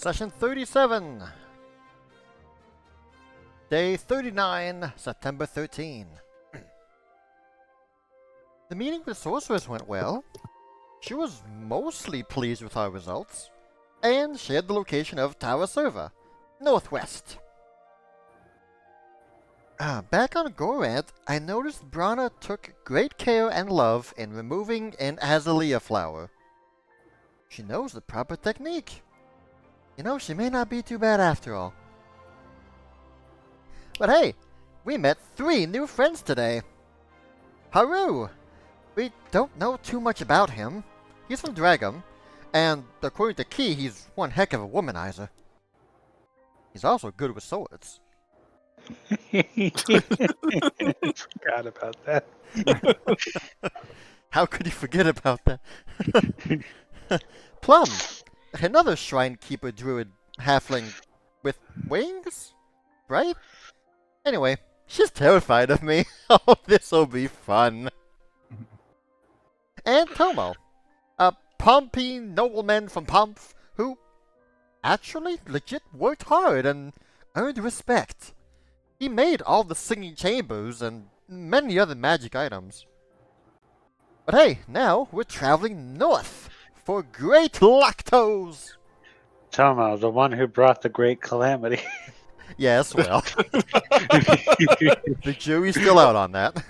Session 37. Day 39, September 13. The meeting with Sorceress went well. She was mostly pleased with our results, and shared the location of Tower Server, northwest. Back on Gorant, I noticed Brana took great care and love in removing an azalea flower. She knows the proper technique. You know, she may not be too bad after all. But hey, we met 3 new friends today. Haru! We don't know too much about him. He's from Dragum, and according to Key, he's one heck of a womanizer. He's also good with swords. Forgot about that. How could you forget about that? Plum, another shrine keeper druid halfling with wings, right? Anyway, she's terrified of me. Oh, this'll be fun. And Tomo, a Pompey nobleman from Pomp who actually legit worked hard and earned respect. He made all the singing chambers and many other magic items. But hey, now we're traveling north for Great Lactose! Tomo, the one who brought the great calamity. Yes, well. The jury's still out on that.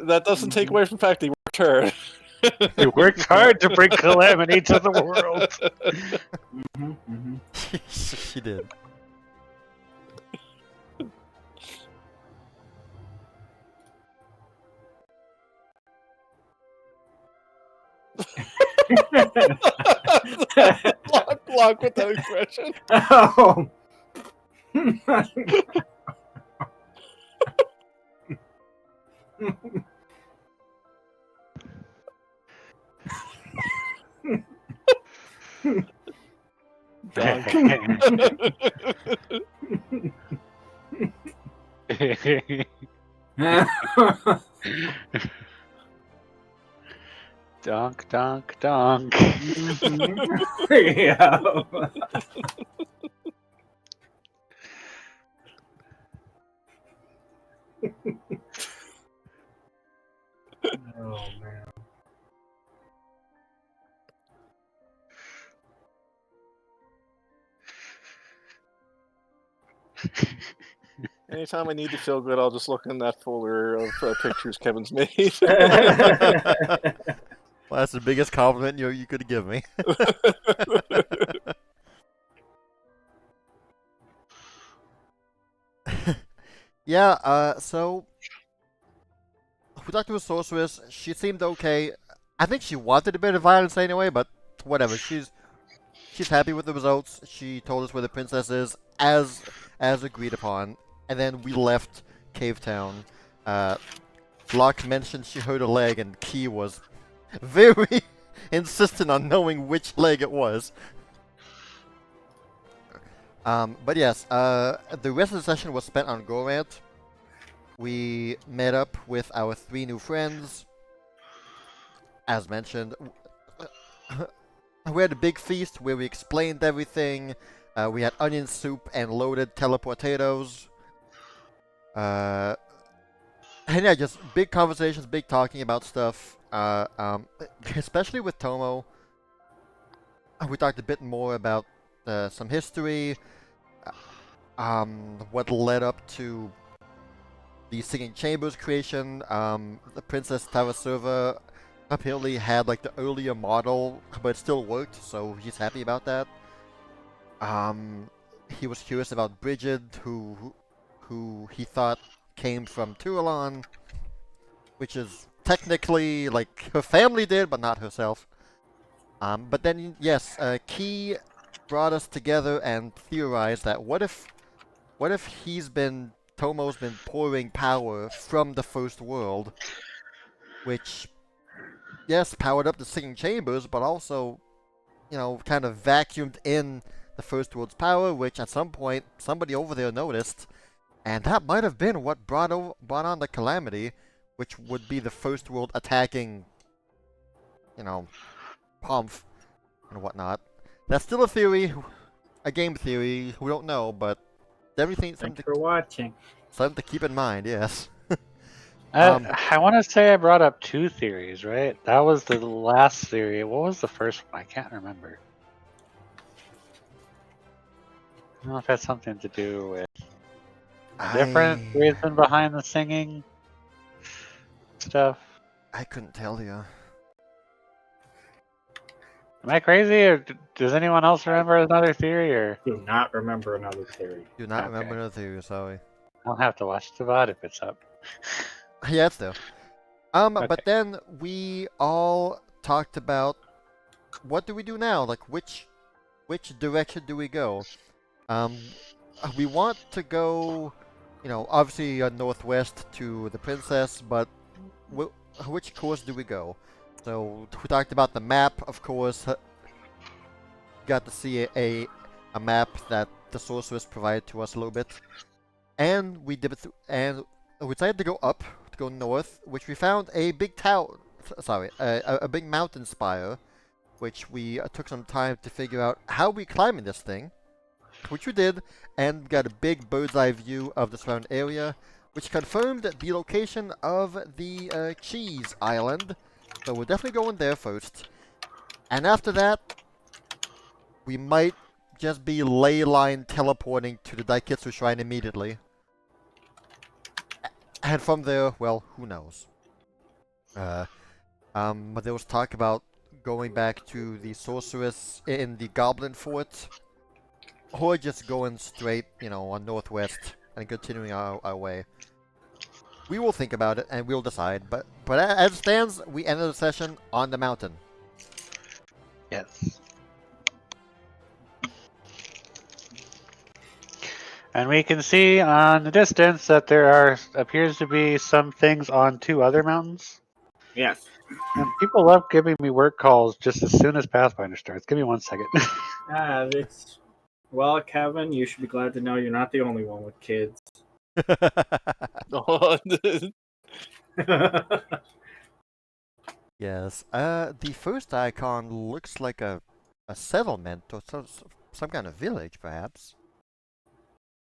That doesn't take away from the fact that he worked hard. He worked hard to bring calamity to the world. She did. Block with that expression. Oh. Donk, donk, donk. Yeah. Oh man. Anytime I need to feel good, I'll just look in that folder of pictures Kevin's made. Well, that's the biggest compliment you could give me. Yeah, so we talked to a sorceress. She seemed okay. I think she wanted a bit of violence anyway, but whatever. She's happy with the results. She told us where the princess is, as agreed upon, and then we left Cave Town. Locke mentioned she hurt a leg, and Key was very insistent on knowing which leg it was. But yes, the rest of the session was spent on Gorant. We met up with our 3 new friends. As mentioned, we had a big feast where we explained everything. We had onion soup and loaded teleportados. And yeah, just big conversations, big talking about stuff. Especially with Tomo. We talked a bit more about some history. What led up to the Singing Chambers creation. The Princess Tower server apparently had like the earlier model, but it still worked, so he's happy about that. He was curious about Bridget, who he thought came from Turalon, which is technically like her family did, but not herself. But then yes, Key brought us together and theorized that what if Tomo's been pouring power from the First World, which, yes, powered up the Singing Chambers, but also, you know, kind of vacuumed in the First World's power, which at some point somebody over there noticed, and that might have been what brought on the calamity, which would be the First World attacking, you know, Pomf and whatnot. That's still a theory. a game theory. We don't know, but everything Thanks for watching. something to keep in mind. Yes. Um, I want to say I brought up 2 theories, right? That was the last theory. What was the first one? I can't remember. I don't know if it has something to do with a different reason behind the singing stuff. I couldn't tell you. Am I crazy, or does anyone else remember another theory? Or Do not remember another theory. Do not Okay. remember the theory. Sorry. I'll have to watch the VOD if it's up. Yeah, it's there. Okay. But then we all talked about what do we do now? Like which direction do we go? We want to go, obviously northwest to the princess, but which course do we go? So we talked about the map, of course. Got to see a map that the sorceress provided to us a little bit, and we did it, and we decided to go up, to go north, which we found a big tower. Sorry, a big mountain spire, which we took some time to figure out how we climbing this thing, which we did, and got a big bird's eye view of the surrounding area, which confirmed the location of the cheese island. So we're definitely going there first, and after that, we might just be ley line teleporting to the Daikitsu Shrine immediately. And from there, well, who knows? But there was talk about going back to the sorceress in the Goblin Fort, or just going straight, on northwest and continuing our way. We will think about it and we'll decide. But as it stands, we ended the session on the mountain. Yes. And we can see on the distance that there appears to be some things on 2 other mountains. Yes. And people love giving me work calls just as soon as Pathfinder starts. Give me 1 second. Well, Kevin, you should be glad to know you're not the only one with kids. Yes. The first icon looks like a settlement or some kind of village, perhaps.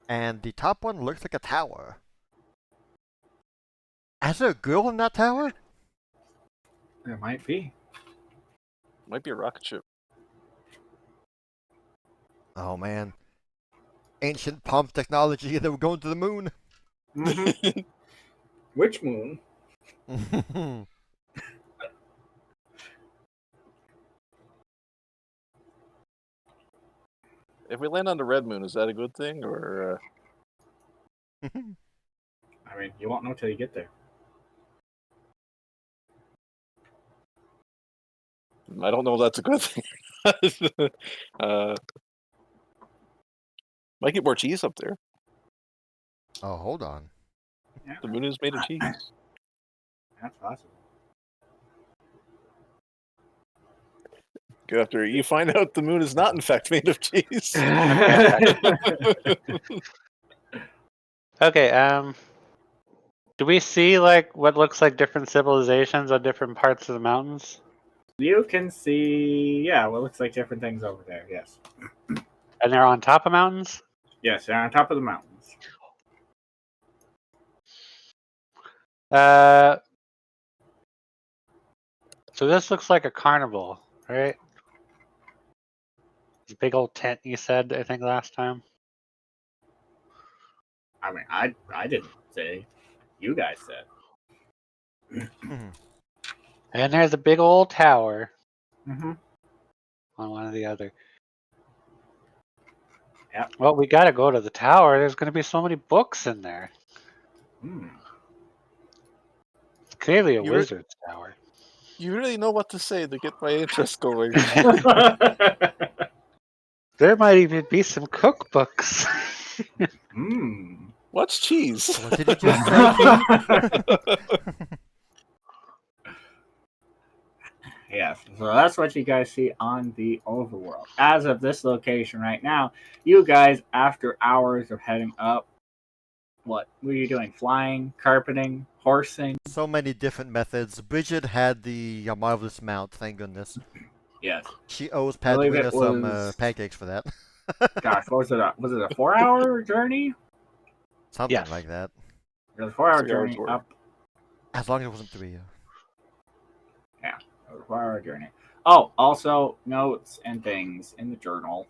And the top one looks like a tower. Is there a girl in that tower? There might be. Might be a rocket ship. Oh man. Ancient pump technology, they were going to the moon. Mm-hmm. Which moon? If we land on the red moon, is that a good thing, or? I mean, you won't know till you get there. I don't know if that's a good thing. Might get more cheese up there. Oh, hold on. Yeah, The moon is made of cheese. that's possible. Go after you find out the moon is not in fact made of cheese. Okay, do we see like what looks like different civilizations on different parts of the mountains? You can see, what looks like different things over there. Yes. And they're on top of mountains? Yes, they're on top of the mountains. So this looks like a carnival, right? This big old tent you said, I think, last time. I mean, I didn't say. You guys said. And there's a big old tower Mm-hmm. on one or the other. Yep. Well, we gotta go to the tower. There's gonna be so many books in there. It's clearly a wizard's tower. You really know what to say to get my interest going. There might even be some cookbooks. What's cheese? What did you just say? Yes, so that's what you guys see on the overworld. As of this location right now, you guys, after hours of heading up, what were you doing? Flying, carpeting, horsing? So many different methods. Bridget had the marvelous mount, thank goodness. Yes. She owes I believe Padwina it some was- pancakes for that. Gosh, what was it? Was it a 4-hour journey? Something Yes. like that. It was a 4-hour 3 hours journey worth. up. As long as it wasn't 3. It was a 4-hour journey. Oh, also notes and things in the journal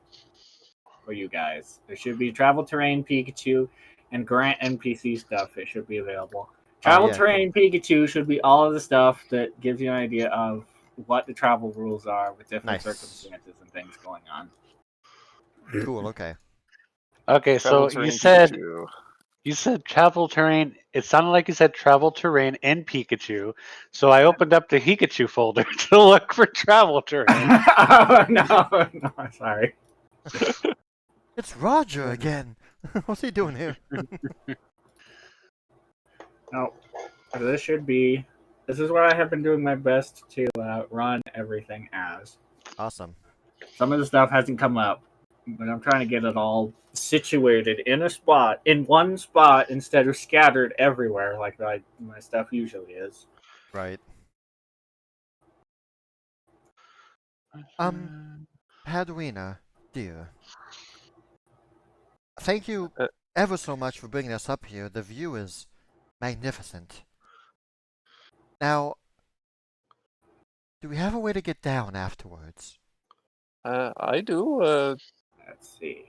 for you guys. There should be travel terrain Pikachu and grant NPC stuff. It should be available. Travel yeah, terrain Pikachu should be all of the stuff that gives you an idea of what the travel rules are with different Nice. circumstances and things going on. Cool, okay. Okay, so Travel you terrain said Pikachu. travel terrain. It sounded like you said travel terrain in Pikachu. So I opened up the Pikachu folder to look for travel terrain. Oh, no, sorry. It's Roger again. What's he doing here? No, this should be. This is what I have been doing my best to run everything as. Awesome. Some of the stuff hasn't come up, but I'm trying to get it all situated in a spot, in one spot, instead of scattered everywhere like my stuff usually is. Right. Padwina, dear. Thank you ever so much for bringing us up here. The view is magnificent. Now, do we have a way to get down afterwards? I do. Let's see.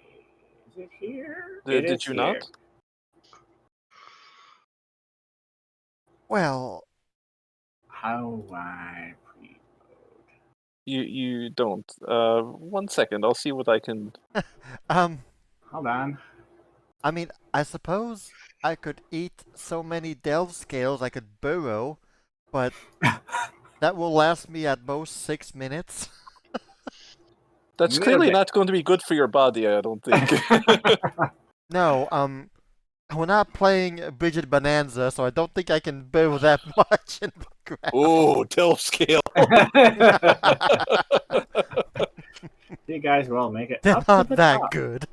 Is it here? Did you not? Well, How do I preload? You don't. 1 second. I'll see what I can. Hold on. I mean, I suppose I could eat so many delve scales I could burrow, but that will last me at most 6 minutes. That's Yeah, clearly okay. not going to be good for your body. I don't think. No, we're not playing Bridget Bonanza, so I don't think I can burrow that much in the ground. Oh, delve scale. You guys will make it. They're up to not the that top. good.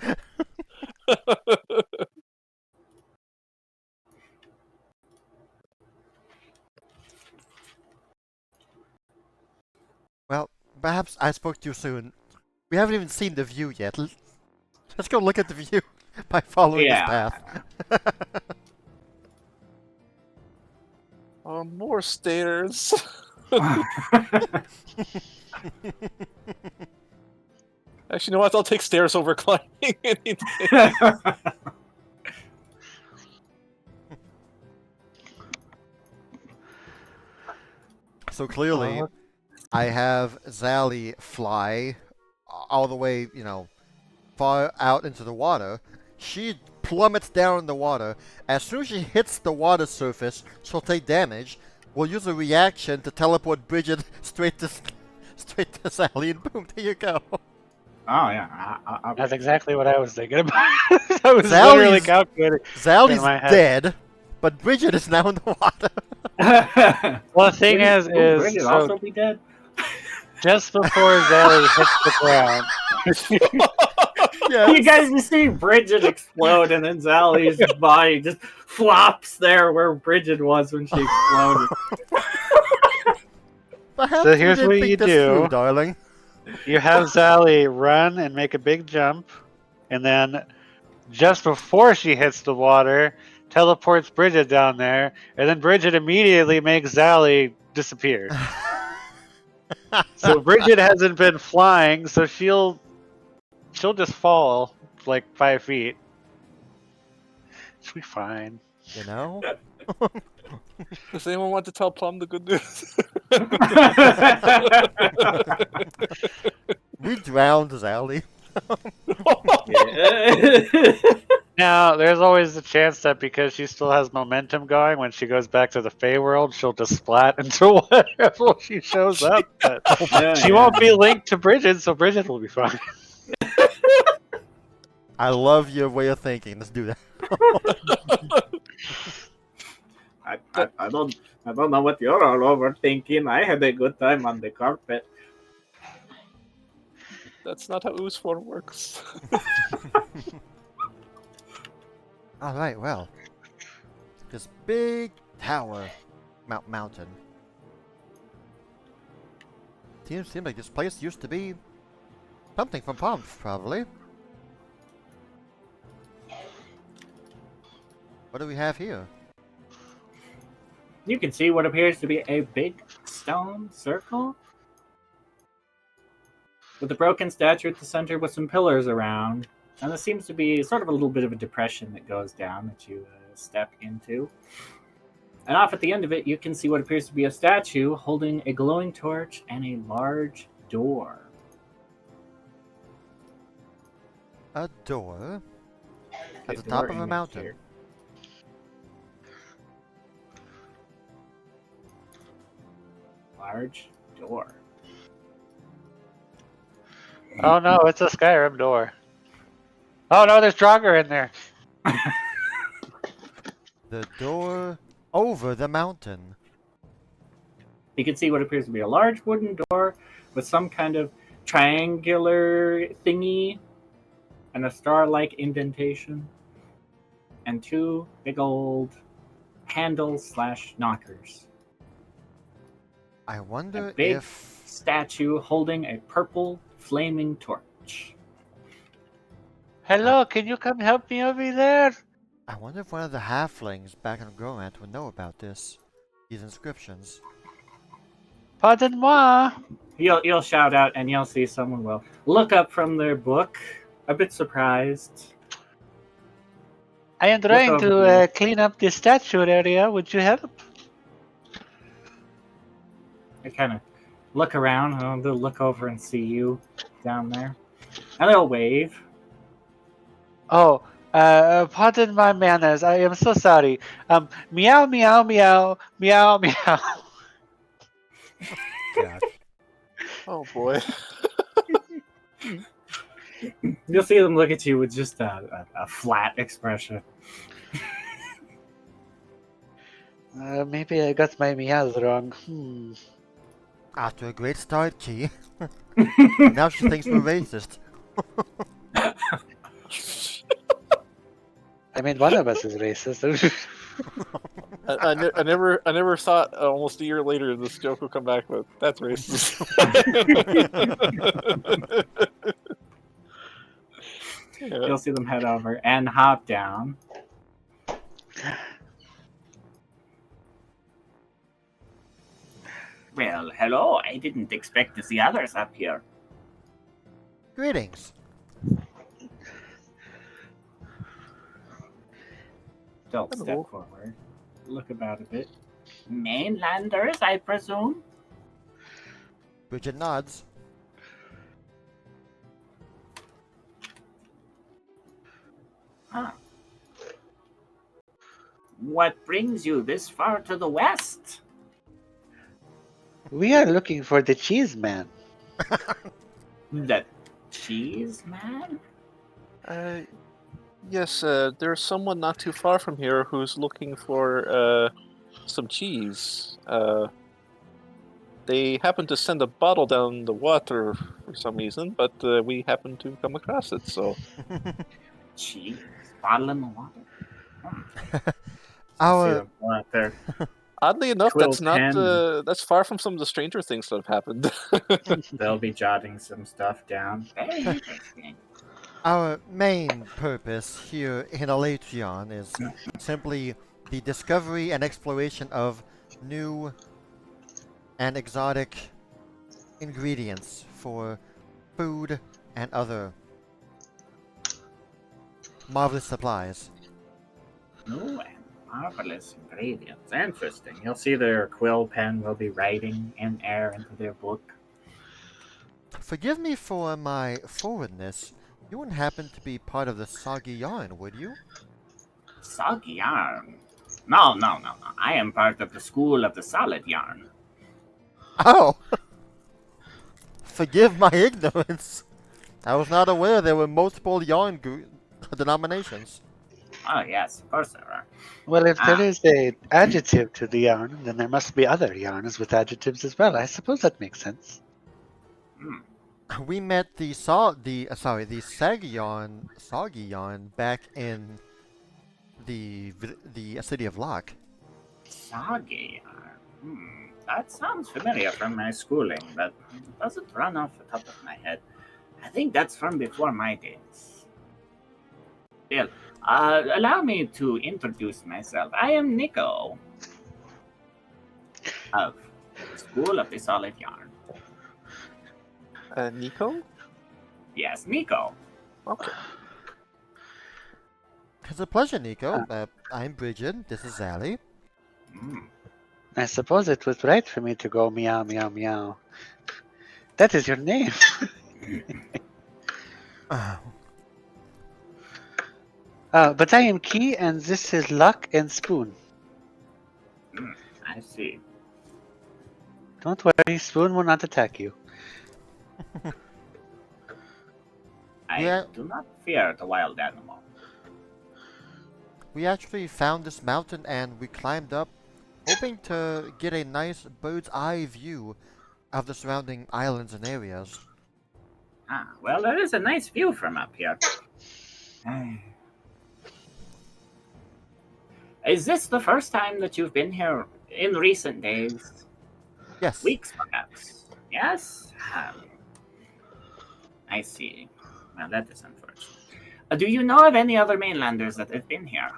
Well, perhaps I spoke too soon. We haven't even seen the view yet. Let's go look at the view by following this path. More stairs. Actually, you know what? I'll take stairs over climbing any day. So clearly, I have Zally fly all the way, far out into the water. She plummets down in the water. As soon as she hits the water surface, she'll take damage. We'll use a reaction to teleport Bridget straight to Zally, and boom, there you go. Oh yeah, That's exactly what I was thinking about. I was Zally's- literally calculating. Zally's In my head. dead, but Bridget is now in the water. Well, the thing is Bridget so also be dead. just before Zally hits the ground, Yes. You guys just see Bridget explode, and then Zally's body just flops there where Bridget was when she exploded. Perhaps So here's we didn't what think you this do. through, darling. you have Zally run and make a big jump, and then just before she hits the water, teleports Bridget down there, and then Bridget immediately makes Zally disappear. So Bridget hasn't been flying, so she'll just fall like 5 feet. She'll be fine. You know? Does anyone want to tell Plum the good news? We drowned Zally. Now, there's always the chance that because she still has momentum going, when she goes back to the Fey world, she'll just splat into whatever she shows up. But she won't be linked to Bridget, so Bridget will be fine. I love your way of thinking. Let's do that. I don't know what you're all overthinking. I had a good time on the carpet. That's not how Ooze 4 works. Alright, well. This big tower. Mountain. Seems like this place used to be something from Pomp, probably. What do we have here? You can see what appears to be a big stone circle with a broken statue at the center with some pillars around. And there seems to be sort of a little bit of a depression that goes down that you step into. And off at the end of it, you can see what appears to be a statue holding a glowing torch and a large door. A door at the Door top of a image mountain. here. Large door. Oh no, it's a Skyrim door. Oh no, there's Draugr in there. The door over the mountain. You can see what appears to be a large wooden door with some kind of triangular thingy and a star-like indentation, and two big old handles/knockers. I wonder A big if statue holding a purple flaming torch. Hello, can you come help me over there? one of the halflings back in Gromant would know about these inscriptions. Pardon moi. You'll shout out, and you'll see someone will look up from their book, a bit surprised. I am trying over to here. clean up the statue area. Would you help? They kind of look around, and they'll look over and see you down there, and they'll wave. Oh, pardon my manners. I am so sorry. Meow, meow, meow, meow, meow. Gosh. Oh boy. You'll see them look at you with just a flat expression. Maybe I got my meows wrong. After a great start, Key. Now she thinks we're racist. I mean, one of us is racist. I never thought almost a year later this joke would come back, but that's racist. Yeah. You'll see them head over and hop down. Well, hello. I didn't expect to see others up here. Greetings. Don't Hello. step forward. Look about a bit. Mainlanders, I presume? Bridget nods. Huh. What brings you this far to the west? We are looking for the cheese man. The cheese man? Yes, there's someone not too far from here who's looking for some cheese. They happen to send a bottle down the water for some reason, but we happen to come across it, so... Cheese? Bottle in the water? See Our them go out there. Oddly enough, Quill that's not pen. that's far from some of the stranger things that have happened. They'll be jotting some stuff down. Very interesting. Our main purpose here in Aletrion is simply the discovery and exploration of new and exotic ingredients for food and other marvelous supplies. New and marvelous ingredients. Interesting. You'll see their quill pen will be writing in air into their book. Forgive me for my forwardness. You wouldn't happen to be part of the soggy yarn, would you? Soggy yarn? No. I am part of the school of the solid yarn. Oh! Forgive my ignorance. I was not aware there were multiple yarn denominations. Oh, yes, of course there are. Well, if there is a adjective to the yarn, then there must be other yarns with adjectives as well. I suppose that makes sense. We met the soggy yarn back in the city of Locke. Soggy yarn? That sounds familiar from my schooling, but it doesn't run off the top of my head. I think that's from before my days. Well, allow me to introduce myself. I am Nico of School of the Solid Yarn. Nico? Yes, Nico. Okay. It's a pleasure, Nico. I'm Bridget. This is Sally. Mm. I suppose it was right for me to go meow, meow, meow. That is your name. But I am Key, and this is Luck and Spoon. I see. Don't worry, Spoon will not attack you. I do not fear the wild animal. We actually found this mountain and we climbed up, hoping to get a nice bird's eye view of the surrounding islands and areas. Ah, well, there is a nice view from up here. Is this the first time that you've been here in recent days? Yes. Weeks, perhaps? Yes? I see. Well, that is unfortunate. Do you know of any other mainlanders that have been here?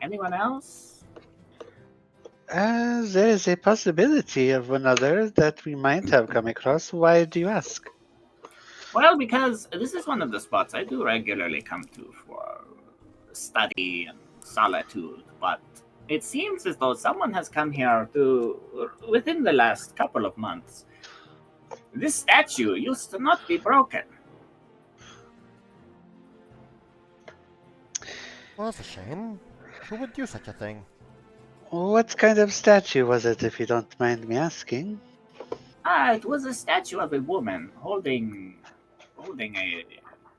Anyone else? There is a possibility of another that we might have come across. Why do you ask? Well, because this is one of the spots I do regularly come to for study and solitude, but it seems as though someone has come here within the last couple of months. This statue used to not be broken. Well, that's a shame. Who would do such a thing? What kind of statue was it, if you don't mind me asking? It was a statue of a woman holding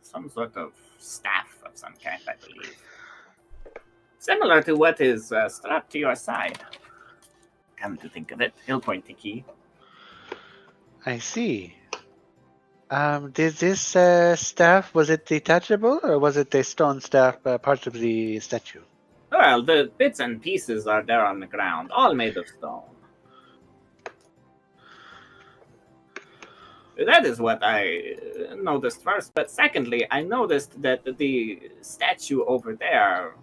some sort of staff of some kind, I believe. Similar to what is strapped to your side. Come to think of it, he'll point to Key. I see. Did this staff, was it detachable, or was it a stone staff, part of the statue? Well, the bits and pieces are there on the ground, all made of stone. That is what I noticed first, but secondly, I noticed that the statue over there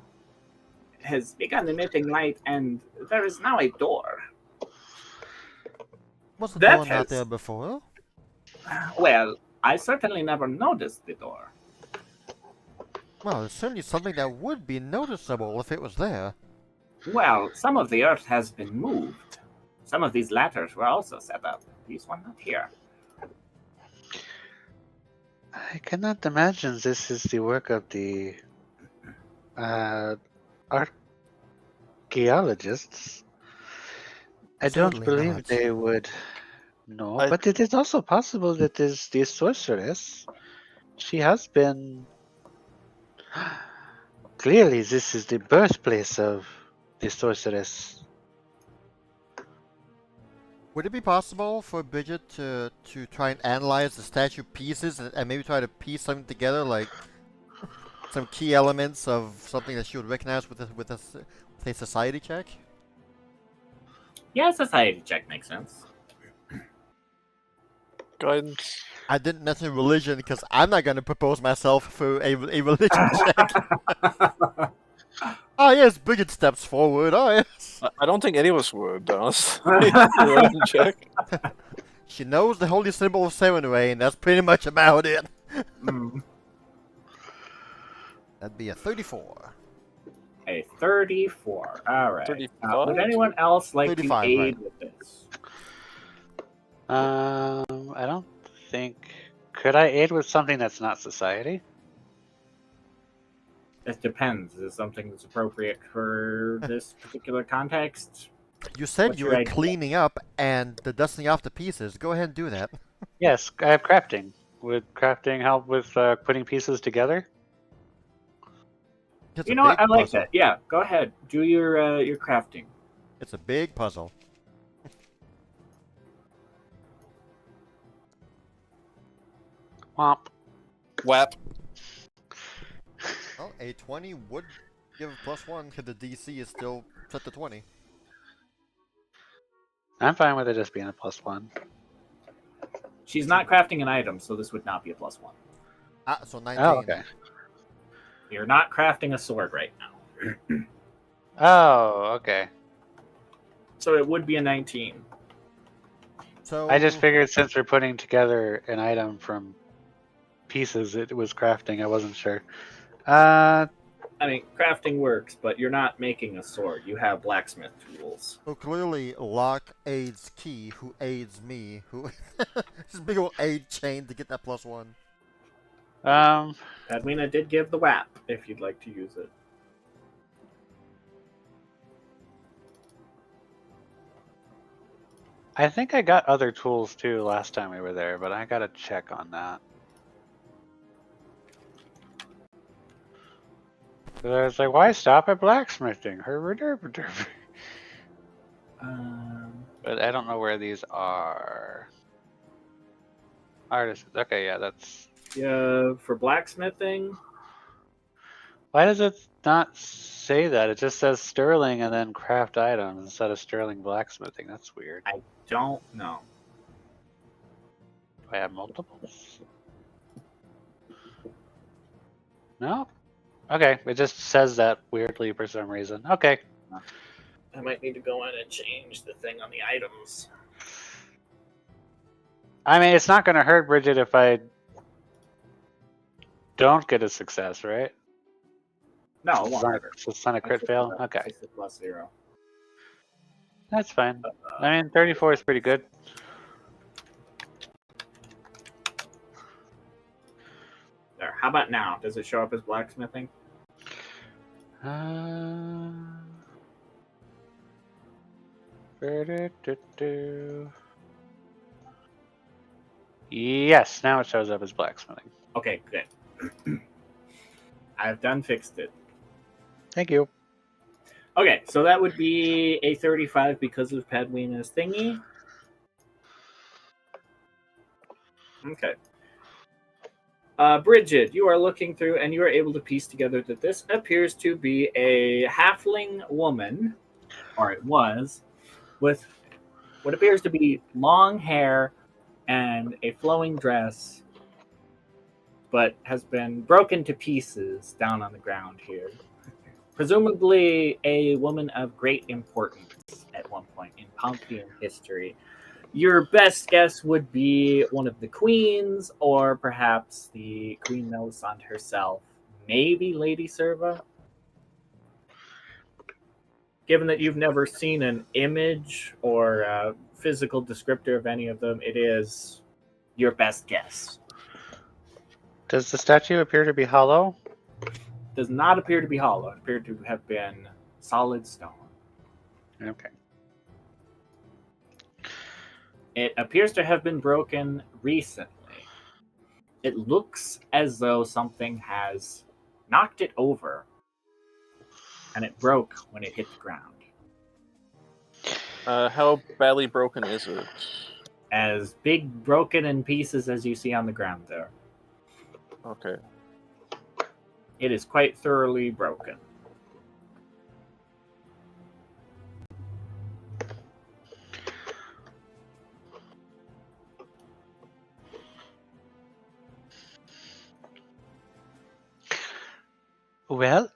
has begun emitting light, and there is now a door. Was the That door not has- there before? Well, I certainly never noticed the door. Well, it's certainly something that would be noticeable if it was there. Well, some of the earth has been moved. Some of these ladders were also set up. These one not here. I cannot imagine this is the work of the archaeologists. I don't Certainly believe not. they would know, I- but it is also possible that is the sorceress. She has been. Clearly, this is the birthplace of the sorceress. Would it be possible for Bridget to try and analyze the statue pieces and maybe try to piece something together, like some key elements of something that she would recognize with a society check? Yeah, society check makes sense. Guidance. I didn't mention religion because I'm not going to propose myself for a religion check. Oh yes, Bridget steps forward. Oh yes. I don't think any of us would, honestly. Check. She knows the holy symbol of Serenway, and that's pretty much about it. Mm. That'd be a 34. A 34. All right. 35? Would anyone else like to 35, aid right. with this? I don't think. Could I aid with something that's not society? It depends. Is something that's appropriate for this particular context? You said What's you your were idea? cleaning up and the dusting off the pieces. Go ahead and do that. Yes, I have crafting. Would crafting help with putting pieces together? It's You a know what? big I like puzzle. that. Yeah, go ahead. Do your crafting. It's a big puzzle. Womp. WAP. Well, a 20 would give a +1 because the DC is still set to 20. I'm fine with it just being a +1. She's not crafting an item, so this would not be a +1. Ah, so 19. Oh, okay. You're not crafting a sword right now. Oh, okay. So it would be a 19. So I just figured since we're putting together an item from pieces, it was crafting. I wasn't sure. I mean, crafting works, but you're not making a sword. You have blacksmith tools. So clearly, Locke aids Key, who aids me, who this big old aid chain to get that +1. Edwina did give the WAP if you'd like to use it. I think I got other tools too last time we were there, but I gotta check on that. I was like, why stop at blacksmithing? But I don't know where these are. Artists. Okay, yeah, that's. Yeah, for blacksmithing, Why does it not say that? It just says sterling and then craft items instead of sterling blacksmithing. That's weird. I don't know. Do I have multiples? No? Okay, it just says that weirdly for some reason. Okay. I might need to go in and change the thing on the items. I mean, it's not going to hurt, Bridget, if I don't get a success, right? No, it won't hurt. It's not a crit fail? Okay. It's a +0. That's fine. I mean, 34 is pretty good. There. How about now? Does it show up as blacksmithing? Yes, now it shows up as blacksmithing. Okay, good. I've done fixed it. Thank you. Okay, so that would be a 35 because of Padwina's thingy. Okay. Bridget, you are looking through and you are able to piece together that this appears to be a halfling woman, or it was, with what appears to be long hair and a flowing dress, but has been broken to pieces down on the ground here. Presumably a woman of great importance at one point in Pompean history. Your best guess would be one of the queens, or perhaps the Queen Melisande herself. Maybe Lady Serva? Given that you've never seen an image or a physical descriptor of any of them, it is your best guess. Does the statue appear to be hollow? Does not appear to be hollow. It appeared to have been solid stone. Okay. It appears to have been broken recently. It looks as though something has knocked it over and it broke when it hit the ground. How badly broken is it? As big broken in pieces as you see on the ground there. Okay. It is quite thoroughly broken. Well,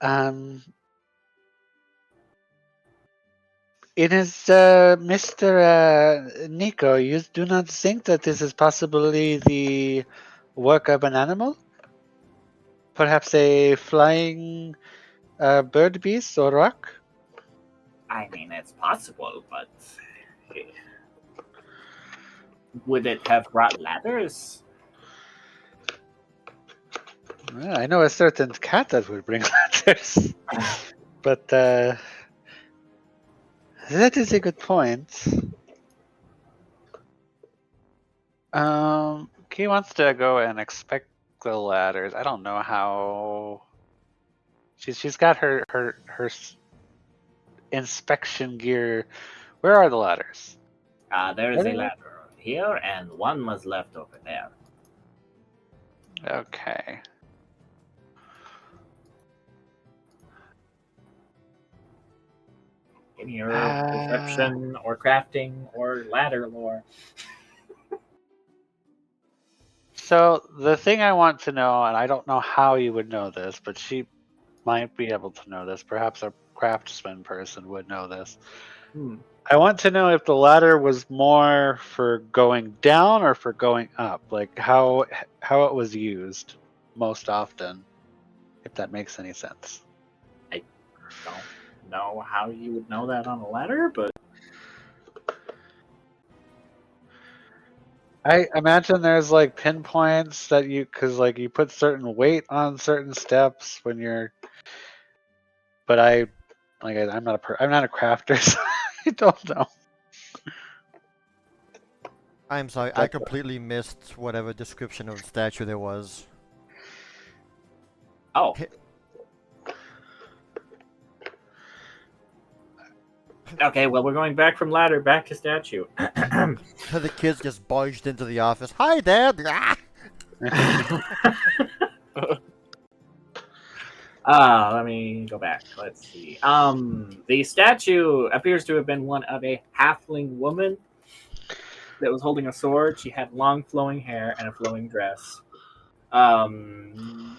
it is Mr. Nico. You do not think that this is possibly the work of an animal? Perhaps a flying bird beast or rock? I mean, it's possible, but would it have brought ladders? Well, I know a certain cat that would bring ladders. But that is a good point. He wants to go and inspect the ladders. I don't know how. She's got her inspection gear. Where are the ladders? There is a ladder here, and one was left over there. Okay. In your perception or crafting or ladder lore. So the thing I want to know, and I don't know how you would know this, but she might be able to know this. Perhaps a craftsman person would know this. Hmm. I want to know if the ladder was more for going down or for going up, like how it was used most often, if that makes any sense. Don't know how you would know that on a ladder, but I imagine there's like pinpoints that because like you put certain weight on certain steps when you're. But I'm not a crafter, so I don't know. I'm sorry, I completely missed whatever description of the statue there was. oh, okay. Well, we're going back from ladder back to statue. The kids just barged into the office. Hi, Dad! Let me go back. Let's see. The statue appears to have been one of a halfling woman that was holding a sword. She had long flowing hair and a flowing dress. Um,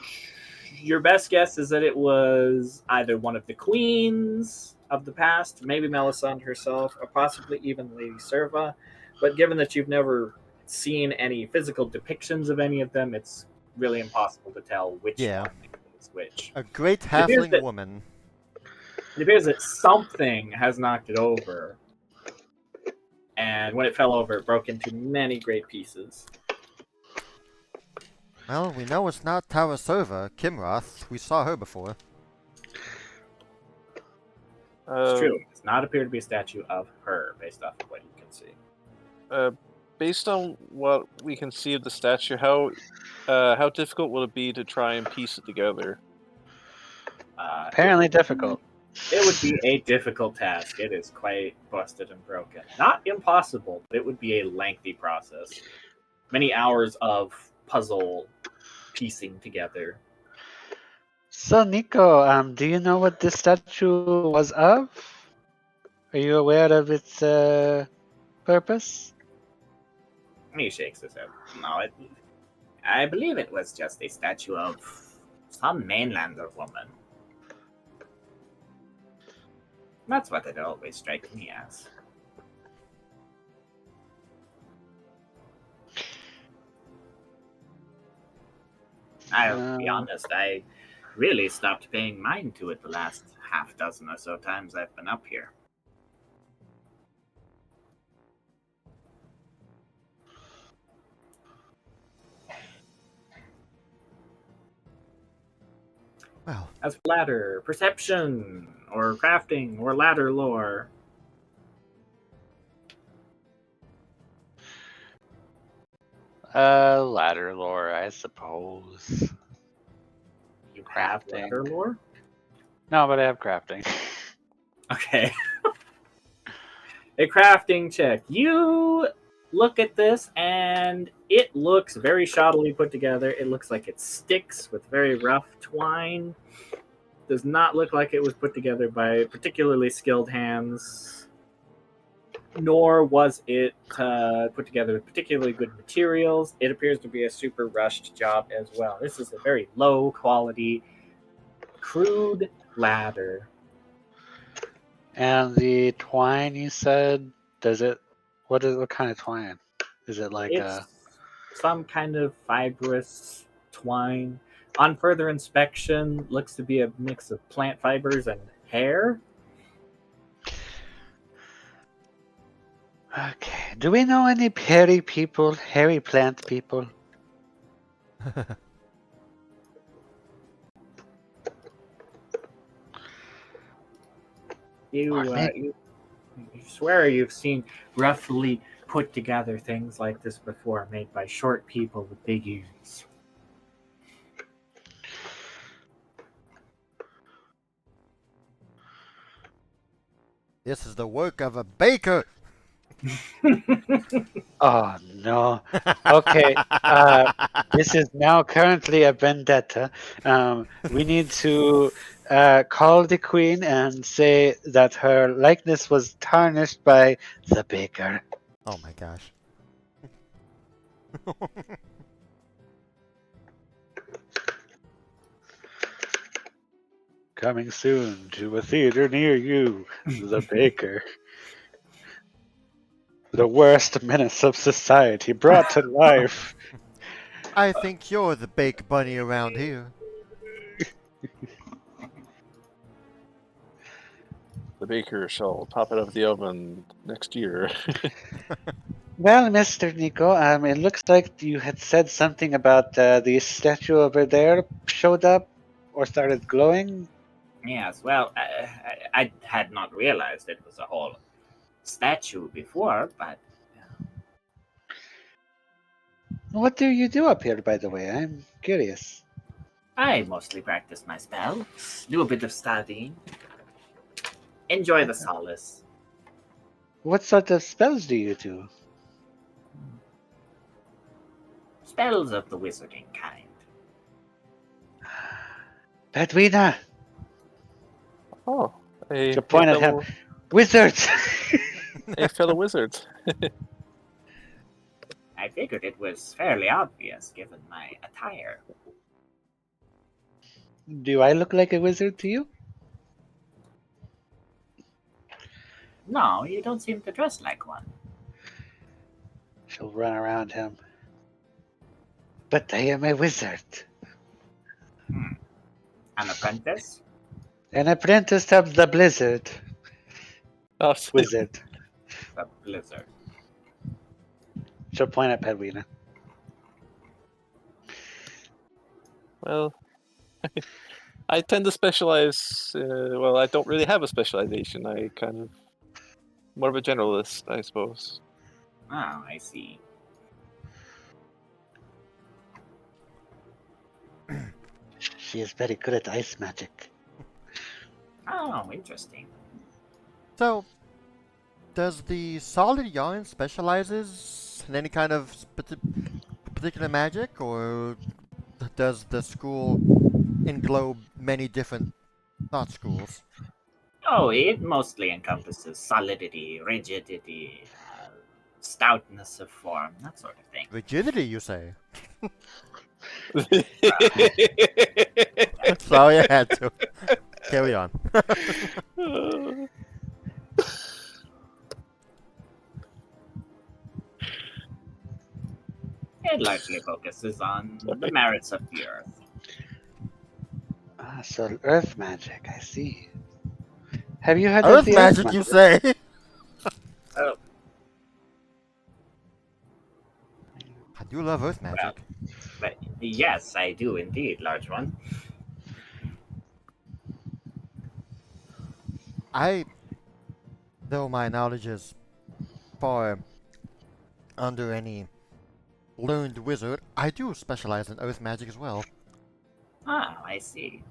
your best guess is that it was either one of the queens of the past, maybe Melisande herself, or possibly even Lady Serva. But given that you've never seen any physical depictions of any of them, it's really impossible to tell which Yeah. one is which. A great appears halfling that- woman. It appears that something has knocked it over. And when it fell over, it broke into many great pieces. Well, we know it's not Tarasova, Kimroth. We saw her before. It's true. It does not appear to be a statue of her, based off of what you can see. Based on what we can see of the statue, how difficult will it be to try and piece it together? Apparently difficult. It would be a difficult task. It is quite busted and broken. Not impossible, but it would be a lengthy process. Many hours of puzzle piecing together. So Nico, do you know what this statue was of? Are you aware of its purpose? He shakes his head. No, I believe it was just a statue of some mainlander woman. That's what it always strikes me as. I'll be honest, I really stopped paying mind to it the last half dozen or so times I've been up here. Well, As for ladder, perception, or crafting, or ladder lore. Ladder lore, I suppose. You have Crafting. ladder lore? No, but I have crafting. Okay. A crafting check. You look at this and it looks very shoddily put together. It looks like it sticks with very rough twine. Does not look like it was put together by particularly skilled hands. Nor was it put together with particularly good materials. It appears to be a super rushed job as well. This is a very low quality, crude ladder. And the twine you said, what kind of twine? Is it like It's some kind of fibrous twine. On further inspection, looks to be a mix of plant fibers and hair. Okay. Do we know any hairy people, hairy plant people? You swear you've seen roughly put together things like this before, made by short people with big ears. this is the work of a baker. Oh no. Okay. This is now currently a vendetta. We need to call the queen and say that her likeness was tarnished by the baker. Oh my gosh. Coming soon to a theater near you, The Baker. The worst menace of society brought to life. I think you're the bake bunny around here. The baker shall pop it out of the oven next year. Well, Mr. Nico, it looks like you had said something about the statue over there showed up or started glowing. Yes, well, I had not realized it was a whole statue before, but What do you do up here, by the way? I'm curious. I mostly practice my spells, do a bit of studying, enjoy the solace. What sort of spells do you do? Spells of the wizarding kind. Edwina, Oh, a, to point at him. fellow, Wizards! a fellow wizard. I figured it was fairly obvious given my attire. Do I look like a wizard to you? No, you don't seem to dress like one. She'll run around him. But I am a wizard. An apprentice? An apprentice of the blizzard. Oh, Wizard. The blizzard. She'll point at Edwina. well, I tend to specialize. Well, I don't really have a specialization. I kind of more of a generalist, I suppose. Oh, I see. She is very good at ice magic. Oh, interesting. So, does the Solid Yarn specializes in any kind of particular magic, or does the school englobe many different thought schools? Oh, it mostly encompasses solidity, rigidity, stoutness of form, that sort of thing. Rigidity, you say? Well, Sorry, I had to. Carry on. It largely focuses on the merits of the earth. Ah, so earth magic, I see. Have you heard Earth of the magic, you say? Oh, I do love earth magic. but yes, I do indeed, large one. Though my knowledge is far under any learned wizard, I do specialize in earth magic as well. Ah, I see.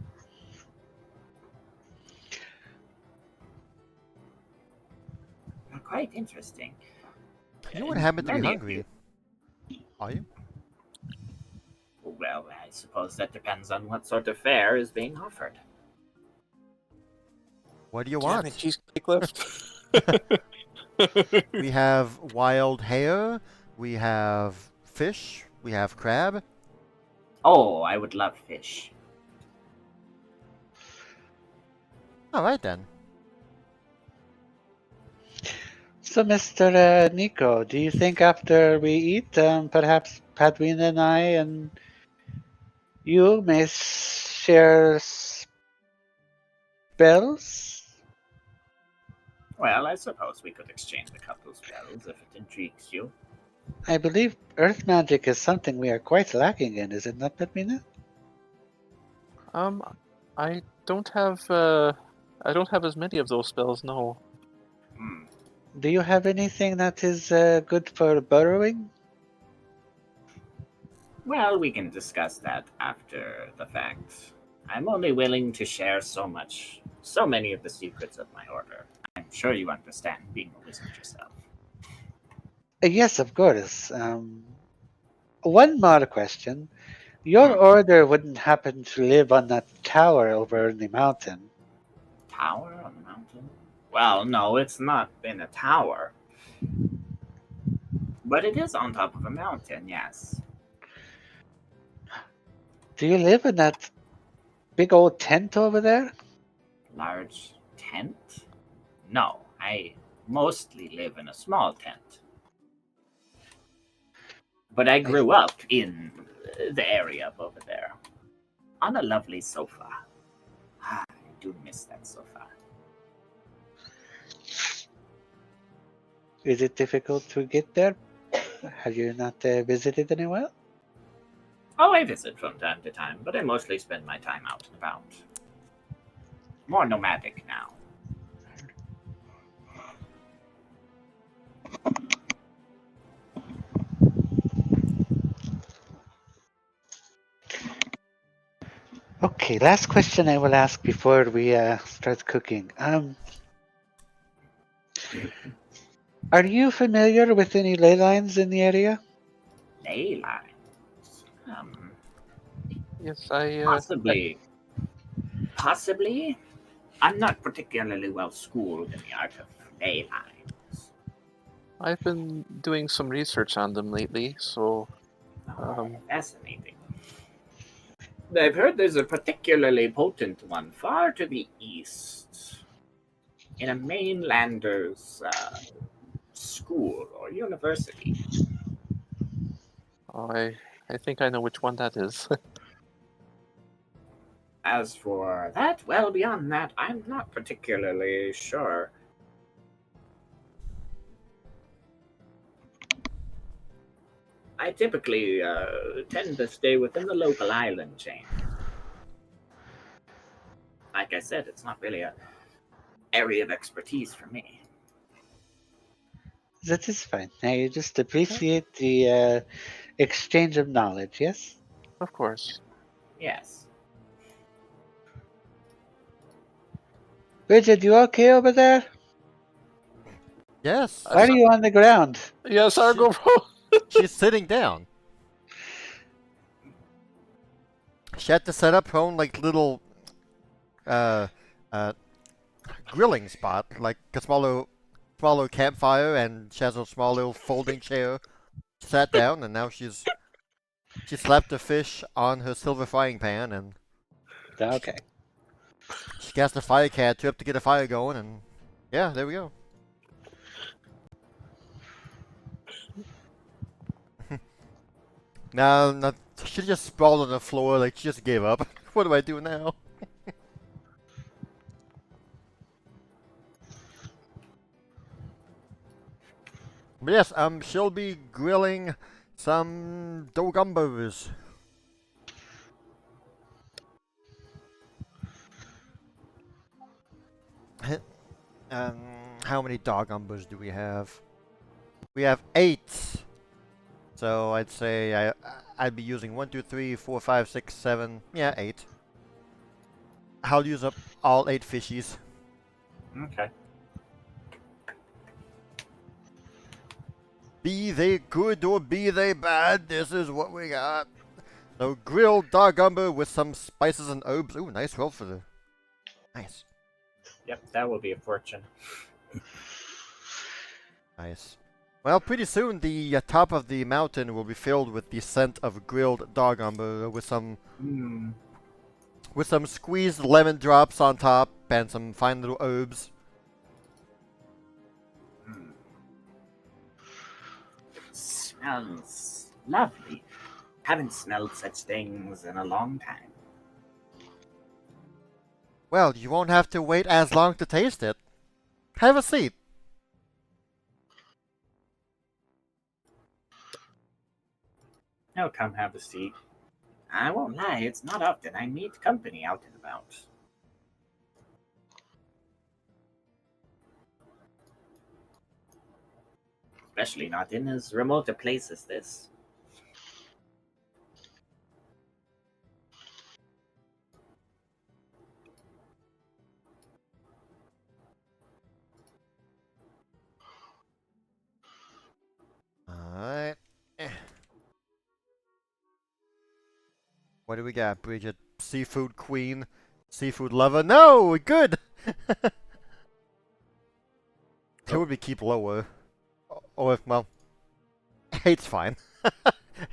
Quite interesting. You would happen to be Many of hungry. Are you? Well, I suppose that depends on what sort of fare is being offered. What do you do you have any want? cheesecake left? We have wild hare, we have fish, we have crab. Oh, I would love fish. Alright then. So, Mr. Nico, do you think after we eat, perhaps Padwin and I and you may share spells? Well, I suppose we could exchange a couple spells if it intrigues you. I believe earth magic is something we are quite lacking in, is it not, Padwina? I don't have as many of those spells. No. Hmm. Do you have anything that is good for burrowing? Well, we can discuss that after the fact. I'm only willing to share so many of the secrets of my order. I'm sure you understand being a wizard yourself. Yes, of course. One more question. Your order wouldn't happen to live on that tower over in the mountain. Tower on the mountain? Well, no, it's not in a tower. But it is on top of a mountain, yes. Do you live in that big old tent over there? Large tent? No, I mostly live in a small tent. But I grew up in the area over there on a lovely sofa. I do miss that sofa. Is it difficult to get there? Have you not visited anywhere? Oh, I visit from time to time, but I mostly spend my time out and about. More nomadic now. Okay, last question I will ask before we start cooking. Are you familiar with any ley lines in the area? Ley lines. Yes, Possibly. Possibly. I'm not particularly well schooled in the art of ley lines. I've been doing some research on them lately, so Fascinating. I've heard there's a particularly potent one far to the east, in a mainlander's school or university. I think I know which one that is. As for that, well, beyond that, I'm not particularly sure. I typically tend to stay within the local island chain. Like I said, it's not really a area of expertise for me. That is fine. I just appreciate the exchange of knowledge, yes? Of course. Yes. Bridget, you okay over there? Yes. Why are you on the ground? Yes, Argo Bro. She's sitting down. She had to set up her own like little uh grilling spot, like a small little campfire, and she has a small little folding chair. Sat down, and now she slapped a fish on her silver frying pan, and Okay. she cast a fire cat up to get a fire going, and yeah, there we go. Now, she just sprawled on the floor like she just gave up. What do I do now? But yes, she'll be grilling some dogumbos. Um, how many dogumbos do we have? We have 8. So I'd say I'd be using 1, 2, 3, 4, 5, 6, 7. Yeah, 8. I'll use up all 8 fishies. Okay. Be they good or be they bad, this is what we got. So grilled dogumbo with some spices and herbs. Ooh, nice roll for the... Nice. Yep, that will be a fortune. Nice. Well, pretty soon the top of the mountain will be filled with the scent of grilled dogumbo with some squeezed lemon drops on top and some fine little herbs. Smells lovely. Haven't smelled such things in a long time. Well, you won't have to wait as long to taste it. Have a seat. Oh, come have a seat. I won't lie, it's not often I meet company out and about. Especially not in as remote a place as this. Alright. What do we got, Bridget? Seafood queen? Seafood lover? No! Good! It would be keep lower. Or, well, 8's fine.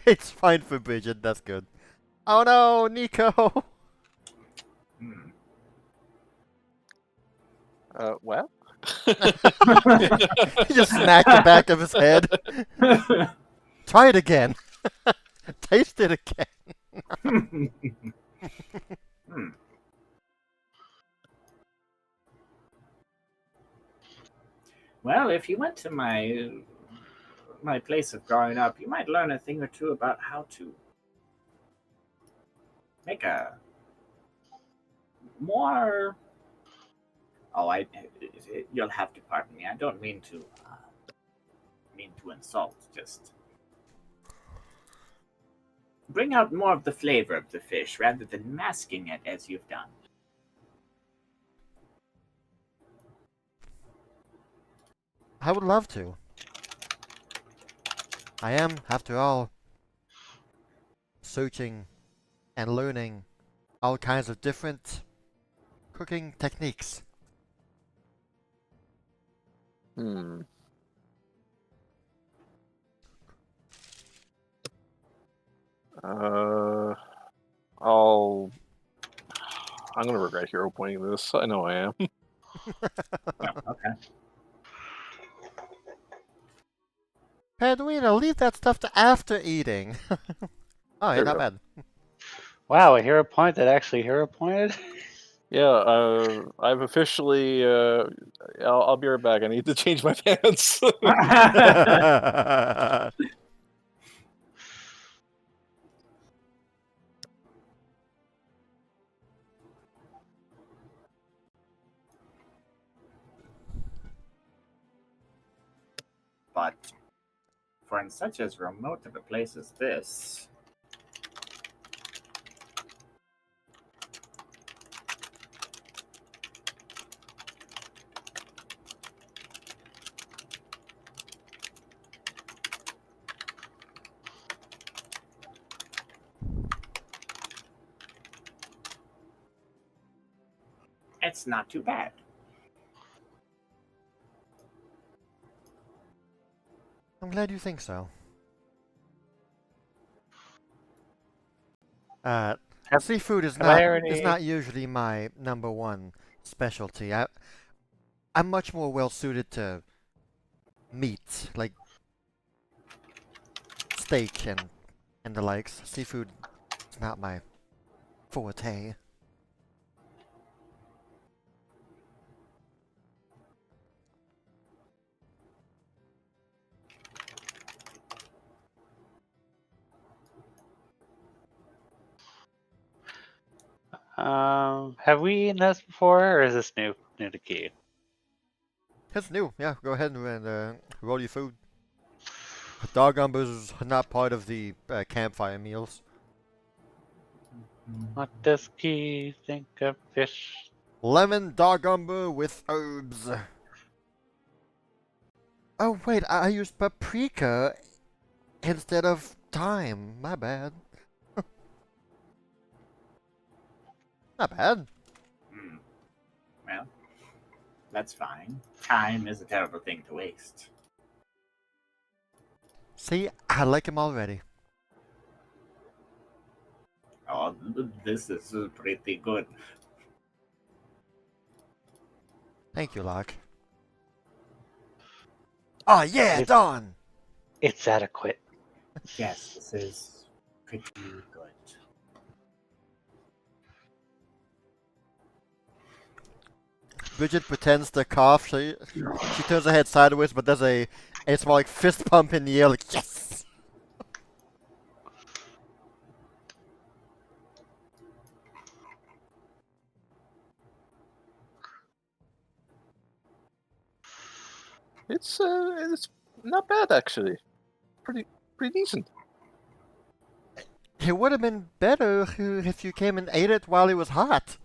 8's fine for Bridget, that's good. Oh no, Nico! Well. He just smacked the back of his head. Try it again. Taste it again. Hmm. Well, if you went to my place of growing up, you might learn a thing or two about how to make a more. Oh, you'll have to pardon me. I don't mean to insult. Just bring out more of the flavor of the fish rather than masking it as you've done. I would love to. I am, after all, searching and learning all kinds of different cooking techniques. Hmm. I'll. I'm gonna regret hero pointing this. I know I am. Oh, okay. Pedrino, leave that stuff to after eating. Oh, yeah, There we not go. bad. Wow, a hero point that actually hero pointed? Yeah, I've officially. I'll be right back. I need to change my pants. But for in such as remote of a place as this, it's not too bad. I'm glad you think so. Seafood is have I not already- usually my number one specialty. I'm much more well suited to meat, like steak and the likes. Seafood is not my forte. Have we eaten this before, or is this new to Key? It's new. Yeah, go ahead and roll your food. Dog umbers are not part of the campfire meals. What does Key think of fish? Lemon dog umber with herbs. Oh wait, I used paprika instead of thyme. My bad. Not bad. Hmm. Well, that's fine. Time is a terrible thing to waste. See, I like him already. Oh, this is pretty good. Thank you, Locke. Oh yeah, It's- Dawn! It's adequate. Yes, this is pretty good. Bridget pretends to cough. She turns her head sideways, but there's a small like fist pump in the air, like yes. It's not bad actually. Pretty decent. It would have been better if you came and ate it while it was hot.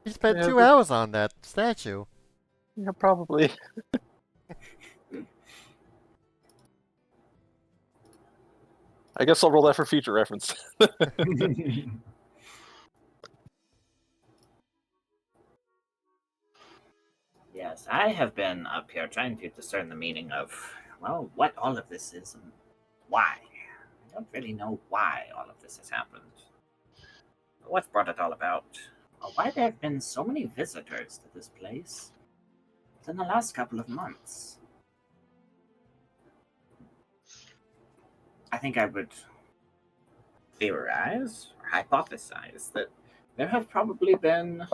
You spent Yeah, 2 but- hours on that statue. Yeah, probably. I guess I'll roll that for future reference. Yes, I have been up here trying to discern the meaning of, well, what all of this is and why. I don't really know why all of this has happened. What's brought it all about? why there have been so many visitors to this place in the last couple of months. I think I would theorize or hypothesize that there have probably been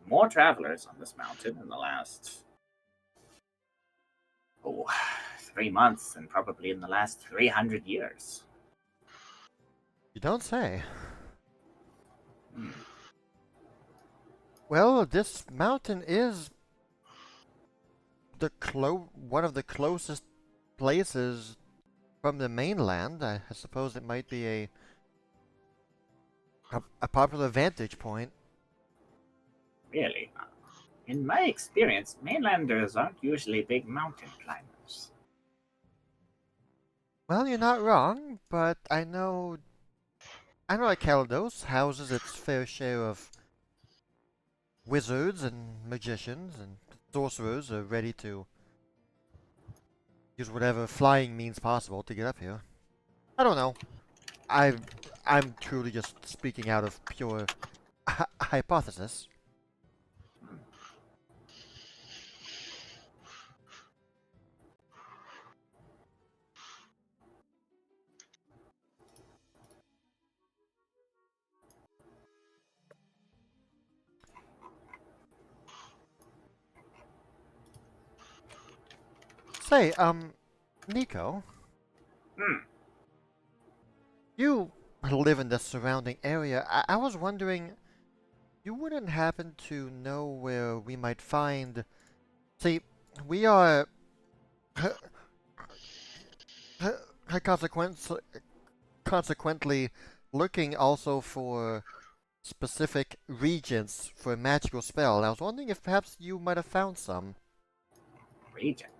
more travelers on this mountain in the last 3 months than probably in the last 300 years. You don't say. Hmm. Well, this mountain is one of the closest places from the mainland. I suppose it might be a popular vantage point. Really? In my experience, mainlanders aren't usually big mountain climbers. Well, you're not wrong, but I know that Calados houses its fair share of wizards and magicians and sorcerers are ready to use whatever flying means possible to get up here. I don't know. I'm truly just speaking out of pure hypothesis. Say, Nico, Hmm. you live in the surrounding area. I was wondering, you wouldn't happen to know where we might find... See, we are... consequence, consequently looking also for specific regions for a magical spell. And I was wondering if perhaps you might have found some. Regions.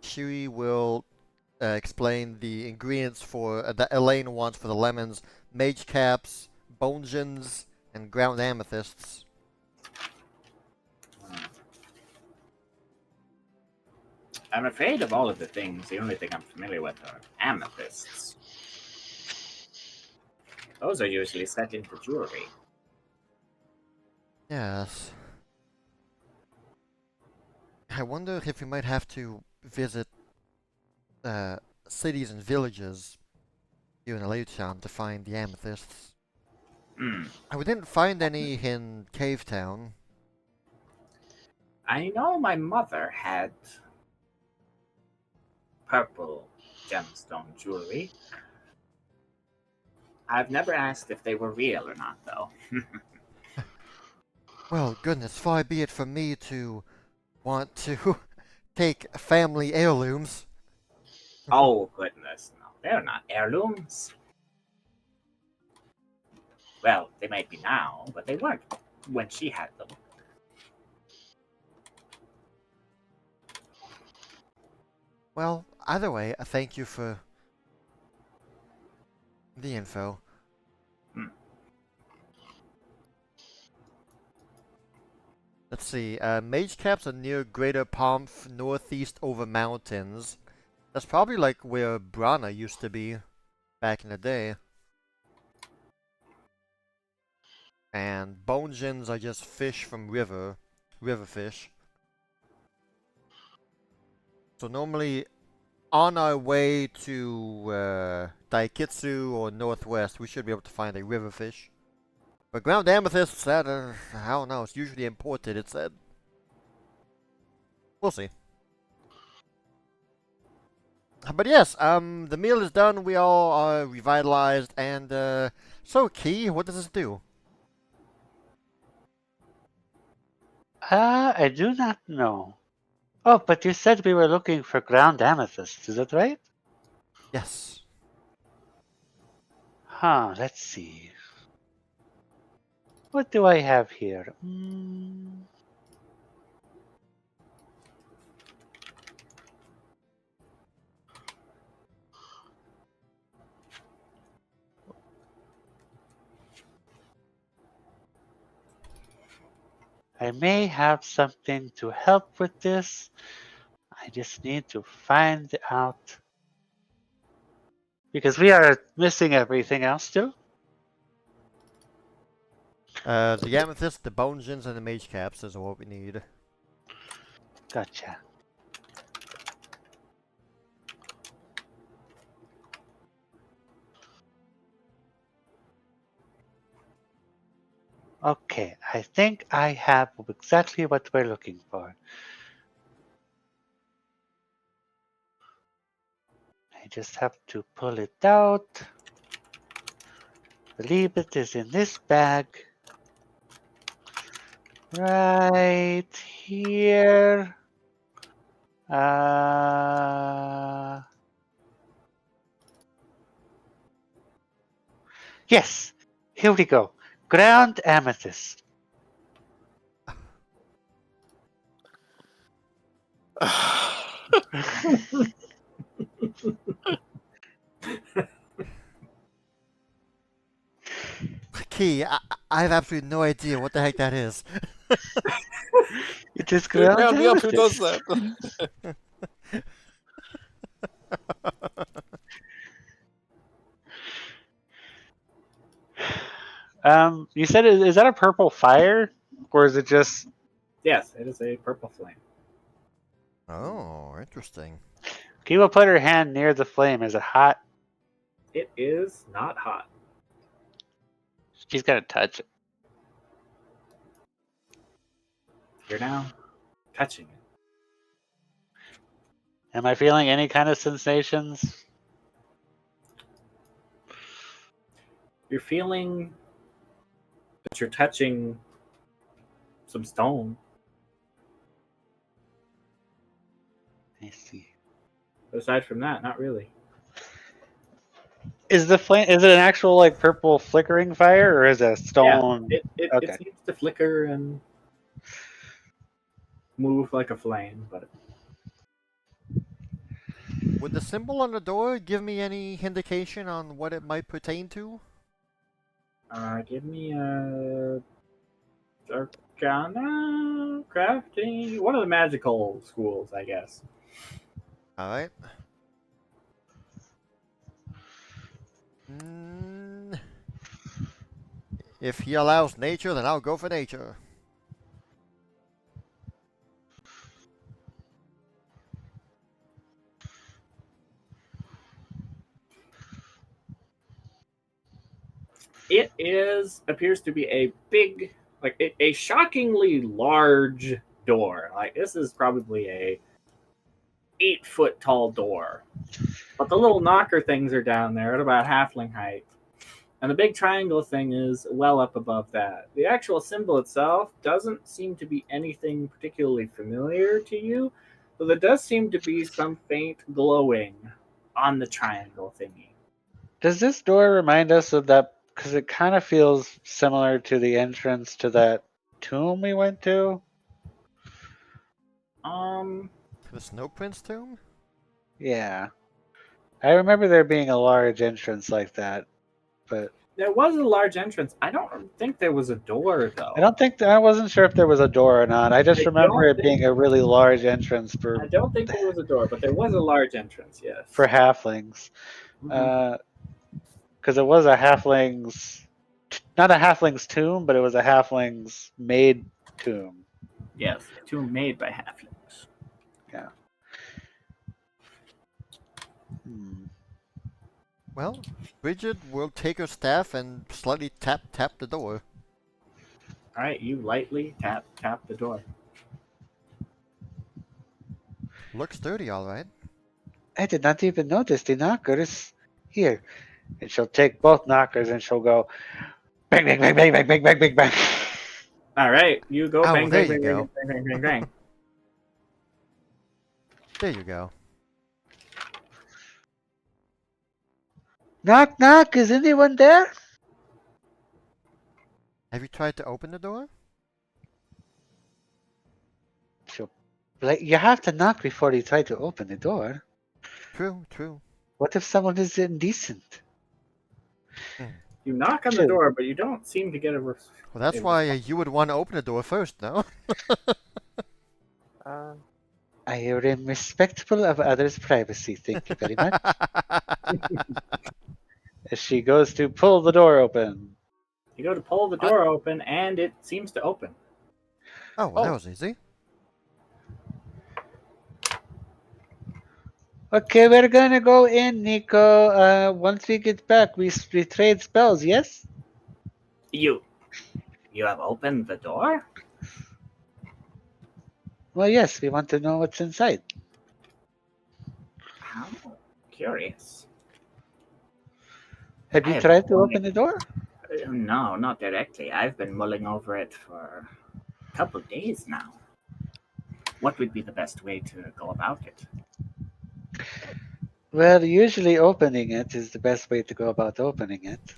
Shiri will explain the ingredients for that Elaine wants for the lemons: mage caps, bongens, and ground amethysts. I'm afraid of all of the things, the only thing I'm familiar with are amethysts. Those are usually set into jewelry. Yes. I wonder if we might have to visit cities and villages here in Eleutheron to find the amethysts. Hmm. We didn't find any in Cave Town. I know my mother had purple gemstone jewelry. I've never asked if they were real or not, though. Well, goodness, far be it from me to want to take family heirlooms. Oh, goodness, no. They're not heirlooms. Well, they might be now, but they weren't when she had them. Well, either way, thank you for the info. Hmm. Let's see, Mage Caps are near Greater Pomf, northeast over mountains. That's probably like where Brana used to be back in the day. And bongens are just fish from river fish. So normally, on our way to Daikitsu or northwest, we should be able to find a river fish. But ground amethysts, that, I don't know, it's usually imported, it said. We'll see. But yes, the meal is done, we all are revitalized, and, so Key, what does this do? I do not know. Oh, but you said we were looking for ground amethyst. Is that right? Yes. Huh, let's see. What do I have here? I may have something to help with this. I just need to find out. Because we are missing everything else too. The amethyst, the bone gems, and the mage caps is what we need. Gotcha. Okay, I think I have exactly what we're looking for. I just have to pull it out. Believe it is in this bag. Right here. Yes, here we go. Ground amethyst. Key, I have absolutely no idea what the heck that is. It is ground Round me up, who does amethyst. that? You said is that a purple fire, or is it just? Yes, it is a purple flame. Oh, interesting. Kiva put her hand near the flame. Is it hot? It is not hot. She's gonna touch it. You're now touching it. Am I feeling any kind of sensations? You're feeling that you're touching some stone. I see. But aside from that, not really. Is the flame? Is it an actual like purple flickering fire, or is it a stone? It Okay. seems to flicker and move like a flame, but Would the symbol on the door give me any indication on what it might pertain to? give me a Arcana crafting. One of the magical schools, I guess. Alright. Mm, if he allows nature, then I'll go for nature. It appears to be a big, like a shockingly large door. Like this is probably a 8-foot tall door. But the little knocker things are down there at about halfling height. And the big triangle thing is well up above that. The actual symbol itself doesn't seem to be anything particularly familiar to you, but there does seem to be some faint glowing on the triangle thingy. Does this door remind us of that? Because it kind of feels similar to the entrance to that tomb we went to. The Snow Prince tomb? Yeah, I remember there being a large entrance like that, but There was a large entrance. I don't think there was a door though. I don't think I wasn't sure if there was a door or not. I just I remember don't it being a really large entrance I don't think there was a door, but there was a large entrance. Yes. for halflings. Mhm. Because it was a halfling's, not a halfling's tomb, but it was a halfling's made tomb. Yes, a tomb made by halflings. Yeah. Hmm. Well, Bridget will take her staff and slightly tap the door. All right, you lightly tap the door. Looks dirty, alright. I did not even notice the knockers. Here. And she'll take both knockers and she'll go bang, bang, bang, bang, bang, bang, bang, bang, bang. All right, you go Oh, bang, there bang, you bang, go. bang, bang, bang, bang, bang. There you go. Knock, knock. Is anyone there? Have you tried to open the door? She'll, like, you have to knock before you try to open the door. True, true. What if someone is indecent? You knock on the Chill. door, but you don't seem to get a. Well, that's why you would want to open the door first, no? I am respectful of others' privacy. Thank you very much. As she goes to pull the door open. You go to pull the door open, and it seems to open. Oh, well, that was easy. Okay, we're gonna go in, Nico. Once we get back, we trade spells. Yes. You have opened the door? Well, yes. We want to know what's inside. How curious. Have I you have tried to been open the door? No, not directly. I've been mulling over it for a couple of days now. What would be the best way to go about it? Well, usually opening it is the best way to go about opening it.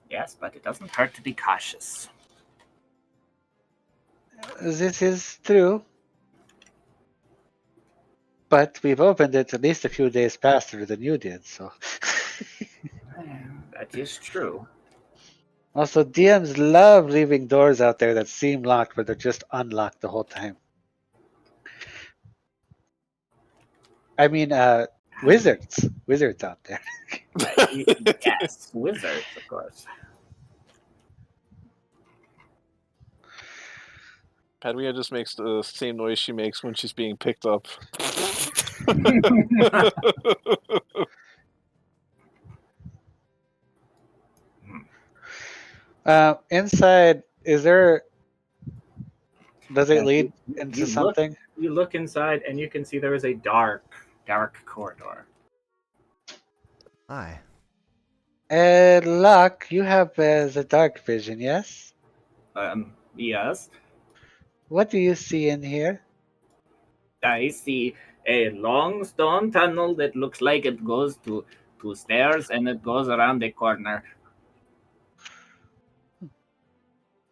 Yes, but it doesn't hurt to be cautious. This is true. But we've opened it at least a few days faster than you did, so. That is true. Also, DMs love leaving doors out there that seem locked, but they're just unlocked the whole time. I mean, wizards out there. Yes, wizards, of course. Padmea just makes the same noise she makes when she's being picked up. Inside, is there? Does it Yeah, lead into something? You look inside, and you can see there is a dark corridor. Hi. Luck, you have the dark vision, yes? Yes. What do you see in here? I see a long stone tunnel that looks like it goes to stairs, and it goes around a corner.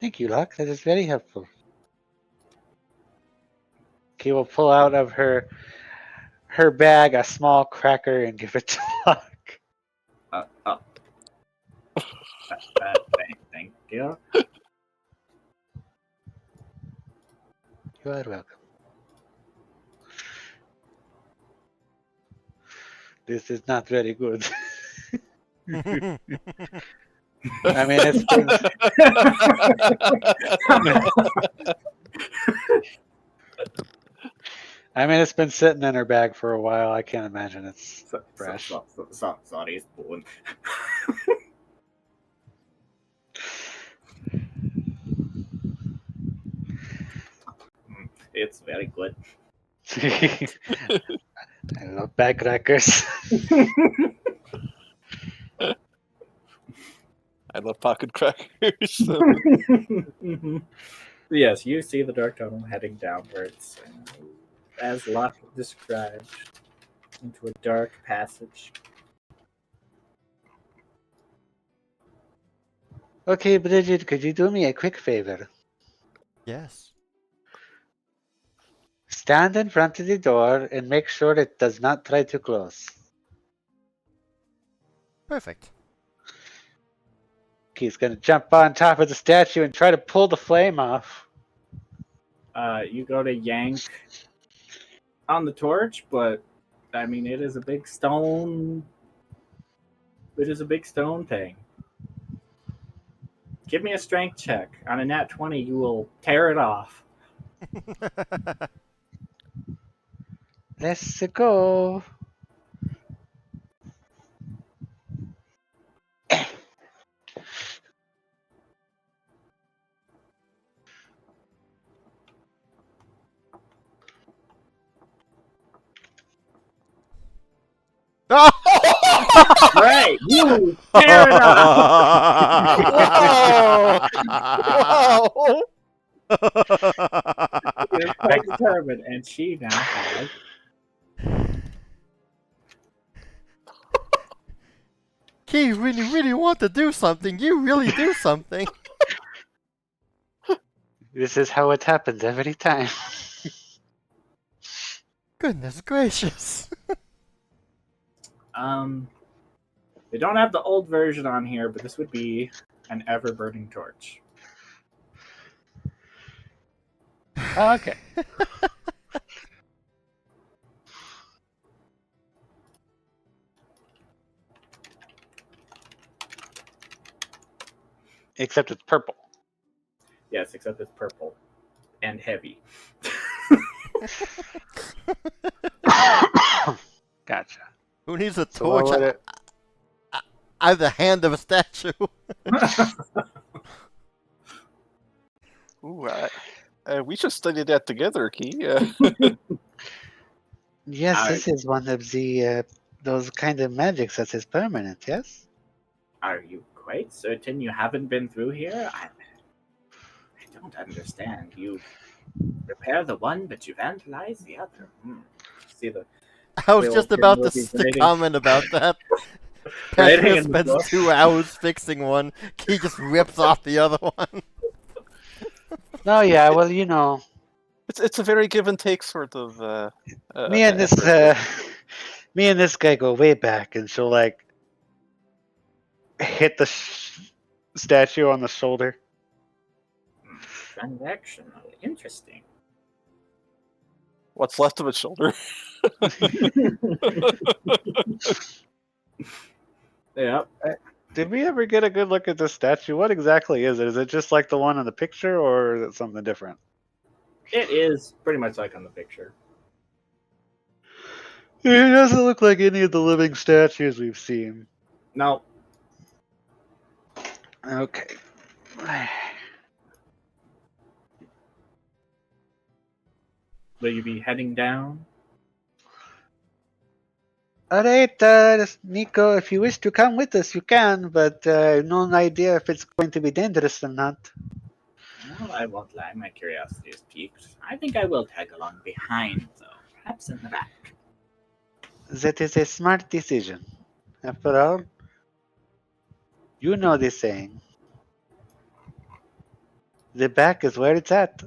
Thank you, Luck. That is very helpful. She will pull out of her bag a small cracker and give it to Luck. Thank you. You are welcome. This is not very good. I mean, it's been, it's been sitting in her bag for a while. I can't imagine it's fresh. Sorry, spoon. It's very good. I love bag crackers. I love pocket crackers. Yes, you see the dark tunnel heading downwards, as Locke described, into a dark passage. Okay, Bridget, could you do me a quick favor? Yes. Stand in front of the door and make sure it does not try to close. Perfect. He's gonna jump on top of the statue and try to pull the flame off. You go to yank on the torch, but I mean, it is a big stone. It is a big stone thing. Give me a strength check. On a nat 20, you will tear it off. Let's go. Right, you tear it off. Whoa! You're quite determined, and she now has. Key really, really want to do something. You really do something. This is how it happens every time. Goodness gracious. They don't have the old version on here, but this would be an ever-burning torch. Oh, okay. Except it's purple. Yes, except it's purple and heavy. Gotcha. Who needs a So what torch? would it? I have the hand of a statue. Ooh, we should study that together, Key. Yes, Alright. this is one of the those kind of magics that is permanent. Yes. Are you quite certain you haven't been through here? I don't understand. You repair the one, but you vandalize the other. See the I was Will just about to, Kenobi's to writing- comment about that. Writing Petra in the spends book. 2 hours fixing one. He just rips off the other one. No, yeah. Well, you know, It's a very give and take sort of. me and this effort. me and this guy go way back, and she'll like hit the statue on the shoulder. transactional. Interesting. What's left of its shoulder? Yep. Did we ever get a good look at this statue? What exactly is it? Is it just like the one in the picture, or is it something different? It is pretty much like on the picture. It doesn't look like any of the living statues we've seen. No, Okay. will you be heading down? All right, Nico, if you wish to come with us, you can, but no idea if it's going to be dangerous or not. Well, I won't lie. My curiosity is piqued. I think I will tag along behind, though. Perhaps in the back. That is a smart decision. After all, you know the saying. The back is where it's at.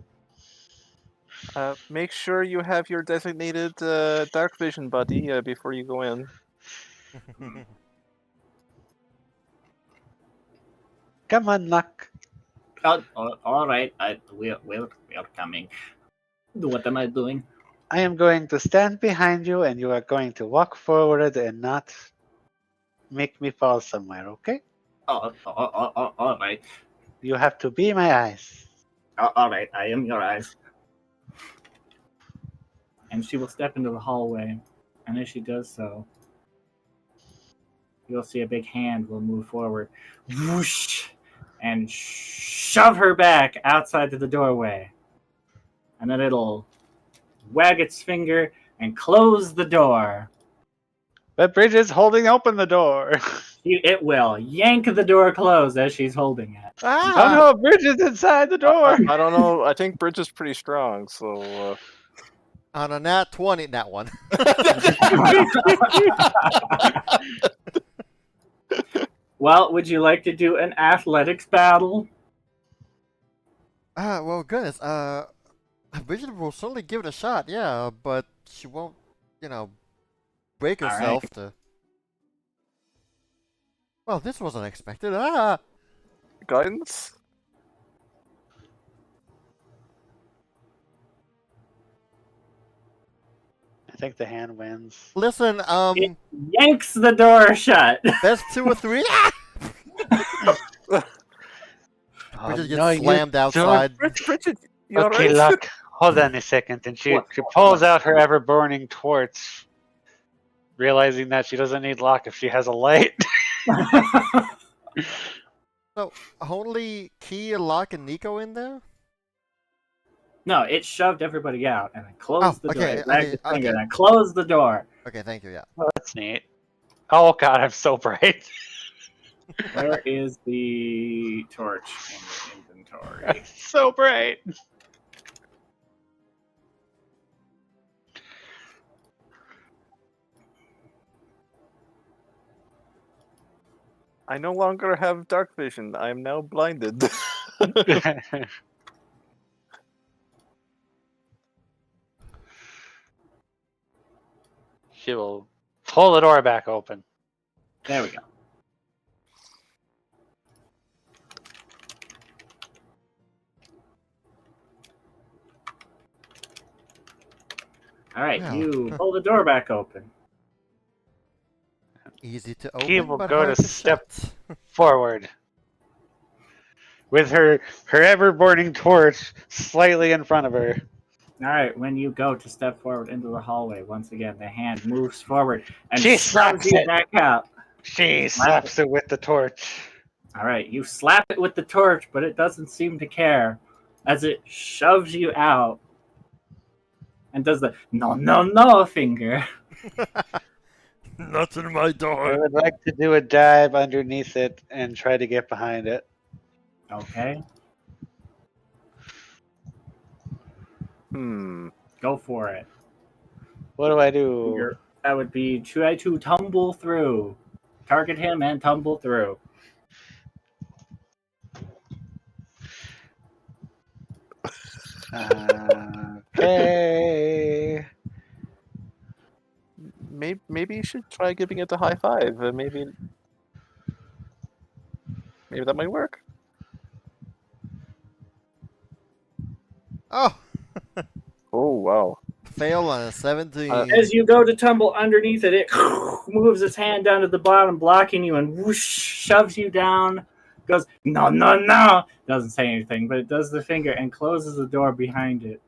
Make sure you have your designated dark vision buddy before you go in. Come on, Luck. Oh, all right. We're coming. What am I doing? I am going to stand behind you, and you are going to walk forward and not make me fall somewhere, okay? All right. You have to be my eyes. All right. I am your eyes. And she will step into the hallway, and as she does so, you'll see a big hand will move forward, whoosh, and shove her back outside to the doorway. And then it'll wag its finger and close the door. But Bridget's holding open the door. It will yank the door closed as she's holding it. Oh no, Bridget's inside the door. I don't know. I think Bridge is pretty strong, so. On a nat 20, nat 1. Well, would you like to do an athletics battle? Well, goodness. Bridget will certainly give it a shot, yeah, but she won't, break All herself right. to. Well, this wasn't expected. Guidance? I think the hand wins. Listen, It yanks the door shut. best 2 or 3. Bridget gets slammed outside. Bridget, you Okay, alright? Luck, hold on a second. And she What? pulls out her ever burning torch, realizing that she doesn't need Luck if she has a light. So, only Key, Locke, and Nico in there? No, it shoved everybody out and then closed the door. okay, It wagged okay, its finger okay. and then closed the door. Okay, thank you, yeah. Oh, that's neat. Oh god, I'm so bright. Where is the torch in your inventory? So bright. I no longer have dark vision. I am now blinded. She will pull the door back open. There we go. All right, Well. you pull the door back open. Easy to Key open, will but go hard to to step shut. forward. with her ever burning torch slightly in front of her. All right, when you go to step forward into the hallway, once again, the hand moves forward and She shoves slaps you it. back out. She Slap slaps it with the torch. All right, you slap it with the torch, but it doesn't seem to care as it shoves you out and does the no, no, no finger. Not in my I door. would like to do a dive underneath it and try to get behind it. Okay, go for it. What do I do? That would be try to tumble through. Target him and tumble through. Okay. Maybe you should try giving it a high five. Maybe that might work. Oh, Oh wow! fail on a 17. As you go to tumble underneath it, it moves its hand down to the bottom, blocking you, and whoosh, shoves you down. Goes, no, no, no. Doesn't say anything, but it does the finger and closes the door behind it.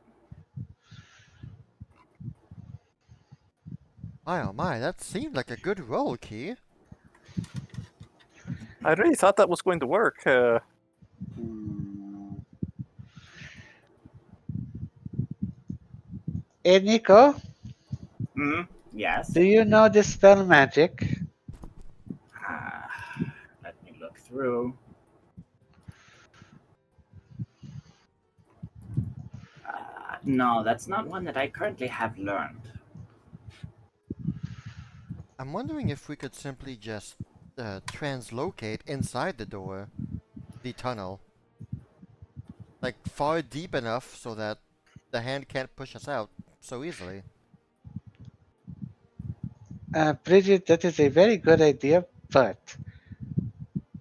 My oh my, that seemed like a good roll, Key. I really thought that was going to work. Hey, Nico, Yes. do you know this spell magic? Let me look through. No, that's not one that I currently have learned. I'm wondering if we could simply just translocate inside the door, the tunnel. Like far deep enough so that the hand can't push us out so easily. Bridget, that is a very good idea, but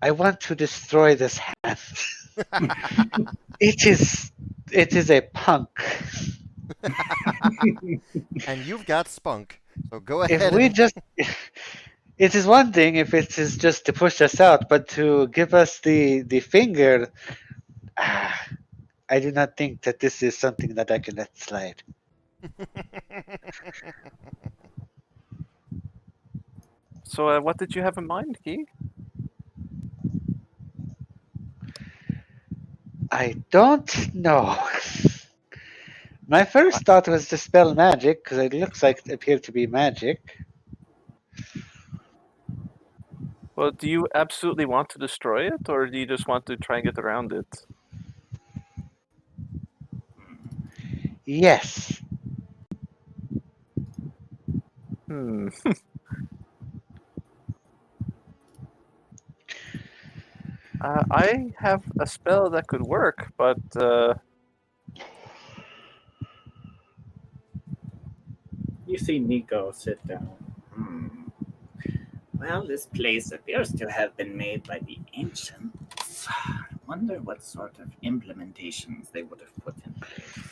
I want to destroy this hand. It is a punk. And you've got spunk, so go If ahead we and... just it is one thing if it is just to push us out, but to give us the finger, I do not think that this is something that I can let slide. So, what did you have in mind, Key? I don't know. My first thought was to spell magic because it looks like it appeared to be magic. Well, do you absolutely want to destroy it, or do you just want to try and get around it? Yes. I have a spell that could work, but You see Nico sit down. Well, this place appears to have been made by the ancients. I wonder what sort of implementations they would have put in place.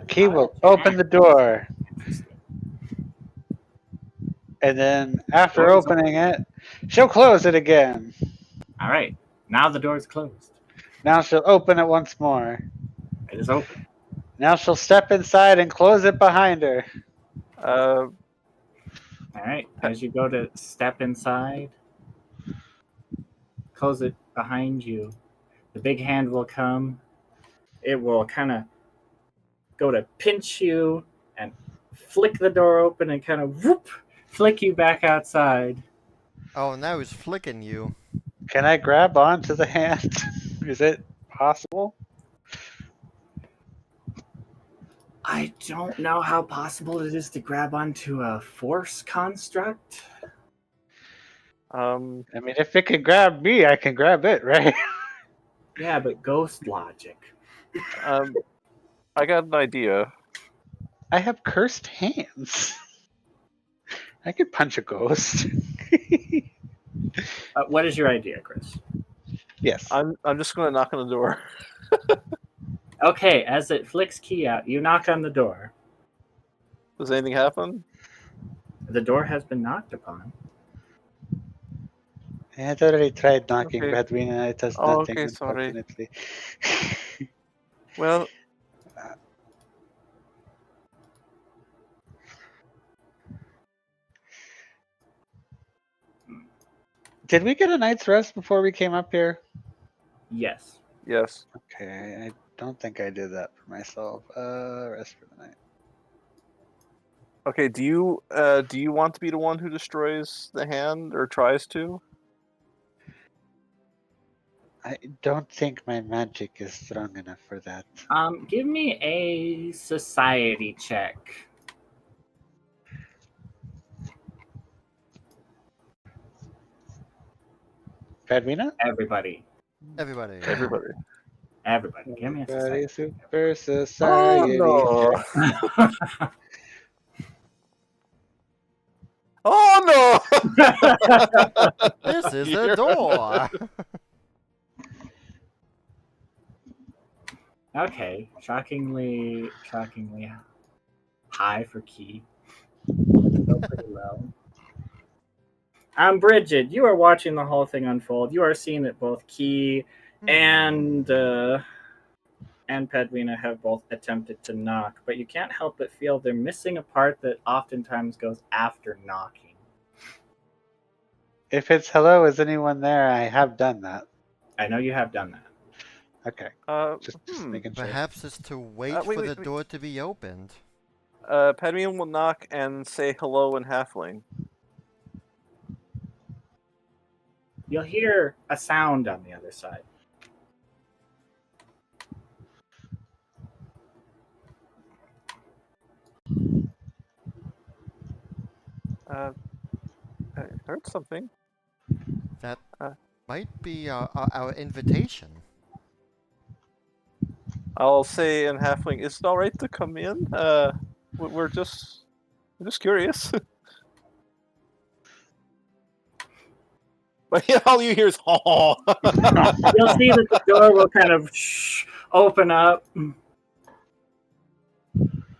Key will open the door, Interesting. and then after Door's opening it, she'll close it again. All right, now the door's closed. Now she'll open it once more. It is open. Now she'll step inside and close it behind her. All right, as you go to step inside, close it behind you. The big hand will come. It will kind of go to pinch you and flick the door open and kind of whoop, flick you back outside. Oh, now he's flicking you. Can I grab onto the hand? Is it possible? I don't know how possible it is to grab onto a force construct. I mean, if it can grab me, I can grab it, right? Yeah, but ghost logic. I got an idea. I have cursed hands. I could punch a ghost. What is your idea, Chris? Yes. I'm just going to knock on the door. Okay, as it flicks key out, you knock on the door. Does anything happen? The door has been knocked upon. I had already tried knocking Okay. Badwina. It does Oh, nothing, okay, sorry. unfortunately. Well, Did we get a night's rest before we came up here? Yes. yes. Okay, I don't think I did that for myself. Rest for the night. Okay, do you want to be the one who destroys the hand or tries to? I don't think my magic is strong enough for that. Give me a society check. Badwina? Everybody. Everybody. Everybody. Everybody. Give me a Everybody society. super Oh society. no! check. Oh no! This is the You're- door. Okay. Shockingly high for key. Still pretty low. Bridget, you are watching the whole thing unfold. You are seeing that both Key and Pedwina have both attempted to knock, but you can't help but feel they're missing a part that oftentimes goes after knocking. If it's hello, is anyone there? I have done that. I know you have done that. Okay, just making sure. Perhaps it's to wait wait, for wait, the wait. door to be opened. Padmian will knock and say hello in halfling. You'll hear a sound on the other side. I heard something. That Uh. might be our invitation. I'll say in halfling, is it all right to come in? We're just curious. But all you hear is "oh." You'll see that the door will kind of open up, and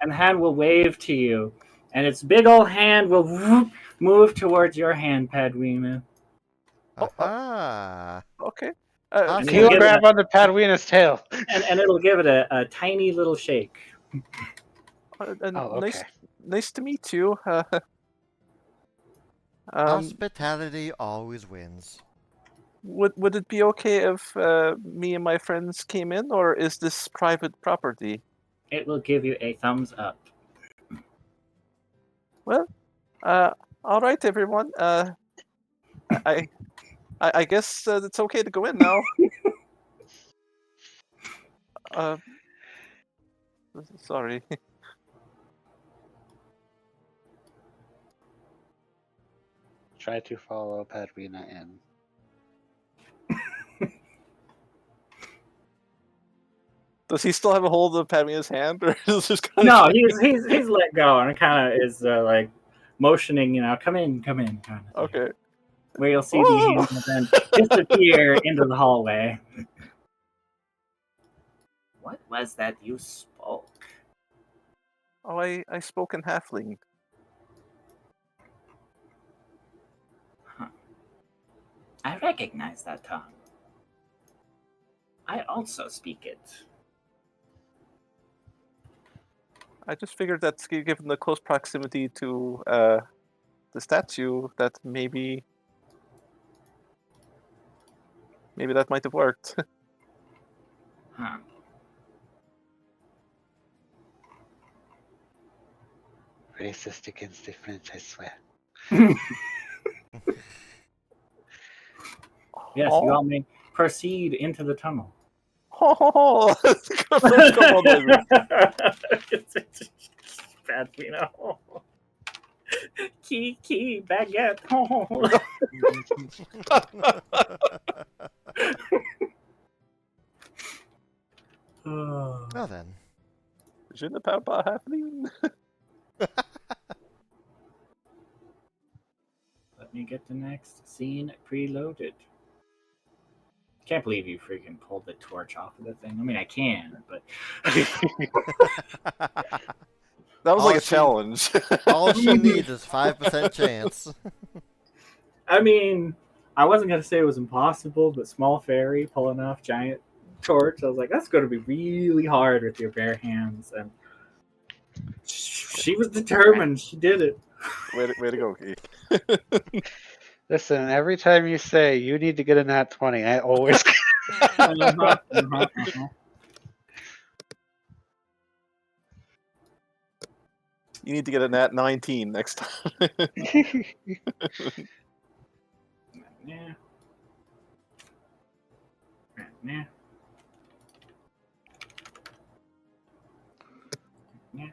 the hand will wave to you, and its big old hand will move towards your hand, Padwina. Aha! Okay. Awesome. you'll He'll give it grab onto Padwina's tail. and it'll give it a tiny little shake. Okay. Nice to meet you. Hospitality always wins. Would it be okay if me and my friends came in, or is this private property? It will give you a thumbs up. Well, all right, everyone. I guess it's okay to go in now. Sorry. Try to follow Padwina in. Does he still have a hold of Padmina's hand, or is this kind No, of? he's let go and kind of is like motioning, come in, kind of. Okay. Where you'll see the hand will then disappear into the hallway. What was that you spoke? Oh, I spoke in halfling. Huh. I recognize that tongue. I also speak it. I just figured that given the close proximity to the statue, that maybe that might have worked. Huh. Racist against the French, I swear. Yes, you all may proceed into the tunnel. Oh, French come all the way. Bad, Key, baguette. Well then. Je ne parle pas halfling. Let me get the next scene preloaded. Can't believe you freaking pulled the torch off of the thing. I mean, I can, but That was All like a she- challenge. All she needs is 5% chance. I mean, I wasn't gonna say it was impossible, but small fairy pulling off giant torch, I was like, that's gonna be really hard with your bare hands. And she was determined. She did it. Way to go, Key. Listen, every time you say you need to get a nat 20, I always. You need to get a nat 19 next time. Yeah. Yeah. Yeah.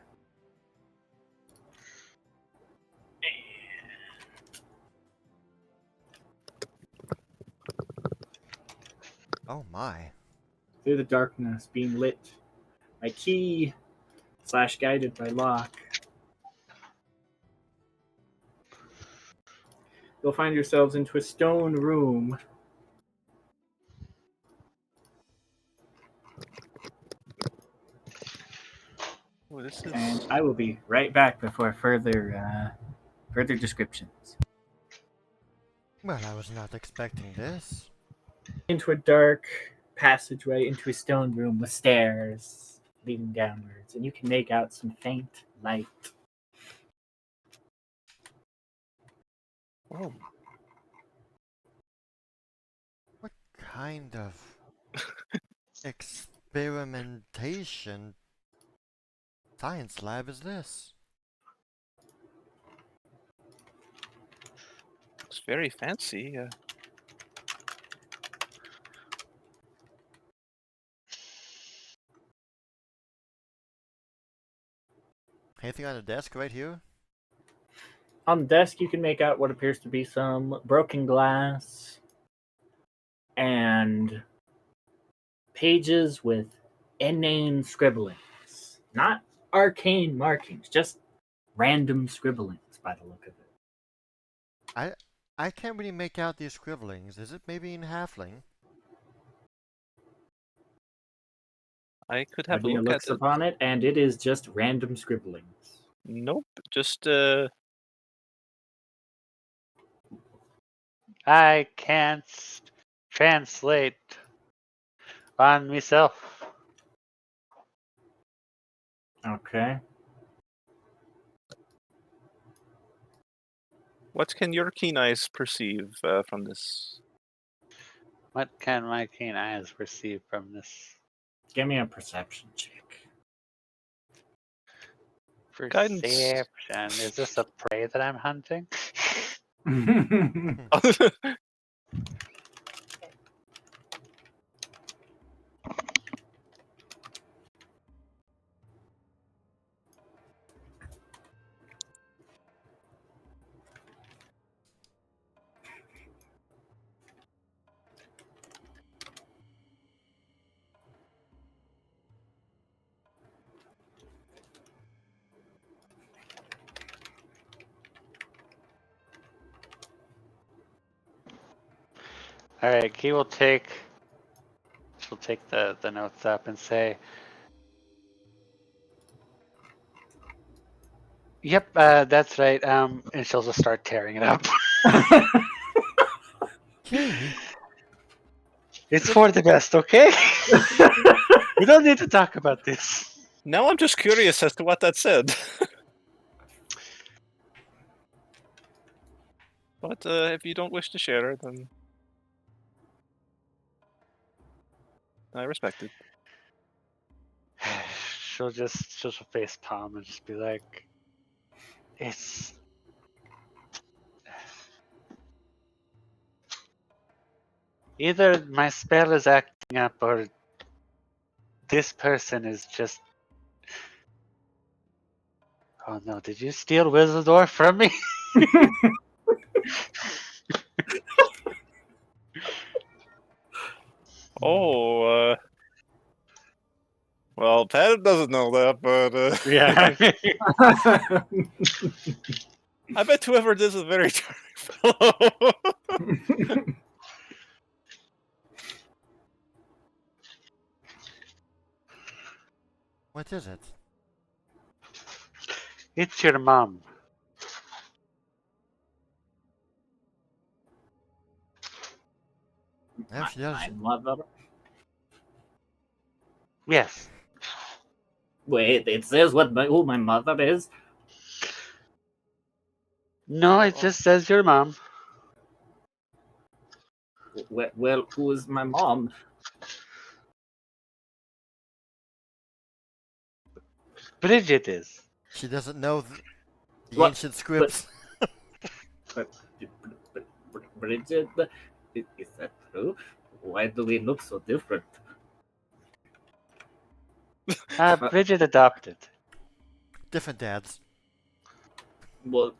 Oh my. Through the darkness, being lit by key / guided by lock, you'll find yourselves into a stone room. Oh, this is... And I will be right back before further descriptions. Well, I was not expecting this. Into a dark passageway, into a stone room with stairs leading downwards, and you can make out some faint light. Oh, What kind of experimentation science lab is this? it's very fancy. Anything on the desk right here? On the desk, you can make out what appears to be some broken glass and pages with inane scribblings. Not arcane markings, just random scribblings by the look of it. I can't really make out these scribblings. Is it maybe in halfling? I could have a Adina look at looks it. upon it, and it is just random scribblings. Nope, just I can't translate on myself. Okay. what can your keen eyes perceive from this? What can my keen eyes perceive from this? Give me a perception check. Guidance. Perception. Is this a prey that I'm hunting? All right, Key will take. She'll take the notes up and say, "Yep, that's right." And she'll just start tearing it up. Key? It's for the best, okay? We don't need to talk about this. Now I'm just curious as to what that said. But if you don't wish to share, then I respect it. she'll face palm and just be like, "It's either my spell is acting up or this person is just." Oh no! Did you steal Wizardor from me? Oh, well, Pat doesn't know that, but Yeah. I bet whoever this is a very charming fellow. What is it? It's your mom. Yeah, she does. My mother. Yes. Wait, it says who my mother is. No, it just says your mom. Well, who is my mom? Bridget is. She doesn't know the What? ancient scripts. But, Bridget, is that true? Why do we look so different? Bridget adopted. Different dads. Well,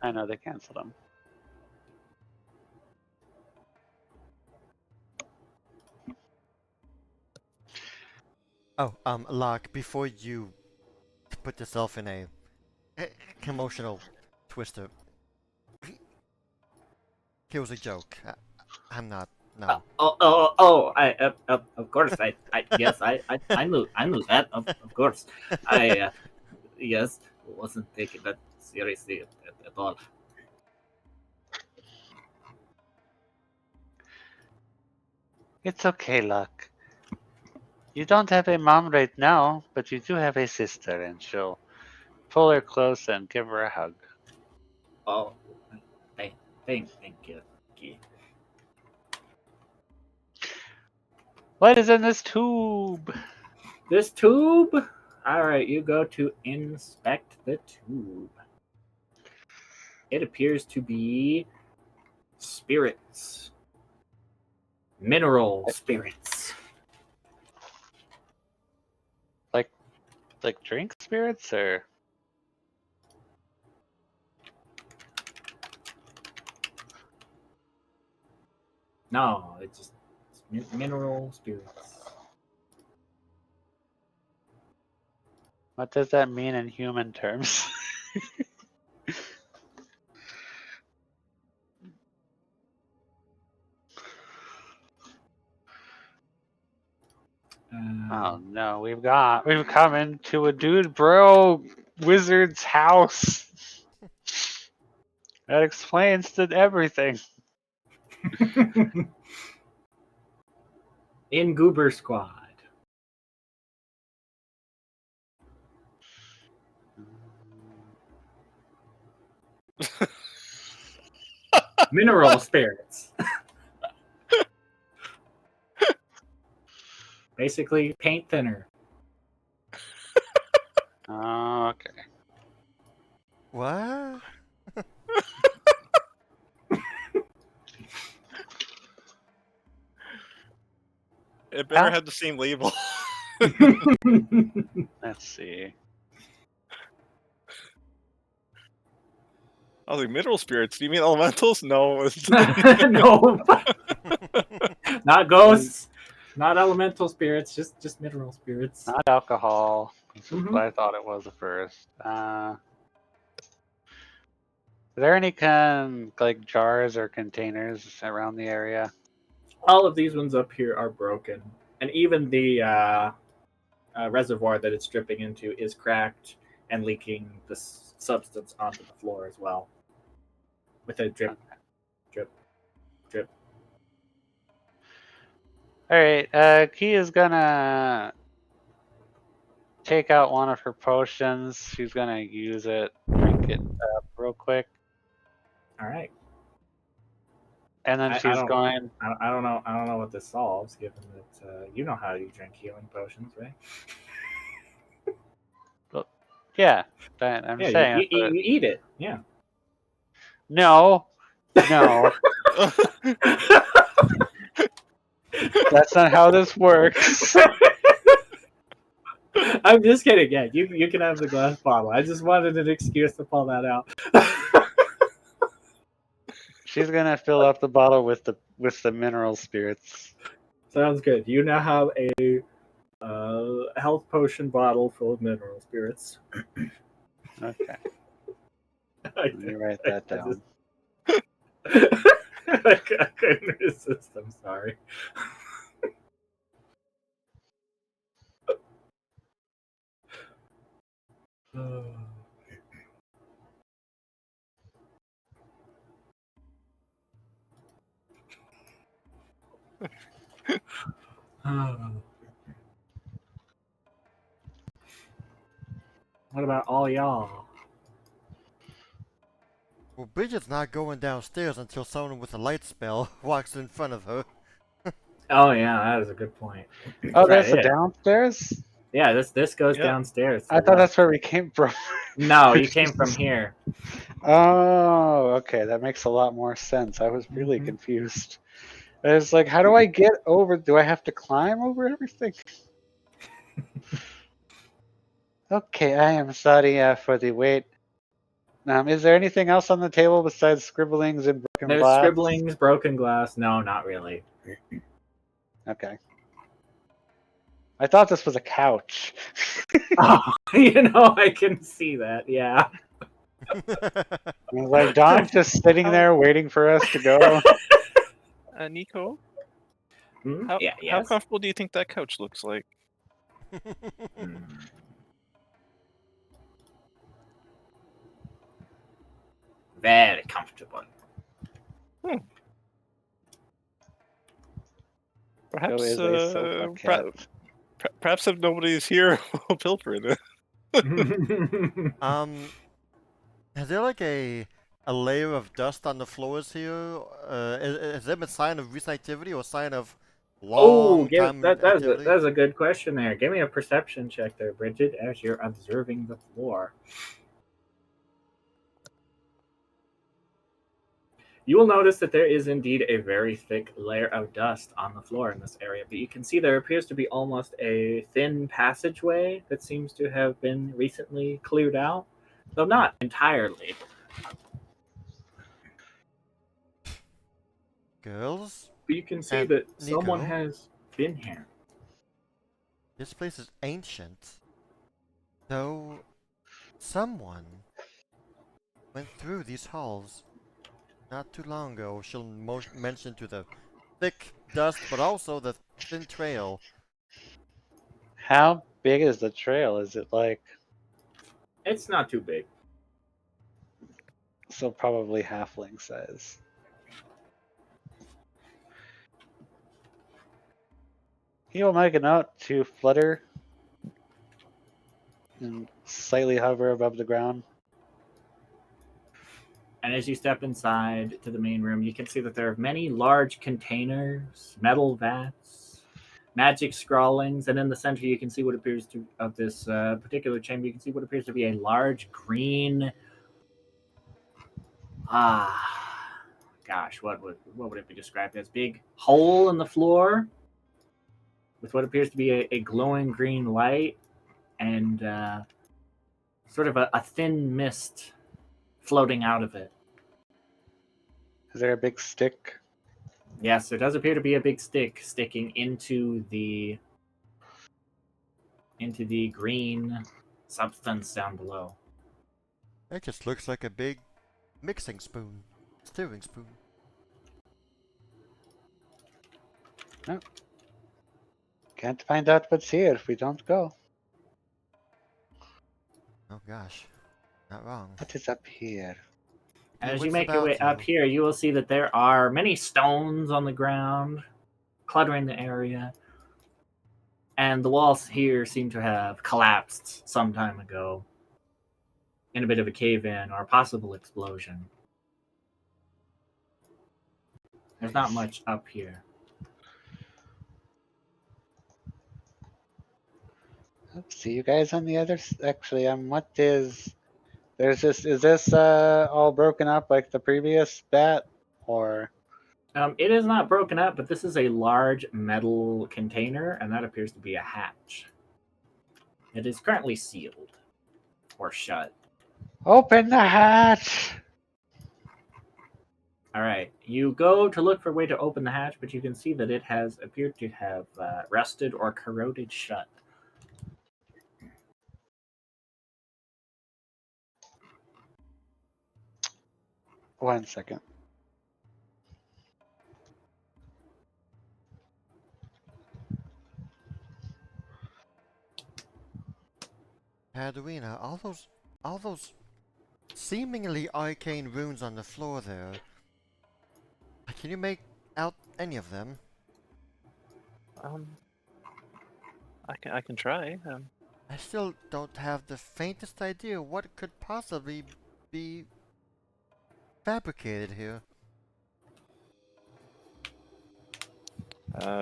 I know they canceled them. Oh, Locke, before you put yourself in a emotional twister, here was a joke. I'm not. No. of course, yes, I knew that, of course. I, yes, wasn't taking that seriously at all. It's okay, Luck. You don't have a mom right now, but you do have a sister, and she'll pull her close and give her a hug. Oh, thank you. What is in this tube? This tube? Alright, you go to inspect the tube. It appears to be spirits. Mineral spirits. Like drink spirits, or No, it's just mineral spirits. what does that mean in human terms? Oh no, we've come into a dude bro wizard's house. That explains everything. In Goober Squad. Mineral spirits. Basically, paint thinner. Oh, okay. What? It better Huh? have the same label. Let's see. I was like, mineral spirits. Do you mean elementals? No. No, not ghosts, not elemental spirits, just mineral spirits. Not alcohol. This is Mhm. what I thought it was at first. Are there any kind like jars or containers around the area? All of these ones up here are broken, and even the reservoir that it's dripping into is cracked and leaking the substance onto the floor as well, with a drip, drip, drip. All right. Key is gonna take out one of her potions. She's gonna use it, drink it up real quick, All right. and then she's going. I don't know. I don't know what this solves, given that you know how you drink healing potions, right? Yeah, I'm Yeah, saying that's what. you eat it. Yeah. No, no, that's not how this works. I'm just kidding. Yeah, you can have the glass bottle. I just wanted an excuse to pull that out. She's gonna fill up the bottle with the mineral spirits. Sounds good. You now have a health potion bottle full of mineral spirits. Okay, I, let me write that I down. I couldn't resist. I'm sorry. What about all y'all? Well, Bridget's not going downstairs until someone with a light spell walks in front of her. Oh yeah, that is a good point. Oh, Try there's the it. downstairs? Yeah, this goes Yeah. downstairs. to I the thought left. that's where we came from. No, you came from here. Oh, okay. That makes a lot more sense. I was really Mhm. confused. I was like, how do I get over? Do I have to climb over everything? Okay, I am sorry for the wait. Is there anything else on the table besides scribblings and broken There's glass? scribblings, broken glass. No, not really. Okay. I thought this was a couch. Oh, you know, I can see that. Yeah. I was like, Don's just sitting there waiting for us to go. Nico, Hmm? how Yeah. how Yes. comfortable do you think that couch looks like? Hmm. Very comfortable. Perhaps, is a sofa cat. perhaps if nobody's here, we'll pilfer it. Is there like a layer of dust on the floors here? Is there a sign of recent activity or a sign of Oh, long give time that. activity? That's a good question there. Give me a perception check there, Bridget, as you're observing the floor. You will notice that there is indeed a very thick layer of dust on the floor in this area, but you can see there appears to be almost a thin passageway that seems to have been recently cleared out, though not entirely. Girls But you can see and that someone Nico, has been here. this place is ancient. Though someone went through these halls not too long ago. She'll mention to the thick dust, but also the thin trail. How big is the trail? Is it like, It's not too big. so probably halfling size? He will make a note to flutter and slightly hover above the ground. And as you step inside to the main room, you can see that there are many large containers, metal vats, magic scrawlings, and in the center you can see what appears to of this particular chamber. You can see what appears to be a large green. Gosh, what would it be described as? Big hole in the floor with what appears to be a glowing green light and sort of a thin mist floating out of it. Is there a big stick? Yes, there does appear to be a big stick sticking into the green substance down below. It just looks like a big mixing spoon, stirring spoon. Can't find out what's here if we don't go. Oh gosh, not wrong. What is up here? And as you Wits make your way about up here, you will see that there are many stones on the ground, cluttering the area. And the walls here seem to have collapsed some time ago in a bit of a cave-in or a possible explosion. There's not much up here. See you guys on the other. Actually, what is? There's this. Is this all broken up like the previous bat, or? It is not broken up, but this is a large metal container, and that appears to be a hatch. It is currently sealed or shut. Open the hatch! All right, you go to look for a way to open the hatch, but you can see that it has appeared to have rusted or corroded shut. One second. Hadwina, all those seemingly arcane runes on the floor there. Can you make out any of them? I can try. I still don't have the faintest idea what could possibly be fabricated here.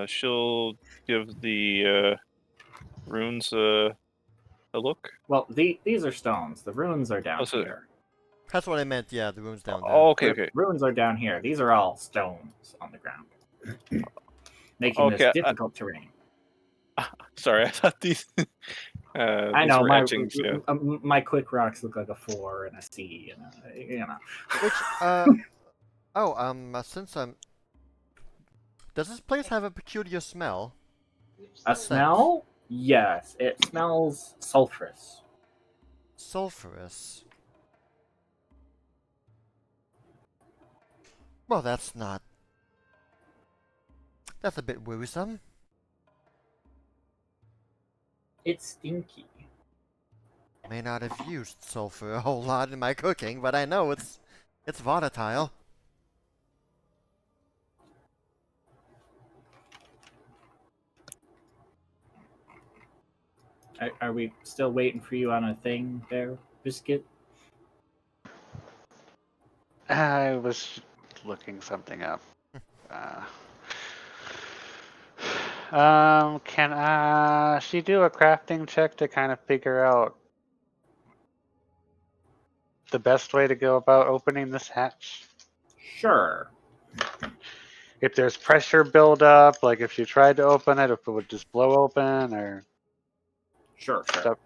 She'll give the runes a look. Well, these are stones. The runes are down Oh, so- here. That's what I meant, yeah, the room's down there. Oh, okay, okay. Runes are down here. These are all stones on the ground, making this Okay, difficult terrain. Sorry, I thought these. I these know were my etchings, yeah. my quick rocks look like a 4 and a C, and Which, since does this place have a peculiar smell? a smell. Yes, it smells sulfurous. Sulfurous. Well, that's a bit worrisome. It's stinky. May not have used sulfur a whole lot in my cooking, but I know it's volatile. Are we still waiting for you on a thing there, Biscuit? I was looking something up. Can she do a crafting check to kind of figure out the best way to go about opening this hatch? Sure. If there's pressure buildup, like if you tried to open it, if it would just blow open, or Sure. stuff.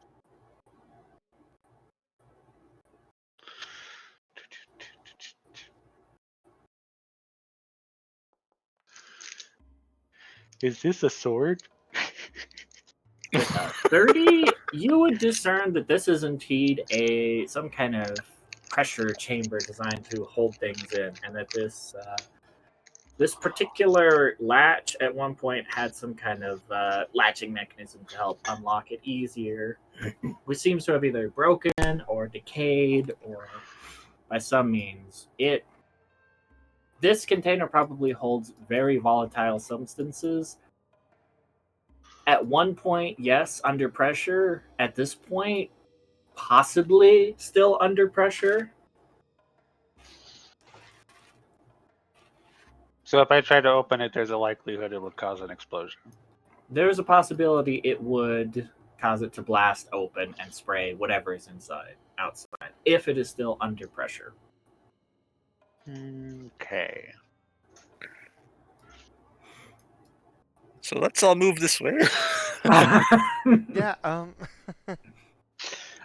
Is this a sword? 30, you would discern that this is indeed some kind of pressure chamber designed to hold things in, and that this particular latch at one point had some kind of latching mechanism to help unlock it easier, which seems to have either broken or decayed or by some means. This container probably holds very volatile substances. At one point, yes, under pressure. At this point, possibly still under pressure. So if I try to open it, there's a likelihood it would cause an explosion. There's a possibility it would cause it to blast open and spray whatever is outside, if it is still under pressure. Okay. So let's all move this way. Yeah,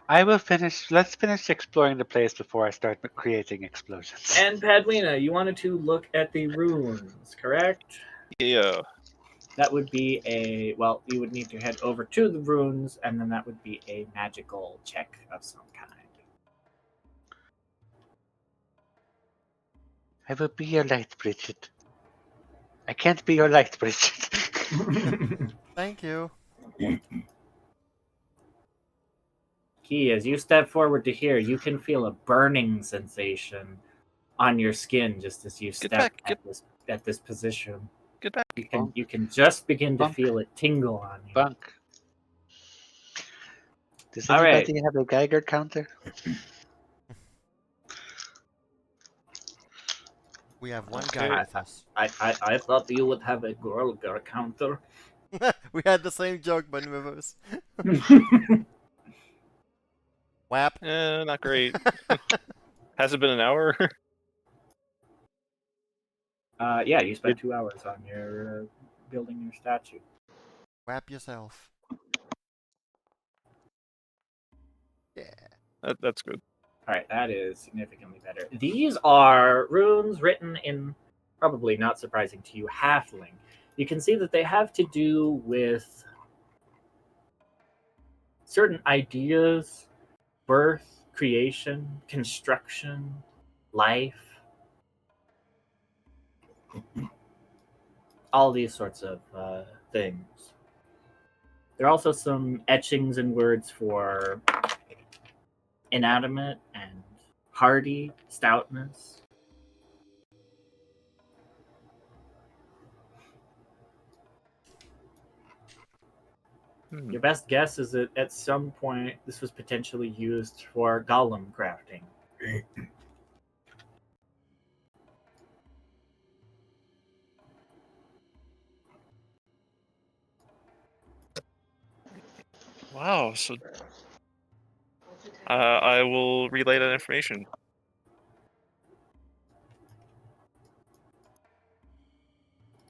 I will finish. Let's finish exploring the place before I start creating explosions. And Padwina, you wanted to look at the runes, correct? Yeah. That would be you would need to head over to the runes, and then that would be a magical check of some kind. I will be your light, Bridget. I can't be your light, Bridget. thank you. Key, as you step forward to here, you can feel a burning sensation on your skin just as you step at this position. Get back. You can just begin to Bunk. feel it tingle on you. Bunk. Does All right. anybody have a Geiger counter? We have one Okay. guy with us. I thought you would have a girl counter. We had the same joke, but in reverse. Whap. Not great. Has it been an hour? Yeah, you spent 2 hours on your building your statue. Whap yourself. Yeah. That's good. All right, that is significantly better. These are runes written in, probably not surprising to you, halfling. You can see that they have to do with certain ideas, birth, creation, construction, life, all these sorts of things. There are also some etchings and words for inanimate and hardy, stoutness. Your best guess is that at some point this was potentially used for golem crafting. Wow. So I will relay that information.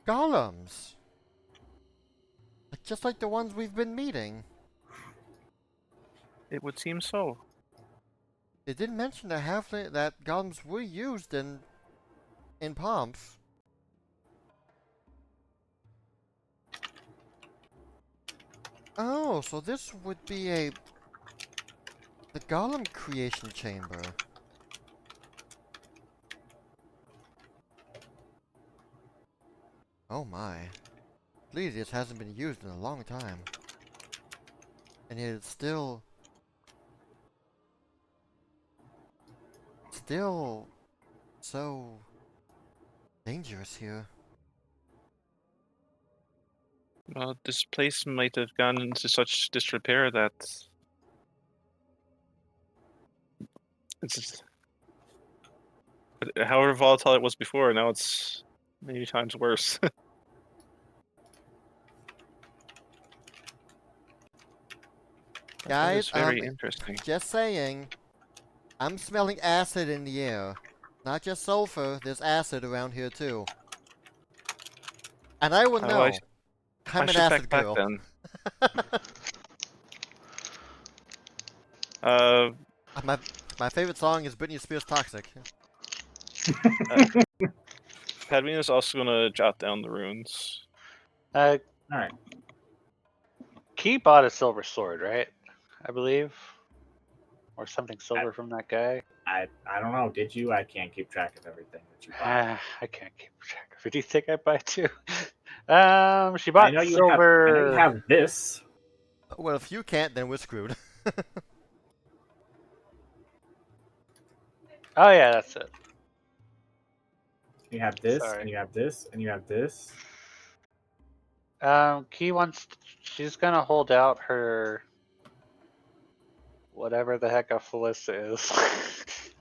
Golems. Just like the ones we've been meeting. It would seem so. They did mention that golems were used in Pomps. Oh, so this would be the golem creation chamber. Oh my. Please, this hasn't been used in a long time. And it's still so dangerous here. Well, this place might have gone into such disrepair that it's however volatile it was before, now it's many times worse. That is Guys, very interesting. just saying, I'm smelling acid in the air. Not just sulfur, there's acid around here too. And I will Oh, know. I I'm an should acid back girl. then. My favorite song is Britney Spears' Toxic. Padwin also gonna jot down the runes. All right. Key bought a silver sword, right? I believe. Or something silver from that guy. I don't know. Did you? I can't keep track of everything that you bought. I can't keep track of it. Do you think I buy two? She I bought know you silver. have. I know you have this. Well, if you can't, then we're screwed. Oh yeah, that's it. You have this, Sorry. and you have this, and you have this. Key wants. She's gonna hold out her. Whatever the heck a Felissa is.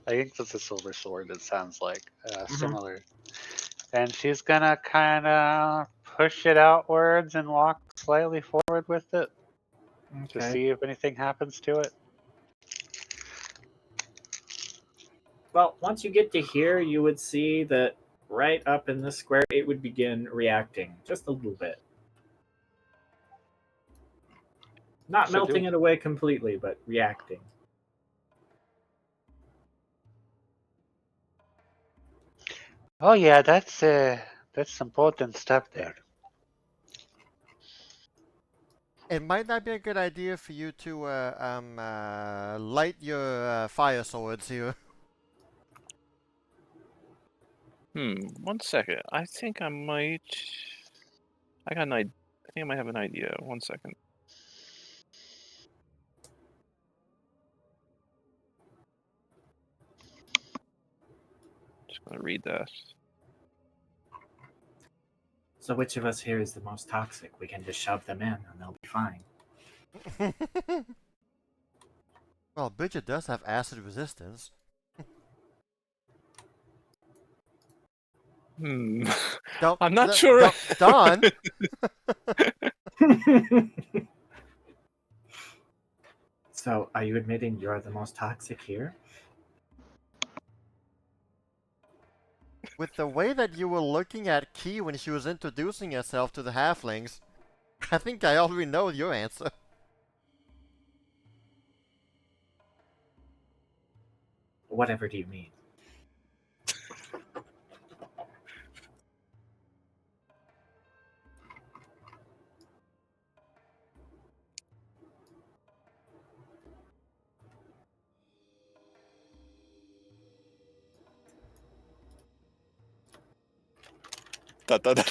I think that's a silver sword. It sounds like similar. And she's gonna kind of push it outwards and walk slightly forward with it to Okay. see if anything happens to it. Well, once you get to here, you would see that right up in this square, it would begin reacting just a little bit. Not So melting it away completely, but reacting. Oh yeah, that's some potent stuff there. It might not be a good idea for you to light your fire swords here. 1 second. I think I might. I got an idea. I think I might have an idea. 1 second. Just gonna read that. So which of us here is the most toxic? We can just shove them in and they'll be fine. Well, Bridget does have acid resistance. I'm not sure. Don. So, are you admitting you're the most toxic here? With the way that you were looking at Key when she was introducing herself to the halflings, I think I already know your answer. Whatever do you mean? Da, da, da.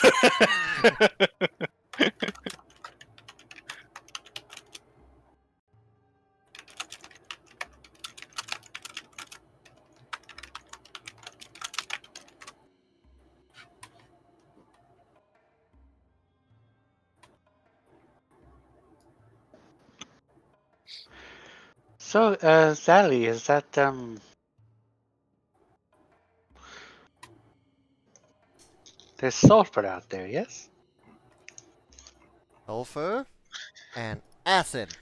So, Sally, is that there's sulfur out there, yes? Sulfur and acid.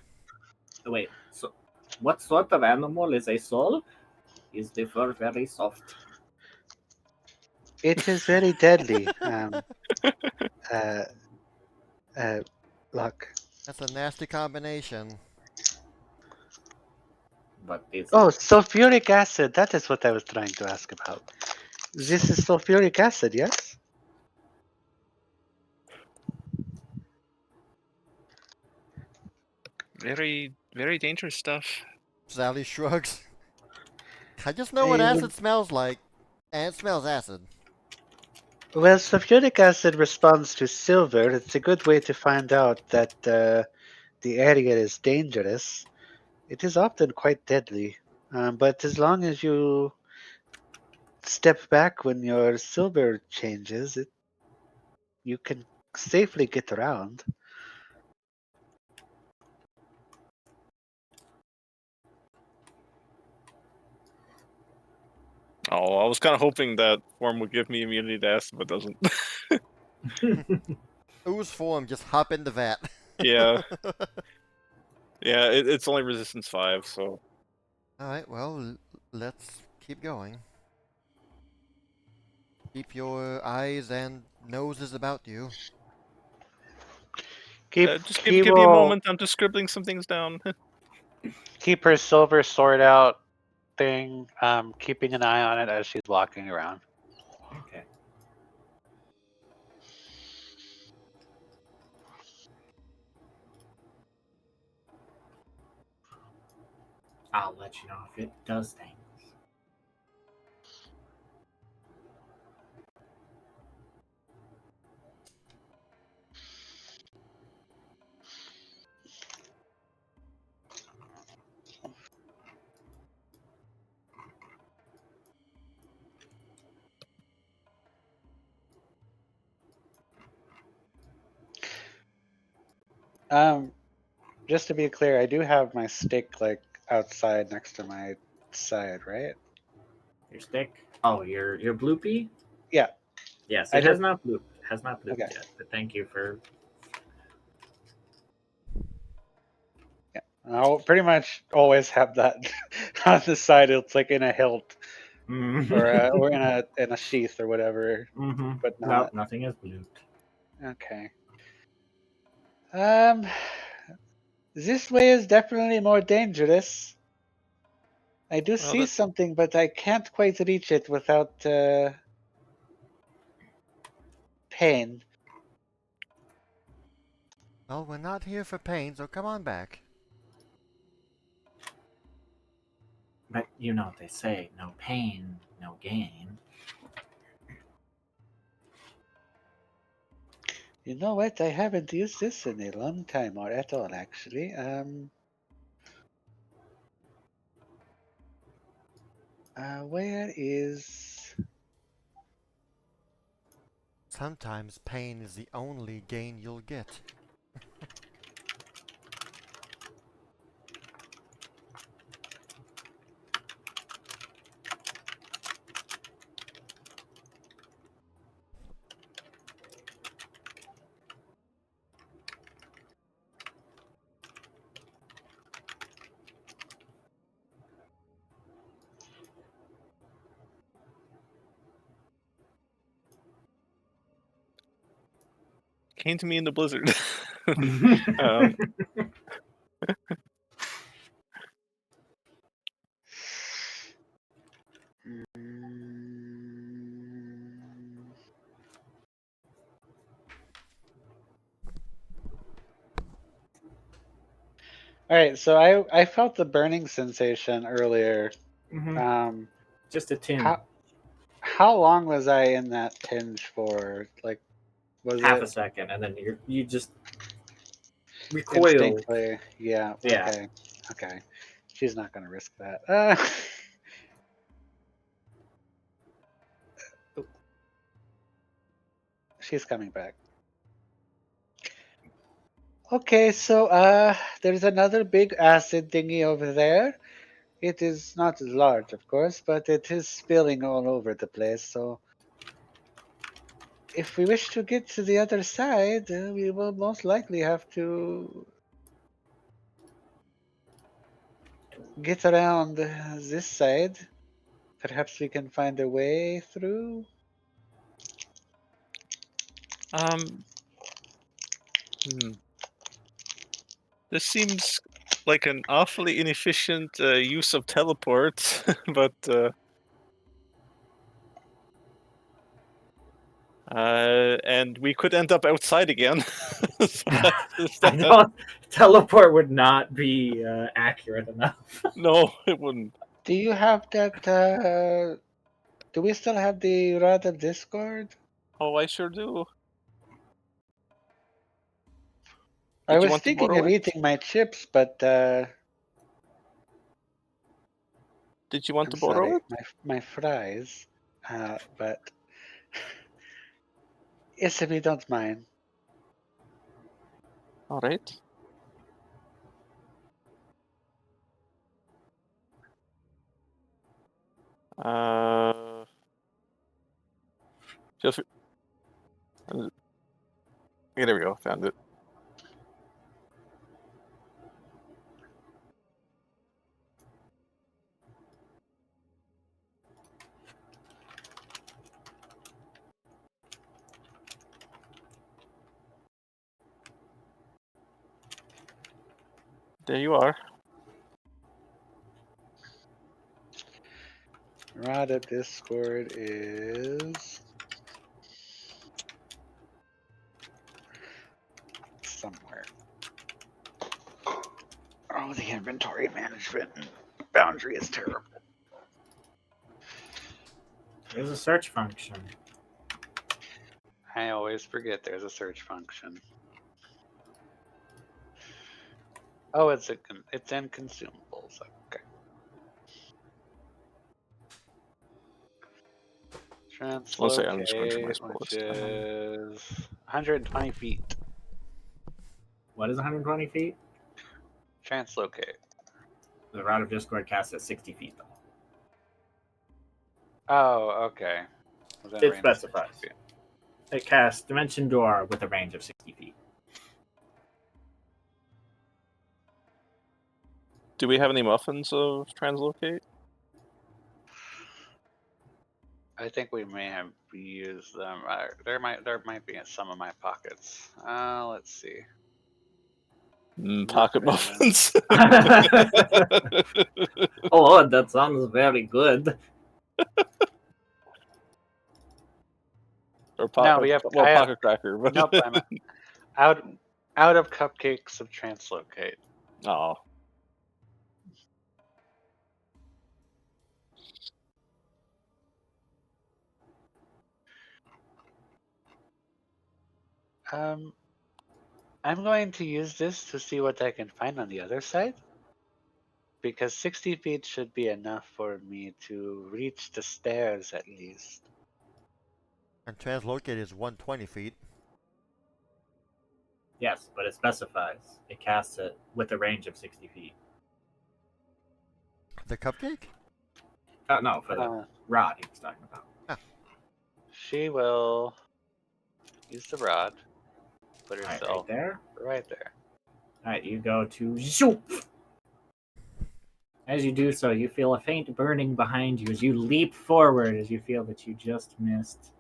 Wait, so what sort of animal is a soul? Is the fur very soft? It is very deadly. Uh, Look. That's a nasty combination. But is Oh, it? sulfuric acid. That is what I was trying to ask about. This is sulfuric acid, yes? Very, very dangerous stuff. Sally shrugs. I just know what Eh, acid smells like, and it smells acid. Well, sulfuric acid responds to silver. It's a good way to find out that the area is dangerous. It is often quite deadly. But as long as you step back when your silver changes, you can safely get around. Oh, I was kind of hoping that form would give me immunity to acid, but doesn't. Ooze form, just hop in the vat. Yeah. Yeah, it's only resistance 5, so. Alright, well, let's keep going. Keep your eyes and noses about you. Just He give me a will moment. I'm just scribbling some things down. keep her silver sword out thing, keeping an eye on it as she's walking around. Okay. I'll let you know if it does things. Just to be clear, I do have my stick like outside next to my side, right? Your stick? Oh, your bloopy? Yeah. Yes, I it has just not blooped. Has not blooped okay. yet. But thank you for. Yeah. I'll pretty much always have that on the side. It's like in a hilt or in a sheath or whatever, Mm-hmm. but Nope, not nothing is blooped. okay. Um, this way is definitely more dangerous. I do Well, see that, something, but I can't quite reach it without pain. Well, we're not here for pain, so come on back. But you know what they say: no pain, no gain. You know what? I haven't used this in a long time, or at all, actually. Where is? Sometimes pain is the only gain you'll get. came to me in the blizzard. um, Mm. All right, so I felt the burning sensation earlier. Mm-hmm. Um, Just a tin. how long was I in that tinge for? Like, was Half a it second, and then you just recoil. instinctively? Yeah. Yeah. Okay. Okay. She's not gonna risk that. She's coming back. Okay, so there's another big acid thingy over there. It is not as large, of course, but it is spilling all over the place. So if we wish to get to the other side, we will most likely have to get around this side. Perhaps we can find a way through. Hmm. This seems like an awfully inefficient use of teleport, but and we could end up outside again. So that's I that. don't. Teleport would not be accurate enough. No, it wouldn't. Do you have that? Do we still have the Rod of Discord? Oh, I sure do. I Did you was want to thinking of borrow it? eating my chips, but Did you want I'm to borrow sorry, it? my fries. But yes, if you don't mind. All right. Just yeah, there we go. Found it. There you are. Rod of Discord is somewhere. Oh, the inventory management boundary is terrible. There's a search function. I always forget there's a search function. Oh, it's in consumables. Okay. One second, I'm just going through my Translocate, spell which list. is 120 feet. What is 120 feet? Translocate. The Rod of Discord casts at 60 feet, though. Oh, okay. Within It range of 60 specifies. feet. It casts Dimension Door with a range of 60 feet. Do we have any muffins of translocate? I think we may have used them. There might be in some of my pockets. Let's see. Pocket Muffin. muffins. Oh, Lord, that sounds very good. Or No, we have. pocket cracker. But Nope. I'm out of cupcakes of translocate. oh, I'm going to use this to see what I can find on the other side. Because 60 feet should be enough for me to reach the stairs at least. And translocate is 120 feet. Yes, but it specifies. It casts it with a range of 60 feet. The cupcake? Oh, no, for the rod he was talking about. She will use the rod. Put All right, herself right there. right there. All right, you go to zoop. As you do so, you feel a faint burning behind you as you leap forward as you feel that you just missed.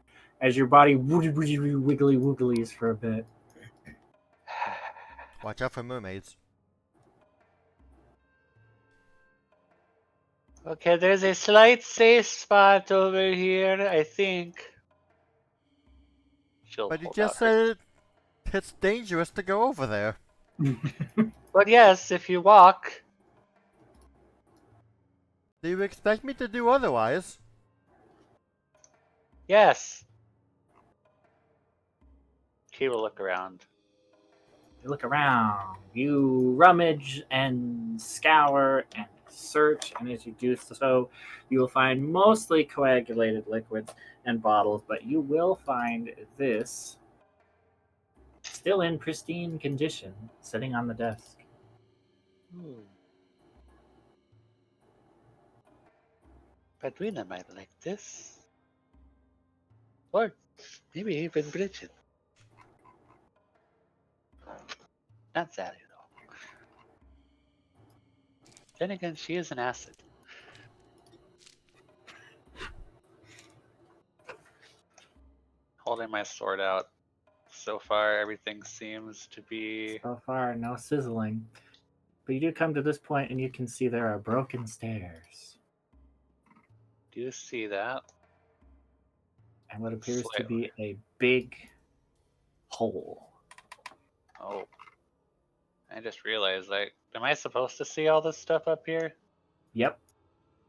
As your body wiggly wooglies for a bit. Watch out for mermaids. Okay, there's a slight safe spot over here, I think. She'll But you hold just out her. said it's dangerous to go over there. But yes, if you walk. Do you expect me to do otherwise? Yes. He will look around. You look around. You rummage and scour and search, and as you do so, you will find mostly coagulated liquids and bottles, but you will find this still in pristine condition, sitting on the desk. Edwina might like this. Or maybe even Bridget. Not Sally, though. Then again, she is an acid. Holding my sword out. So far, everything seems to be... So far, no sizzling. But you do come to this point and you can see there are broken stairs. Do you see that? And what appears to Slightly. be a big hole. Oh. I just realized, like, am I supposed to see all this stuff up here? Yep.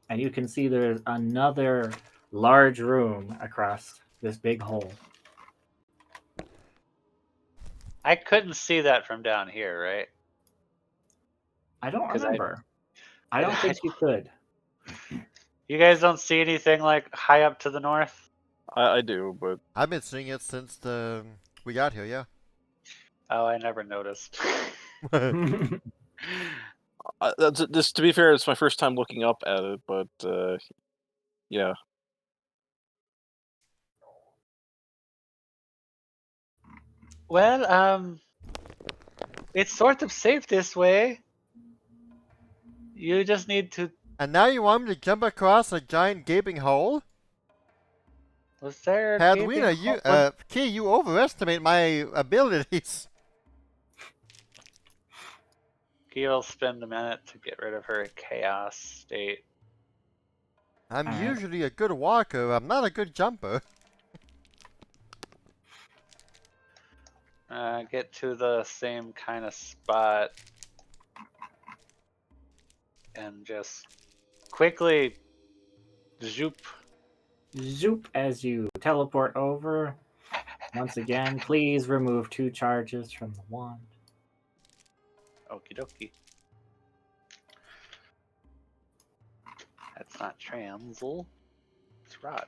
And you can see there's another large room across this big hole. I couldn't see that from down here, right? I don't 'Cause remember. I don't think you could. You guys don't see anything like high up to the north? I do, but I've been seeing it since we got here. Yeah. Oh, I never noticed. just to be fair, it's my first time looking up at it. But yeah, Well, it's sort of safe this way. You just need to... And now you want me to jump across a giant gaping hole? Was there a Hadwina, gaping you, hole? Key, you overestimate my abilities. Key will spend a minute to get rid of her chaos state. I'm Alright. usually a good walker. I'm not a good jumper. Get to the same kind of spot. And just quickly zoop. Zoop as you teleport over. Once again, please remove 2 charges from the wand. Okie dokie. That's not Transl. It's Rod.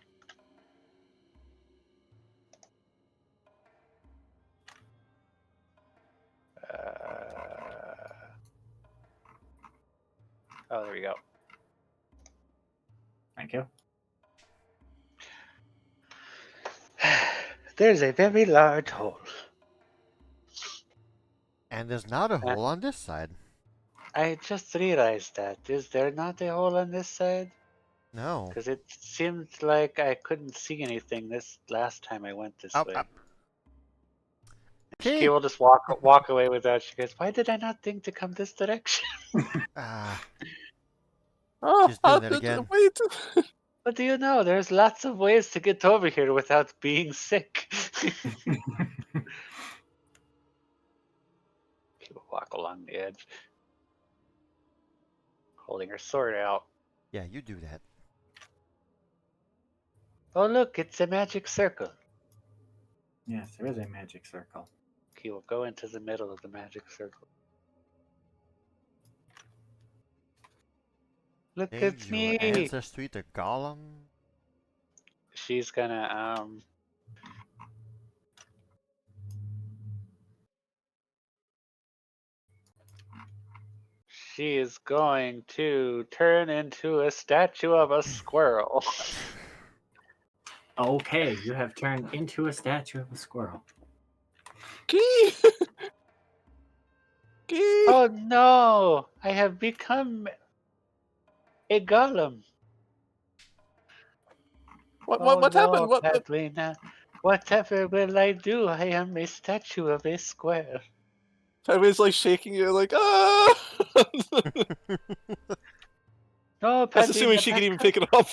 Oh, there we go. Thank you. There's a very large hole. And there's not a hole on this side. I just realized that. Is there not a hole on this side? No. Because it seemed like I couldn't see anything this last time I went this Up, way. up. She Key. will just walk away with that. She goes, "Why did I not think to come this direction?" Ah, oh, she's doing it again. wait. What do you know? There's lots of ways to get over here without being sick. She will walk along the edge, holding her sword out. Yeah, you do that. Oh, look, it's a magic circle. Yes, there is a magic circle. He will go into the middle of the magic circle. Look Change at your me. ancestry to Golem. She's gonna she is going to turn into a statue of a squirrel. Okay, you have turned into a statue of a squirrel. Key. Key. Oh no! I have become a golem. What happened? What? Katrina. Whatever will I do? I am a statue of a square. Everybody's like shaking you, like ah. No, That's assuming Patrina, she can even back pick it up.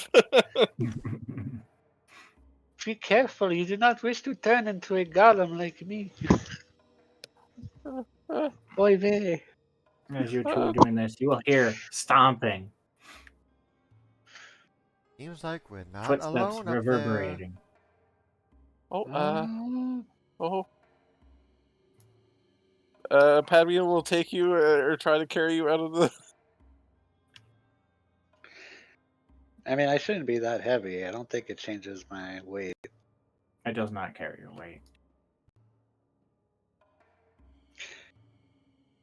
Be careful. You do not wish to turn into a golem like me. Oy vey. As you two are doing this, you will hear stomping, Seems like we're not footsteps alone up there. reverberating. Oh. Padmea will take you or try to carry you out of the. I mean, I shouldn't be that heavy. I don't think it changes my weight. It does not carry your weight.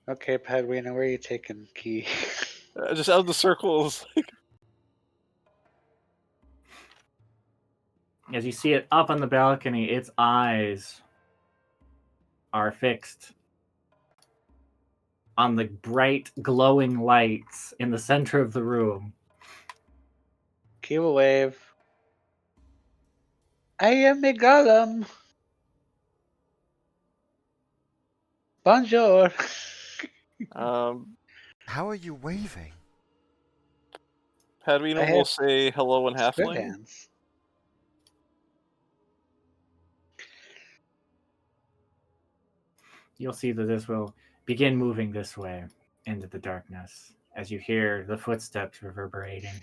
Okay, Padwina, where are you taking Key? Just out of the circles. As you see it up on the balcony, its eyes are fixed on the bright, glowing lights in the center of the room. Key will wave. I am a golem. Bonjour. Um, How are you waving? I Padwina will have say hello in spread halfling. hands. You'll see that this will begin moving this way into the darkness as you hear the footsteps reverberating.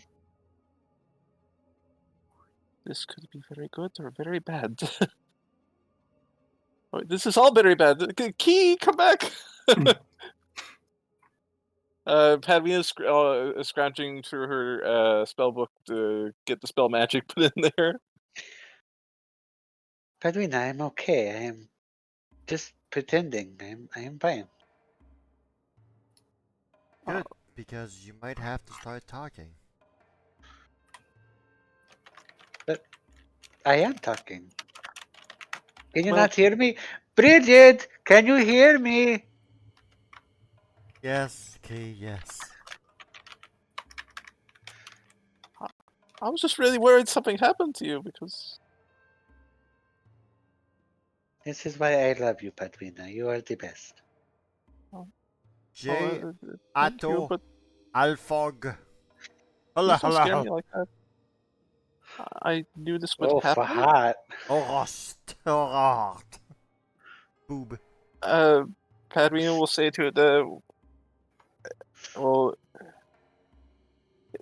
This could be very good or very bad. Oh, this is all very bad. Key, come back! Padwina is scrounging through her spell book to get the spell magic put in there. Padwina, I'm okay. I am just pretending. I am fine. Good, because you might have to start talking. I am talking. Can you Well- not hear me? Bridget, can you hear me? Yes, Key, yes. I was just really worried something happened to you because This is why I love you, Padwina. You are the best. J. thank you, Ato but Alfog. Hello, please don't scare hello. me like that. I knew this would Oh, for happen. hot. Orost. Orort. Boob. Padwina will say to it, well,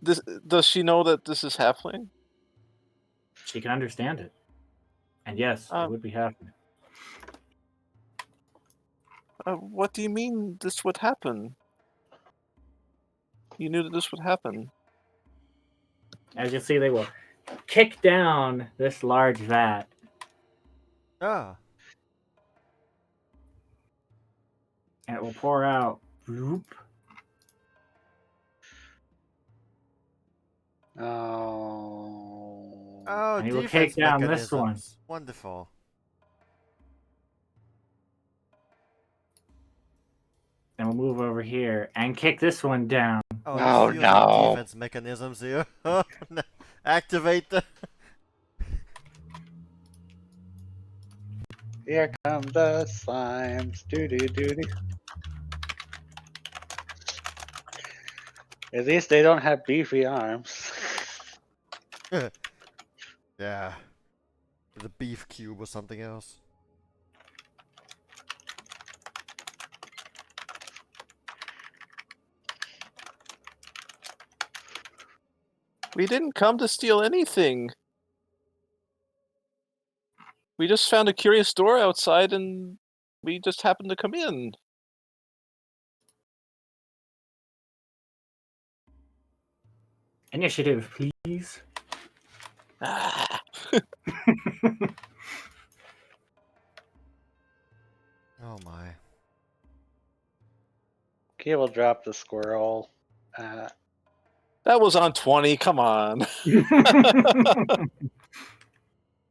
does she know that this is halfling? She can understand it. And yes, it would be happening. What do you mean this would happen? You knew that this would happen. As you see, they will kick down this large vat. Ah. And it will pour out. Whoop. Oh. Oh, And he will defense take down this one. mechanisms. Wonderful. And we'll move over here and kick this one down. Oh, Oh, you and no. your defense mechanisms here. Activate the... Here come the slimes. Doo-doo-doo-doo. At least they don't have beefy arms. Yeah. The beef cube or something else. We didn't come to steal anything. We just found a curious door outside and we just happened to come in. Initiative, please. Ah. Oh my. Okay, we'll drop the squirrel. That was on 20, come on.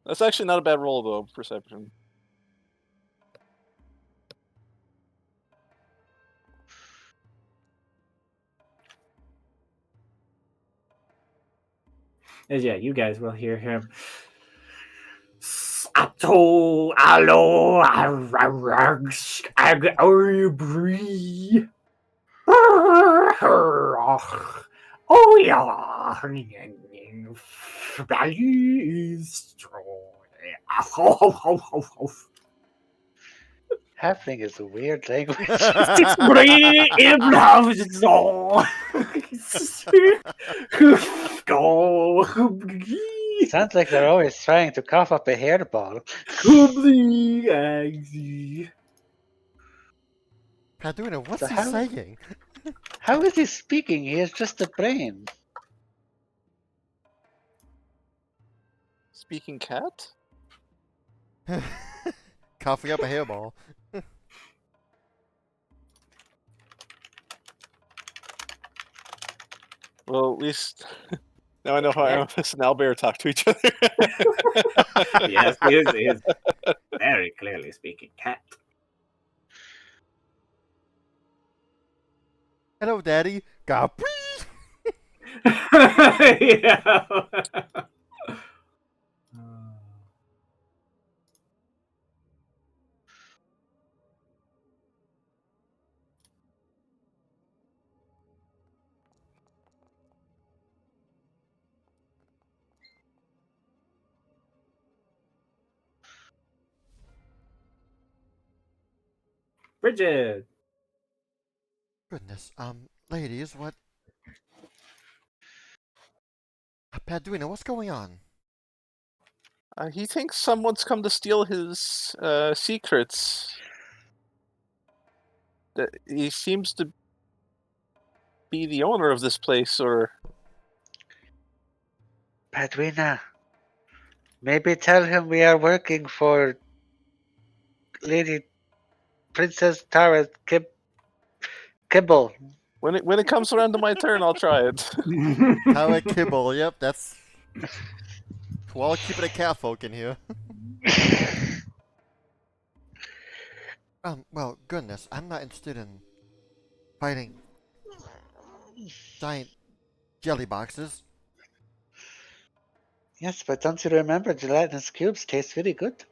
That's actually not a bad roll though, perception. As yeah, you guys will hear him. Sato alo arags ag orbri. Oh yeah, Halfling is a weird language. Sounds like they're always trying to cough up a hairball. Paduna, what's So he how- saying? How is he speaking? He is just a brain. Speaking cat? Coughing up a hairball. Well, at least now I know how Aramis and Albert talk to each other. Yes, he is very clearly speaking cat. Hello, Daddy. Gah, Yeah. Bridget. Goodness, ladies, what? Padrino, what's going on? He thinks someone's come to steal his secrets. He seems to be the owner of this place, or Padrina, maybe tell him we are working for Lady Princess Tara Kibble. when it comes around to my turn, I'll try it. Tara Kibble, yep, that's... We're all keeping a cat folk in here. Well, goodness, I'm not interested in fighting giant jelly boxes. Yes, but don't you remember gelatinous cubes taste really good?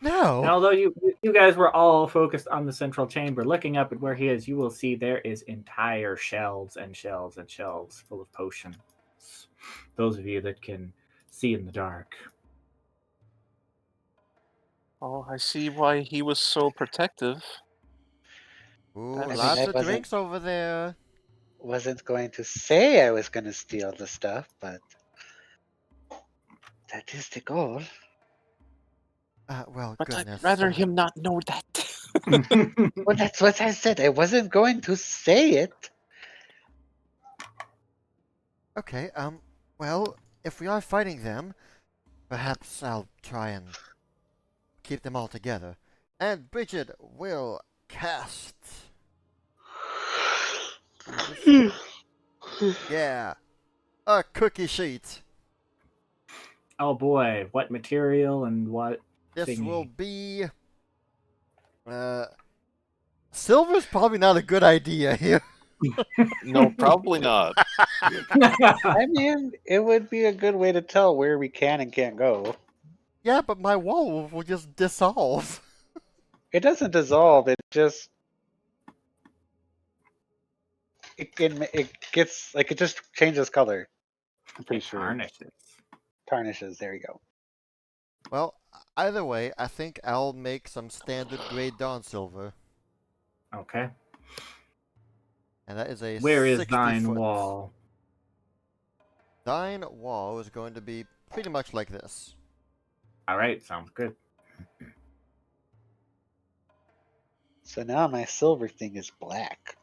No! And although you guys were all focused on the central chamber, looking up at where he is, you will see there is entire shelves and shelves and shelves full of potions. Those of you that can see in the dark. Oh, I see why he was so protective. Ooh, I mean, lots I of wasn't- drinks over there. Wasn't going to say I was going to steal the stuff, but that is the goal. Well, But goodness. I'd rather him not know that. Well, that's what I said. I wasn't going to say it. Okay, well, if we are fighting them, perhaps I'll try and keep them all together. And Bridget will cast... Yeah, a cookie sheet. Oh boy, what material and what This thingy? will be... Silver's probably not a good idea here. No, probably not. I mean, it would be a good way to tell where we can and can't go. Yeah, but my wall will just dissolve. It doesn't dissolve. It just it gets like it just changes color. I'm pretty sure. Tarnishes. Tarnishes. There you go. Well, either way, I think I'll make some standard grade dawn silver. Okay. And that is a Where is 60 thine foot. wall? Thine wall is going to be pretty much like this. All right, sounds good. So now my silver thing is black.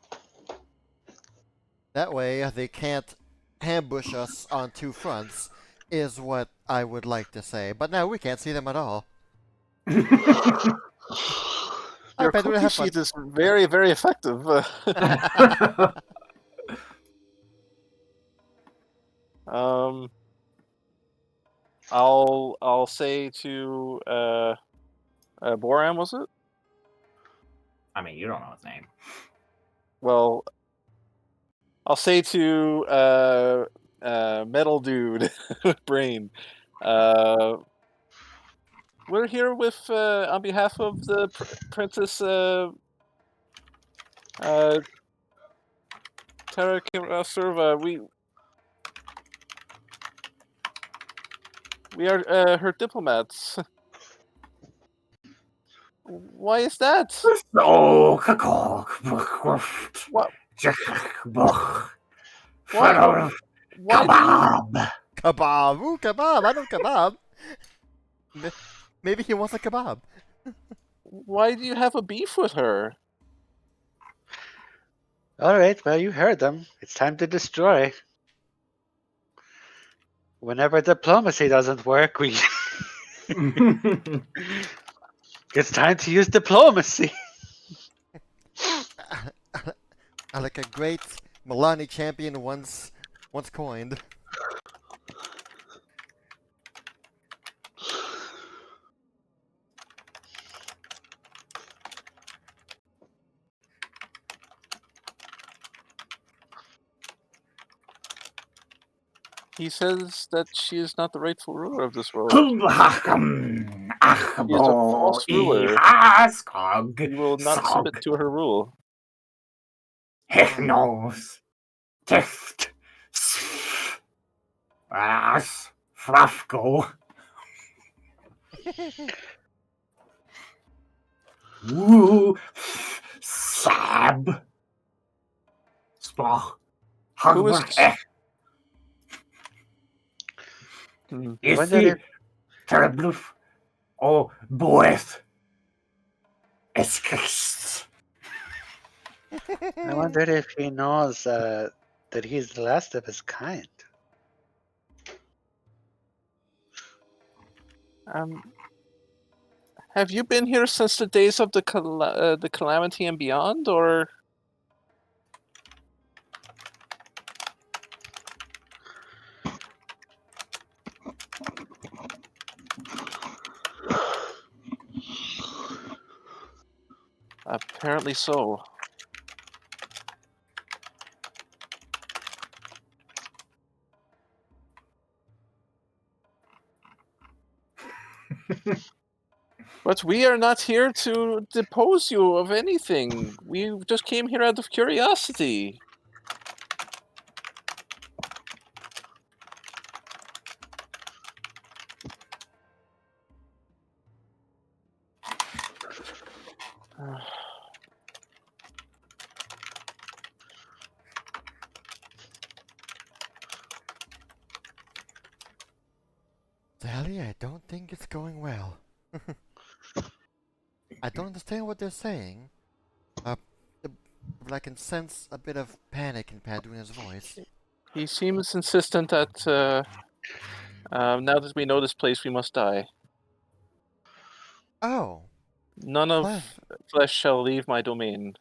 That way, they can't ambush us on two fronts, is what I would like to say. But now we can't see them at all. I Your bet we'll cookie have fun. sheet is very, very effective. I'll say to Boram, was it? I mean, you don't know his name. Well, I'll say to Metal Dude Brain. We're here with on behalf of the Princess Tara Serva. We are her diplomats. Why is that? Oh, What? Why? Why do you? Kebab! Ooh, kebab! I know kebab! Maybe he wants a kebab. Why do you have a beef with her? All right, well, you heard them. It's time to destroy. Whenever diplomacy doesn't work, it's time to use diplomacy. Like a great Milani champion once coined. He says that she is not the rightful ruler of this world. He is a false ruler. He will not submit to her rule. Hechnos. Tift. As. Frafko. Woo. Sab. Sploch. Who is- Hogwarts. Hmm. Is Wonder he? if- Terbluf. Oh, boeth. Escrists. I wonder if he knows that he's the last of his kind. Have you been here since the days of the calamity and beyond, or? Apparently so. But we are not here to depose you of anything. We just came here out of curiosity. Sally, I don't think it's going well. I don't understand what they're saying. But I can sense a bit of panic in Paduna's voice. He seems insistent that now that we know this place, we must die. Oh, None of pleasant. flesh shall leave my domain.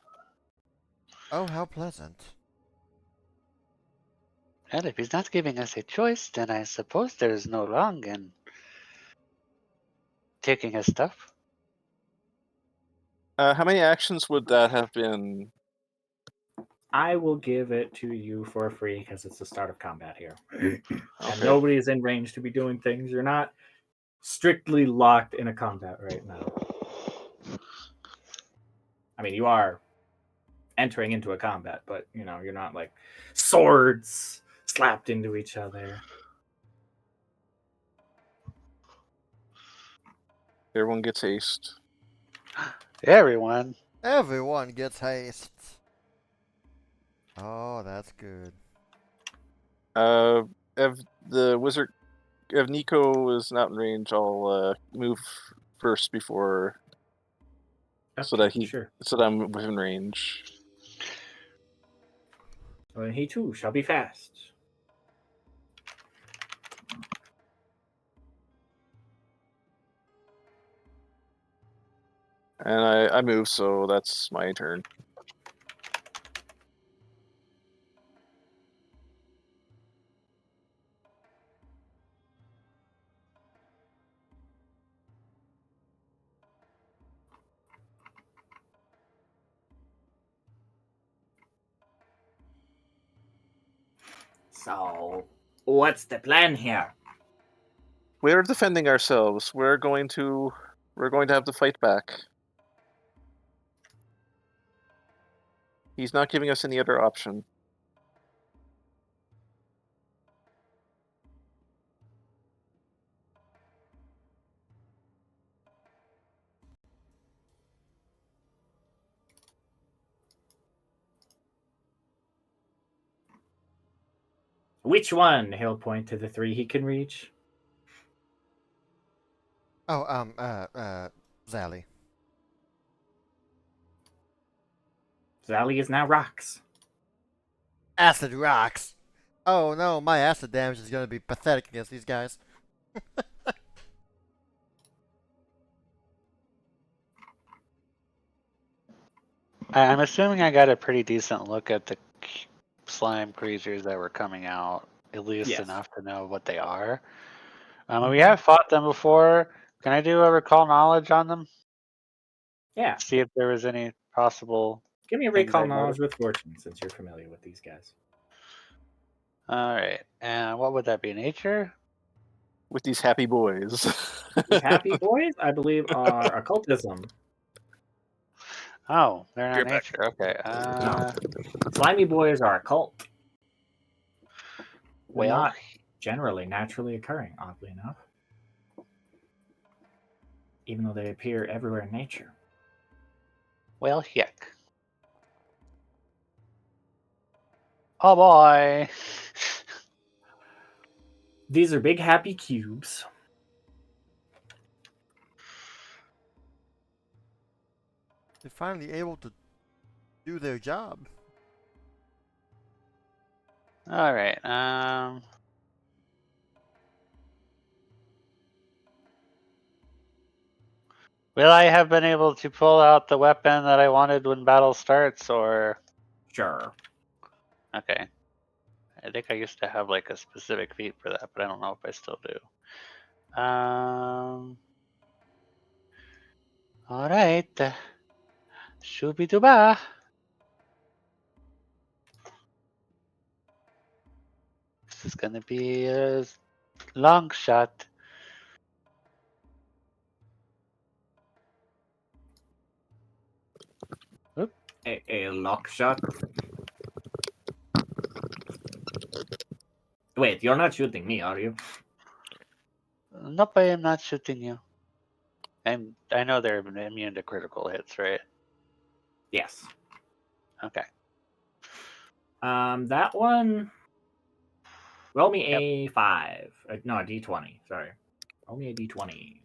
Oh, how pleasant. Well, if he's not giving us a choice, then I suppose there is no wrong in taking his stuff. How many actions would that have been? I will give it to you for free because it's the start of combat here. And Okay. nobody is in range to be doing things. You're not strictly locked in a combat right now. I mean, you are entering into a combat, but you're not like swords slapped into each other. Everyone gets haste. Everyone. Everyone gets haste. Oh, that's good. If Nico is not in range, I'll move first before, so that I'm within range. And he too shall be fast. And I move, so that's my turn. So, what's the plan here? We're defending ourselves. We're going to have to fight back. He's not giving us any other option. Which one? He'll point to the three he can reach. Oh, Zally. Zally is now rocks. Acid rocks. Oh no, my acid damage is gonna be pathetic against these guys. I'm assuming I got a pretty decent look at the slime creatures that were coming out, at least Yes. enough to know what they are. We have fought them before. Can I do a recall knowledge on them? Yeah. See if there was any possible. Give me a things recall I knowledge noticed. with fortune since you're familiar with these guys. All right, and what would that be? Nature? With these happy boys. These happy boys, I believe, are occultism. Oh, they're not You're back. nature. Okay. No. Slimy boys are occult. They're Well, not generally naturally occurring, oddly enough. Even though they appear everywhere in nature. well, heck. Oh boy. These are big happy cubes. They're finally able to do their job. All right. Will I have been able to pull out the weapon that I wanted when battle starts, or Sure. okay? I think I used to have like a specific feat for that, but I don't know if I still do. All right. Shooby-dooba. This is gonna be a long shot. A lock shot. Wait, you're not shooting me, are you? Nope, I am not shooting you. I know they're immune to critical hits, right? Yes. Okay. That one. Roll me a 5. No, a d20. Sorry. Roll me a d20.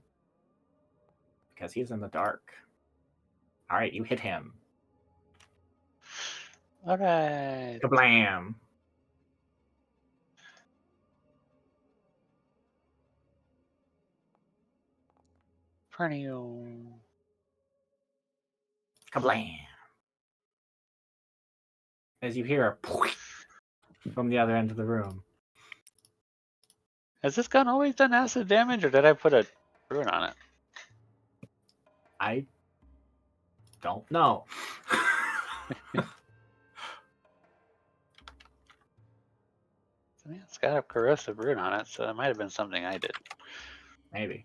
Because he's in the dark. Alright, you hit him. All right. Kablam! Pernio. Kablam! As you hear a from the other end of the room. Has this gun always done acid damage, or did I put a rune on it? I don't know. I mean, it's got a corrosive rune on it, so it might have been something I did. Maybe.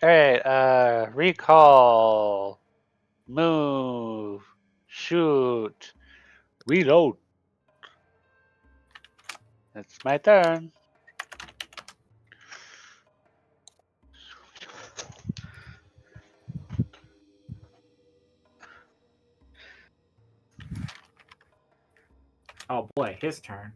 All right. Recall. Move. Shoot. Reload. It's my turn. Oh boy, his turn.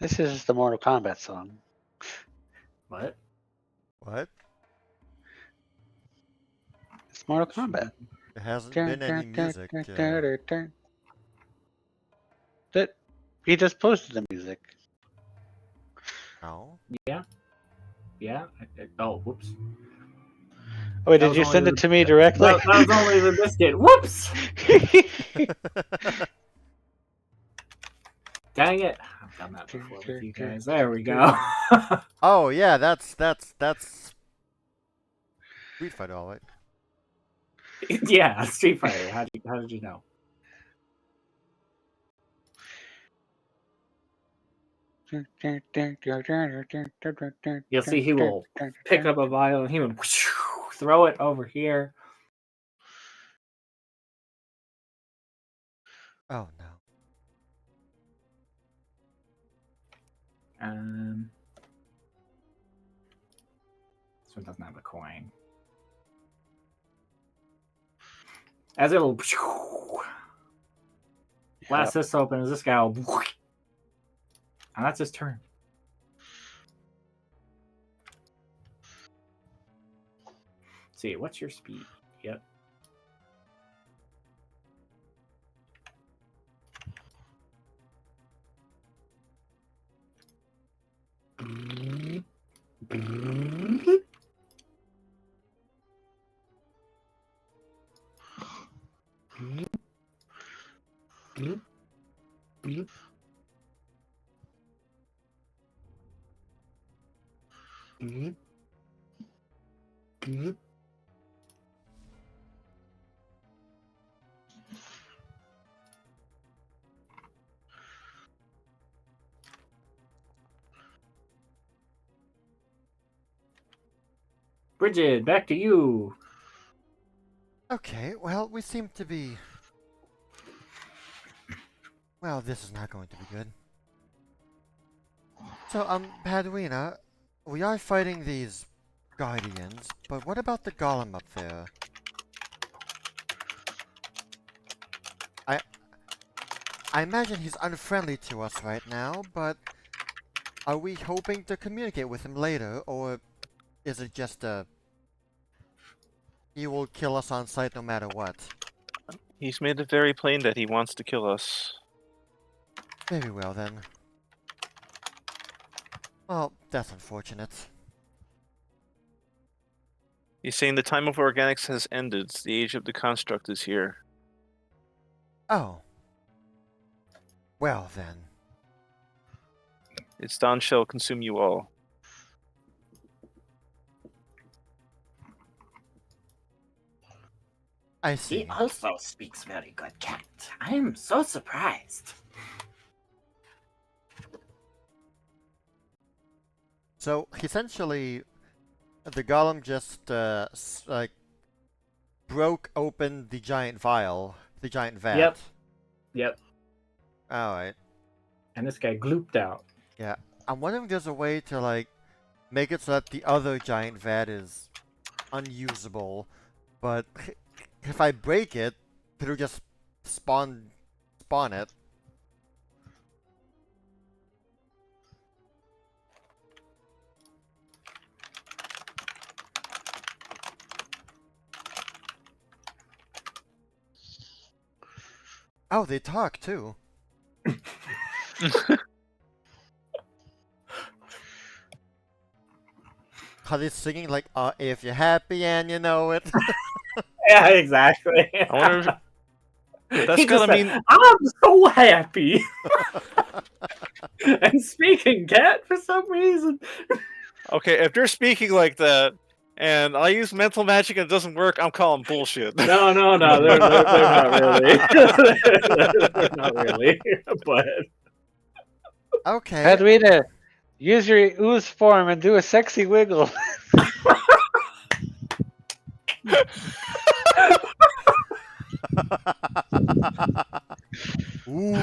This is the Mortal Kombat song. What? What? It's Mortal Kombat. There hasn't been any music. That he just posted the music. No. Yeah? Yeah? Oh, whoops. Oh, wait, That did was you only send the- it to me directly? That was only the biscuit. Whoops! Dang it. I've done that before with you guys. There we go. Oh yeah, that's Street Fighter, all right. Yeah, Street Fighter. How did you know? You'll see he will pick up a vial and he would throw it over here. Oh no. This one doesn't have a coin. As it'll blast this open, as this guy will, and that's his turn. see, what's your speed? Yep. Bridget, back to you. Okay, well, we seem to be... Well, this is not going to be good. So, Badwina, we are fighting these Guardians, but what about the Golem up there? I imagine he's unfriendly to us right now, but are we hoping to communicate with him later, or is it just he will kill us on sight no matter what? He's made it very plain that he wants to kill us. Very well then. Well, that's unfortunate. He's saying the time of organics has ended. The age of the construct is here. Oh. Well then. Its dawn shall consume you all. I see. He also speaks very good cat. I am so surprised. So, essentially, the golem just, like, broke open the giant vial, the giant vat. Yep. Alright. And this guy glooped out. Yeah. I'm wondering if there's a way to, like, make it so that the other giant vat is unusable, but if I break it, it'll just spawn it. Oh, they talk too. Are they singing like, if you're happy and you know it? Yeah, exactly. I wonder if that's He just gotta said, mean. I'm so happy. And speaking cat for some reason. Okay, if they're speaking like that, and I use mental magic and it doesn't work, I'm calling bullshit. No, they're not really. They're not really. But Okay. Pedrita, use your ooze form and do a sexy wiggle. Ooh,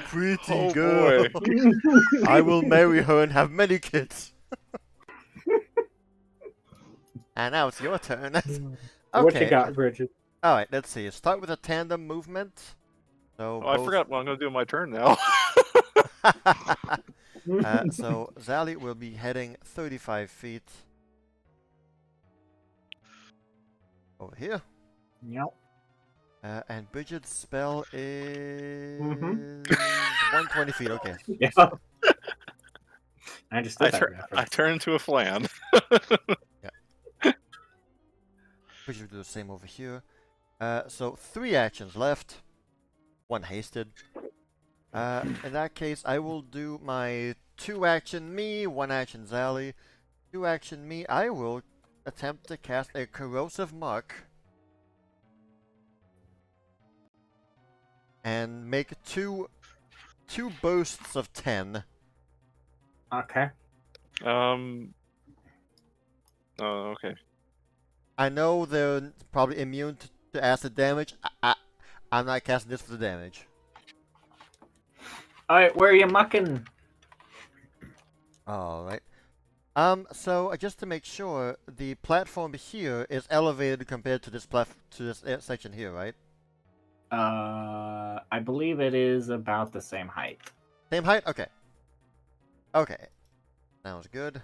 pretty Oh, girl. I will marry her and have many kids. And now it's your turn. Okay. What you got, Bridget? Alright, let's see. Start with a tandem movement. So Oh, I forgot what I'm gonna do on my turn now. so Zali will be heading 35 feet over here. Yep. And Bridget's spell is Mhm. 120 feet. Okay. Yeah. I just did that I reference. turn into a flan. Bridget will do the same over here. So 3 actions left. 1 hasted. In that case, I will do my 2 action me, 1 action Zali. 2 action me, I will attempt to cast a corrosive muck. And make two bursts of 10. Okay. Oh, okay. I know they're probably immune to acid damage. I'm not casting this for the damage. Alright, where are you mucking? Alright. So just to make sure, the platform here is elevated compared to this section here, right? I believe it is about the same height. Same height? Okay. Okay. Sounds good.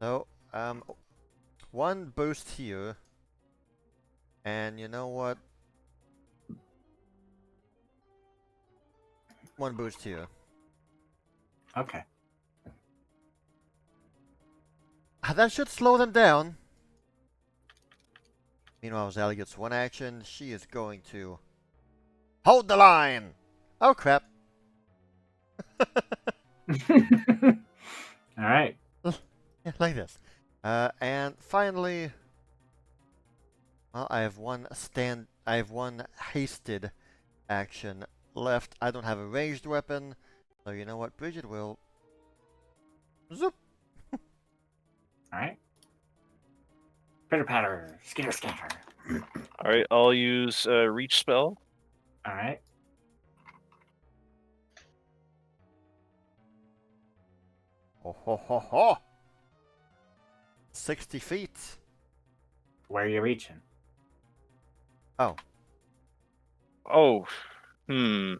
So, 1 boost here. And you know what? One boost here. Okay. That should slow them down. Meanwhile, Zally gets one action. She is going to hold the line. Oh crap! All right. Yeah, like this. And finally, well, I have one hasted action left. I don't have a ranged weapon, so you know what? Bridget will zoop. All right. Pitter patter, skitter scatter. All right, I'll use reach spell. All right. Ho ho ho ho! 60 feet. Where are you reaching? Oh, Oh, hmm.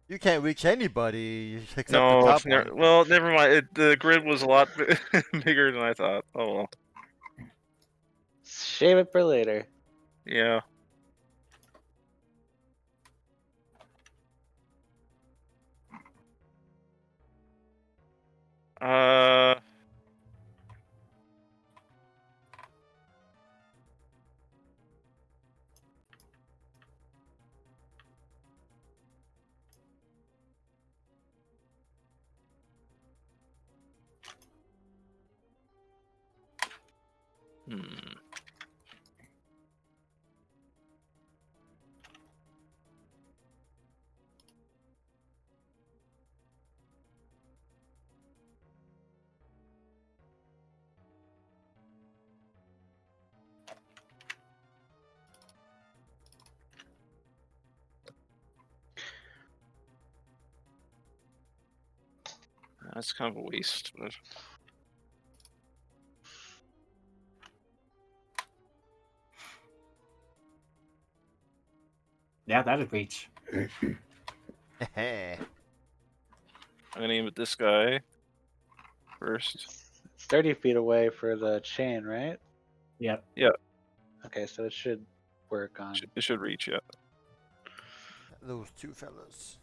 you can't reach anybody except the No, top one. well, never mind. The grid was a lot bigger than I thought. Oh well. Shave it for later. Yeah. Uh. Hmm. That's kind of a waste, but Yeah, that'd reach. Heh. I'm gonna aim at this guy first. It's 30 feet away for the chain, right? Yep. Okay, so it should work on. It should reach, yeah. Those two fellas.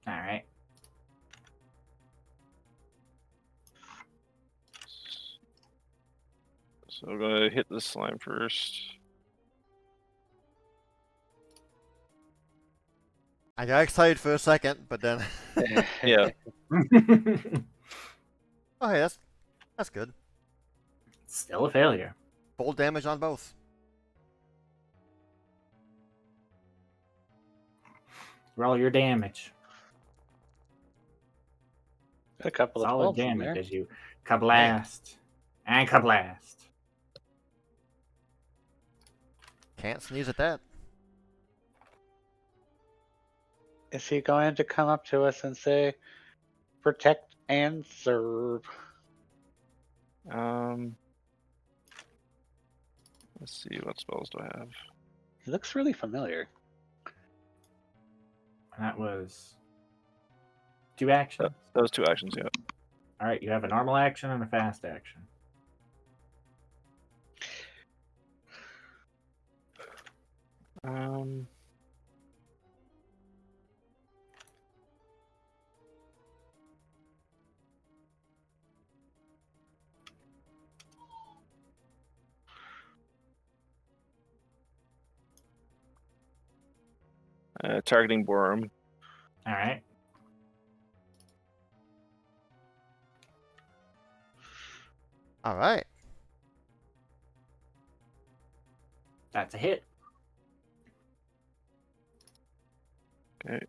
All right. So I'm gonna hit this slime first. I got excited for a second, but then Yeah. oh hey, that's good. Still a failure. Full damage on both. Roll your damage. A couple of Solid 12s in damage there. as you kablast and kablast. Can't sneeze at that. Is he going to come up to us and say, protect and serve? Let's see, what spells do I have? He looks really familiar. That was 2 actions. That was 2 actions, yeah. All right, you have a normal action and a fast action. Targeting Borum. All right. All right. That's a hit. Okay.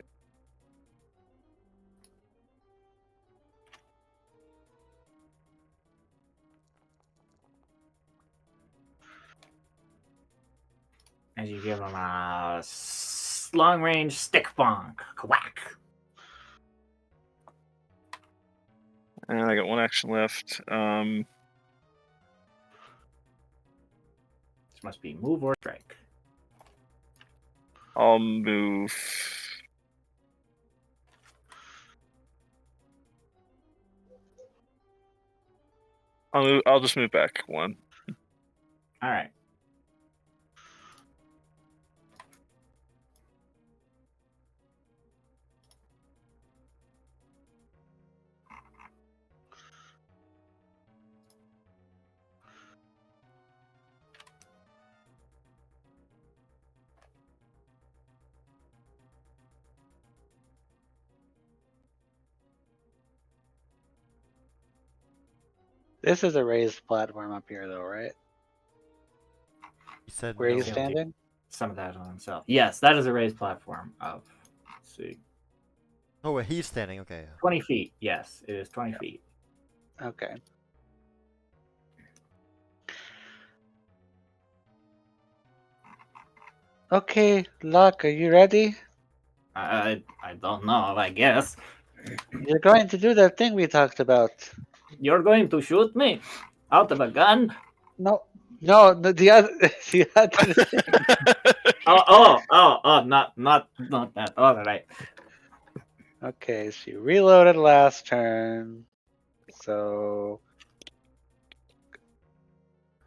As you give him a long range stick bonk. Quack. And I got 1 action left. This must be move or strike. I'll move. I'll just move back 1. All right. This is a raised platform up here, though, right? He said Where no. he's standing? Some of that on himself. Yes, that is a raised platform of, let's see, Oh, where he's standing. Okay. 20 feet. Yes, it is 20 feet. Okay. Okay, Locke, are you ready? I don't know, I guess. You're going to do that thing we talked about. You're going to shoot me out of a gun? No, the other, the other thing. Not that. All right. Okay, she reloaded last turn, so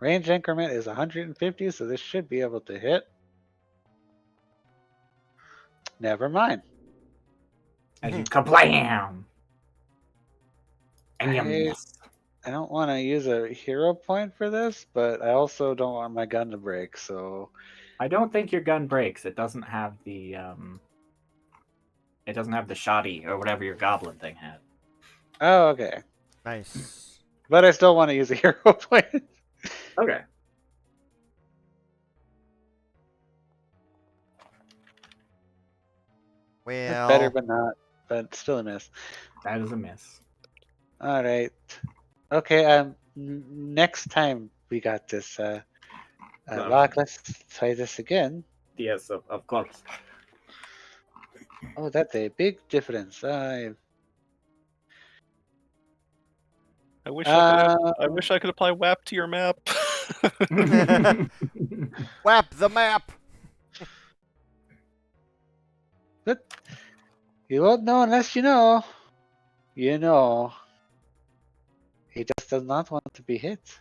range increment is 150, so this should be able to hit. Never mind. As you kablam! And you miss. I don't want to use a hero point for this, but I also don't want my gun to break, so I don't think your gun breaks. It doesn't have the shoddy or whatever your goblin thing had. oh, okay. Nice. But I still want to use a hero point. Okay. Well, Better, but not. But still a miss. That is a miss. All right. Okay. Next time we got this. Locke, let's try this again. Yes, of course. Oh, that's a big difference. I wish I wish I could apply WAP to your map. whap the map. But you won't know unless you know. You know. He just does not want to be hit.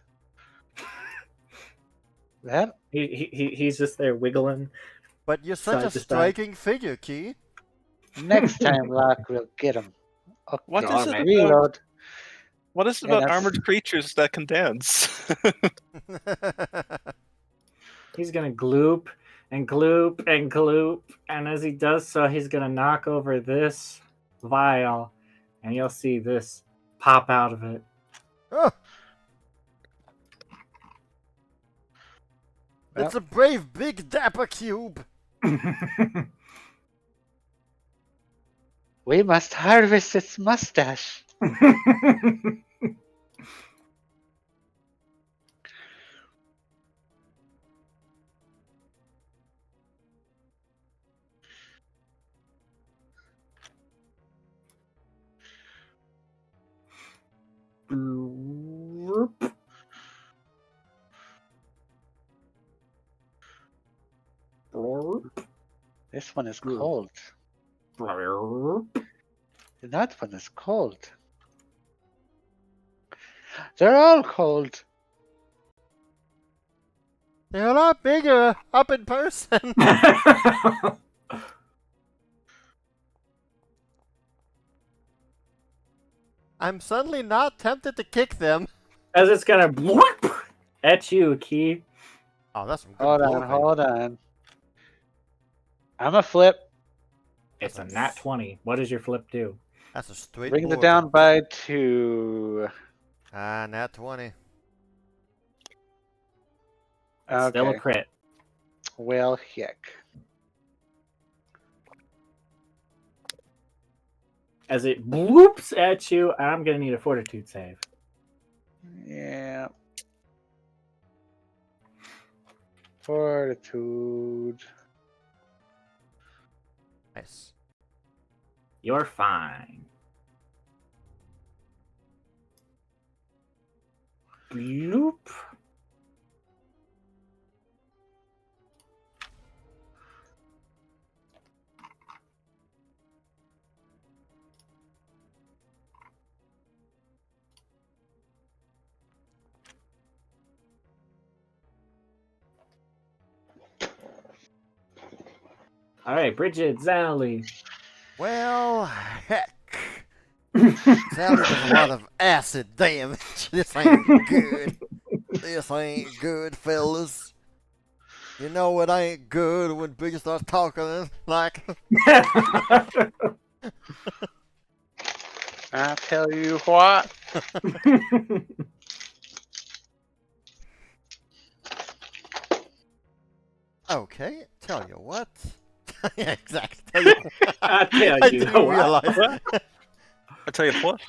That He's just there wiggling. But you're such Side a to side. striking figure, Key. next time Locke will get him. Okay, What is it reload. What is it Yeah, about that's- armored creatures that can dance? He's gonna gloop and gloop and gloop, and as he does so, he's gonna knock over this vial, and you'll see this pop out of it. Oh, Well. it's a brave, big, dapper cube. We must harvest its mustache. This one is cold. That one is cold. They're all cold. They're a lot bigger up in person. I'm suddenly not tempted to kick them. As it's gonna bloop at you, Key. Oh, that's some good Hold on, blowing. hold on. I'm a flip. It's a nat 20. What does your flip do? That's a straight Brings it blow. down by 2. Ah, nat 20. It's still a Okay. crit. Well, heck. As it bloops at you, I'm gonna need a fortitude save. Yeah. Fortitude. Nice. You're fine. Bloop. All right, Bridget, Zally. Well, heck. Sally does a lot of acid damage. This ain't good. This ain't good, fellas. You know it ain't good when Biggie starts talking like. I tell you what. Okay, tell you what. Yeah, exactly. Tell you what. I tell I you didn't what. realize. I tell you what.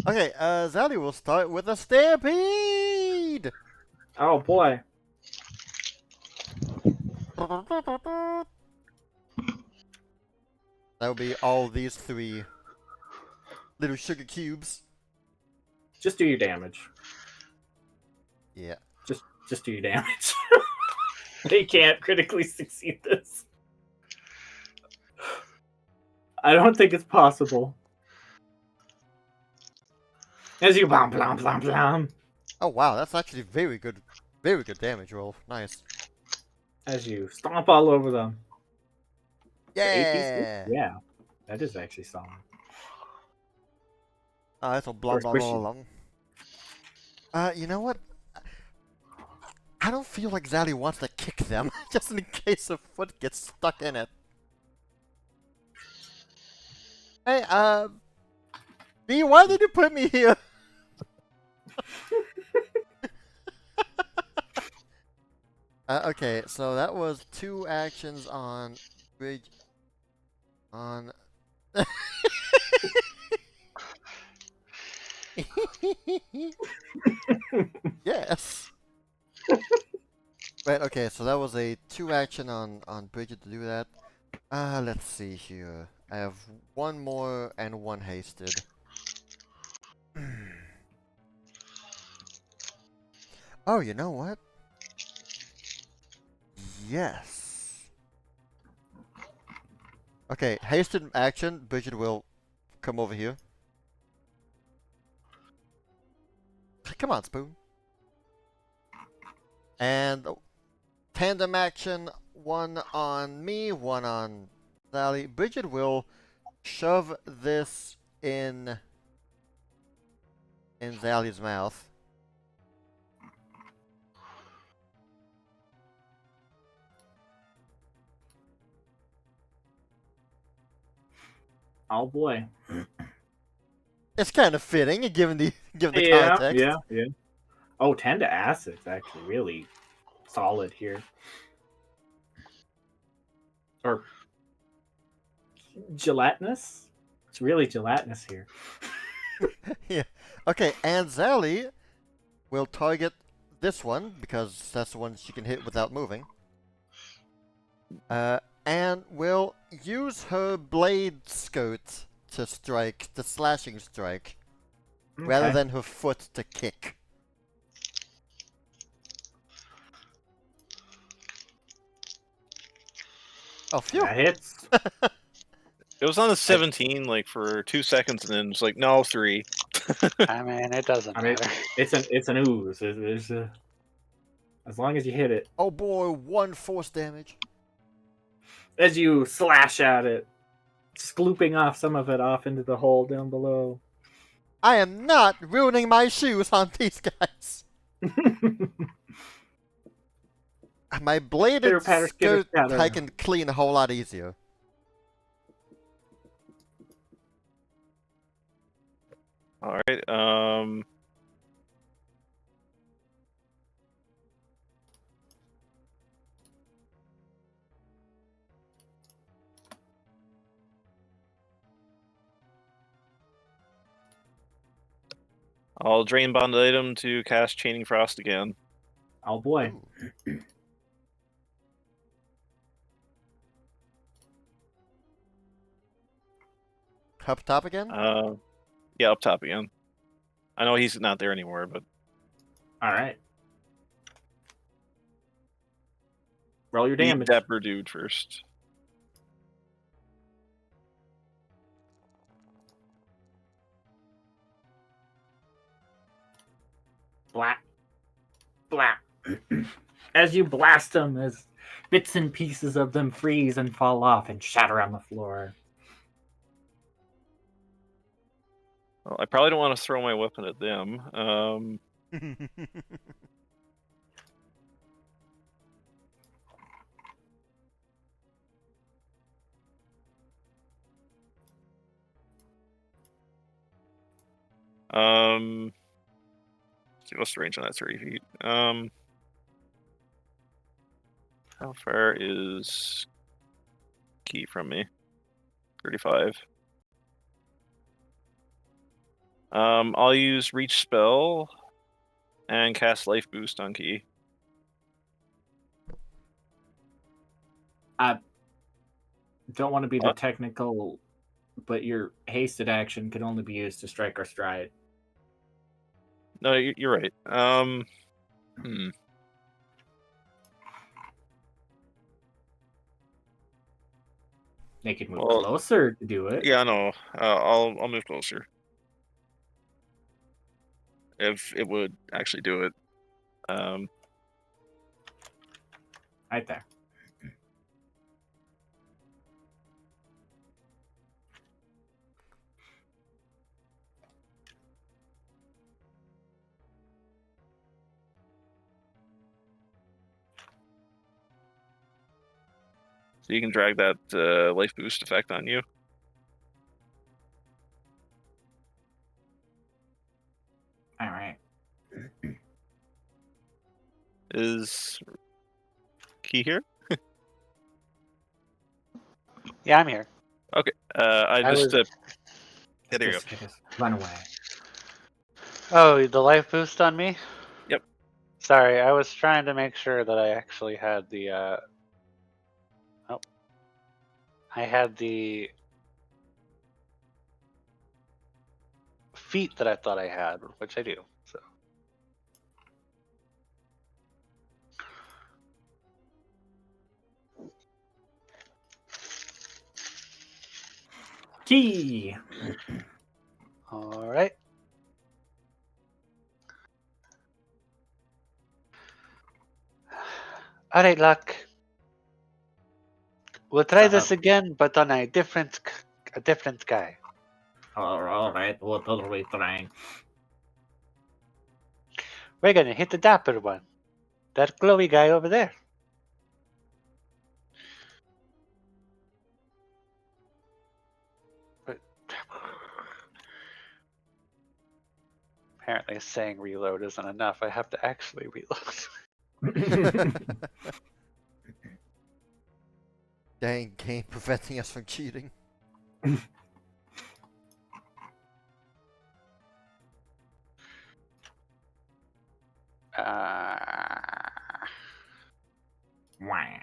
Okay, Zally will start with a stampede. Oh boy. That would be all these 3 little sugar cubes. Just do your damage. Yeah. Just do your damage. They can't critically succeed this. I don't think it's possible. As you blam blam blam blam. Oh wow, that's actually very good damage roll. Nice. As you stomp all over them. For APC? Yeah. Yeah. That is actually solid. Oh, that's a blum course, all along. You know what? I don't feel like Zally wants to kick them, just in case a foot gets stuck in it. Hey, B, why did you put me here? Okay, so that was 2 actions on bridge. On. Yes. Right. Okay. So that was a 2 action on Bridget to do that. Let's see here. I have 1 more and 1 hasted. Oh, you know what? Yes. Okay, hasted action. Bridget will come over here. Come on, Spoon. And tandem action. 1 on me, 1 on Sally. Bridget will shove this in Sally's mouth. Oh boy. It's kind of fitting, given the Yeah, context. yeah. Oh, 10 to acid's actually really solid here. Or gelatinous? It's really gelatinous here. Yeah. Okay, and Sally will target this one because that's the one she can hit without moving. And will use her blade skirt to strike, the slashing strike, rather Okay. than her foot to kick. Oh, phew. That hits. It was on a 17, like for 2 seconds, and then it's like, no, 3. I mean, it doesn't I mean, matter. it's an ooze. As long as you hit it. Oh boy, 1 force damage. As you slash at it, scooping off some of it off into the hole down below. I am not ruining my shoes on these guys. My bladed Pitter patter, skitter skirt patter. I can clean a whole lot easier. All right. I'll drain bond item to cast Chaining Frost again. Oh boy. Ooh. Up top again? Yeah, up top again. I know he's not there anymore, but Alright. Roll your beat damage. Dapper dude first. Blah. Blah. As you blast them, as bits and pieces of them freeze and fall off and shatter on the floor. Well, I probably don't want to throw my weapon at them. Let's see, what's the range on that? 30 feet. How far is Key from me? 35. I'll use Reach Spell and cast Life Boost on Key. I don't want to be the What? technical, but your hasted action can only be used to strike or stride. No, you're right. They could move Well, closer to do it. Yeah, no. I'll move closer. If it would actually do it. Right there. So you can drag that life boost effect on you. All right. Is Key here? Yeah, I'm here. Okay. I I just was- yeah, there you Just run away. Oh, the life boost on me? Yep. Sorry, I was trying to make sure that I actually had the I had the feat that I thought I had, which I do. So Key. all right. All right, Luck. We'll try this again, but on a different guy. All right. What are we trying? We're gonna hit the dapper one. That glowy guy over there. Apparently saying reload isn't enough. I have to actually reload. Dang game preventing us from cheating. Wah.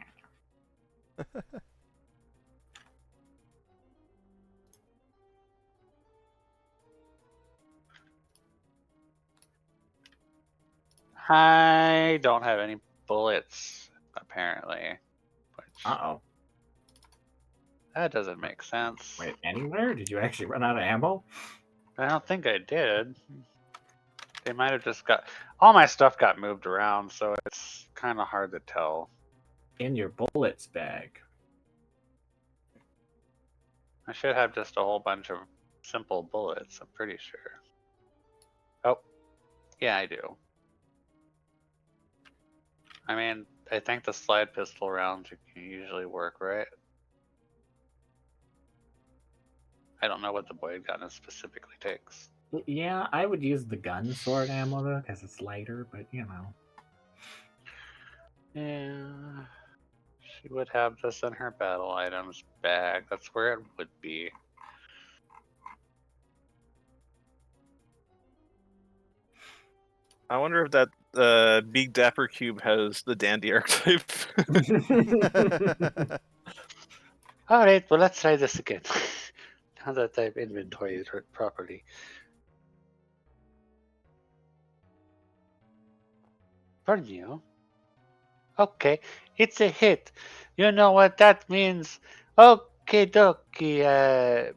I don't have any bullets, apparently. Which, Uh-oh. that doesn't make sense. Wait, anywhere? Did you actually run out of ammo? I don't think I did. They might have just got... All my stuff got moved around, so it's kind of hard to tell. In your bullets bag. I should have just a whole bunch of simple bullets, I'm pretty sure. Oh, yeah, I do. I mean, I think the slide pistol rounds can usually work, right? I don't know what the blade gun specifically takes. Yeah, I would use the gun sword ammo though, because it's lighter, but you know. Yeah. She would have this in her battle items bag. That's where it would be. I wonder if that big dapper cube has the dandy archetype. Alright, well let's try this again. Now that I've inventoried it properly. Pardon you? Okay, it's a hit. You know what that means? Okay, dokie.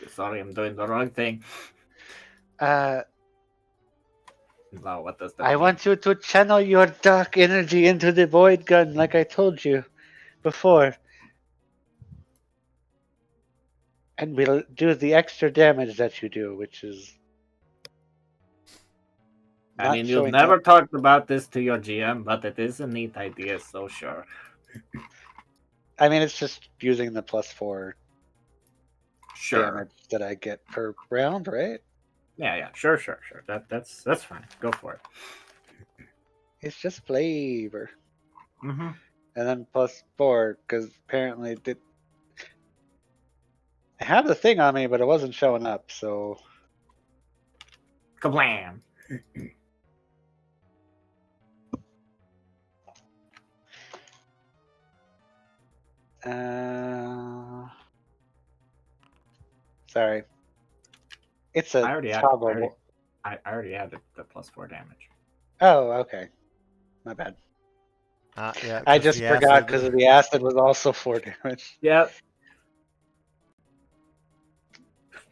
Sorry, I'm doing the wrong thing. Uh, Wow, what does that I mean? want you to channel your dark energy into the void gun, like I told you before. And we'll do the extra damage that you do, which is. I not mean, you've showing never up. talked about this to your GM, but it is a neat idea, so sure. I mean, it's just using the +4 Sure. damage that I get per round, right? Yeah, sure. That's fine. Go for it. It's just flavor. Mm-hmm. And then +4, because apparently I have the thing on me, but it wasn't showing up, so. Kablam! Sorry. It's a I already toggle. had the +4 damage. Oh, okay. My bad. Yeah. I 'cause just the forgot acid- because the acid was also 4 damage. Yep.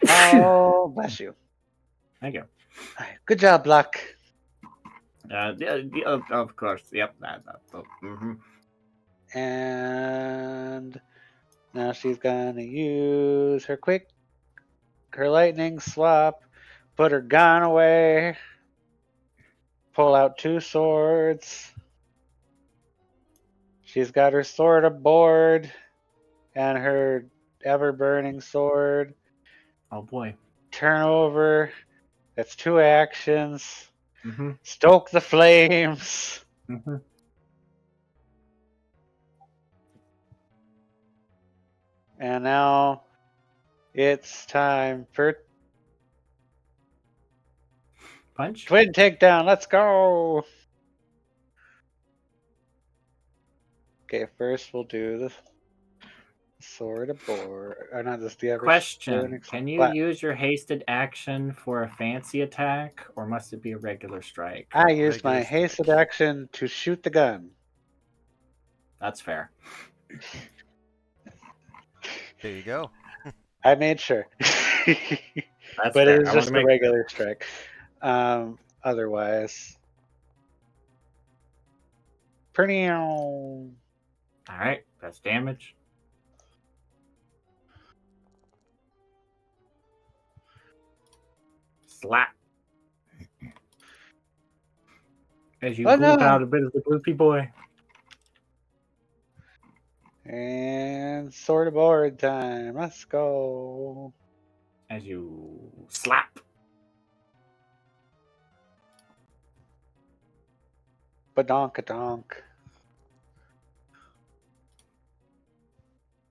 Oh, bless you. Thank you. All right, good job, Luck. Of course. Yep. Mm-hmm. And now she's gonna use her lightning swap, put her gun away, pull out 2 swords. She's got her sword aboard and her ever burning sword. Oh boy. Turn over. That's 2 actions. Mm-hmm. Stoke the flames. Mm-hmm. And now it's time for Punch. twin takedown. Let's go. Okay, first we'll do the sword aboard. Or not just the ever Question: burning. Can you What? use your hasted action for a fancy attack, or must it be a regular strike? I used my Regular hasted strike. action to shoot the gun. That's fair. There you go. I made sure. That's But fair. it was I want just to a make regular strike. Otherwise. Perneow. All right. That's damage. Slap. As you Oh, gloop no. out a bit of the gloopy boy. And sword aboard time. Let's go. As you slap. Badonk-a-donk.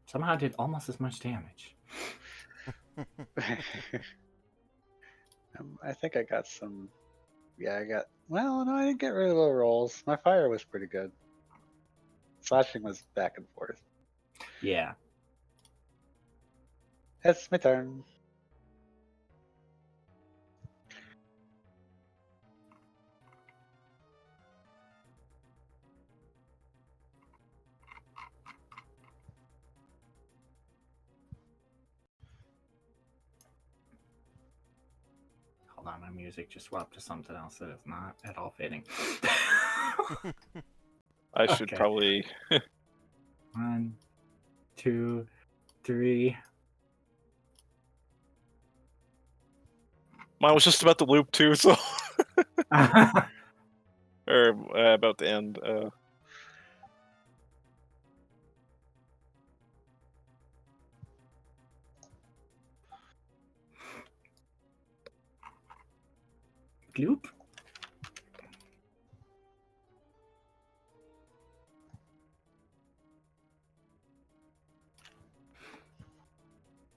Somehow did almost as much damage. I think I got some. Yeah, I got. Well, no, I didn't get really low rolls. My fire was pretty good. Slashing was back and forth. Yeah. It's my turn. Hold on, my music just swapped to something else that is not at all fitting. I should Okay. probably. 1, 2, 3. Mine was just about to loop too, so or about to end. Gloop.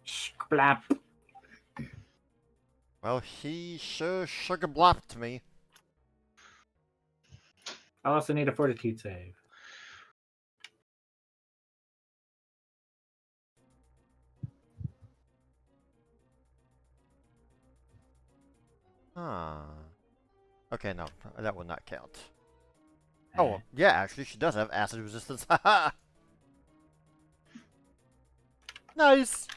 Splap. Well, he sure sugar blopped me. I also need a fortitude save. Huh. Okay, no, that will not count. Oh, well, yeah, actually, she does have acid resistance. Haha! Nice!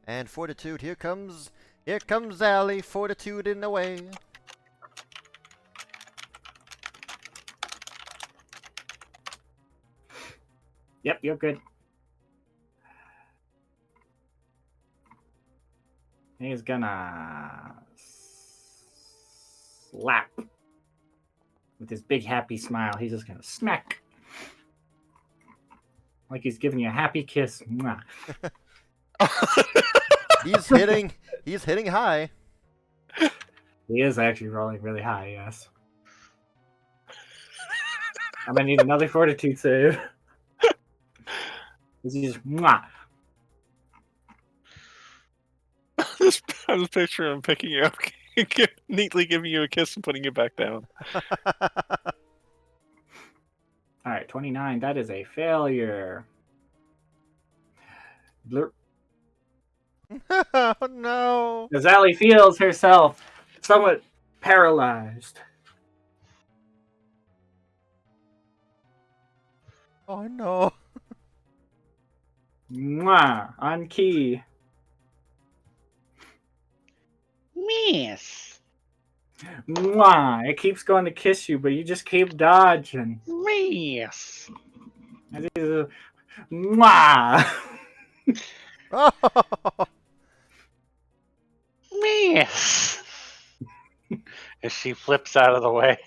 And fortitude, here comes Allie, fortitude in the way. Yep, you're good. He's gonna slap. With his big happy smile, he's just gonna smack. Like he's giving you a happy kiss. Mwah. He's hitting high. He is actually rolling really high, yes. I'm gonna need another fortitude save. This is mwah. I'm just picturing him picking you up, neatly giving you a kiss and putting you back down. Alright, 29. That is a failure. Blur. Oh no! Azali feels herself somewhat paralyzed. Oh no! Mwah! On key. Miss. Mwah! It keeps going to kiss you, but you just keep dodging. Miss. Mwah! Oh! Miss. As she flips out of the way.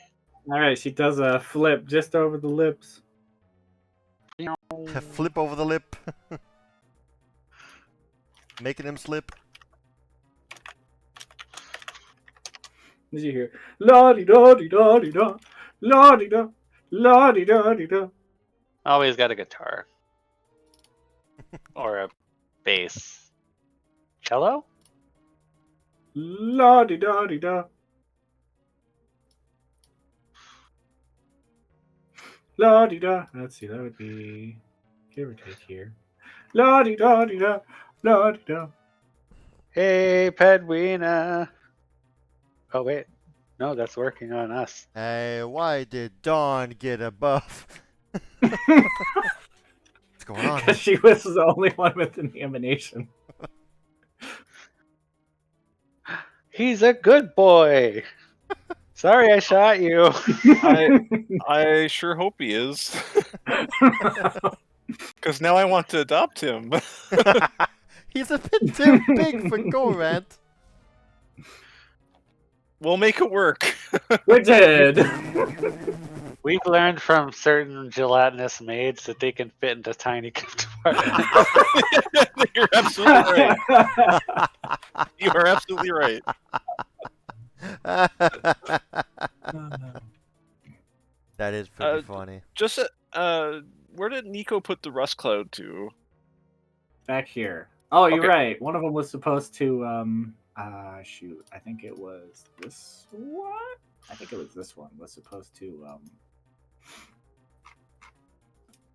Alright, she does a flip just over the lips. Flip over the lip. Making him slip. Did you hear? La di da di da di da. La di da. La di da di da. Always got a guitar. Or a bass. Cello? La di da di da. La di da. Let's see, that would be give or take here. La di da di da. La di da. Hey, Pedwina. Oh, wait. No, that's working on us. Hey, why did Dawn get a buff? What's going on? Because she was the only one with an emanation. He's a good boy. Sorry I shot you. I sure hope he is. Because now I want to adopt him. He's a bit too big for Gorant. We'll make it work. We did. We've learned from certain gelatinous maids that they can fit into tiny compartments. You're absolutely right. You are absolutely right. That is pretty funny. Just where did Nico put the rust cloud to? Back here. Oh, you're Okay. right. One of them was supposed to shoot. I think it was this one. I think it was this one was supposed to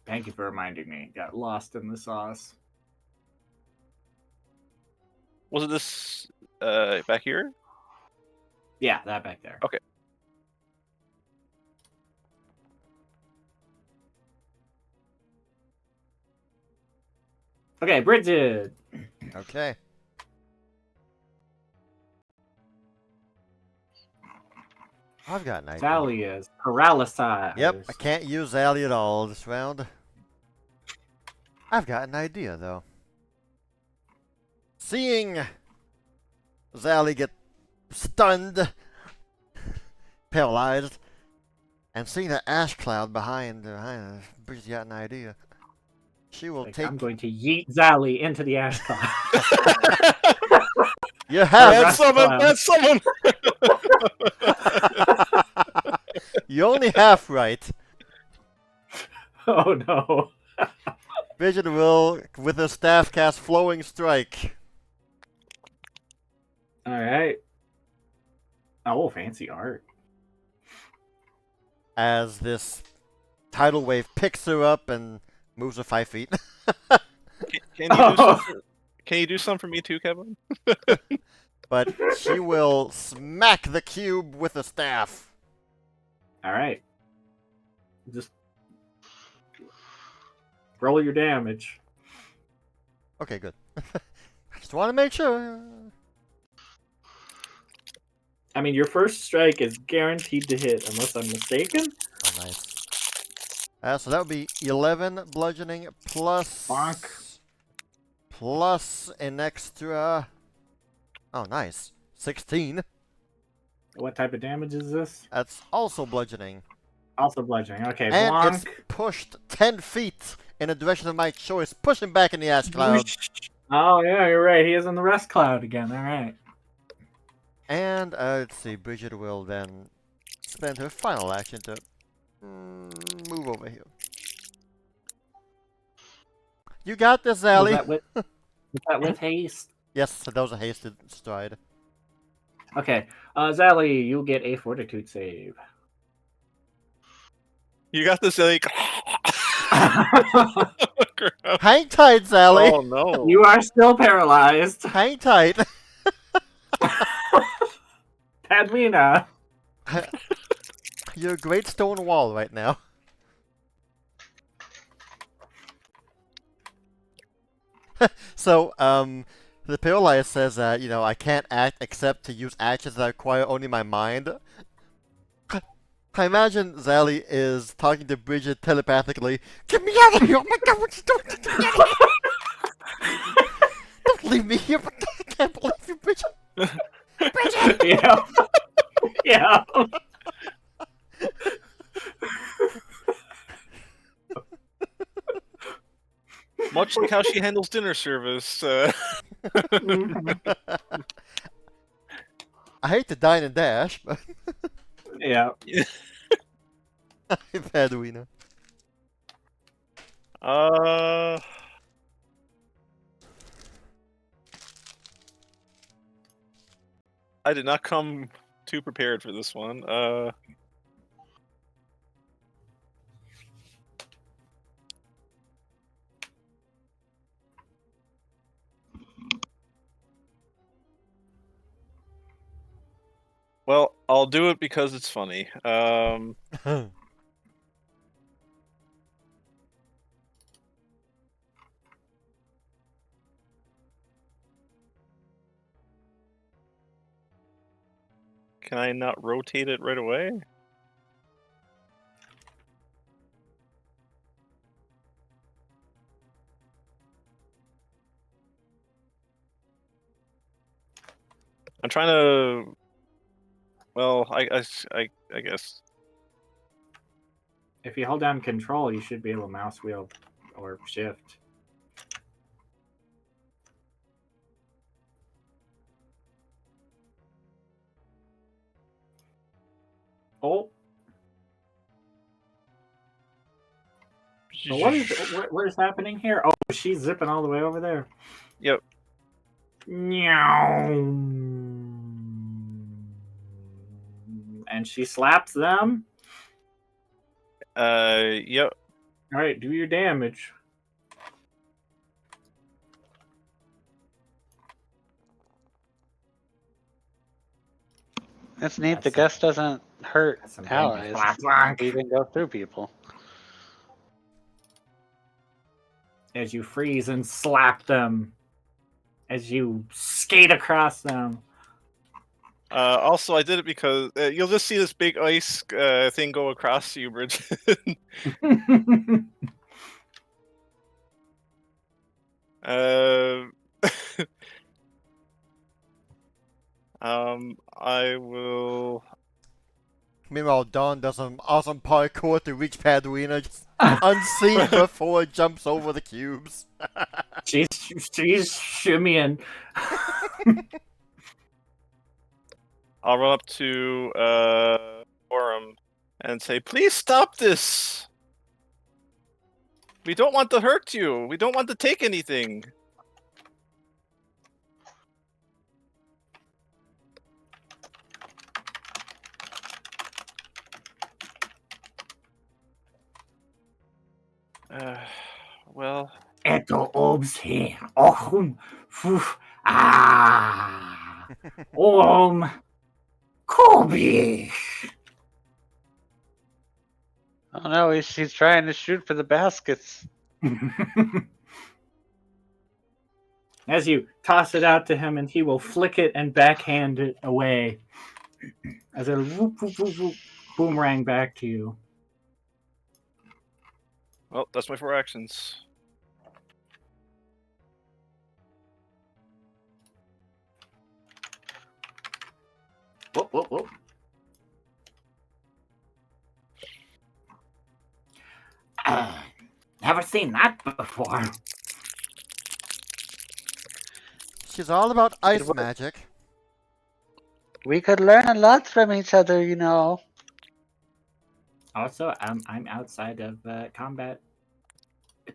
Thank you for reminding me. Got lost in the sauce. Was it this back here? Yeah, that back there. Okay. Okay, Bridget. Okay. I've got an idea. Sally is paralyzed. Yep, I can't use Ally at all this round. I've got an idea, though. Seeing Zally get stunned, paralyzed, and seeing the ash cloud behind her, Bridget's got an idea. She will take... I'm going to yeet Zally into the ash cloud. You have... That's someone! That's someone! You only half right. Oh no. Bridget will, with her staff, cast Flowing Strike. Alright. Oh, fancy art. As this tidal wave picks her up and moves her 5 feet. Can you do some for me too, Kevin? But she will smack the cube with a staff. Alright. Just roll your damage. Okay, good. I just want to make sure. I mean, your first strike is guaranteed to hit, unless I'm mistaken. Oh, nice. So that would be 11 bludgeoning plus... Bonk. Plus an extra... Oh, nice. 16. What type of damage is this? That's also bludgeoning. Also bludgeoning. Okay, And Blanc. it's pushed 10 feet in the direction of my choice, pushing back in the ash cloud. Oh, yeah, you're right. He is in the rest cloud again. Alright. And let's see, Bridget will then spend her final action to move over here. You got this, Was Sally. that with haste? Yes, that was a hasted stride. Okay. Zally, you'll get a fortitude save. You got this, like. Hang tight, Sally. Oh no! You are still paralyzed. Hang tight. Padmina. You're a great stone wall right now. So, the paralyzed says that, I can't act except to use actions that require only my mind. I imagine Zally is talking to Bridget telepathically. Get me out of here! Oh my god, what you doing? Get me out of here! Don't leave me here! I can't believe you, Bridget! Bridget! Yeah. Yeah. Much like how she handles dinner service. I hate to dine and dash, but Yeah. I've had Weena. I did not come too prepared for this one. Well, I'll do it because it's funny. Can I not rotate it right away? I'm trying to. Well, I guess. If you hold down control, you should be able to mouse wheel or shift. Oh. So what is happening here? Oh, she's zipping all the way over there. Yep. Meow. And she slaps them. Yep. All right, do your damage. That's neat. That's The gust doesn't hurt That's some allies. damage. Blank. Even go through people. As you freeze and slap them. As you skate across them. Also, I did it because you'll just see this big ice thing go across you, Bridget. I will. Meanwhile, Dawn does some awesome parkour to reach Padwina, just unseen before it jumps over the cubes. she's shimmying. I'll run up to Orem and say, "Please stop this. We don't want to hurt you. We don't want to take anything." Well. Eto obs he. Ochum. Fuf. Ah. Kobe. Oh no, she's trying to shoot for the baskets. As you toss it out to him, and he will flick it and backhand it away. As a whoop, whoop, whoop, whoop, boomerang back to you. Well, that's my 4 actions. Whoop, whoop, whoop. Never seen that before. She's all about ice works. magic. We could learn a lot from each other, you know. Also, I'm outside of combat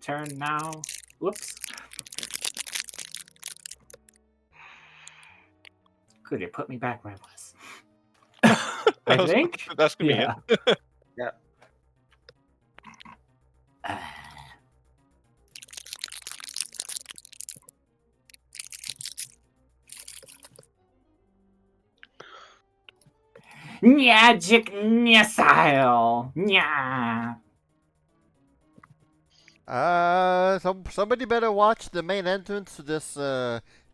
turn now. Whoops. Good, it put me back where I was. I think. That's convenient. Yeah. Magic missile. Yeah. So somebody better watch the main entrance to this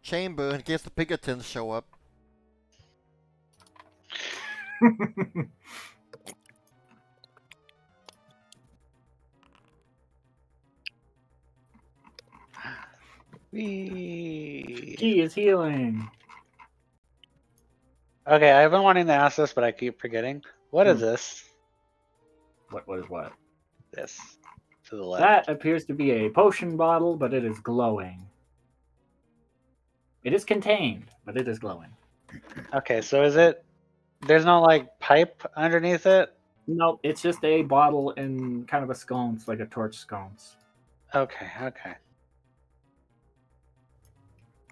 chamber in case the Pinkertons show up. Whee. He is healing. Okay, I've been wanting to ask this, but I keep forgetting. What is this? What is what? This. To the left. That appears to be a potion bottle, but it is glowing. It is contained, but it is glowing. Okay, so is it... There's no, like, pipe underneath it? Nope, it's just a bottle in kind of a scones, like a torch scones. Okay.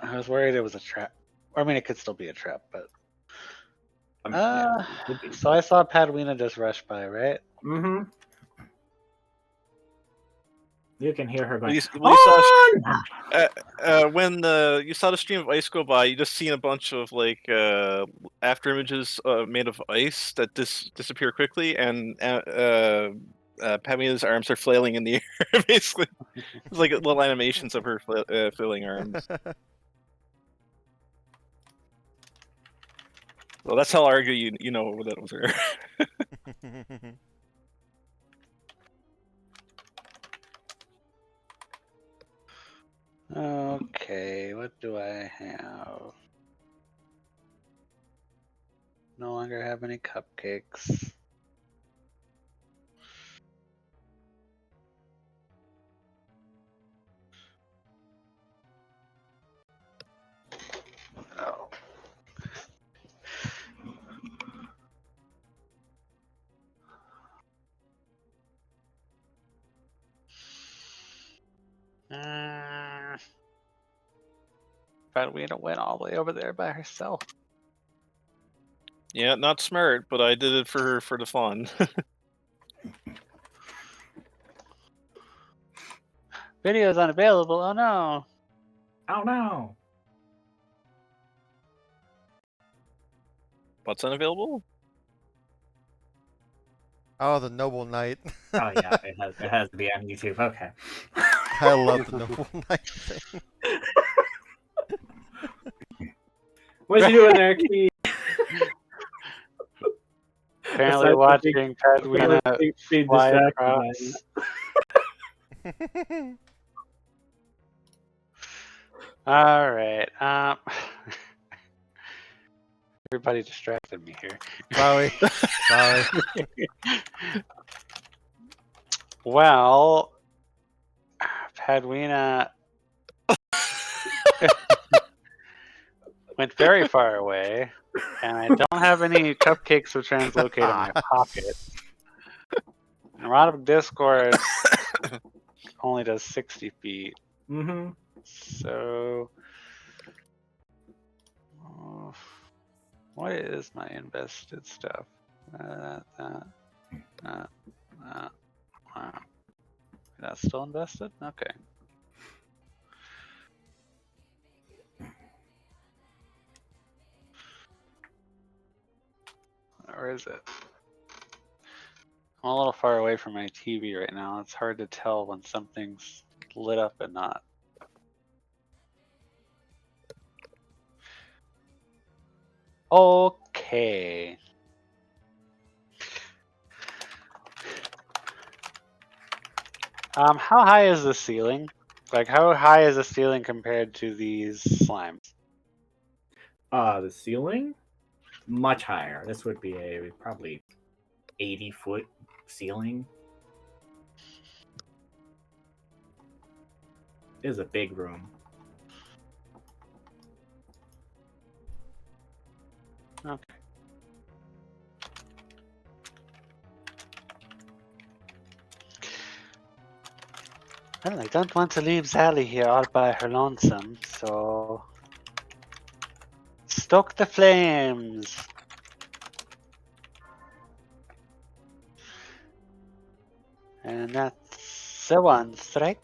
I was worried it was a trap. I mean, it could still be a trap, but... So I saw Padwina just rush by, right? Mm-hmm. You can hear her going. You "Oh!" when you saw the stream of ice go by, you just seen a bunch of like after images made of ice that disappear quickly, and Pamina's arms are flailing in the air. Basically, it's like little animations of her flailing arms. Well, that's how I'll argue you know that was her. Okay, what do I have? No longer have any cupcakes. Oh. Padwina went all the way over there by herself. Yeah, not smart, but I did it for the fun. Video is unavailable. Oh no. Oh no! What's unavailable? Oh, the Noble Knight. Oh yeah, it has to be on YouTube. Okay. I love the Noble Knight thing. What's he doing there, Key? Apparently Aside from watching Padwina being fly distracted across. All right. Everybody distracted me here. Sorry. Well, Padwina went very far away, and I don't have any cupcakes to translocate in my pocket. Erotic Discord only does 60 feet. Mm-hmm. So, what is my invested stuff? That's still invested? Okay. Or is it? I'm a little far away from my TV right now. It's hard to tell when something's lit up and not. Okay. How high is the ceiling? Like, how high is the ceiling compared to these slimes? The ceiling? Much higher. This would be a probably 80-foot ceiling. It is a big room. Okay. Well, I don't want to leave Sally here all by her lonesome, so stoke the flames. And that's a 1 strike.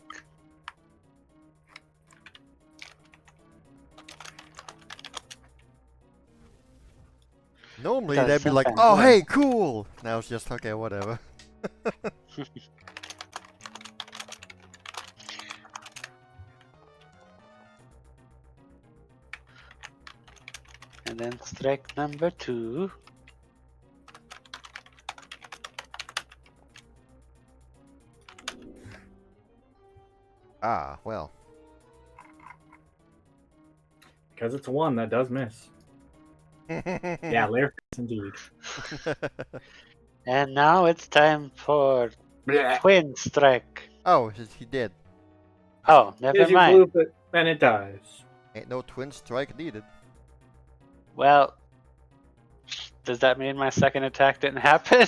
Normally Does they'd be like, sometimes "Oh, work. hey, cool." Now it's just okay, whatever. And then strike number 2. Ah, well. Because it's a 1 that does miss. Yeah, Lair indeed. And now it's time for Blech. twin strike. Oh, he did. Oh, never As you mind. bloop it, then it dies. Ain't no twin strike needed. Well, does that mean my second attack didn't happen?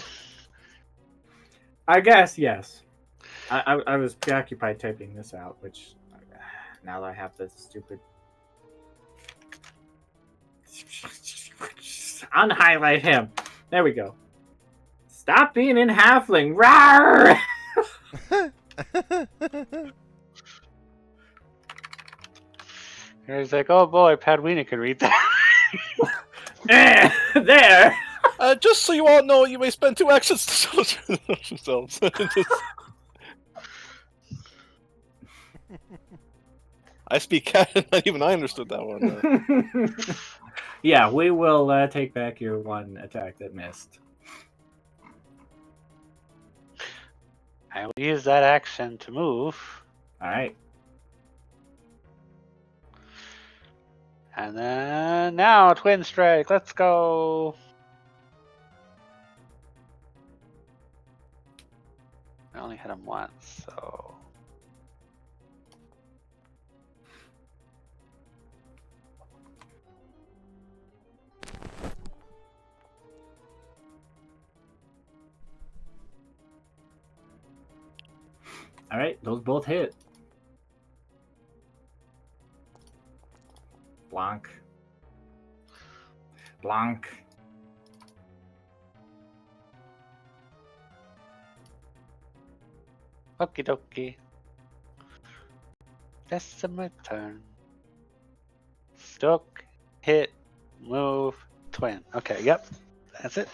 I guess, yes. I was preoccupied typing this out, which now that I have this stupid unhighlight him. There we go. Stop being in halfling. Rawr! And he's like, oh boy, Padwina could read that. There. Just so you all know, you may spend 2 actions to shelter yourselves. I speak cat, and not even I understood that one. Yeah, we will take back your 1 attack that missed. I will use that action to move. All right. And then now twin strike. Let's go. I only hit him once, so. All right, those both hit. Blanc. Blanc. Okie dokie. That's my turn. Stoke, hit, move, twin. Okay, yep. That's it.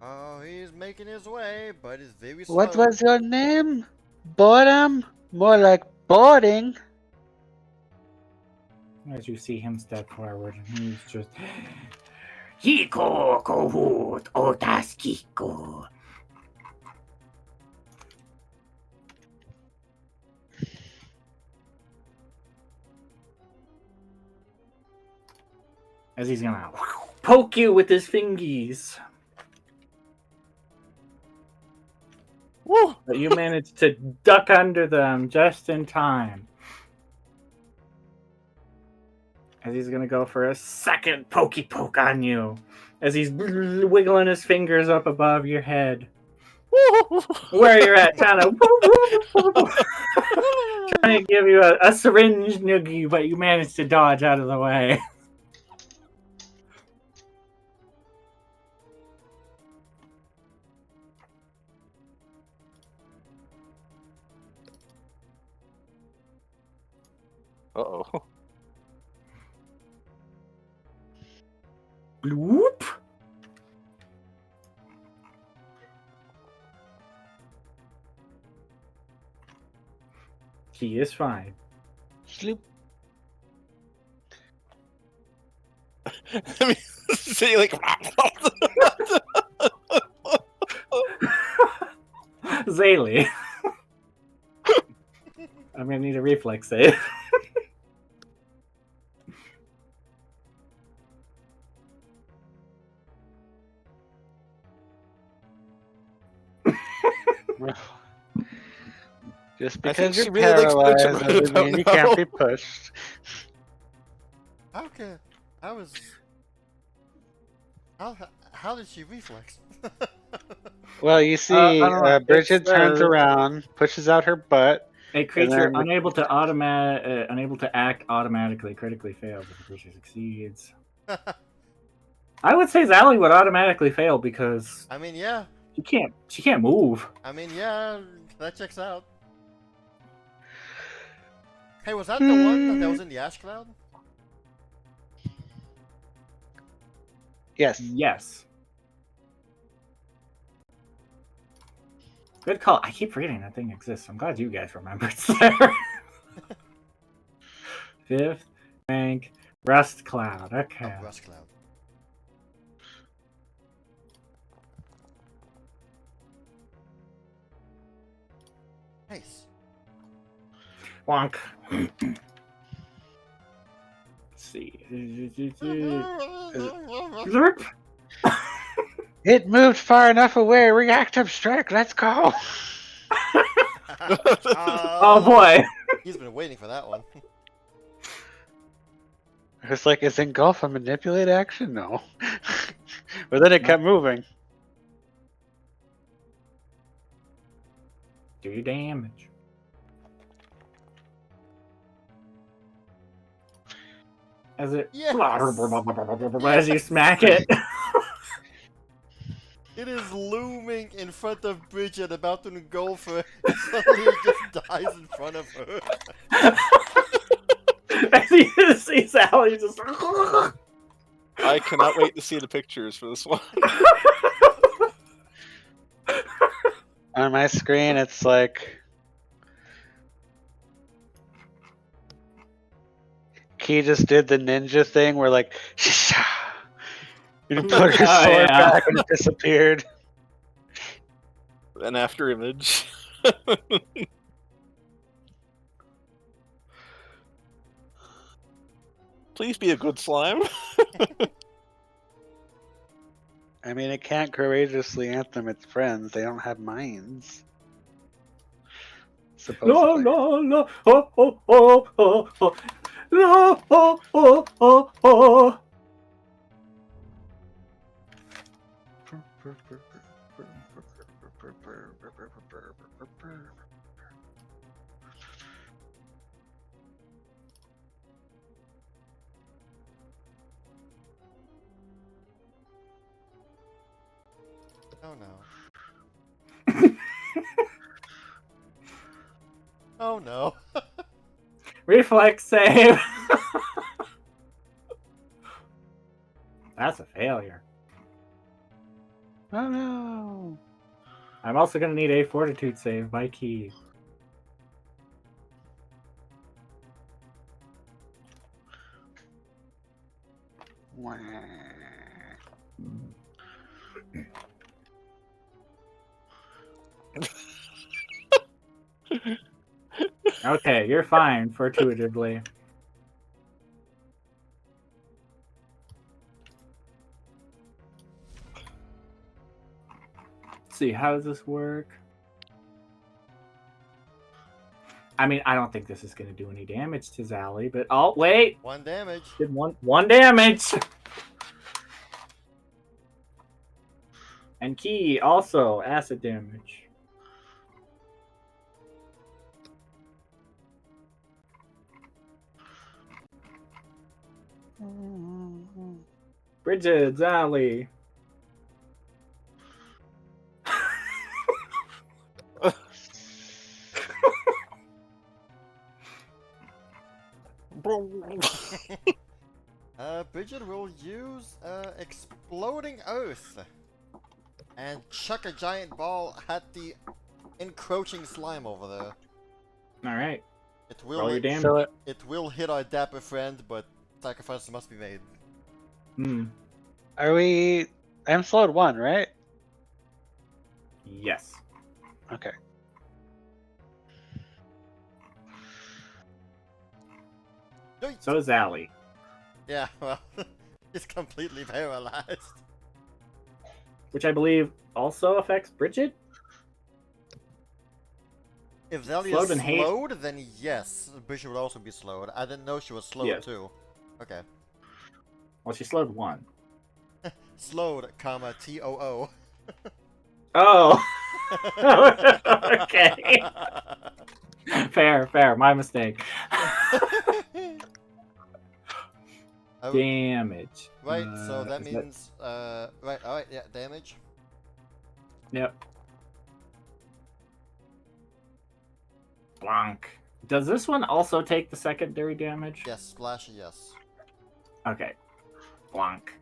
Oh, he's making his way, but he's very slow. What was your name? Bottom? More like boarding. As you see him step forward, and he's just. Hiko kohut otaskiko. As he's gonna poke you with his fingies. Woo! But you managed to duck under them just in time. As he's gonna go for a second pokey poke on you. As he's wiggling his fingers up above your head. Where you're at, trying to give you a syringe noogie, but you managed to dodge out of the way. Uh-oh. Bloop. He is fine. Sloop. I mean, say like. Zaylee. I'm gonna need a reflex save. Just I think because she you're really likes paralyzed Bridget, but I doesn't don't mean you know. can't be pushed. Okay. I was. How did she reflex? Well, you I see, don't know. It Bridget turns says around, pushes out her butt, a and creature then unable to act automatically critically fails if the creature succeeds. I would say Zally would automatically fail because I mean, yeah. she can't move. I mean, yeah. That checks out. Hey, was that the one that was in the ash cloud? yes. Yes. Good call. I keep forgetting that thing exists. I'm glad you guys remembered there. 5th rank Rust Cloud. Okay. Oh, rust cloud. Nice. Wonk. Let's see. Zerp. It moved far enough away. Reactive strike. Let's go. Oh boy. He's been waiting for that one. It's like, is engulf a manipulate action? No. But then it kept moving. Do your damage. As it Yes. as you smack it. It is looming in front of Bridget, about to engulf her. Suddenly it just dies in front of her. As you see Sally just. I cannot wait to see the pictures for this one. On my screen, it's like Key just did the ninja thing where like you put her Oh, sword yeah. back and it disappeared. An after image. Please be a good slime. I mean, it can't courageously anthem its friends. They don't have minds. No, Supposedly. no. Oh, oh, oh, oh, oh. No, oh, oh, oh, oh. Oh no. Oh no. Reflex save. That's a failure. Oh no. I'm also going to need a fortitude save by Key. Wah. Okay, you're fine, fortuitively. Let's see, how does this work? I mean, I don't think this is going to do any damage to Zally, but oh, wait! 1 damage. Did one damage! And Key, also, acid damage. Bridget, Zally. Bridget will use Exploding Earth and chuck a giant ball at the encroaching slime over there. Alright, It roll your will damage. So it will hit our dapper friend, but sacrifices must be made. are we? I'm slowed 1, right? Yes. Okay. Yoink! So is Zally. Yeah, well, he's completely paralyzed. Which I believe also affects Bridget? If Zelly Slowed is and haste. slowed, then yes, Bishop would also be slowed. I didn't know she was slowed Yes. too. Okay. Well, she slowed 1. Slowed, comma, T-O-O. Oh. Okay. Fair. My mistake. Oh, Damage. right, so that is means, right, alright, yeah, damage. Yep. Blank. Does this one also take the secondary damage? Yes, splash, yes. Okay. Blank.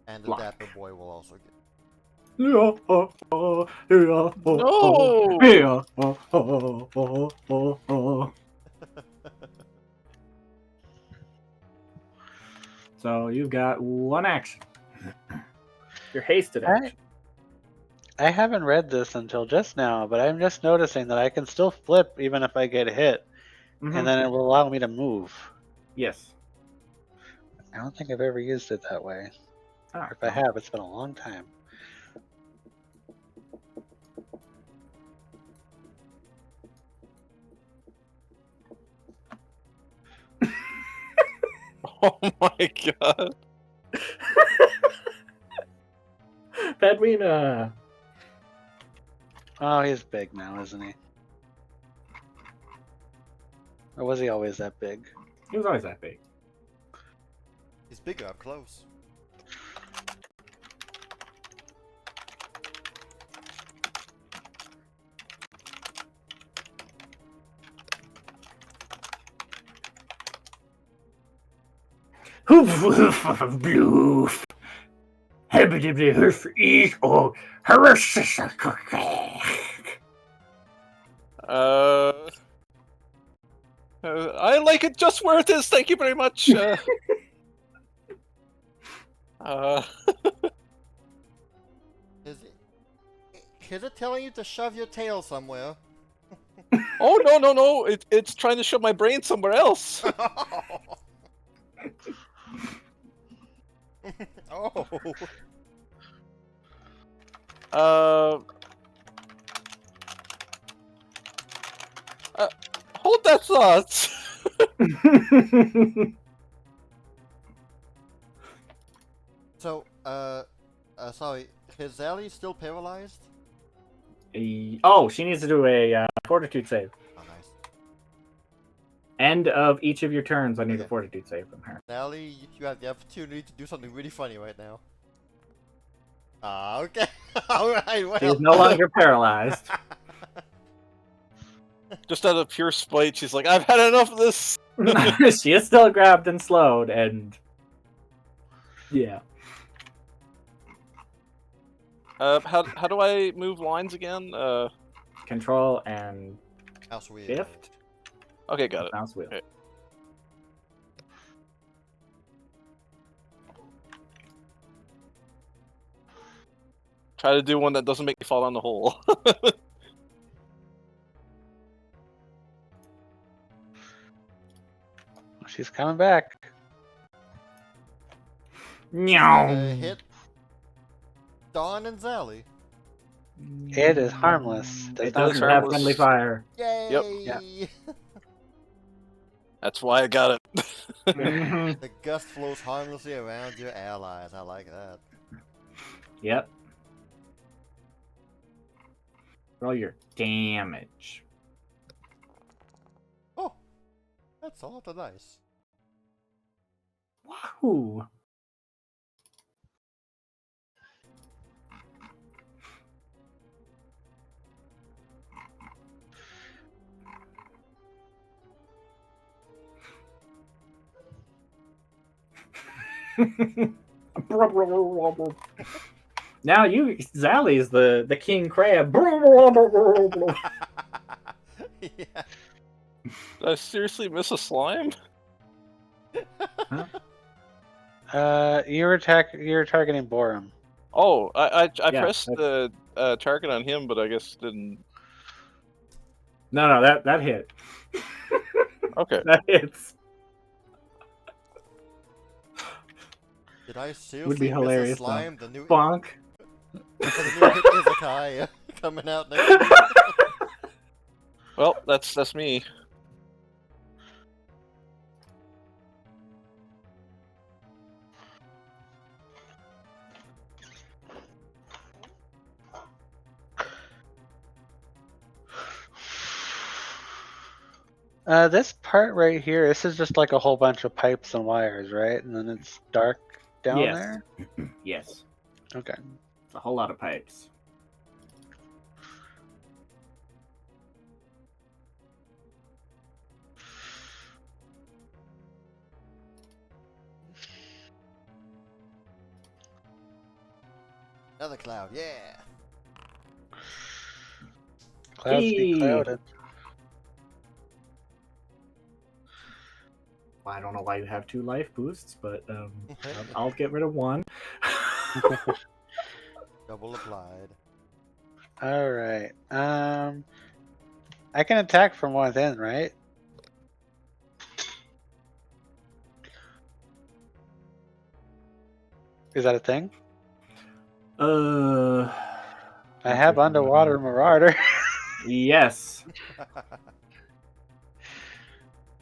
And the Block. Dapper Boy will also get. No! So you've got 1 action. Your hasted Alright. action. I haven't read this until just now, but I'm just noticing that I can still flip even if I get hit, Mhm. and then it will allow me to move. Yes. I don't think I've ever used it that way. Ah, Or if I have, it's been a long time. Oh my god. Bedwin, Oh, he's big now, isn't he? Or was he always that big? he was always that big. He's bigger up close. Bloof. Hebidibly hoof eat or I like it just where it is. Thank you very much. Is it telling you to shove your tail somewhere? Oh no! It's trying to shove my brain somewhere else. Oh. Hold that thought. So, sorry, is Zelly still paralyzed? Oh, she needs to do a fortitude save. Oh, nice. End of each of your turns, I need a Okay. fortitude save from her. Zelly, you have the opportunity to do something really funny right now. Ah, okay. Alright, well. She is no longer paralyzed. Just out of pure spite, she's like, I've had enough of this. She is still grabbed and slowed, and yeah. How do I move lines again? Control and Mouse wheel. shift. Okay, got it. Mouse wheel. Okay. Try to do one that doesn't make me fall down the hole. She's coming back. Hit Dawn and Zelly. It is harmless. It Does not doesn't hurt. have friendly fire. Yay! Yeah. That's why I got it. The gust flows harmlessly around your allies. I like that. Yep. Roll your damage. Oh, that's a lot of nice. Wahoo! Now you, Zally's the king crab. Yeah. Did I seriously miss a slime? You're targeting Borum. Oh, I Yeah, pressed the target on him, but I guess didn't. No, that hit. Okay. That hits. Did I seriously Would be miss hilarious, a slime? The new Bonk. the new Izakai coming out next week. Well, that's me. This part right here, this is just like a whole bunch of pipes and wires, right? And then it's dark down Yes. there? Yes. Okay. It's a whole lot of pipes. Another cloud, yeah. Clouds be Hey! clouded. Well, I don't know why you have 2 life boosts, but I'll get rid of 1. Double applied. Alright. I can attack from within, right? Is that a thing? Uh, I have Underwater Marauder. yes.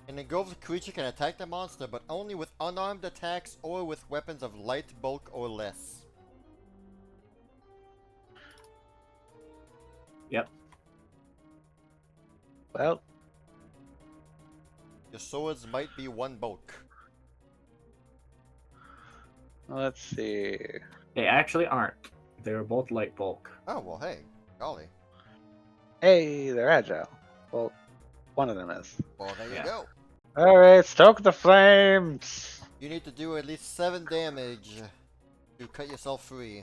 An engulfed creature can attack the monster, but only with unarmed attacks or with weapons of light bulk or less. Yep. Well, Your swords might be 1 bulk. let's see. They actually aren't. They were both light bulk. Oh, well, hey. Golly. Hey, they're agile. Well, one of them is. Well, there Yeah. you go. Alright, stoke the flames! You need to do at least 7 damage to cut yourself free.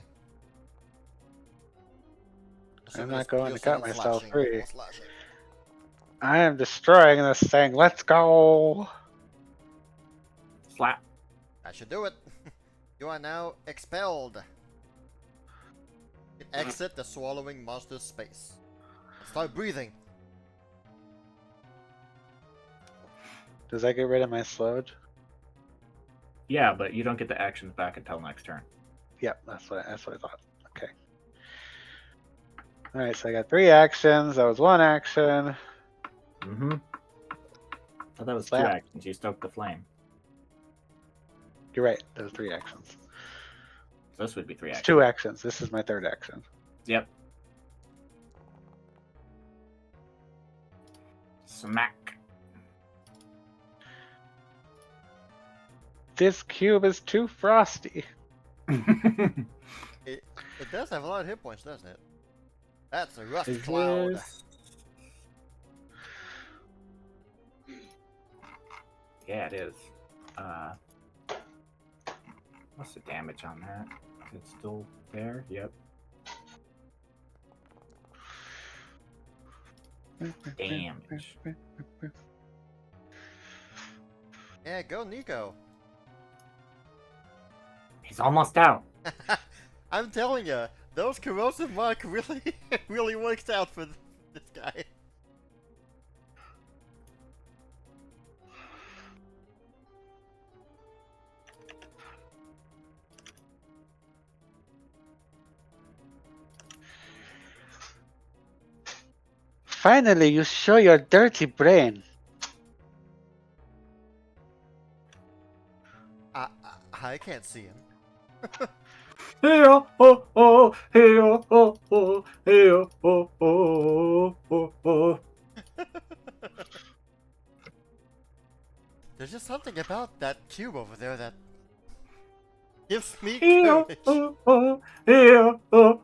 I'm Assuming not it's going to piercing cut and myself slashing free. or slashing. I am destroying this thing. Let's go! Slap. That should do it. You are now expelled. You can exit the swallowing monster's space. Start breathing. Does that get rid of my slowed? Yeah, but you don't get the actions back until next turn. Yep, that's what I thought. Okay. Alright, so I got 3 actions. That was 1 action. Mm-hmm. Oh, that was 2 Slap. actions. You stoked the flame. You're right, that was 3 actions. So this would be 3 It's actions. 2 actions. This is my 3rd action. Yep. Smack. This cube is too frosty. It does have a lot of hit points, doesn't it? That's a rust Is cloud. this- Yeah, it is. What's the damage on that? Is it still there? Yep. Damage. Yeah, go Nico. He's almost out. I'm telling you, those corrosive mark really, really works out for this guy. Finally, you show your dirty brain. I can't see him. Hey oh oh hey oh hey oh. There's just something about that cube over there that gives me Hey courage. oh hey oh.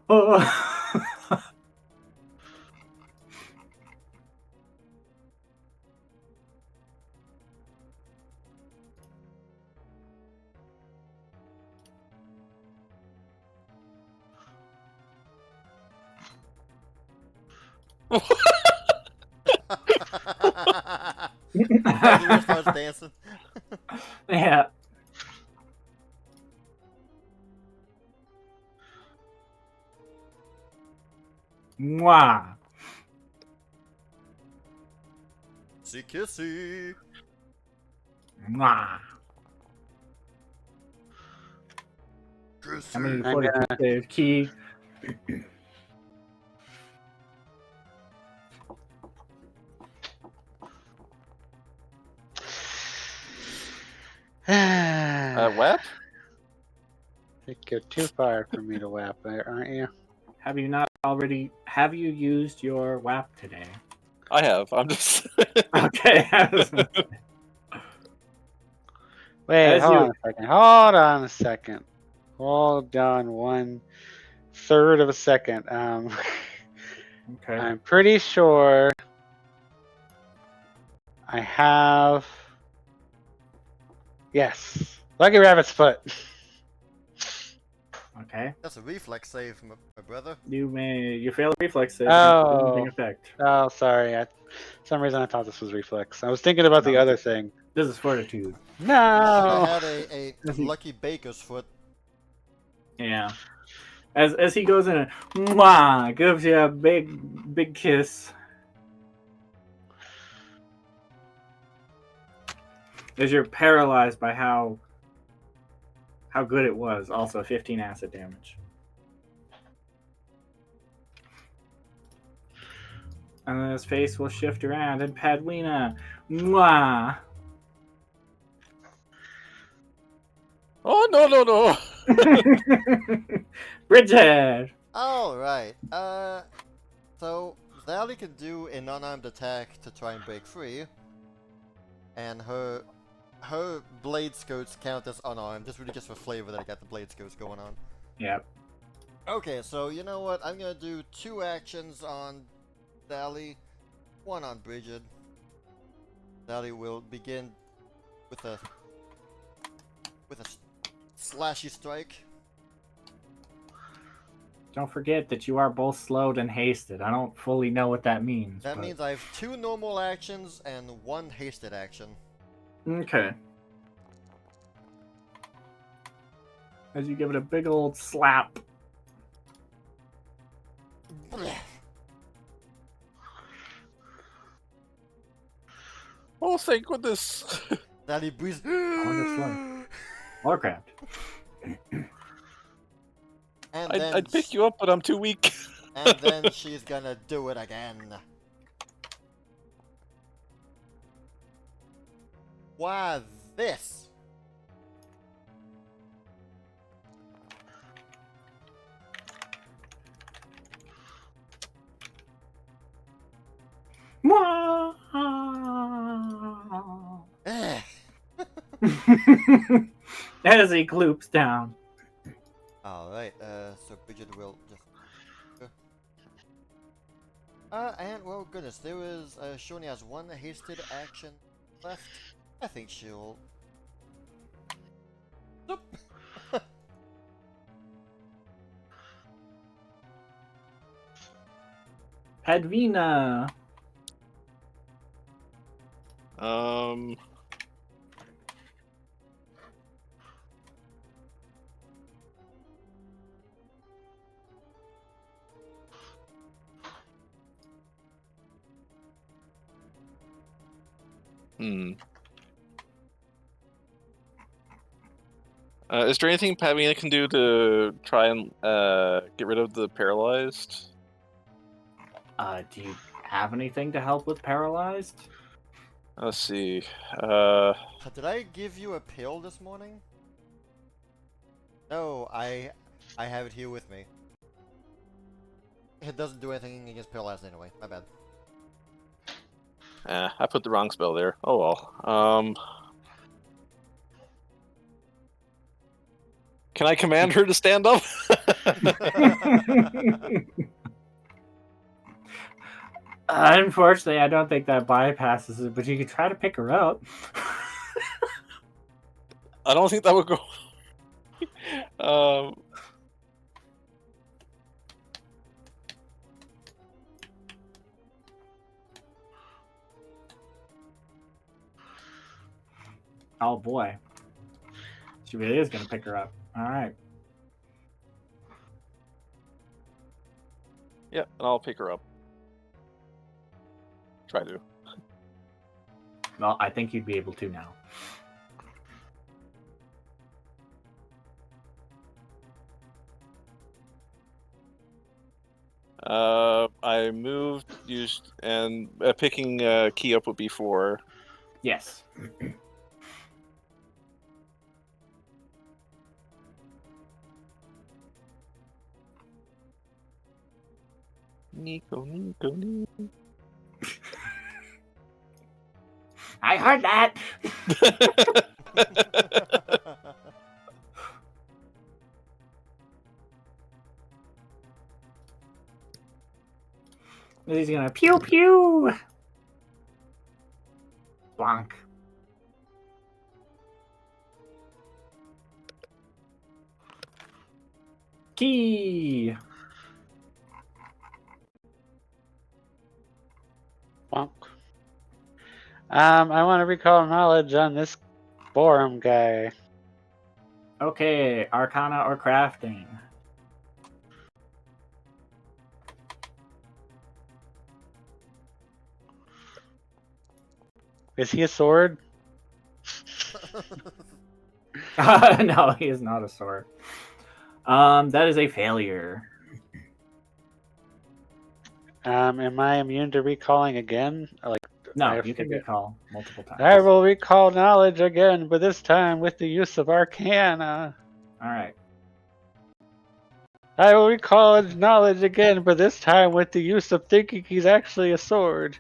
Vladimir starts dancing. Yeah. Mwah. Kissy kissy. Mwah. How many Kissy. 42 save key? think you're too far for me to whap there, aren't you? Have you not already? Have you used your WAP today? I have. I'm just. Okay. Wait, As hold you- on a second. Hold on a second. Hold on 1/3 of a second. Okay. I'm pretty sure I have. Yes, Lucky Rabbit's Foot. Okay. That's a reflex save, my brother. You fail a reflex save. Oh. Losing effect. Oh, sorry. For some reason I thought this was reflex. I was thinking about the No. other thing. This is fortitude. I No. had a lucky baker's foot. Yeah. As he goes in and mwah, gives you a big kiss. As you're paralyzed by how good it was. Also 15 acid damage. And then his face will shift around and Padwina. Mwah. Oh no no no! Bridget. All right. So Sally can do an unarmed attack to try and break free, and her blade skirts count as unarmed. Just really just for flavor that I got the blade skirts going on. Yep. Okay, so you know what? I'm gonna do 2 actions on Sally, 1 on Bridget. Sally will begin with a slashy strike. Don't forget that you are both slowed and hasted. I don't fully know what that means. That but- means I have 2 normal actions and 1 hasted action. Okay. As you give it a big old slap. Oh, thank goodness! Sally breathes. Warcraft. And I'd, then I'd pick you up, but I'm too weak. and then she's gonna do it again. Why this? Eh. As he cloops down. Alright, so Bridget will just... and well, goodness, there is, she only has 1 hasted action left. I think she'll... Zoop. Padvina. Um. Hmm. Is there anything Pavina can do to try and get rid of the paralyzed? Do you have anything to help with paralyzed? Let's see. Did I give you a pill this morning? No, I have it here with me. It doesn't do anything against paralyzed anyway. My bad. I put the wrong spell there. Oh well. Can I command her to stand up? Unfortunately, I don't think that bypasses it, but you could try to pick her up. I don't think that would go. Oh boy. She really is going to pick her up. Alright. Yeah, and I'll pick her up. Try to. Well, I think you'd be able to now. I moved, used, and picking key up would be 4. Yes. Nico, Nico, Nico. I heard that. He's gonna pew pew. Bonk. Key. Bonk. I want to recall knowledge on this Borum guy. Okay, Arcana or crafting. Is he a sword? No, he is not a sword. That is a failure. Am I immune to recalling again? Like, No, I you can forget. recall multiple times. I will recall knowledge again, but this time with the use of Arcana. All right. I will recall knowledge again, but this time with the use of thinking he's actually a sword.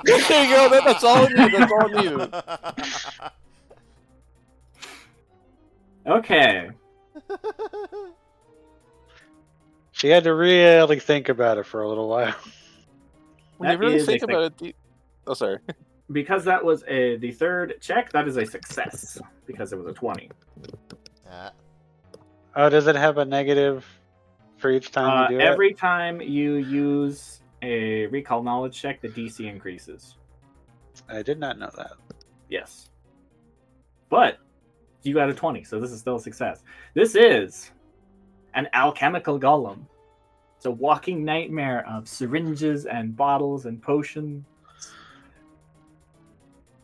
There you go. That's all I need. That's all I needed. Okay. She had to really think about it for a little while. When you That really is a think about it, oh, sorry. Because that was the third check, that is a success. Because it was a 20. Oh, does it have a negative for each time you do Every time you use a recall knowledge check, the DC increases. it? I did not know that. Yes. But you got a 20, so this is still a success. This is an alchemical golem. It's a walking nightmare of syringes and bottles and potions.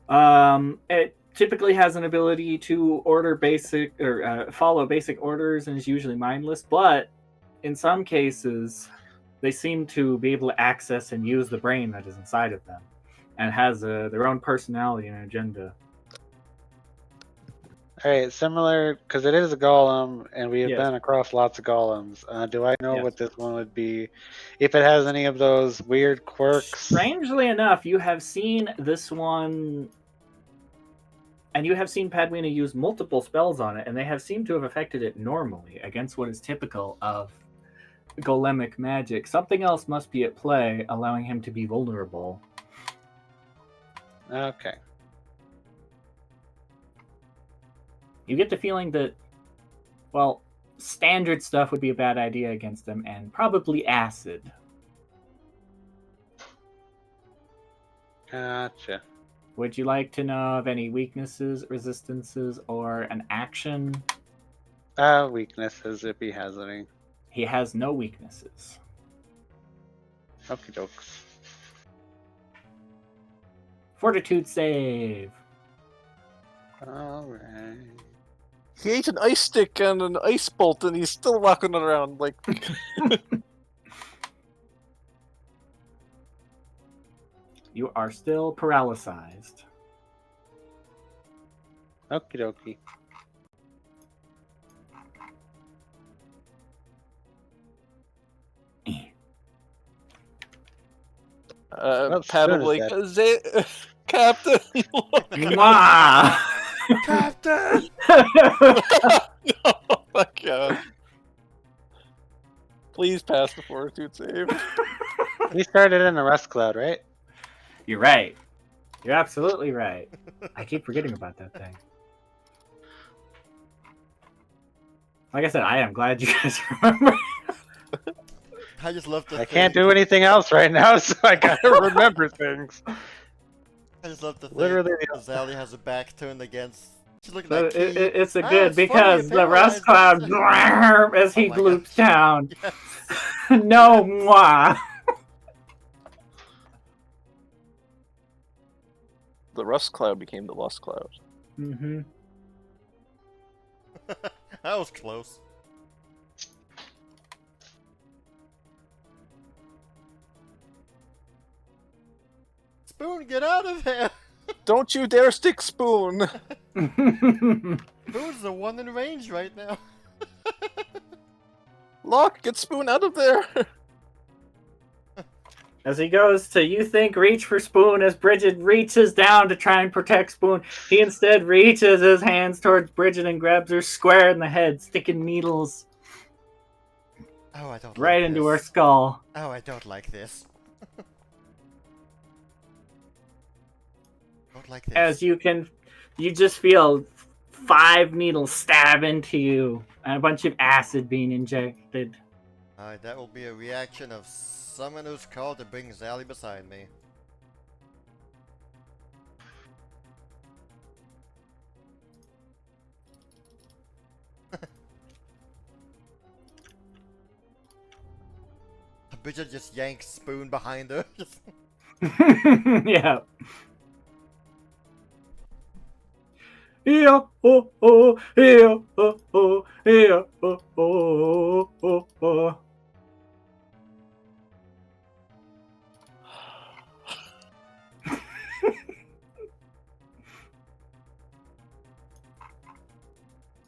It typically has an ability to order basic or follow basic orders and is usually mindless, but in some cases, they seem to be able to access and use the brain that is inside of them, and has their own personality and agenda. Alright, similar, because it is a golem, and we have Yes. been across lots of golems. Do I know Yes. what this one would be? If it has any of those weird quirks? Strangely enough, you have seen this one, and you have seen Padwina use multiple spells on it, and they have seemed to have affected it normally against what is typical of golemic magic. Something else must be at play, allowing him to be vulnerable. Okay. You get the feeling that, well, standard stuff would be a bad idea against them, and probably acid. Gotcha. Would you like to know of any weaknesses, resistances, or an action? Weaknesses if he has any. He has no weaknesses. Okie dokes. Fortitude save. Alright. He ate an ice stick and an ice bolt, and he's still walking around like. You are still paralyzed. Okie dokie. What Pat spoon will is like, that? Captain. Mwah! Captain. Oh my god. Please pass the fortitude save. We started in a rust cloud, right? You're right. You're absolutely right. I keep forgetting about that thing. Like I said, I am glad you guys remember. I just love the I can't do anything else right now, so I gotta remember things. I just love the thing. Literally. Zally has her back turned against. She's looking But like Key. it's a Ah, good it's funny, because you're the rust cloud paralyzed. as he Oh my gloops gosh. down. Yes. No moi. The rust cloud became the lust cloud. Mm-hmm. That was close. Spoon, get out of here! Don't you dare stick Spoon! Spoon's the one in range right now. Locke, get Spoon out of there! As he goes to, you think, reach for Spoon, as Bridget reaches down to try and protect Spoon, he instead reaches his hands towards Bridget and grabs her square in the head, sticking needles Oh, I don't right like into her this. skull. Oh, I don't like this. Don't like this. As you just feel 5 needles stab into you, and a bunch of acid being injected. Alright, that will be a reaction of someone who's called to bring Zally beside me. Bridget just yanks Spoon behind her. Yeah. Yeah, oh, oh, yeah, oh, oh, yeah, oh, oh, oh, oh.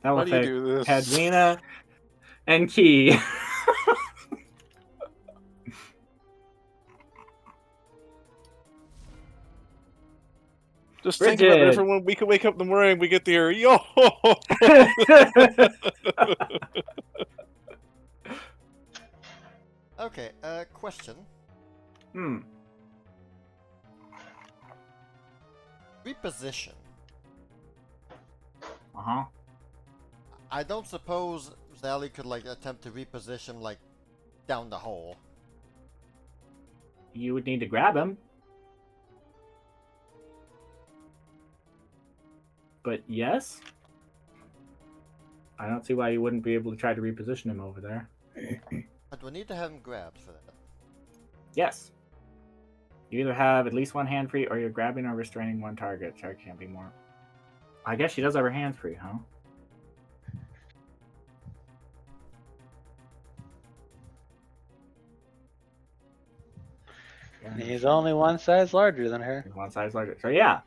That will Why do you affect do this? Padwina and Key. Just think about it, Bridget. everyone. We can wake up in the morning and we get there. Yo! Okay, question. Reposition. Uh-huh. I don't suppose Zally could, like, attempt to reposition, like, down the hole. You would need to grab him. But yes. I don't see why you wouldn't be able to try to reposition him over there. But we need to have him grabbed for that. Yes. You either have at least one hand free, or you're grabbing or restraining one target. Sorry, can't be more. I guess she does have her hands free, huh? He's only one size larger than her. One size larger. So yeah.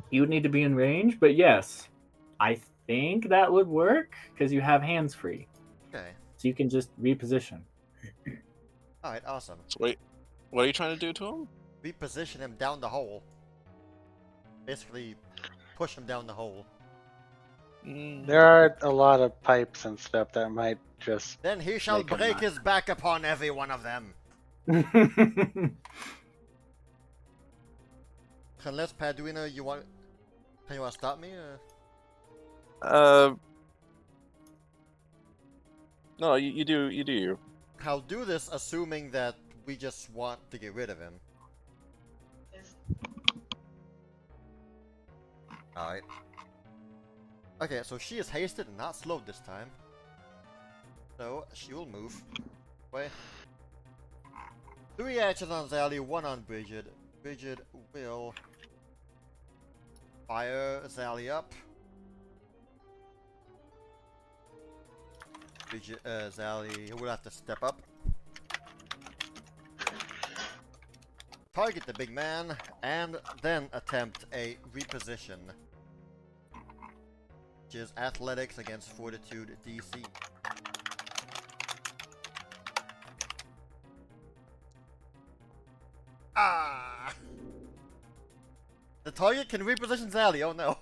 You would need to be in range, but yes. I think that would work, because you have hands free. Okay. So you can just reposition. Alright, awesome. So wait, what are you trying to do to him? Reposition him down the hole. Basically, push him down the hole. There are a lot of pipes and stuff that might just. Then he shall Make him break not. his back upon every one of them. Unless Padwina, you want to stop me? No, you do you. I'll do this assuming that we just want to get rid of him. Alright. Okay, so she is hasted and not slowed this time. So, she will move. Wait. 3 actions on Zally, 1 on Bridget. Bridget will fire Zally up. Bridget, Zally will have to step up. Target the big man, and then attempt a reposition. Which is athletics against fortitude DC. Ah! The target can reposition Zally, oh no.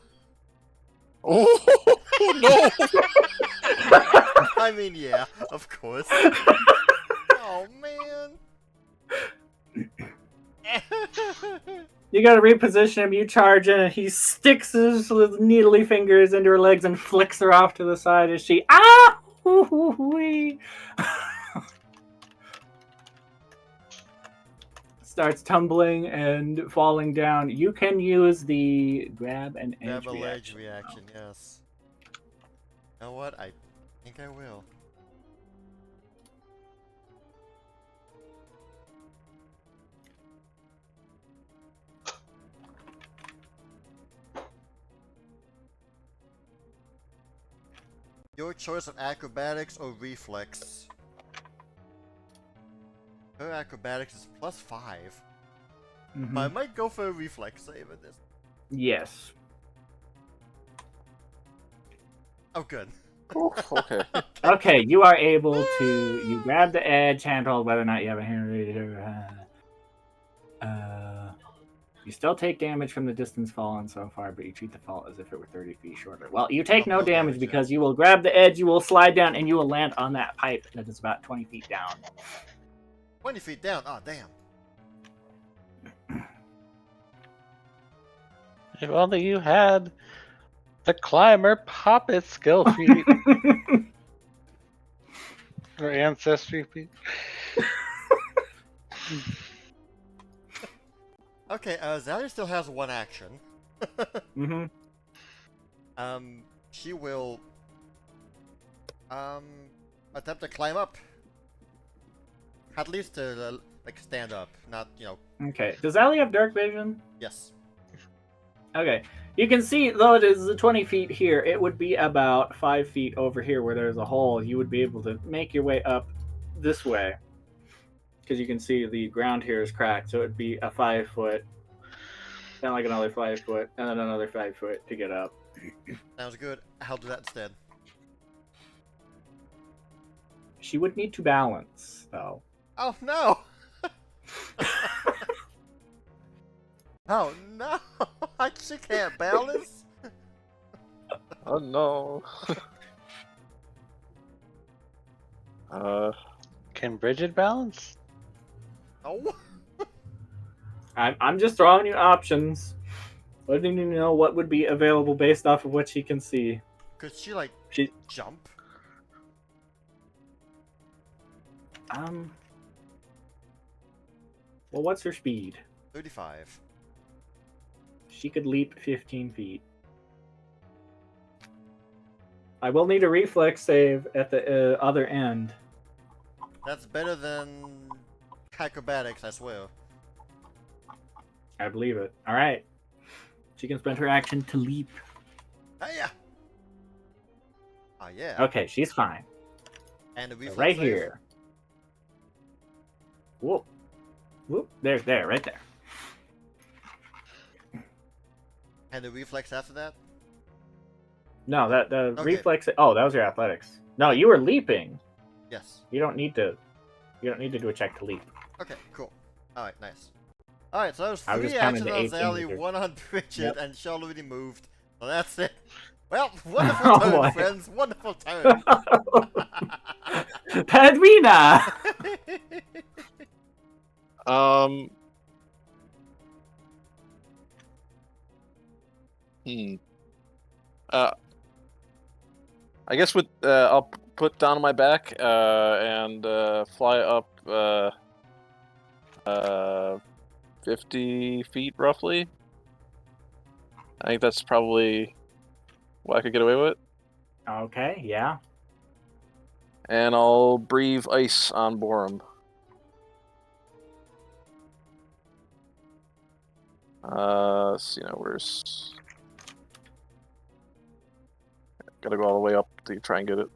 Oh no! I mean, yeah, of course. Oh man. You gotta reposition him, you charge in, and he sticks his little needly fingers into her legs and flicks her off to the side as she starts tumbling and falling down. You can use the grab and edge Grab a ledge reaction. reaction, yes. You know what? I think I will. Your choice of acrobatics or reflex. Her acrobatics is +5. Mhm. But I might go for a reflex save in this. Yes. Oh, good. Oof, okay. Okay, you are able to. You grab the edge, handhold whether or not you have a hand. You still take damage from the distance fallen so far, but you treat the fall as if it were 30 feet shorter. Well, you take no damage because you will grab the edge, you will slide down, and you will land on that pipe that is about 20 feet down. 20 feet down. Oh, damn. If only you had the climber poppet skill feat or ancestry feat. Okay, Zalia still has one action. Mm-hmm. She will attempt to climb up. At least to like stand up, not Okay. Does Allie have dark vision? Yes. Okay. You can see, though it is 20 feet here, it would be about 5 feet over here where there's a hole. You would be able to make your way up this way. Because you can see the ground here is cracked, so it would be a 5 foot, then like another 5 foot, and then another 5 foot to get up. Sounds good. I'll do that instead. She would need to balance, though. Oh no! Oh no! She can't balance. Oh no. Can Bridget balance? Oh. I'm just throwing you options. Letting you know what would be available based off of what she can see. Could she like jump? Well, what's her speed? 35. She could leap 15 feet. I will need a reflex save at the other end. That's better than acrobatics, I swear. I believe it. All right. She can spend her action to leap. Hiya! Oh yeah. Okay, she's fine. And the reflex Right save? here. Whoop. Whoop. There, right there. And the reflex after that? No, the Okay. reflex. Oh, that was your athletics. No, you were leaping. Yes. You don't need to do a check to leap. Okay, cool. Alright, nice. Alright, so that was I was 3 just counting actions the on 18 Zally, meters. 1 on Bridget, Yep. and Charlotte already moved. So that's it. Well, wonderful Oh, turn, boy. friends. Wonderful turn. Pedrina! I guess with I'll put down on my back and fly up 50 feet roughly. I think that's probably what I could get away with. Okay, yeah. And I'll breathe ice on Borum. So, where's... Gotta go all the way up to try and get it.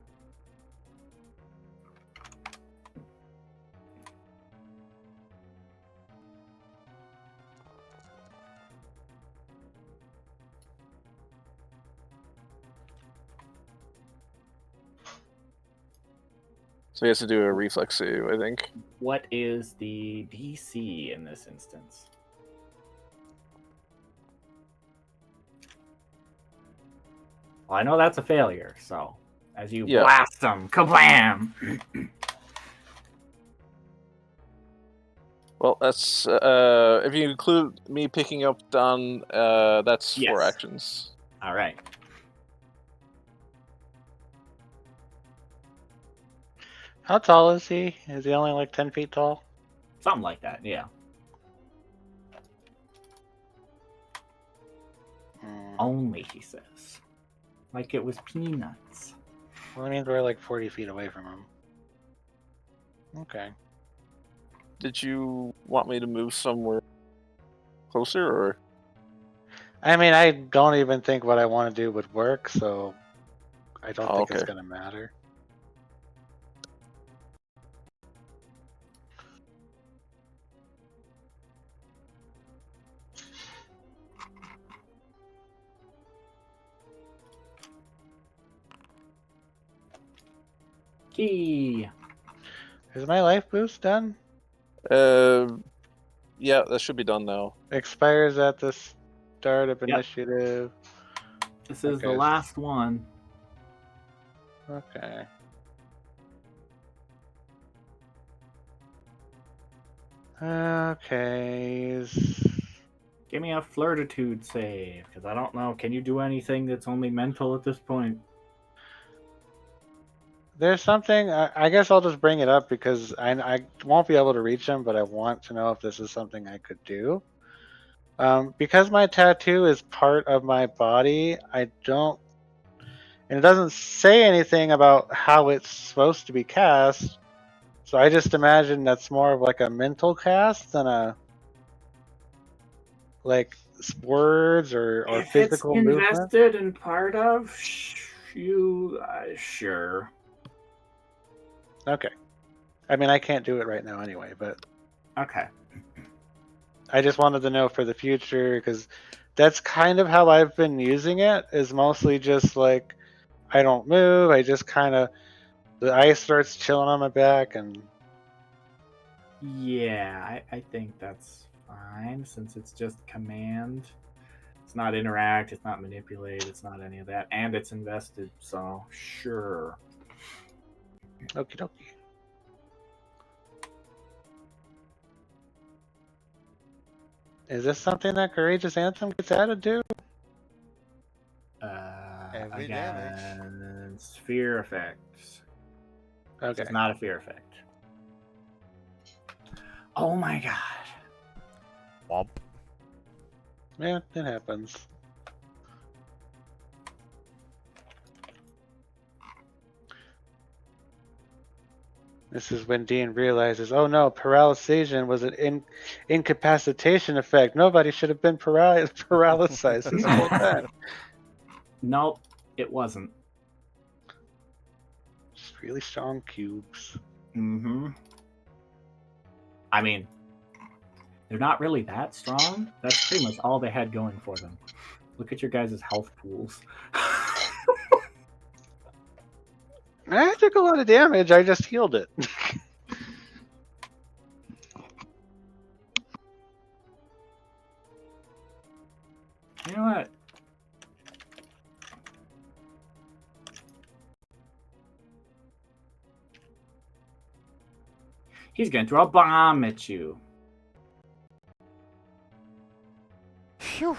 So he has to do a reflex save, I think. What is the DC in this instance? Well, I know that's a failure, so as you blast them, kablam! Well, that's if you include me picking up Don, that's 4 actions. All right. How tall is he? Is he only like 10 feet tall? Something like that, yeah. Only, he says. Like it was peanuts. Well, that means we're like 40 feet away from him. Okay. Did you want me to move somewhere closer, or? I mean, I don't even think what I want to do would work, so I don't think it's going to matter. Key. Is my life boost done? Yeah, that should be done now. Expires at the start of Yep. initiative. This is the Okay. last one. Okay. Okay. Give me a flirtitude save, because I don't know. Can you do anything that's only mental at this point? There's something. I guess I'll just bring it up because I won't be able to reach him, but I want to know if this is something I could do. Because my tattoo is part of my body, I don't. And it doesn't say anything about how it's supposed to be cast. So I just imagine that's more of like a mental cast than a like words or If physical it's movement. invested and part of you, sure. Okay. I mean, I can't do it right now anyway, but Okay. I just wanted to know for the future because that's kind of how I've been using it. Is mostly just like I don't move. I just kind of the ice starts chilling on my back and. Yeah, I think that's fine since it's just command. It's not interact, it's not manipulate, it's not any of that, and it's invested, so sure. Okie dokie. Is this something that Courageous Anthem gets added to? Every damage. Against fear effects. Okay. It's not a fear effect. Oh my god. Womp. Yeah, it happens. This is when Dean realizes, oh no, paralyzation was an incapacitation effect. Nobody should have been paralyzed this whole time. Nope, it wasn't. Just really strong cubes. Mm-hmm. I mean, they're not really that strong. That's pretty much all they had going for them. Look at your guys' health pools. I took a lot of damage. I just healed it. You know what? He's gonna throw a bomb at you. Phew.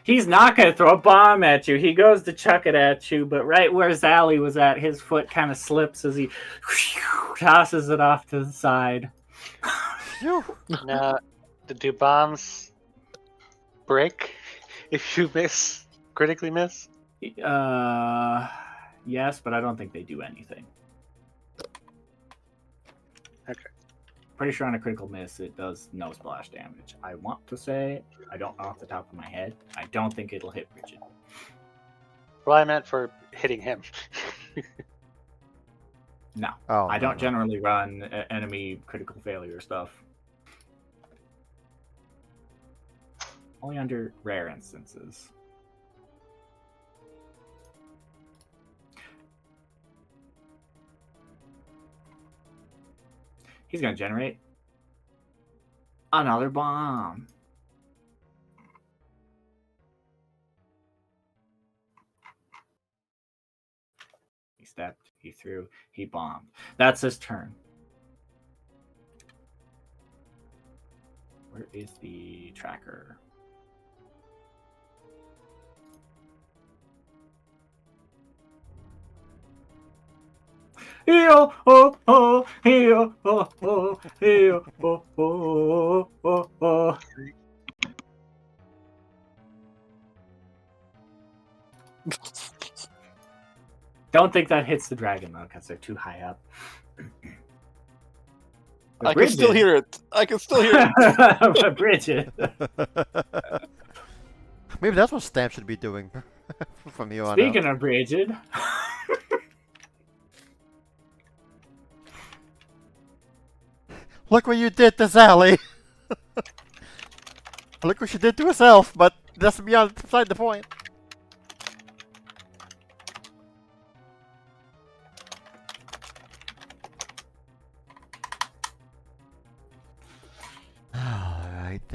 He's not gonna throw a bomb at you. He goes to chuck it at you, but right where Zally was at, his foot kind of slips as he tosses it off to the side. Phew. Now, do bombs break if you critically miss? Yes, but I don't think they do anything. Okay. Pretty sure on a critical miss, it does no splash damage. I want to say, I don't know off the top of my head. I don't think it'll hit Bridget. Well, I meant for hitting him. No, Oh, I no, don't no. generally run enemy critical failure stuff. Only under rare instances. He's going to generate another bomb. He stepped, he threw, he bombed. That's his turn. Where is the tracker? Yo, oh, oh, yo, oh, oh, yo, oh, oh, oh, oh. Don't think that hits the dragon though, because they're too high up. I can still hear it. I can still hear it. But Bridget. Maybe that's what Stamp should be doing from here on out. Speaking of Bridget. Look what you did to Sally! Look what she did to herself, but that's beside the point.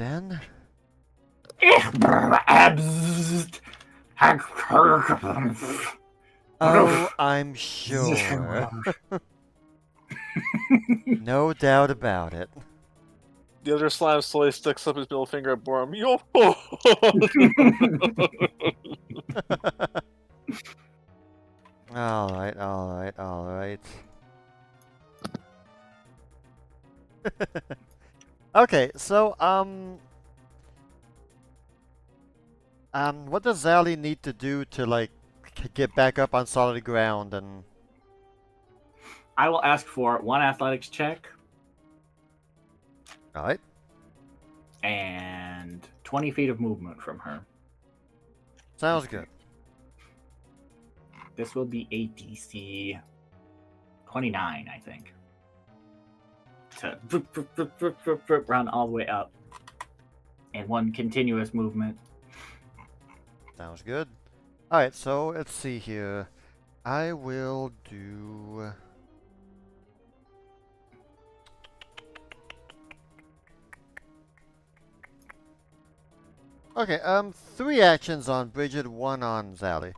then. Oh, I'm sure. No doubt about it. The other slime slowly sticks up his middle finger at Borum. Yo! Alright, alright, alright. Okay, so, what does Zally need to do to, like, get back up on solid ground and... I will ask for 1 athletics check Alright. and 20 feet of movement from her. Sounds good. This will be a DC 29, I think. To run all the way up. And 1 continuous movement. Sounds good. Alright, so let's see here. I will do... Okay, 3 actions on Bridget, 1 on Zally.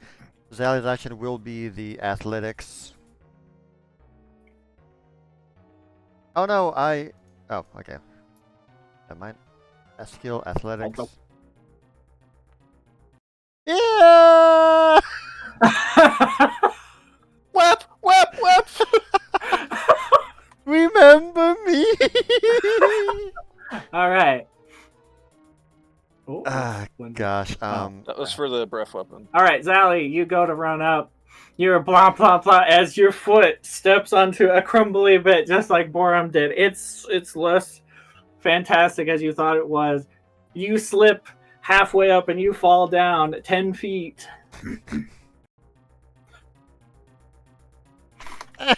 Zally's action will be the athletics. Oh no, oh, okay. Never mind. A skill, athletics. Hold Yeah! Whap! Whap! Whap! Remember me! All right. Oh, Ah, gosh. That was for the breath weapon. All right, Zally, you go to run up. You're blah blah blah as your foot steps onto a crumbly bit, just like Borum did. It's less fantastic as you thought it was. You slip halfway up and you fall down 10 feet.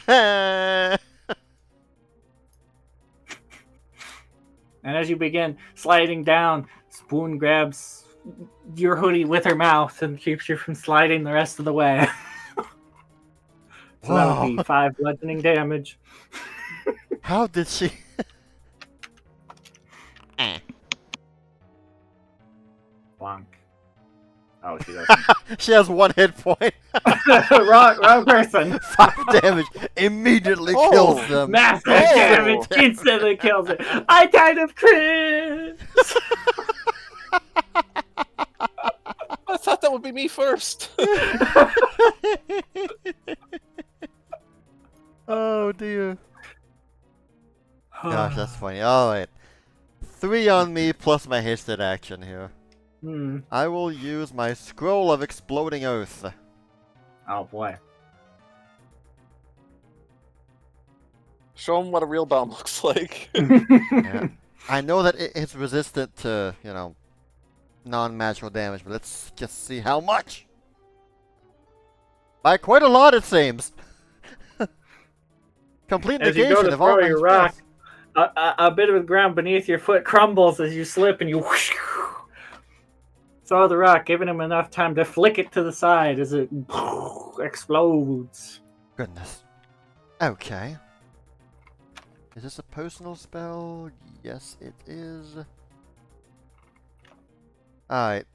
And as you begin sliding down, Spoon grabs your hoodie with her mouth and keeps you from sliding the rest of the way. So that would be 5 bludgeoning damage. How did she... Bonk. Oh, she doesn't. She has 1 hit point. wrong person. 5 damage immediately kills them. Massive Oh. damage instantly kills it. I kind of crit. I thought that would be me first. Oh dear. Gosh, that's funny. Alright. 3 on me plus my hasted action here. I will use my Scroll of Exploding Earth. Oh boy. Show him what a real bomb looks like. Yeah. I know that it's resistant to, you know, non-magical damage, but let's just see how much. By quite a lot, it seems. Complete As you negation go to of all throw my your spells. rock, a bit of the ground beneath your foot crumbles as you slip and you throw the rock, giving him enough time to flick it to the side as it explodes. Goodness. Okay. Is this a personal spell? Yes, it is. Alright.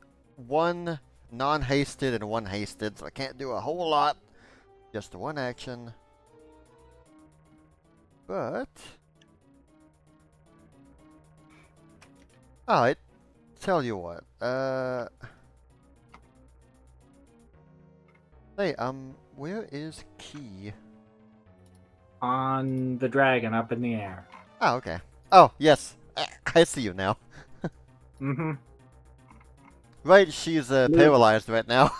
1 non-hasted and 1 hasted, so I can't do a whole lot. Just 1 action. But... Alright. Tell you what. Hey, where is Key? On the dragon up in the air. Oh, okay. Oh, yes. I see you now. Mm-hmm. Right, she's paralyzed right now.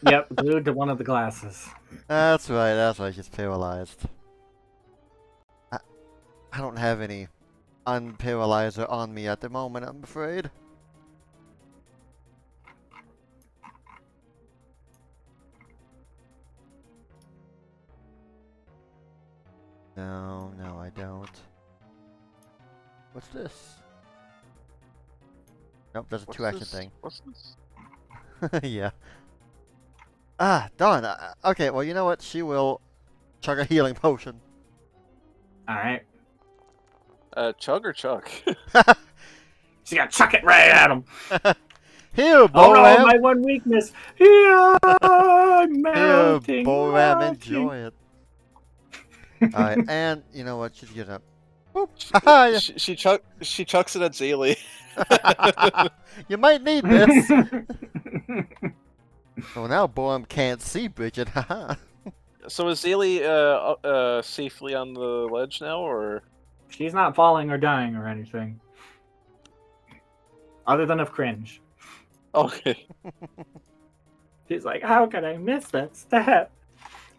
Yep, glued to one of the glasses. That's right, she's paralyzed. I don't have any unparalyzer on me at the moment, I'm afraid. No, I don't. What's this? Nope, that's a 2-action thing. What's this? Yeah. Ah, darn. Okay, well, you know what? She will chug a healing potion. Alright. Chug or chuck? She's gonna chuck it right at him. Here, Oh Bo no, Ram. my one weakness. Yeah, I'm Here, melting. Bo Ram, melting. enjoy it. Alright, and you know what? She's get up. Boop. Haha, yeah. She chucks it at Zaylee. You might need this. Oh, now Bo Ram can't see Bridget. Haha. So is Zaylee safely on the ledge now, or? She's not falling or dying or anything. Other than of cringe. Okay. She's like, how could I miss that step?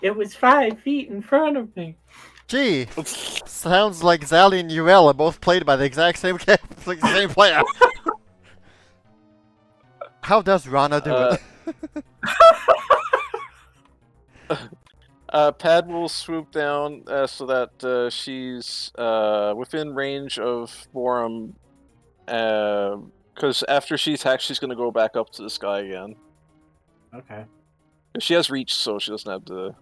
It was 5 feet in front of me. Gee, sounds like Zally and UL are both played by the exact same same player. How does Rana do it? Pad will swoop down so that she's within range of Borum. Because after she attacks, she's going to go back up to the sky again. Okay. She has reach, so she doesn't have to.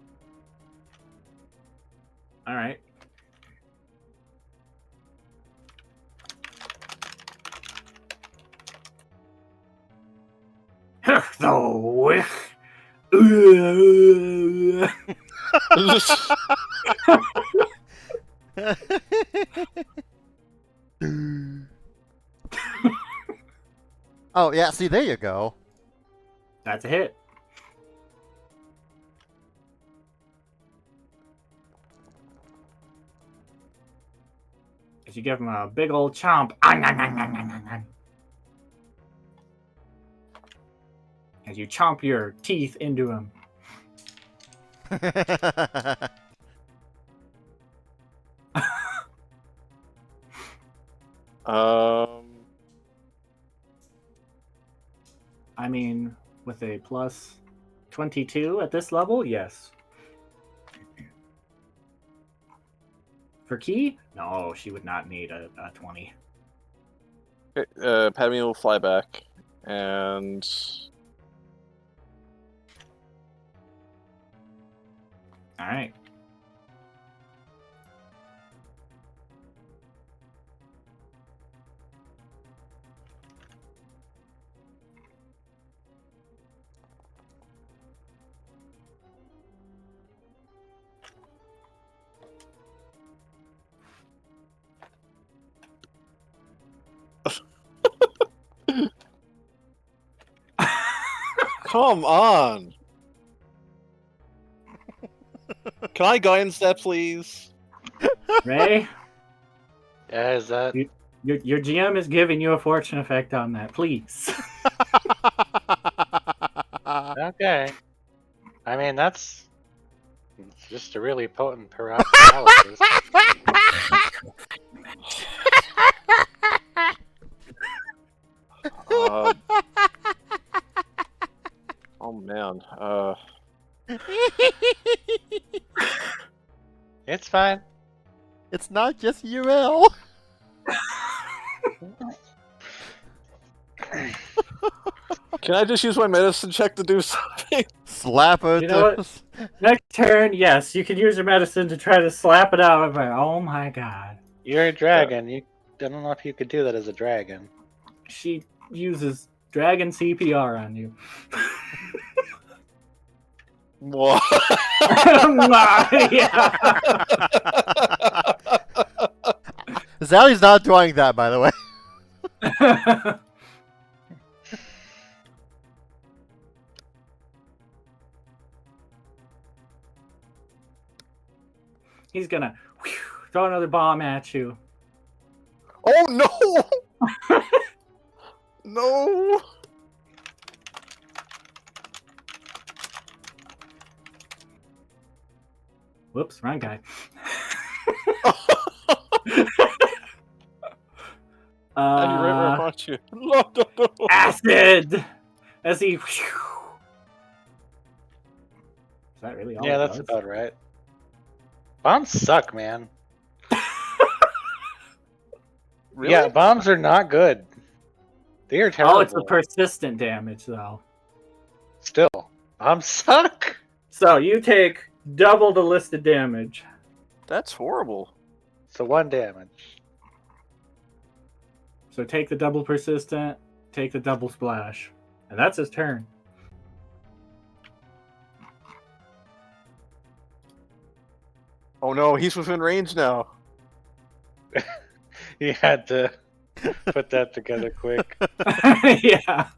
Alright. The Oh, yeah, see, there you go. That's a hit. As you give him a big old chomp. As you chomp your teeth into him. I mean, with a plus 22 at this level, yes. For key? No, she would not need a 20. Padme will fly back, and All right. come on. Can I guidance that, please? Ray, Yeah, is that? your GM is giving you a fortune effect on that, please. Okay. I mean, that's just a really potent paralysis. Oh man. It's fine. It's not just UL. Can I just use my medicine check to do something? Slap her. You know what? Next turn, yes, you can use your medicine to try to slap it out. But oh my god, You're a dragon. I don't know if you could do that as a dragon. she uses dragon CPR on you. What? Yeah. Zally's not doing that, by the way. He's gonna throw another bomb at you. Oh no! No! Whoops, wrong guy. Right where I want you. No, no, no. Acid! As he. Is that really all? Yeah, it that's does? about right. Bombs suck, man. Really? Yeah, bombs are not good. They are terrible. Oh, it's the persistent damage, though. Still, bombs suck. So you take double the listed damage. That's horrible. So 1 damage. So take the double persistent, take the double splash. And that's his turn. Oh no, he's within range now. You had to put that together quick. Yeah.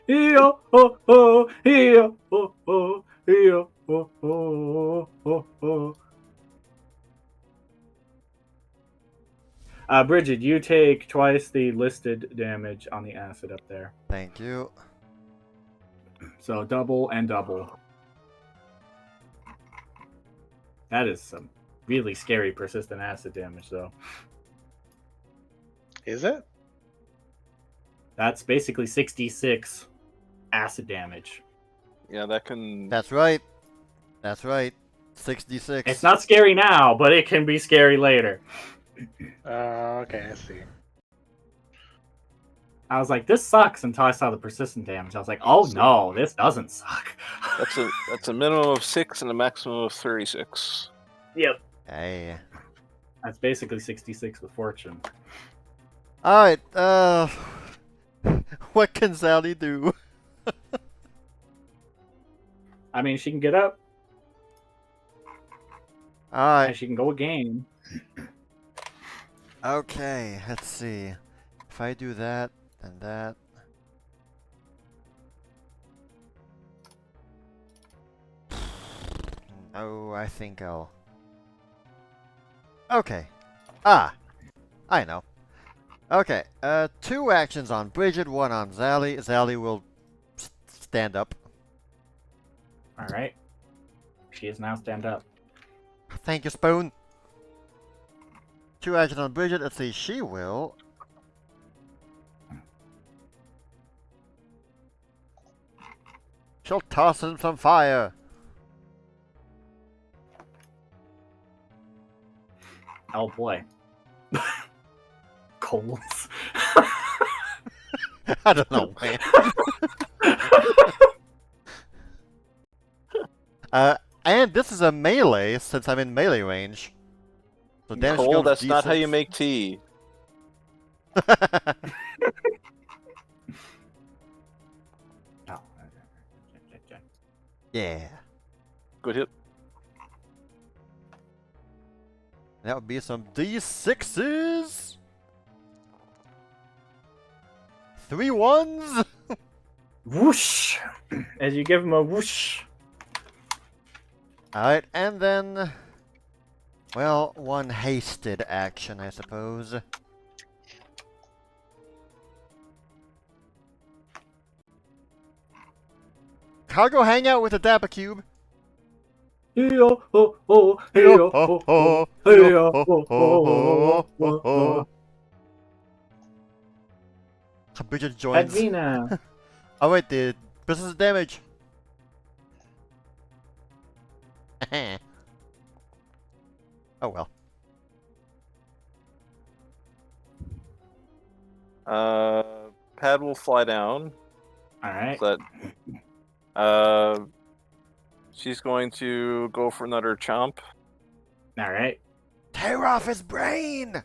Yo, oh, oh, yo, oh, oh, yo, oh, oh, oh, oh. Bridget, you take twice the listed damage on the acid up there. Thank you. So double and double. That is some really scary persistent acid damage, though. Is it? That's basically 66 acid damage. Yeah, that can. That's right. That's right. 66. It's not scary now, but it can be scary later. Okay, I see. I was like, this sucks until I saw the persistent damage. I was like, oh no, this doesn't suck. That's a minimum of 6 and a maximum of 36. Yep. Hey. That's basically 66 with fortune. Alright, what can Sally do? I mean, she can get up and Alright, she can go again. okay, let's see. If I do that, and that. Oh, I think I'll. Okay. Ah! I know. Okay, 2 actions on Bridget, 1 on Sally. Sally will stand up. Alright. She is now stand up. Thank you, Spoon. 2 actions on Bridget. Let's see, she will. She'll toss in some fire. Oh boy. Coals. I don't know, man. And this is a melee, since I'm in melee range. So damage Cole, becomes that's not how you D6. make tea. Oh. Yeah. Good hit. That would be some D6s. 3 1s. Whoosh! As you give him a whoosh. Alright, and then. Well, 1 hasted action, I suppose. I'll go hang out with the Dapper Cube. Yo, oh, oh, yo, oh, oh, yo, oh, oh, oh, oh. Bridget joins. Advina. Oh wait, the business damage. Oh well. Pad will fly down. Alright. But she's going to go for another chomp. Alright. Tear off his brain!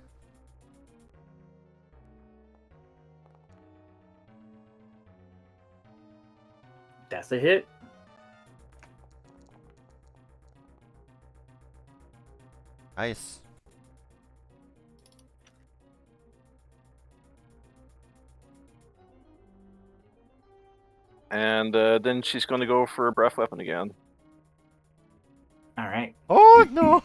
That's a hit. Nice. And then she's going to go for a breath weapon again. Alright. Oh no!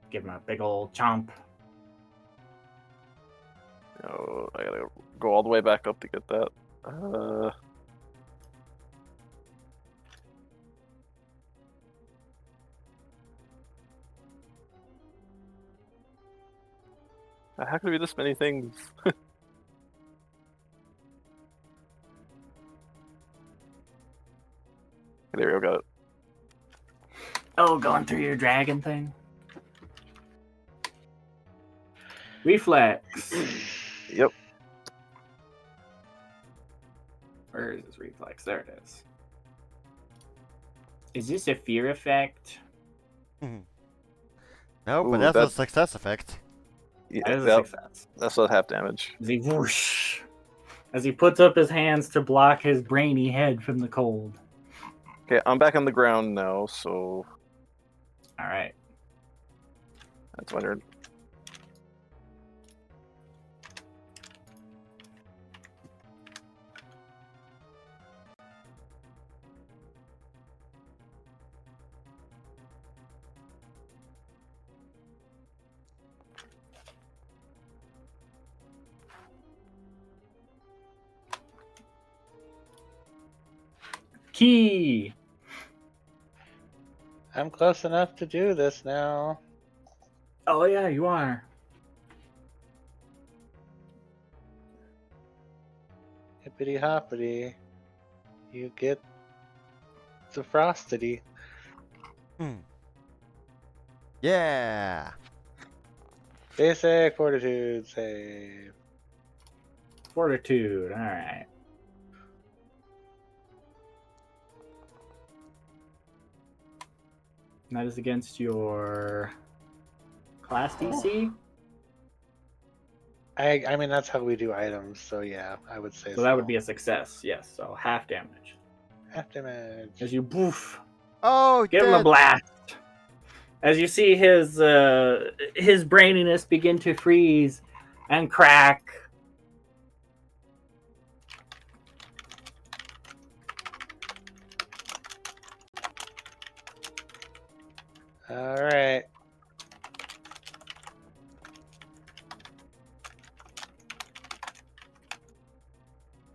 Give him a big old chomp. Oh, I gotta go all the way back up to get that. How can there be this many things? There we go, got it. Oh, going through your dragon thing? Reflex. Yep. Where is his reflex? There it is. Is this a fear effect? No, but Ooh, that's a that- success effect. Yeah, That is a that- success. that's not half damage. As he whoosh, as he puts up his hands to block his brainy head from the cold. Okay, I'm back on the ground now, so All right. that's my turn. Key. I'm close enough to do this now. Oh yeah, you are. Hippity hoppity. You get the frostity. Yeah. Basic fortitude save. Fortitude. All right. That is against your class DC. I mean that's how we do items, so yeah, I would say So that would be a success. Yes. So half damage. half damage. As you boof, Oh, give him a dead. blast. As you see his braininess begin to freeze and crack. Alright.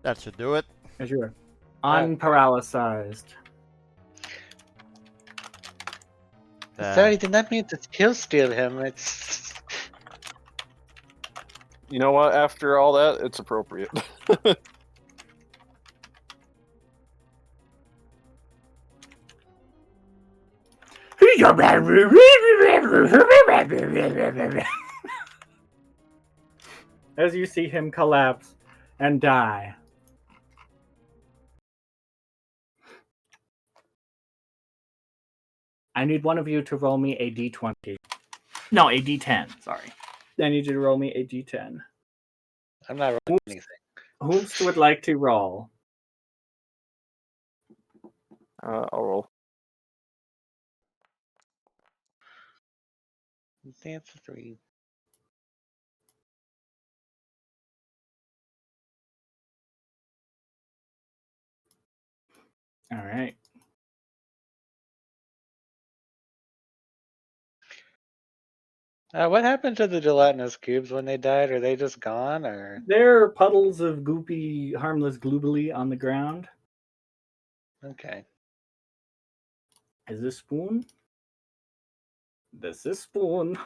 That should do it. As you're unparalyzed. Sorry, did not mean to kill steal him. It's You know what? After all that, it's appropriate. As you see him collapse and die. I need one of you to roll me a d20. No, a d10, sorry. I need you to roll me a d10. I'm not rolling anything. Whomst would like to roll? I'll roll. Dance 3. All right. What happened to the gelatinous cubes when they died? Are they just gone, or There are puddles of goopy, harmless gloobly on the ground. okay? Is this spoon? This is spoon.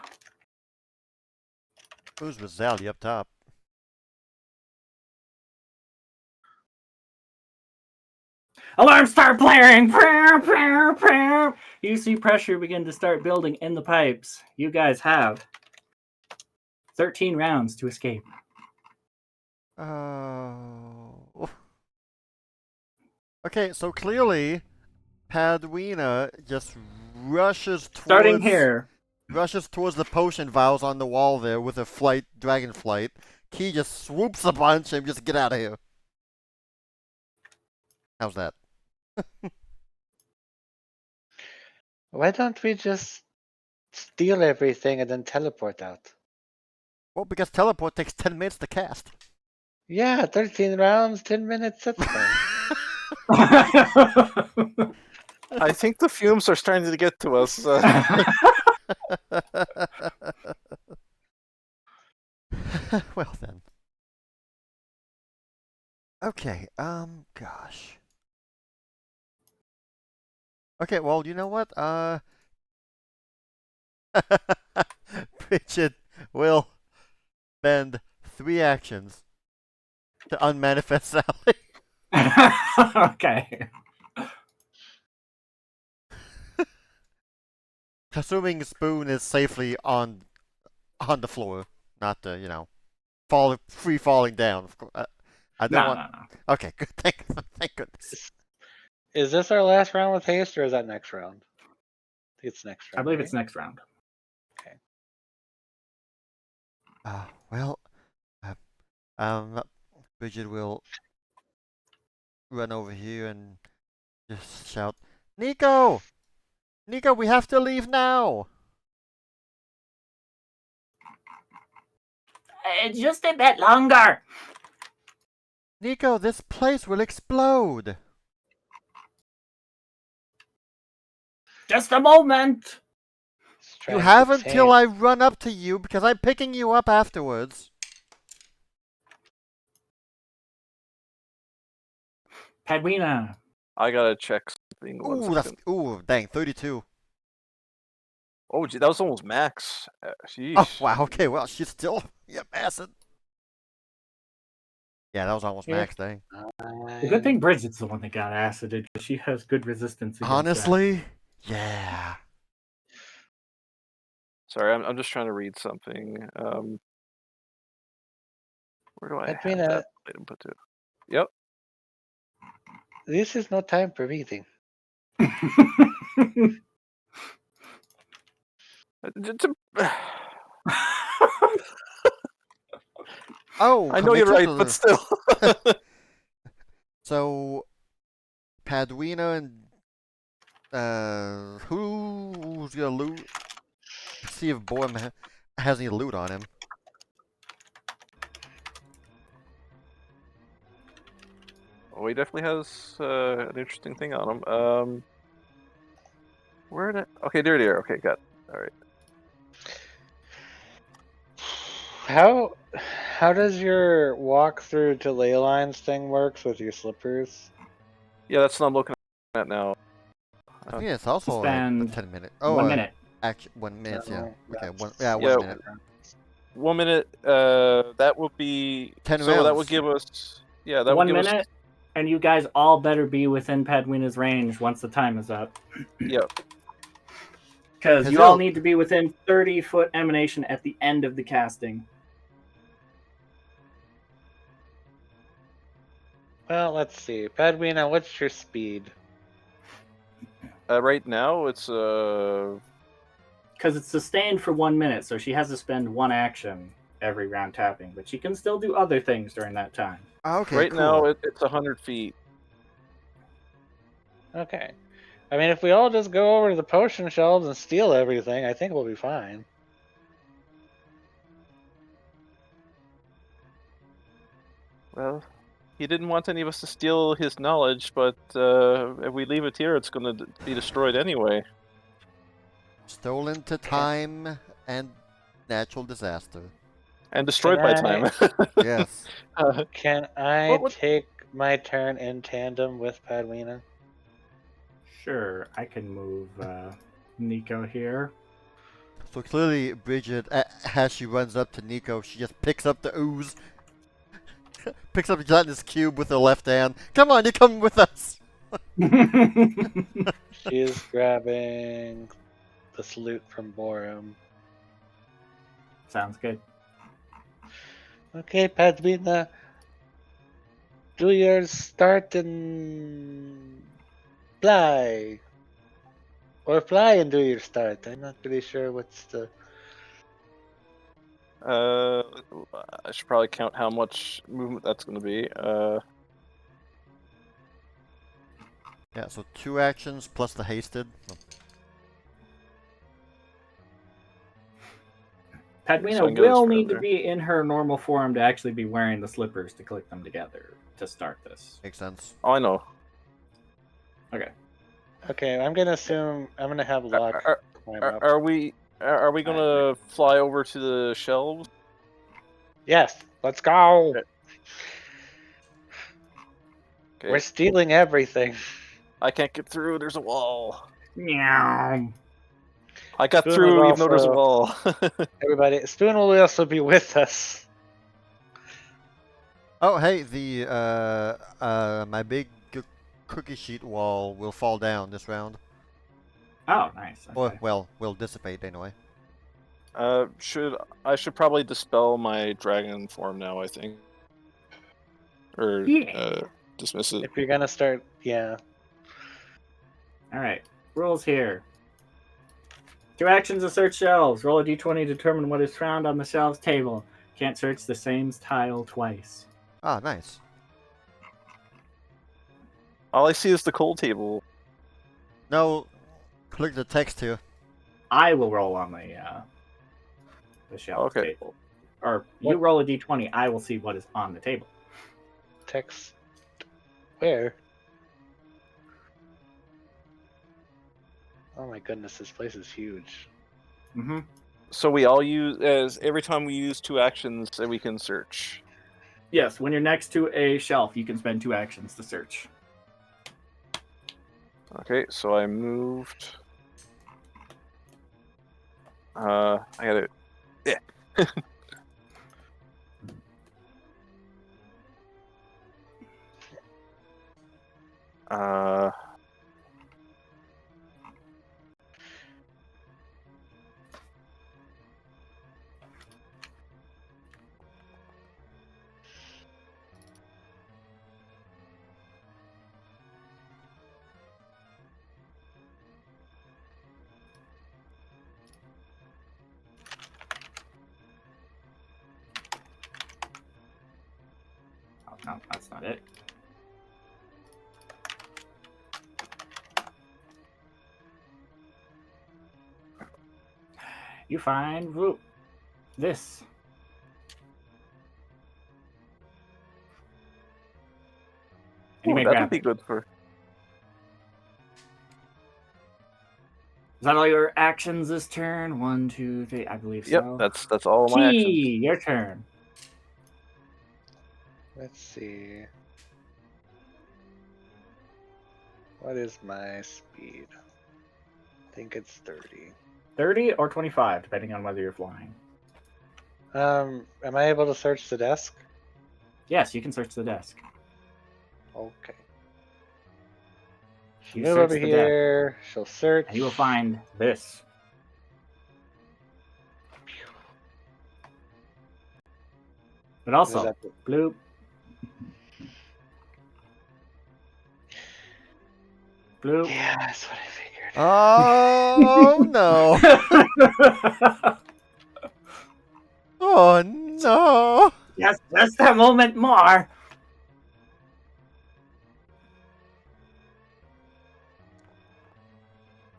Who's with Zally up top? Alarms start blaring. You see pressure begin to start building in the pipes. You guys have 13 rounds to escape. Oh. Okay, so clearly, Padwina just rushes towards. Starting here. Rushes towards the potion vials on the wall there with a dragon flight. Key just swoops a bunch and just get out of here. How's that? Why don't we just steal everything and then teleport out? Well, because teleport takes 10 minutes to cast. Yeah, 13 rounds, 10 minutes. That's fine. I think the fumes are starting to get to us. Well then. Okay, gosh. Okay, well, you know what? Bridget will spend 3 actions to unmanifest Sally. Okay. Assuming Spoon is safely on the floor, not free falling down. I don't No, want. no, no. Okay, good. Thank goodness. Is this our last round with haste, or is that next round? I think it's next round. I believe right? it's next round. Well, Bridget will run over here and just shout, Nico! Nico, we have to leave now! Just a bit longer. Nico, this place will explode! Just a moment. Let's try You and have contain- until I run up to you because I'm picking you up afterwards. Padwina. I gotta check something. One Ooh, that's second. dang, 32. Oh, gee, that was almost max. Sheesh. Oh wow, okay, well she's still acid. Yeah, that was almost Here. max, dang. The good thing Bridget's the one that got acided because she has good resistance against Honestly, yeah. Sorry, I'm just trying to read something. Where do I have Edwina. that item put to? Yep. This is no time for reading. that. Oh, I know you're right, but still. So, Padwina and who's gonna loot? See if Boehm has any loot on him. Oh, he definitely has an interesting thing on him. Where did? Okay, there they are. Okay, got. All right. How does your walk through to ley lines thing works with your slippers? Yeah, that's what I'm looking at now. I think it's also like the Spend 10-minute. 1 minute. 1 minute. Yeah. No, Okay. that's- Yeah. 1 minute. 1 minute. That would be 10 so. That rounds. would give us. Yeah, that would 1 give minute, us. and you guys all better be within Padwina's range once the time is up. Yeah. Because Has you all it- need to be within 30-foot emanation at the end of the casting. Well, let's see. Padwina, what's your speed? Right now, it's Because it's sustained for 1 minute, so she has to spend one action every round tapping, but she can still do other things during that time. Okay. right cool. now it's 100 feet. Okay. I mean, if we all just go over to the potion shelves and steal everything, I think we'll be fine. Well, he didn't want any of us to steal his knowledge, but if we leave it here, it's going to be destroyed anyway. Stolen to time and natural disaster. And destroyed Can by I- time. Yes. Can I What- take my turn in tandem with Padwina? Sure, I can move Nico here. So clearly, Bridget, as she runs up to Nico, she just picks up the ooze, picks up the gelatinous cube with her left hand. Come on, you come with us. She's grabbing this loot from Borum. Sounds good. Okay, Padwina. Do your start and fly. Or fly and do your start. I'm not really sure what's the... I should probably count how much movement that's going to be. Yeah, so 2 actions plus the hasted. So Padwina So I can go this will need to further. be in her normal form to actually be wearing the slippers to click them together to start this. makes sense. Oh, I know. Okay. Okay, I'm gonna assume I'm gonna have luck. climb up. Are we going to fly over to the shelves? Yes, let's go. Okay. Okay. We're stealing everything. I can't get through. There's a wall. Meow. I got Spoon through, was even though there's a also- wall. Everybody, Spoon will also be with us. Oh, hey, the my big cookie sheet wall will fall down this round. Oh, nice. Or Okay. well, will dissipate anyway. I should probably dispel my dragon form now, I think. or Yeah. dismiss it. If you're gonna start, yeah. All right. Rules here. 2 actions to search shelves. Roll a d20 to determine what is found on the shelves table. Can't search the same tile twice. Ah, nice. All I see is the coal table. No, click the text here. I will roll on the shelf Okay. table. Or you roll a d20, I will see what is on the table. Text. Where? Oh my goodness, this place is huge. Mm-hmm. So we all use as every time we use 2 actions that we can search. Yes, when you're next to a shelf, you can spend 2 actions to search. Okay, so I moved. I got it. Yeah. uh. Oh, no, that's not it. You find this. And you may that grab would be it. good for. Is that all your actions this turn? 1, 2, 3. I believe Yep, so. that's all my actions. Key, your turn. Let's see. What is my speed? I think it's 30. 30 or 25, depending on whether you're flying. Am I able to search the desk? Yes, you can search the desk. Okay. You Move search over the desk, here. She'll search. and you will find this. But What is also, that? blue. Blue. Yeah, that's what I figured. Oh no! Oh no! Yes, just a moment more.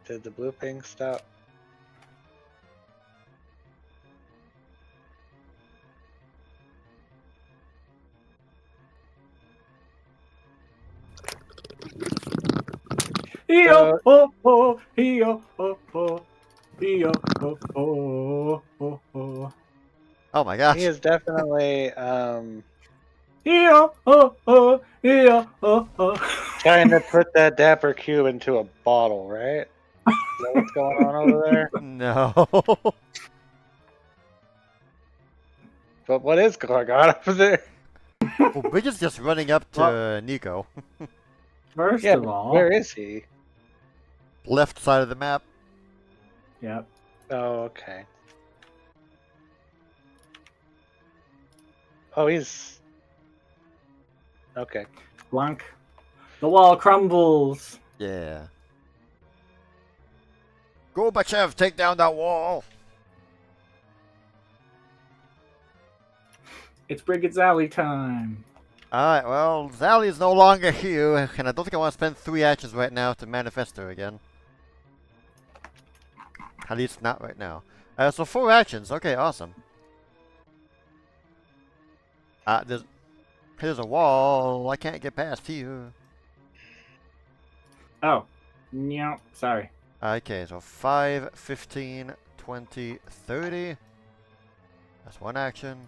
Did the blue ping stop? Yo ho ho, yo ho ho, yo ho ho, ho ho. Oh my gosh! He is definitely Yo ho ho, yo ho ho. trying to put that dapper cube into a bottle, right? Is that what's going on over there? No. But what is going on over there? Well, Bridget's just running up to Nico. First Yeah, of but all, where is he? Left side of the map. yep. Oh, okay. Oh, he's okay. Blank. The wall crumbles. Yeah. Gorbachev, take down that wall! It's Brigid Zally time. Alright, well, Zally is no longer here, and I don't think I want to spend 3 actions right now to manifest her again. At least not right now. So 4 actions. Okay, awesome. Here's a wall. I can't get past here. Oh. No, sorry. Okay, so 5, 15, 20, 30. That's 1 action.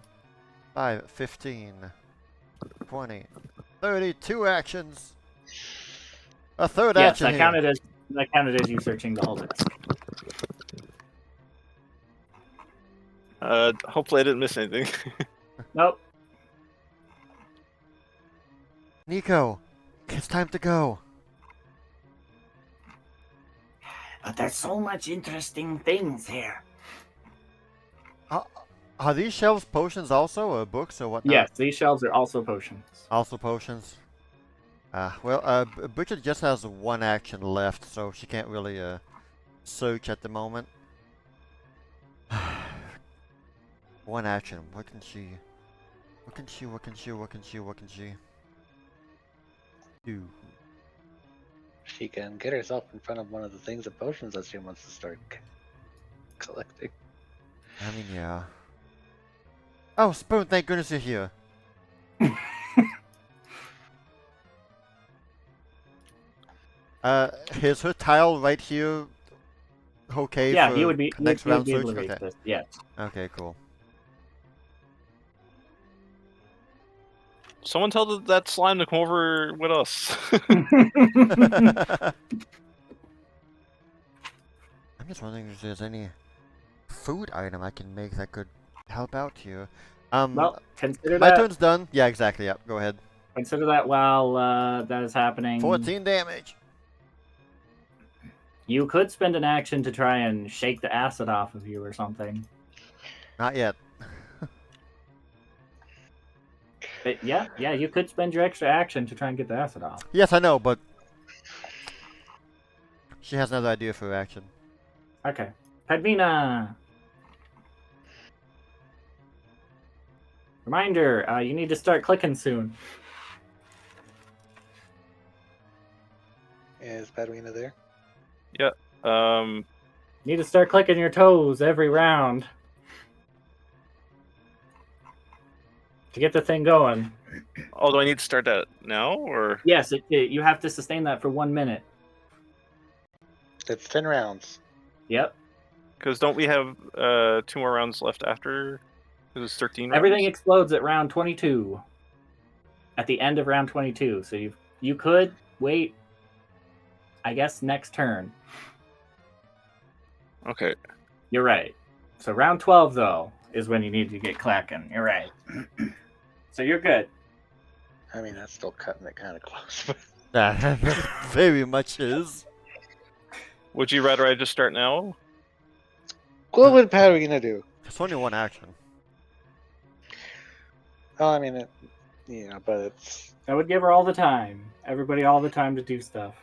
5, 15, 20, 30. 2 actions. A 3rd Yes, action that here. counted as you searching the whole desk. Hopefully I didn't miss anything. Nope. Nico, it's time to go. But there's so much interesting things here. Are these shelves potions also, or books, or whatnot? Yes, these shelves are also potions. Also potions. Well, Bridget just has one action left, so she can't really search at the moment. One action. What can she? What can she? What can she? What can she? What can she do? She can get herself in front of one of the things of potions that she wants to start collecting. I mean, yeah. Oh, Spoon! Thank goodness you're here. Is her tile right here okay Yeah, for you would be next you would round be search? able to reach Okay. this. Yes. Okay, cool. Someone tell that slime to come over with us. I'm just wondering if there's any food item I can make that could help out here. Well, consider My that. turn's done. Yeah, exactly. Yep, go ahead. Consider that while that is happening. 14 damage. You could spend an action to try and shake the acid off of you or something. Not yet. But yeah, you could spend your extra action to try and get the acid off. Yes, I know, but she has another idea for action. Okay. Padmina! Reminder, you need to start clicking soon. Is Padwina there? Need to start clicking your toes every round. To get the thing going. Oh, do I need to start that now, or? Yes, you have to sustain that for 1 minute. It's 10 rounds. Yep. Because don't we have 2 more rounds left after? Because it's 13 rounds. Everything explodes at round 22. At the end of round 22. So you could wait, I guess, next turn. Okay. You're right. So round 12, though, is when you need to get clacking. You're right. So you're good. I mean, that's still cutting it kind of close. But That very much is. Would you rather I just start now? what would Padwina do? It's only one action. Oh, I mean, but it's... I would give her all the time. Everybody all the time to do stuff.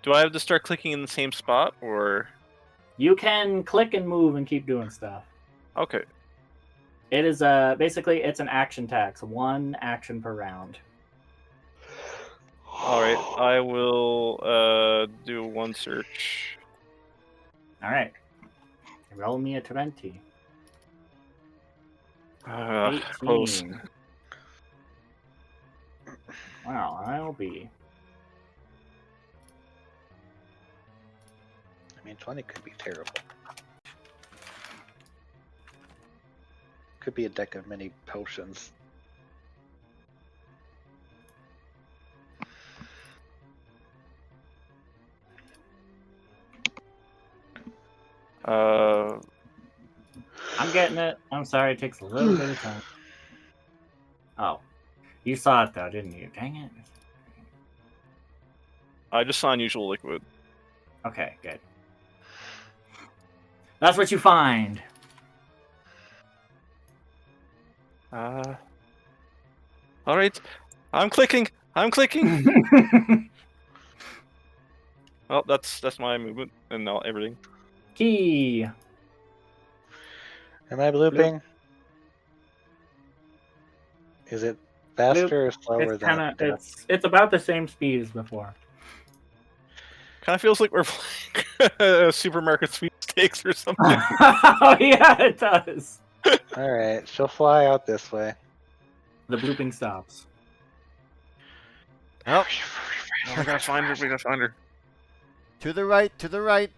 Do I have to start clicking in the same spot, or? You can click and move and keep doing stuff. Okay. It is basically it's an action tax. 1 action per round. All right. I will do 1 search. All right. Roll me a 20. Close. 18. Wow, I'll be. I mean, 20 could be terrible. Could be a deck of many potions. I'm getting it. I'm sorry, it takes a little bit of time. Oh. You saw it though, didn't you? Dang it. I just saw unusual liquid. Okay, good. That's what you find. All right. I'm clicking. Well, that's my movement and now everything. Key. Am I blooping? Is it faster or slower It's than kind of it's about the same speed as before. Kind of feels like we're playing supermarket sweepstakes or something. Oh yeah, it does. Alright, she'll fly out this way. The blooping stops. Oh, We gotta find her. to the right, to the right.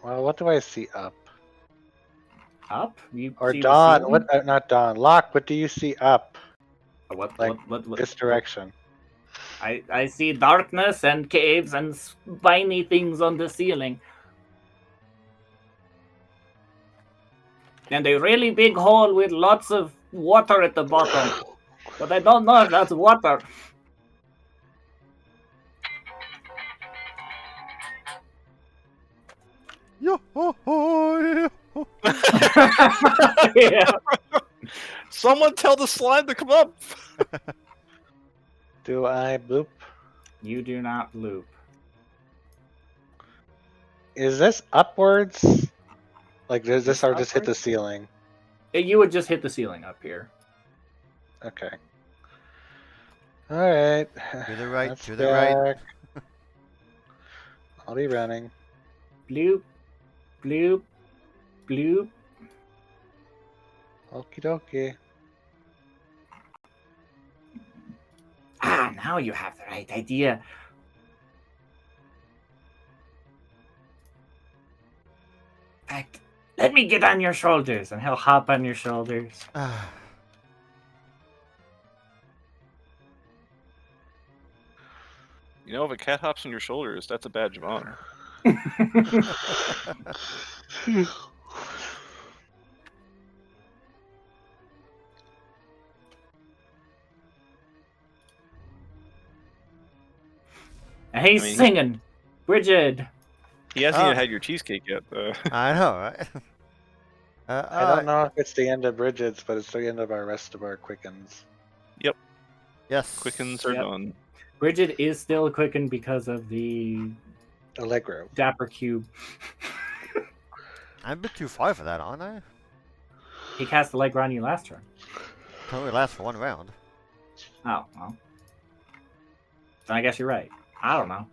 Well, what do I see up? Up? You Or see the Dawn? ceiling? What? Not Dawn. Locke, what do you see up? What? Like, What? This direction. I see darkness and caves and spiny things on the ceiling. And a really big hole with lots of water at the bottom. But I don't know if that's water. Yeah. Someone tell the slime to come up. Do I bloop? You do not loop. Is this upwards? Like, does this This or just hit the upwards? ceiling? You would just hit the ceiling up here. Okay. All right. To the right, Let's to the right. back. I'll be running. Bloop, bloop, bloop. Okie dokie. Ah, now you have the right idea. In fact, let me get on your shoulders, and he'll hop on your shoulders. You know, if a cat hops on your shoulders, that's a badge of honor. And he's I mean- singing, Bridget. He hasn't Oh. even had your cheesecake yet. I know, right? I don't know if it's the end of Bridget's, but it's the end of our rest of our quickens. Yes. Quickens are Yep. done. Bridget is still quickened because of the Allegro. Dapper Cube. I'm a bit too far for that, aren't I? He cast the leg on you last turn. It only lasts for one round. Oh, well. Then I guess you're right. I don't know.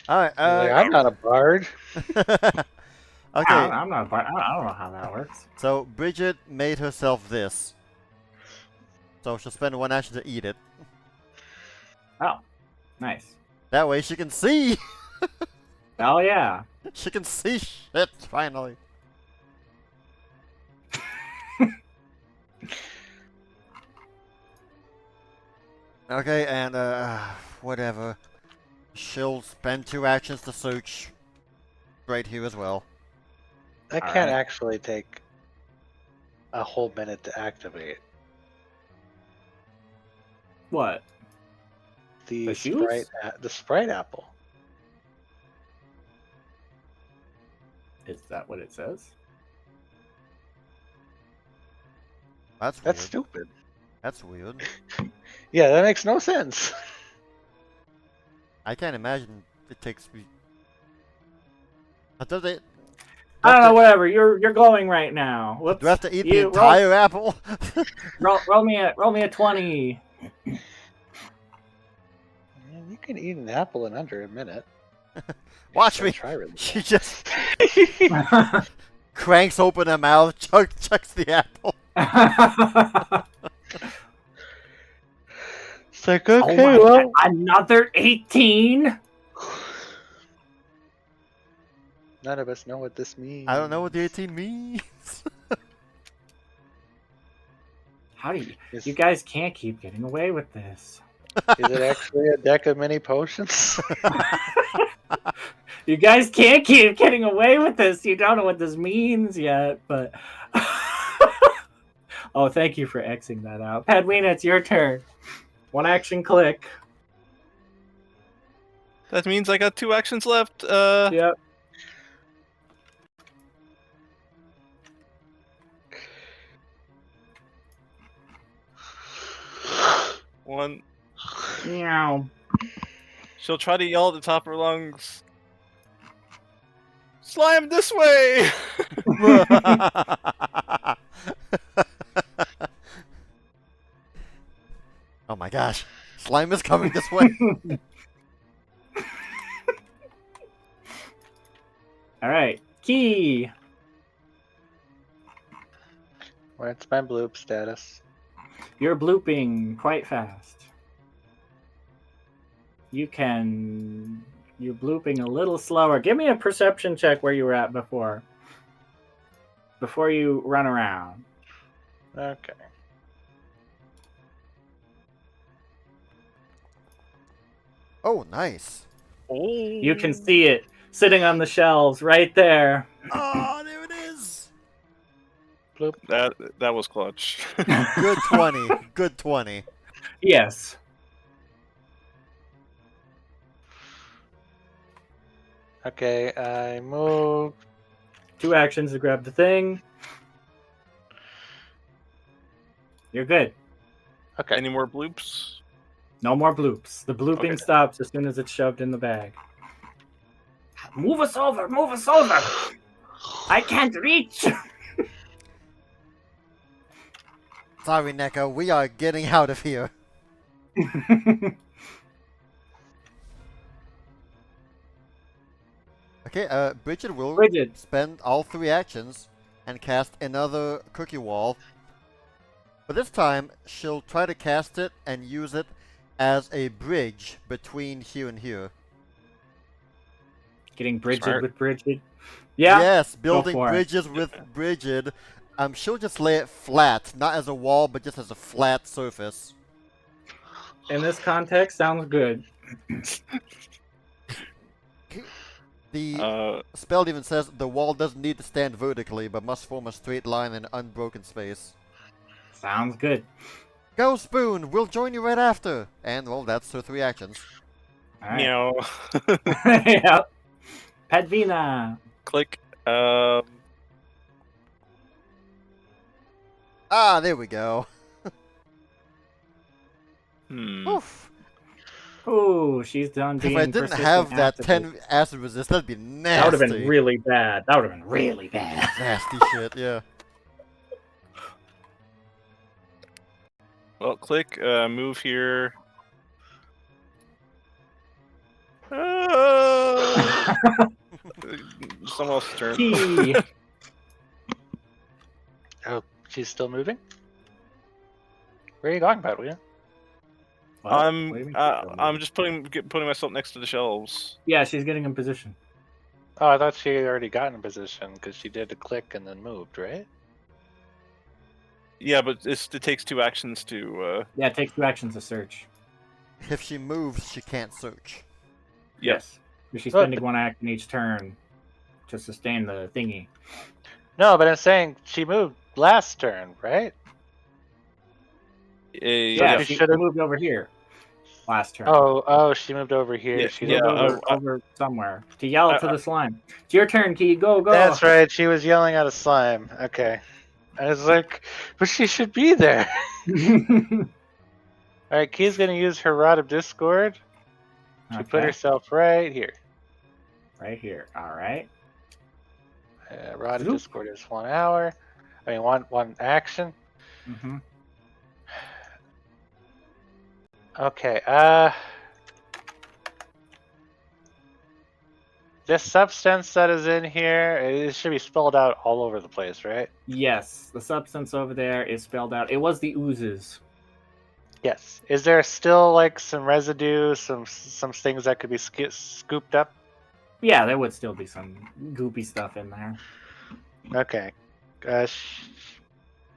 Alright, Like, I'm not a bard. okay, I'm not. I don't know how that works. so Bridget made herself this. So she'll spend one action to eat it. Oh, nice. That way she can see! Oh yeah. She can see shit, finally. Okay, and whatever. She'll spend 2 actions to search right here as well. That All can't right. actually take a whole minute to activate. What? The shoes? sprite apple. Is that what it says? That's That's weird. stupid. That's weird. Yeah, that makes no sense. I can't imagine it takes me. Does it? I don't know. Whatever. You're glowing right now. Whoops. Do I have to eat the You- entire apple? Roll me a 20. Man, you can eat an apple in under a minute. Watch So me. try really She just cranks open her mouth, chucks the apple. It's like, Oh okay, my well. God, another 18. None of us know what this means. I don't know what the 18 means. How do you? Is, You guys can't keep getting away with this. is it actually a deck of mini potions? You guys can't keep getting away with this. You don't know what this means yet, but. Oh, thank you for Xing that out. Padwina, it's your turn. One action click. That means I got 2 actions left. Yep. One. Meow. She'll try to yell at the top of her lungs. Slime this way! Oh my gosh. Slime is coming this way. All right. Key. Where's my bloop status? You're blooping quite fast. You're blooping a little slower. Give me a perception check where you were at before. Before you run around. Okay. Oh, nice. Oh. You can see it sitting on the shelves right there. Oh, there it is. That was clutch. Good 20. Good 20. Yes. Okay, I move. 2 actions to grab the thing. You're good. Okay. Any more bloops? No more bloops. The blooping Okay. stops as soon as it's shoved in the bag. Move us over! Move us over! I can't reach! Sorry, Neko, we are getting out of here. Okay, Bridget will Bridget. spend all 3 actions and cast another cookie wall. But this time, she'll try to cast it and use it as a bridge between here and here. Getting Bridget Smart. with Bridget. Yeah. Yes, building for it. bridges with Bridget. She'll just lay it flat, not as a wall, but just as a flat surface. In this context, sounds good. The spell even says the wall doesn't need to stand vertically, but must form a straight line in unbroken space. Sounds good. Go, Spoon! We'll join you right after! And, well, that's her 3 actions. All right. Meow. Yep. Pedvina. Click. Ah, there we go. Oof. Ooh, she's done If being I didn't persistent have that acid 10 acid resist, that'd be nasty. That would have been really bad. That would have been really bad. Nasty shit, yeah. Well, click. Move here. Someone else's turn. Key. Oh, she's still moving? Where are you going, Padwin? What? What do you I'm mean she's I'm just putting myself next to the shelves. Yeah, she's getting in position. Oh, I thought she had already got in position because she did a click and then moved, right? Yeah, but it takes 2 actions to. Yeah, it takes 2 actions to search. If she moves, she can't search. Yes. She's Oh, spending 1 action each turn to sustain the thingy. No, but I'm saying she moved last turn, right? Yeah, she she should've- moved over here last turn. Oh, she moved over here. Yeah, She She moved moved over somewhere to yell to the slime. It's your turn, Key. Go, go. That's right. She was yelling at a slime. Okay. I was like, but she should be there. All right, Key's gonna use her Rod of Discord. She put Okay. herself right here. Right here. All right. Rod of Zoop. Discord is 1 hour. I mean, one action. Mm-hmm. Okay. This substance that is in here, it should be spelled out all over the place, right? Yes, the substance over there is spelled out. It was the oozes. Yes. Is there still like some residue, some things that could be scooped up? Yeah, there would still be some goopy stuff in there. Okay.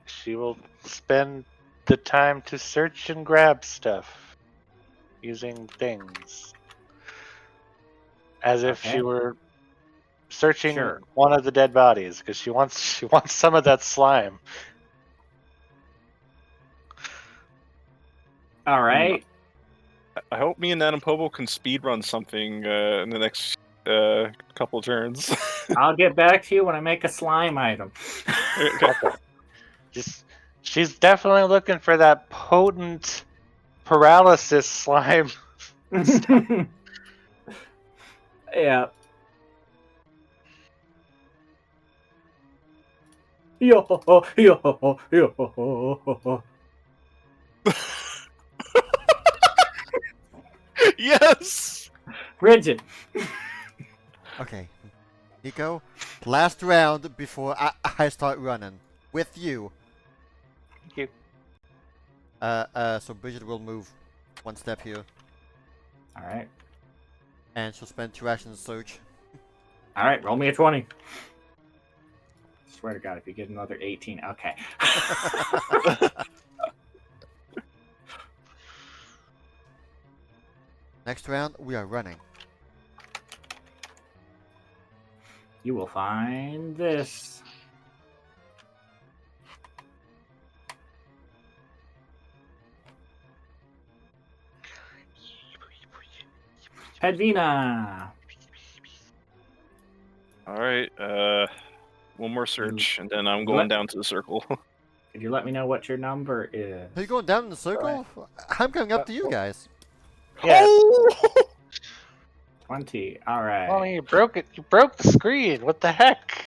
She will spend the time to search and grab stuff using things. As if Okay. she were searching Sure. one of the dead bodies, because she wants some of that slime. All right. I hope me and Nanapobo can speedrun something in the next couple turns. I'll get back to you when I make a slime item. She's definitely looking for that potent paralysis slime. Yeah. Yo, yo, yo. Yes. Bridget. Okay. Nico, last round before I start running. With you. Thank you. So Bridget will move 1 step here. All right. And she'll spend 2 actions to search. All right. Roll me a 20. Swear to God, if you get another 18. Okay. Next round, we are running. You will find this. Hedvina. All right. One more search, and then I'm going What? down to the circle. Could you let me know what your number is? Are you going down in the circle? I'm going up to you guys. Yeah. Oh! 20. All right. Well, you broke it. You broke the screen. What the heck?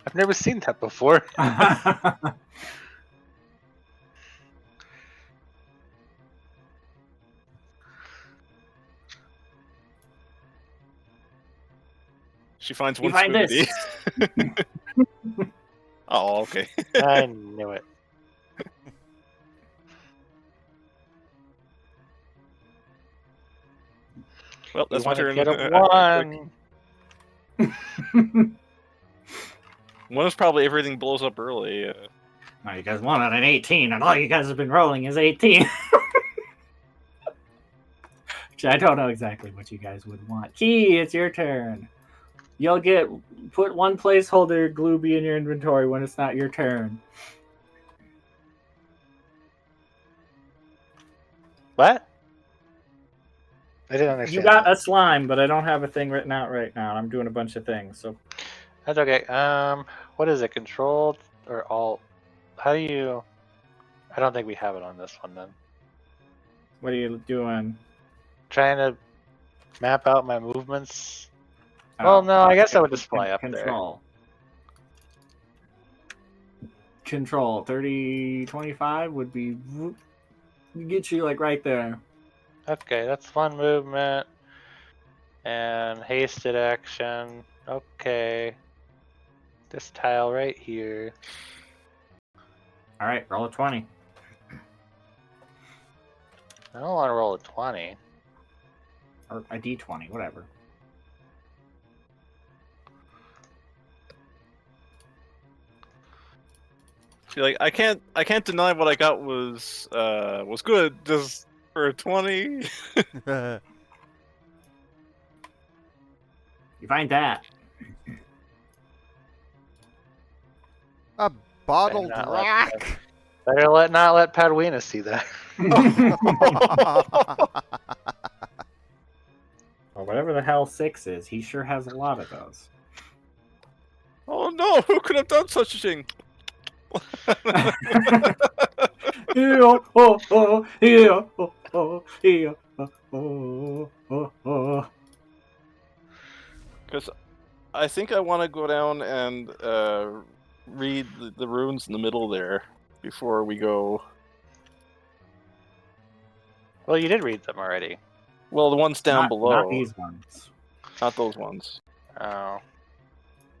I've never seen that before. She finds You one find smoothie. this. Oh, okay. I knew it. Well, You that's my want to turn. get a Quick. one? One is probably everything blows up early. No, you guys wanted an 18, and all you guys have been rolling is 18. Actually, I don't know exactly what you guys would want. Key, it's your turn. You'll put one placeholder Glooby in your inventory when it's not your turn. What? I didn't understand. You got that. a slime, but I don't have a thing written out right now. I'm doing a bunch of things, so That's okay. What is it? Control or Alt? How do you? I don't think we have it on this one then. what are you doing? Trying to map out my movements. Oh, Well, no, I guess I would just fly up there. Control. Control 30, 25 would be get you like right there. Okay, that's one movement. And hasted action. Okay. This tile right here. All right, roll a 20. I don't want to roll a 20. Or a d20, whatever. See, like I can't deny what I got was good. Just for a 20. You find that. A bottled Better not let rock. Better not let Padwina see that. Or whatever the hell 6 is. He sure has a lot of those. Oh no! Who could have done such a thing? Because I think I want to go down and read the runes in the middle there before we go. Well, you did read them already. Well, the ones down below, Not these ones. not those ones. Oh.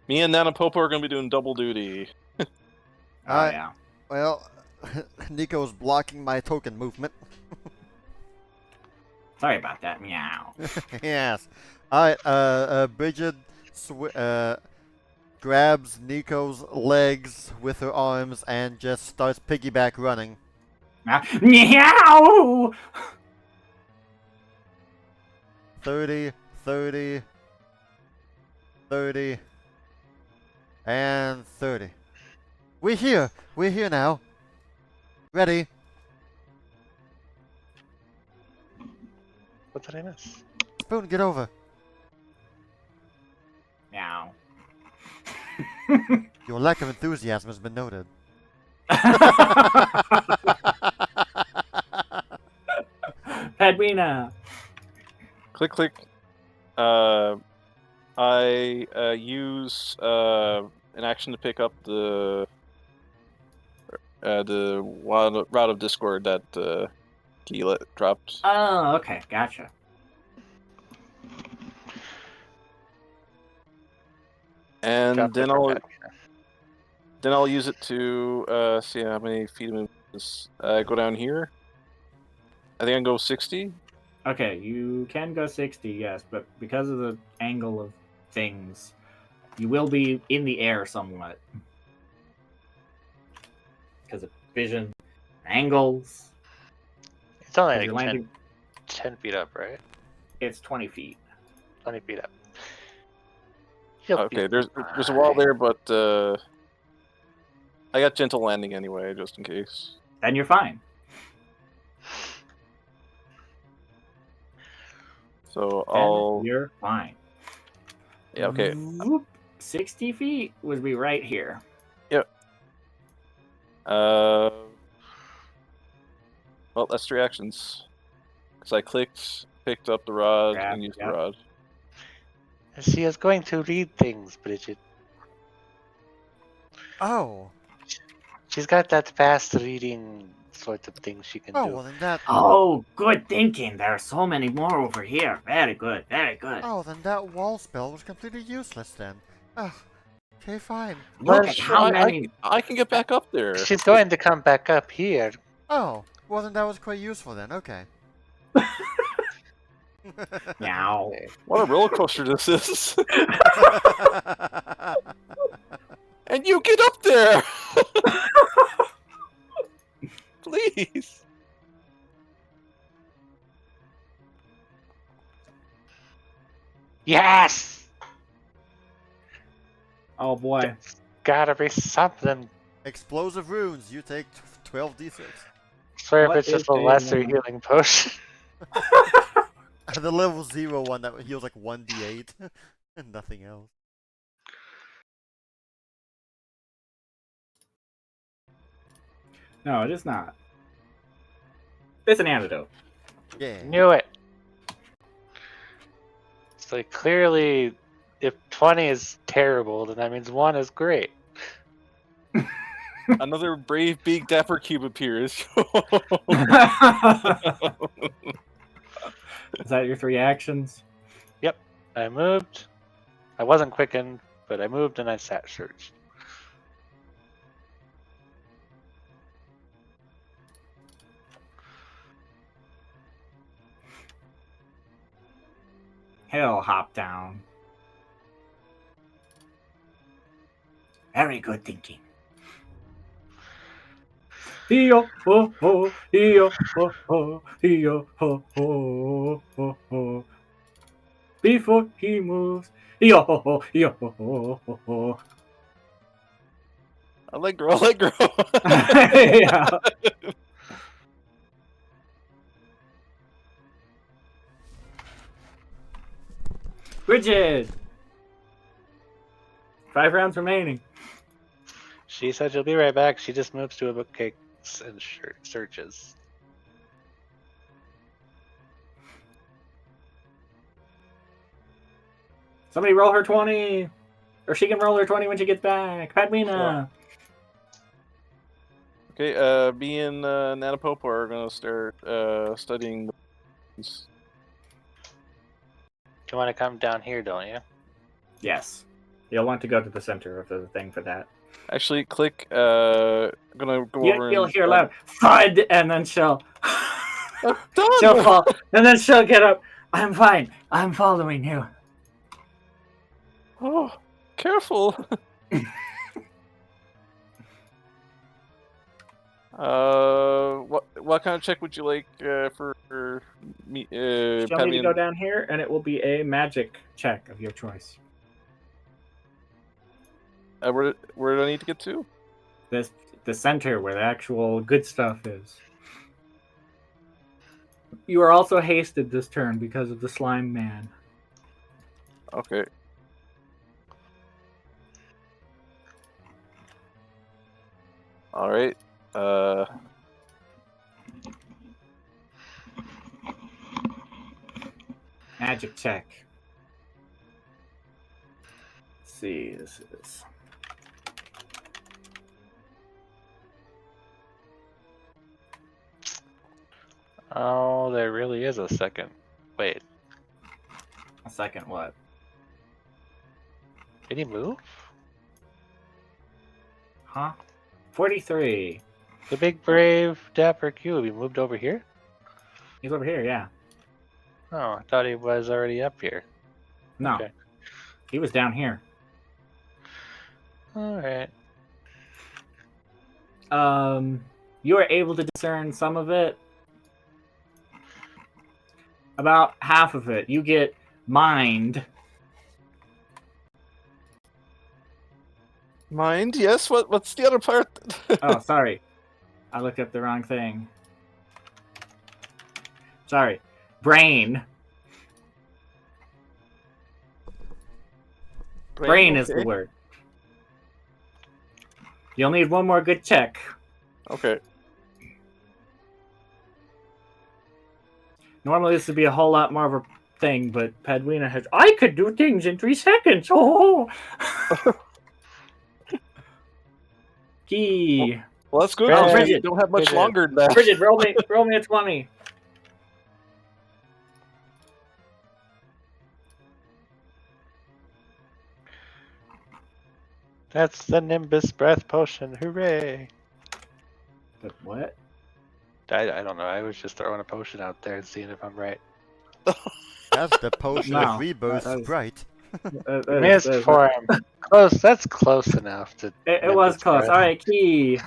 Me and Nanapopo are going to be doing double duty. Oh, Alright. yeah. Well, Nico's blocking my token movement. Sorry about that. Meow. Yes. Alright, Bridget grabs Nico's legs with her arms and just starts piggyback running. Meow! 30, 30, 30, and 30. We're here! We're here now. Ready? What did I miss? Spoon, get over. Meow. Your lack of enthusiasm has been noted. Padwina. Click, click. I use an action to pick up the route of discord that Keela dropped. Oh, okay. Gotcha. And Dropped it then for I'll use it to see how many feet of movement is. Go down here. I think I can go 60. Okay, you can go 60, yes, but because of the angle of things, you will be in the air somewhat. Because of vision, angles. It's only 'cause like you're landing, 10 feet up, right? it's 20 feet. 20 feet up. You'll Okay, be there's a wall there, but I got gentle landing anyway, just in case. Then you're fine. So Then I'll you're fine. Yeah, okay. Whoop. 60 feet would be right here. Well, that's 3 actions. Because I picked up the rod, Grab, and used the yep. rod. She is going to read things, Bridget. Oh. She's got that fast reading sort of thing she can Oh, do. well then that. Oh, good thinking. There are so many more over here. Very good, very good. Oh, then that wall spell was completely useless then. Ugh. Okay, fine. Look Well, at how many. I can get back up there. She's going to come back up here. Oh, well then that was quite useful then. Okay. Meow. What a roller coaster this is. And you get up there! Please! Yes! Oh boy. Gotta be something. Explosive runes. You take 12d6. Swear if What it's just is a a, lesser healing potion. The level 0 one that heals like 1d8 and nothing else. No, it is not. It's an antidote. Yeah. Knew it. So clearly, if 20 is terrible, then that means 1 is great. Another brave, big, dapper cube appears. Is that your 3 actions? Yep, I moved. I wasn't quickened, but I moved and I sat searched. He'll hop down. Very good thinking. Yo ho ho, yo ho ho, yo ho ho ho ho. Before he moves, yo ho ho, yo ho ho ho ho. Allegro, Allegro! Yeah. Bridget! 5 rounds remaining. She said she'll be right back. She just moves to a bookcase and searches. Somebody roll her 20! Or she can roll her 20 when she gets back. Padmina! Okay, me and Nanapope are gonna start studying the... You want to come down here, don't you? Yes. You'll want to go to the center of the thing for that. Actually, click, gonna go over You'll and... hear loud thud, and then she'll Done! she'll fall, and then she'll get up. I'm fine. I'm following you. Oh, careful! What kind of check would you like for me? She'll Pat need me to go in- down here, and it will be a magic check of your choice. where do I need to get to? The center where the actual good stuff is. You are also hasted this turn because of the slime man. Okay. All right. Magic check. Let's see, this is. Oh, there really is a second. Wait, A second what? did he move? Huh? 43. The big, brave, dapper cube. He moved over here? He's over here, yeah. Oh, I thought he was already up here. No. Okay. He was down here. Alright. You are able to discern some of it. About half of it. You get mind. Mind? Yes. What's the other part? Oh, sorry. I looked up the wrong thing. Sorry. Brain. Brain is the okay. word. You'll need one more good check. Okay. Normally this would be a whole lot more of a thing, but Padwina has. I could do things in 3 seconds. Oh. Key. Well, that's good. Oh, 'cause we Bridget. don't have much Bridget. longer than that. Bridget, roll me a 20. That's the Nimbus Breath Potion. Hooray! But what? I don't know. I was just throwing a potion out there and seeing if I'm right. That's the potion No, of rebirth, that is- Bright. Missed form. Close. That's close enough to. It was Nimbus close. Breath. All right, Key.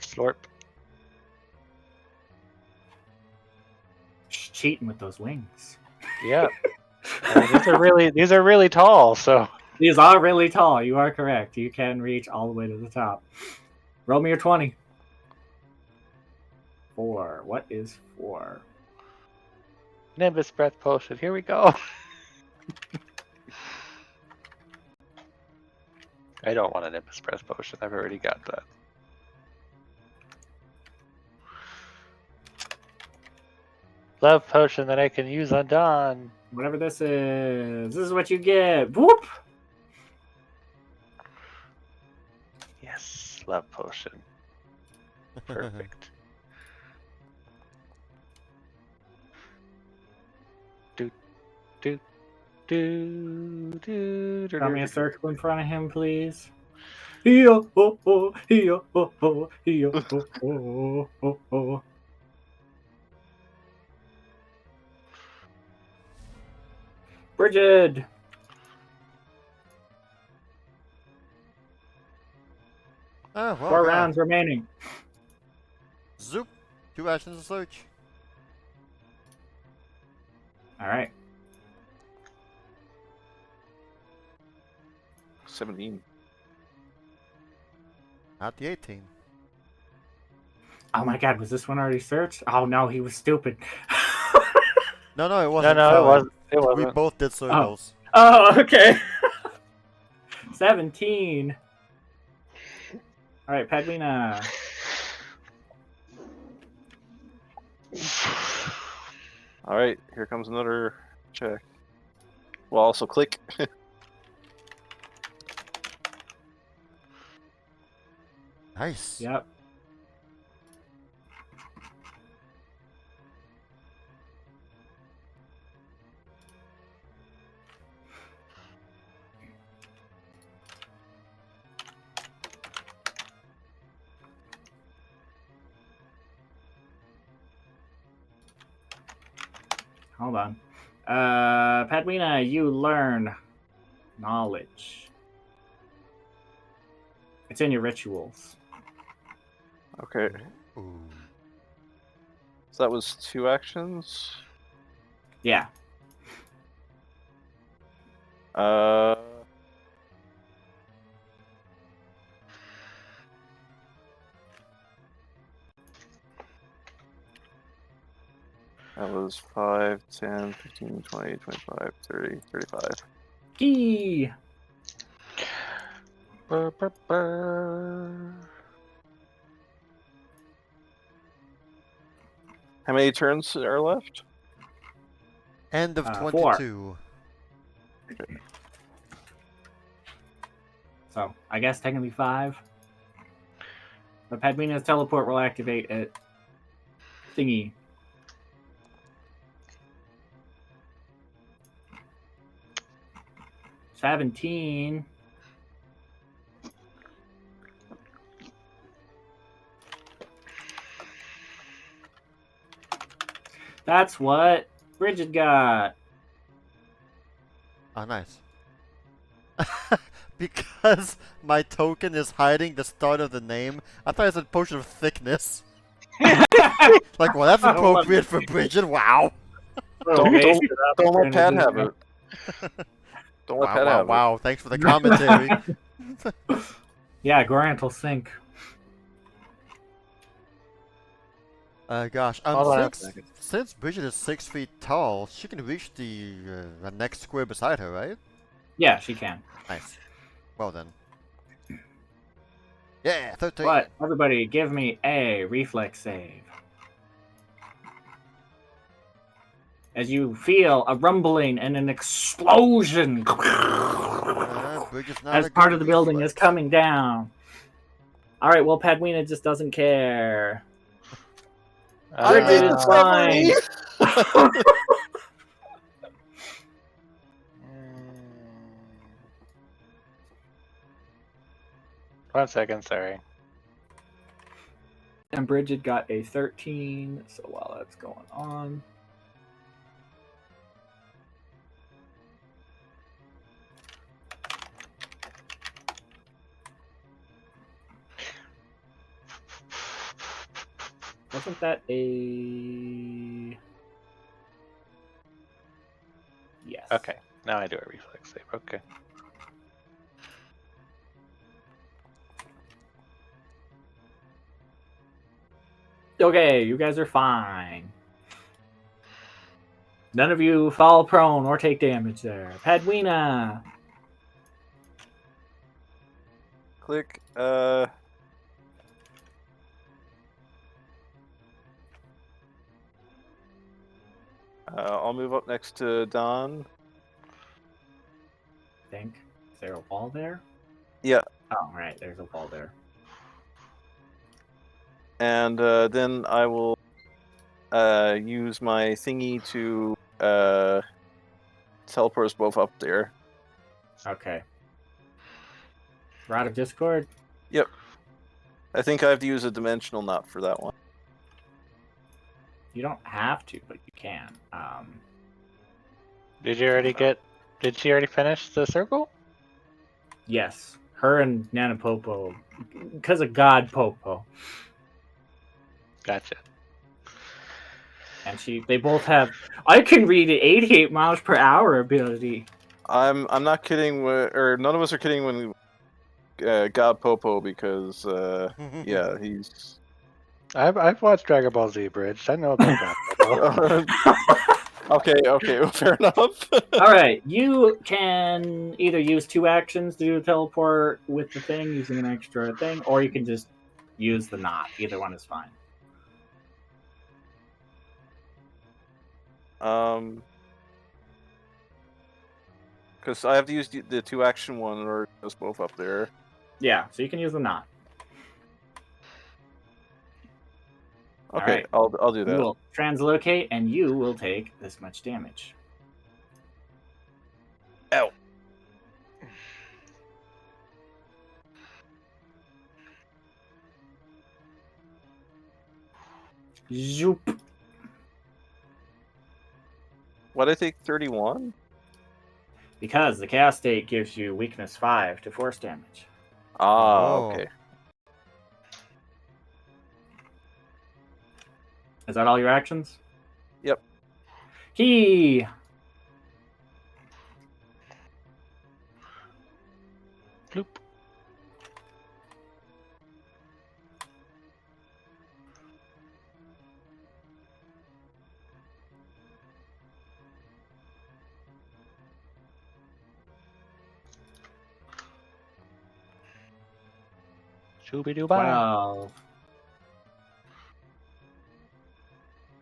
Slurp. She's cheating with those wings. Yeah. I mean, these are really tall. So These are really tall. You are correct. You can reach all the way to the top. Roll me your 20. 4. What is 4? Nimbus Breath Potion. Here we go. I don't want a Nimbus Breath Potion. I've already got that. Love Potion that I can use on Dawn. Whatever this is what you get. Whoop! Yes, Love Potion. Perfect. Do. Draw me a circle in front of him, please. Yo, ho, ho, yo, ho, ho, yo, ho, ho, ho, ho. Bridget! Oh, well, 4 God. rounds remaining. Zoop. 2 actions to search. All right. 17. Not the 18. Oh my god, was this one already searched? Oh no, he was stupid. No, it No, wasn't. it wasn't. It We wasn't. both did circles. Oh, okay. 17. All right, Padwina. All right, here comes another check. Well, also click. Nice. Yep. Hold on. Padwina, you learn knowledge. It's in your rituals. Okay, Ooh. so that was 2 actions. Yeah. That was 5, 10, 15, 20, 25, 30, 35. Key. Brr, brr, brr. How many turns are left? End of 4. 22. So, I guess technically 5. But Padwina's teleport will activate at thingy. $17. That's what Bridget got. Oh, nice. Because my token is hiding the start of the name, I thought it said potion of thickness. Like, well, that's appropriate for Bridget. Wow. Don't let Pat have it. Don't let Wow, Pat wow, have it. wow. Thanks for the commentary. Yeah, Gorant will sink. Gosh. Hold on a Since Bridget is 6 feet tall, she can reach the next square beside her, right? Yeah, she can. Nice. Well then. Yeah, 13. But everybody, give me a reflex save. As you feel a rumbling and an explosion Bridget's not as a part good of the building is reflex. coming down. All right, well, Padwina just doesn't care. I Bridget made is fine. discovery. One second, sorry. And Bridget got a 13. So while that's going on. Wasn't that a... Yes. Okay, now I do a reflex save. Okay. Okay, you guys are fine. None of you fall prone or take damage there. Padwina. Click. I'll move up next to Don. I think. Is there a wall there? Yeah. Oh, right. There's a wall there. And then I will use my thingy to teleport us both up there. Okay. Rod of Discord? Yep. I think I have to use a dimensional knot for that one. You don't have to, but you can. Did you already get? Did she already finish the circle? Yes. Her and Nana Popo. Because of God Popo. Gotcha. And they both have... I can read at 88 miles per hour ability. I'm not kidding, or none of us are kidding when God Popo, because yeah, he's. I've watched Dragon Ball Z Bridge. I know about that. Okay, fair enough. Alright, you can either use 2 actions to do the teleport with the thing, using an extra thing, or you can just use the knot. Either one is fine. Because I have to use the 2 action one in order to get us both up there. Yeah, so you can use the knot. Okay, right. I'll do You that. will translocate, and you will take this much damage. Ow. Zoop. Why'd I take 31? Because the Chaos State gives you weakness 5 to force damage. Ah, Oh. okay. Is that all your actions? Yep. He. Bloop. Shooby-doo-bye. 12.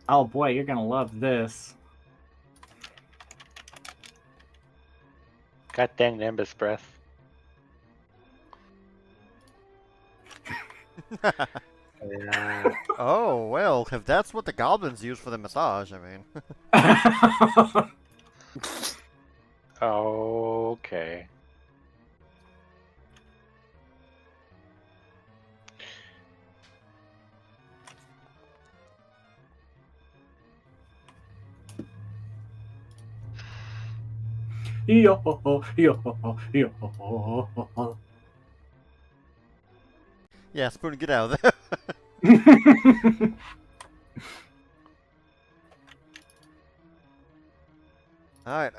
Oh boy, you're gonna love this. God dang Nimbus breath. Yeah. Oh, well, if that's what the goblins use for the massage, I mean. Okay. Yeah, Spoon, get out of there. Alright,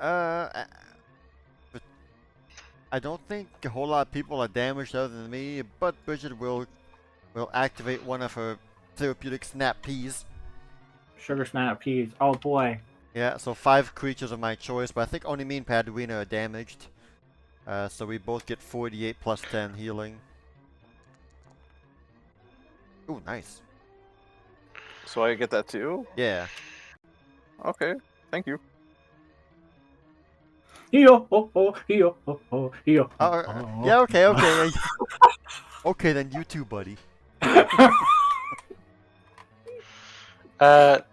but I don't think a whole lot of people are damaged other than me, but Bridget will activate one of her therapeutic snap peas. Sugar snap peas. Oh boy. Yeah, so 5 creatures of my choice, but I think only me and Padwina are damaged. So we both get 48 plus 10 healing. Ooh, nice. So I get that too? Yeah. Okay, thank you. Yo ho ho, yo ho ho, yo ho Oh, ho. yeah, okay. Okay, then you too, buddy. Are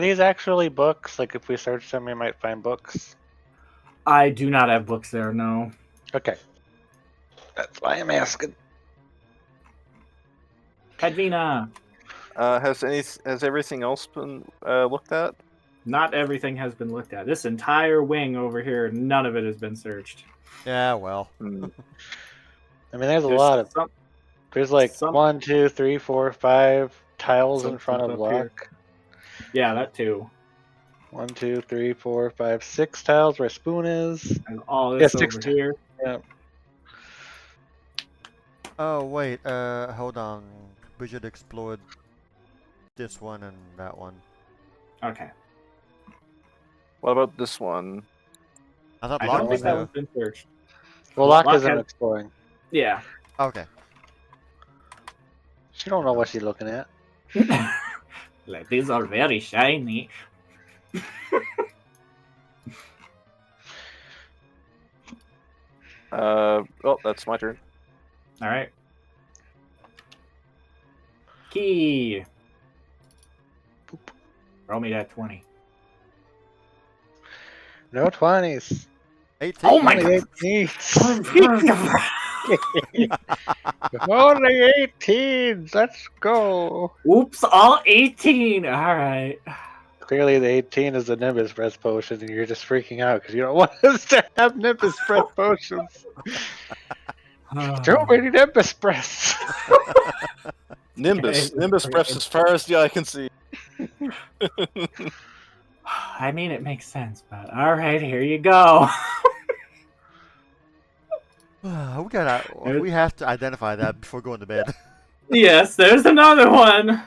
these actually books? Like, if we search them, we might find books. I do not have books there, no. Okay, that's why I'm asking. Kadvina. Has everything else been looked at? Not everything has been looked at. This entire wing over here, none of it has been searched. Yeah, well. Hmm. I mean, there's a There's lot of. some, There's like some 1, 2, 3, 4, 5 tiles in something's front of up lock. here. Yeah, that too. 1, 2, 3, 4, 5, 6 tiles where spoon is. And all Yeah, this 6 over here. Yeah. Oh, wait, hold on. We should explore this one and that one. Okay. What about this one? I thought I Locke don't was think that there. one's been searched. Well, Well, Locke Locke isn't has- exploring. Yeah. Okay. She don't know what she's looking at. Like, these are very shiny. Oh, that's my turn. All right. Key. Roll me that 20. No 20s. 18. Oh my Only God. 18s. Only 18s. Let's go. Oops, all 18. All right. Clearly, the 18 is the Nimbus Breath Potion, and you're just freaking out because you don't want us to have Nimbus Breath Potions. Too many Nimbus Breaths. Nimbus. Okay. Nimbus breaths as far as the eye can see. I mean, it makes sense, but all right, here you go. We have to identify that before going to bed. Yes, there's another one.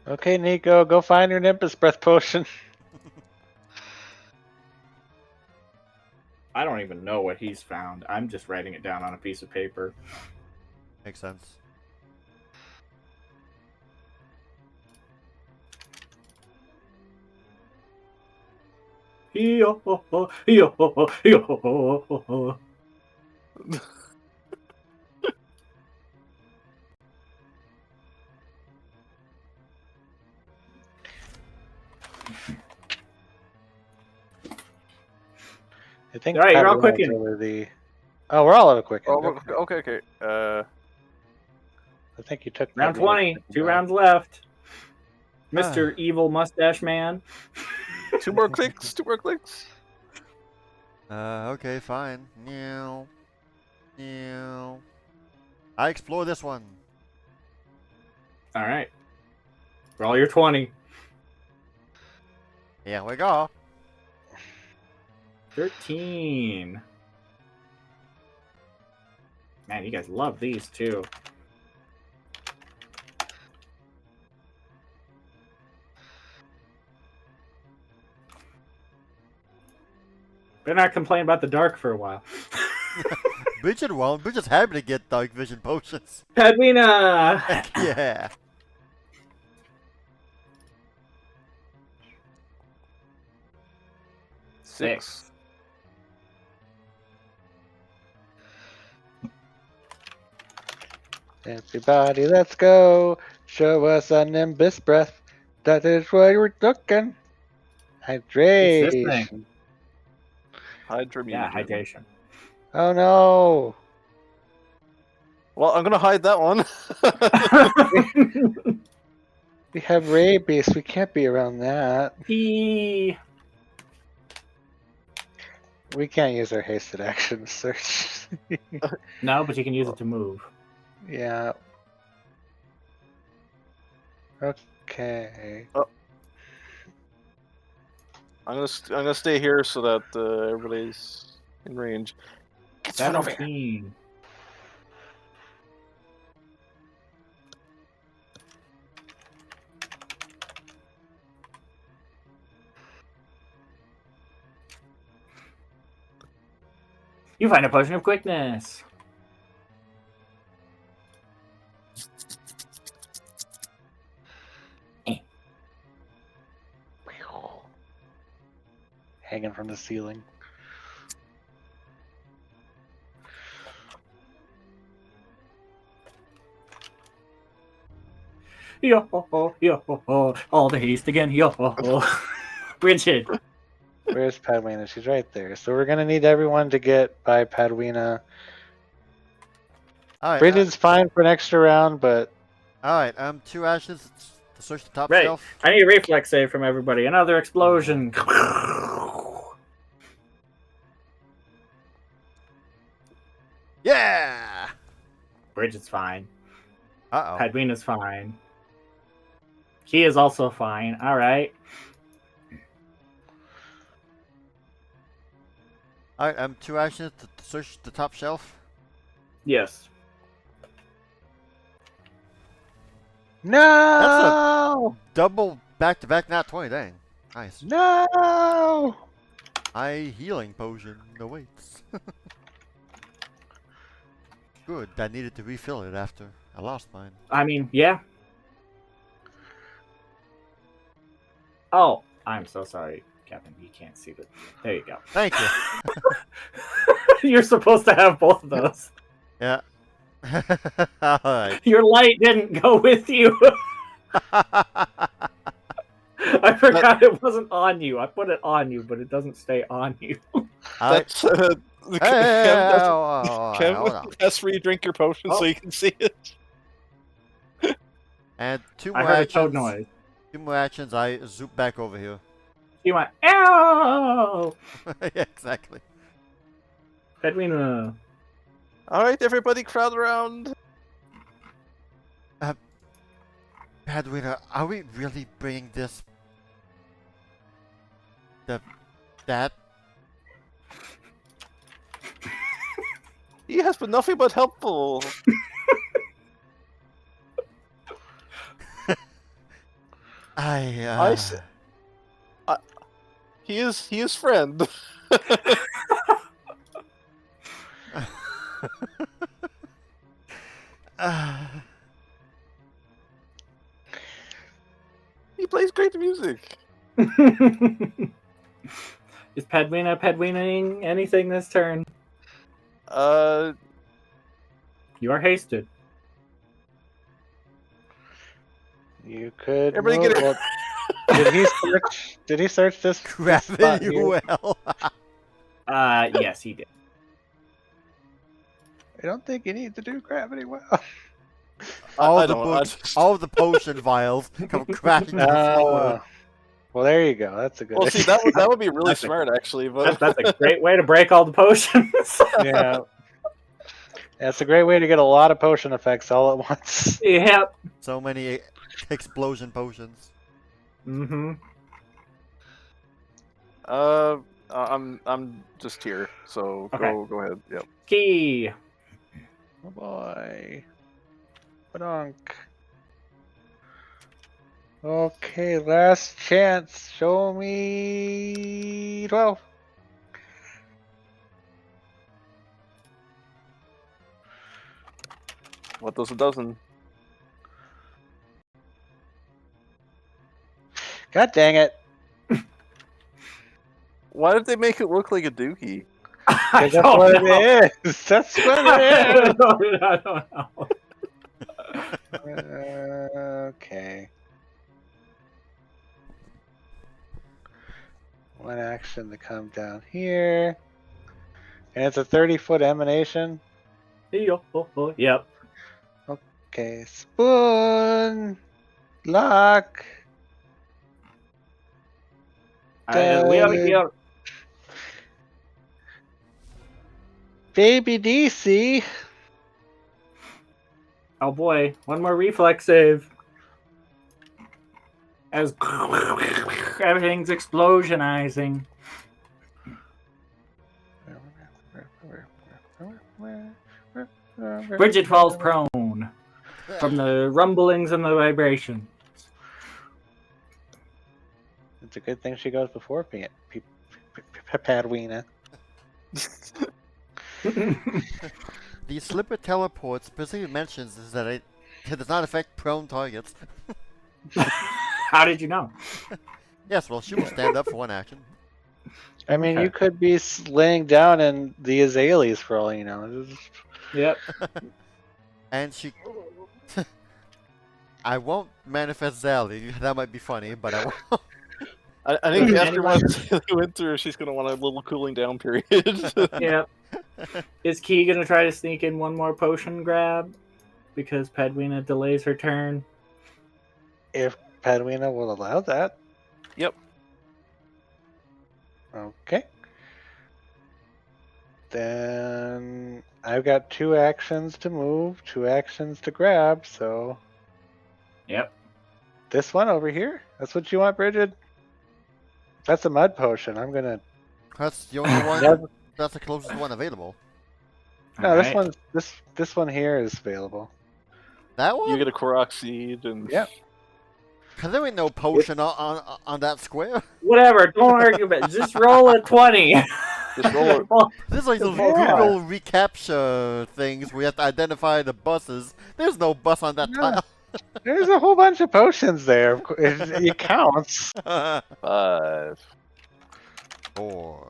Okay, Nico, go find your Nimbus Breath Potion. I don't even know what he's found. I'm just writing it down on a piece of paper. Makes sense. Yo ho ho, yo ho ho, yo ho ho ho ho. I think. All right, you're all Pavlov's quicken. over the. Oh, we're all out of quicken. Oh, okay. I think you took Round Pavlov's 20. quicken 2 back. rounds left. Mr. Evil Mustache Man. 2 more clicks. 2 more clicks. Okay, fine. Meow. Meow. I explore this one. All right. Roll your 20. Here we go. 13. Man, you guys love these too. Better not complain about the dark for a while. Bridget won't. Bridget's happy to get dark vision potions. Padwina! Yeah. Six. Everybody, let's go. Show us a Nimbus Breath. That is what we're looking. What's this thing? Hydration. Hydra Yeah, Mutant. hydration. Oh no. Well, I'm gonna hide that one. We have rabies. We can't be around that. He. We can't use our hasted action search. No, but you can use it to move. Yeah. Okay. I'm gonna stay here so that everybody's in range. Get someone over here. 17. You find a potion of quickness. Hanging from the ceiling. Yo ho ho, yo ho ho. All the haste again. Yo ho ho. Bridget. Where's Padwina? She's right there. So we're gonna need everyone to get by Padwina. All right. Bridget's fine for an extra round, but All right. 2 actions to search the top Right. shelf. I need a reflex save from everybody. Another explosion. Yeah. Bridget's fine. Uh oh. Padwina's fine. He is also fine. All right. All right. 2 actions to search the top shelf. Yes. no, Double back-to-back nat 20. Dang. Nice. no. High healing potion awaits. Good. I needed to refill it after I lost mine. I mean, yeah. Oh, I'm so sorry, Kevin. You can't see the. There you go. Thank you. You're supposed to have both of those. Yeah. All right. Your light didn't go with you. I forgot it wasn't on you. I put it on you, but it doesn't stay on you. All right. That's Kevin Hold on. has free drink your potion so you can see it. And 2 I more heard a actions. toad noise. 2 more actions. I zoop back over here. You went, ow! Yeah, exactly. Edwina. All right, everybody, crowd around. Padwina, are we really bringing this? That? He has been nothing but helpful. He is friend. He plays great music. Is Padwina-ing anything this turn? You are hasted. You could. Everybody move. get Well, did he search this? spot Gravity here? well. Yes, he did. I don't think you need to do gravity well. all the potion vials come crashing to the floor. Well, there you go. That's a good. Well, see, that would be really That's smart, actually. But That's a great way to break all the potions. Yeah. That's a great way to get a lot of potion effects all at once. Yep. So many explosion potions. Mm-hmm. I'm just here, so Okay. go ahead. Yep. Key. Oh boy. Badonk. Okay, last chance. Show me 12. What does a dozen? God dang it. Why did they make it look like a dookie? I That's what it is. That's what it is. I don't know. Okay. One action to come down here. And it's a 30-foot emanation. Yep. Okay, spoon. Lock. We are here. Baby DC. Oh boy, one more reflex save. As everything's explosionizing. Bridget falls prone from the rumblings and the vibration. It's a good thing she goes before Padwina. The slipper teleport specifically mentions is that it does not affect prone targets. How did you know? Yes, well, she will stand up for one action. I mean, Okay. you could be laying down in the azaleas for all you know. Yep. And she... I won't manifest Zally. That might be funny, but I won't. I think after Anyone? what we went through, she's gonna want a little cooling down period. Yep. Is Key gonna try to sneak in one more potion grab? Because Pedwina delays her turn. If Padwina will allow that. Yep. Okay. Then I've got 2 actions to move, 2 actions to grab, so Yep. this one over here. That's what you want, Bridget? That's a mud potion. I'm gonna That's the only one. Never- That's the closest one available. No, this Alright. one this one here is available. That one? You get a Korok seed and Yep. Cause there ain't no potion on that square. Whatever. Don't argue about it. Just roll a 20. just roll it. This is like those Yeah. Google recapture things where you have to identify the buses. There's no bus on that No. There's a whole bunch of potions there. It counts. tile. 5. 4.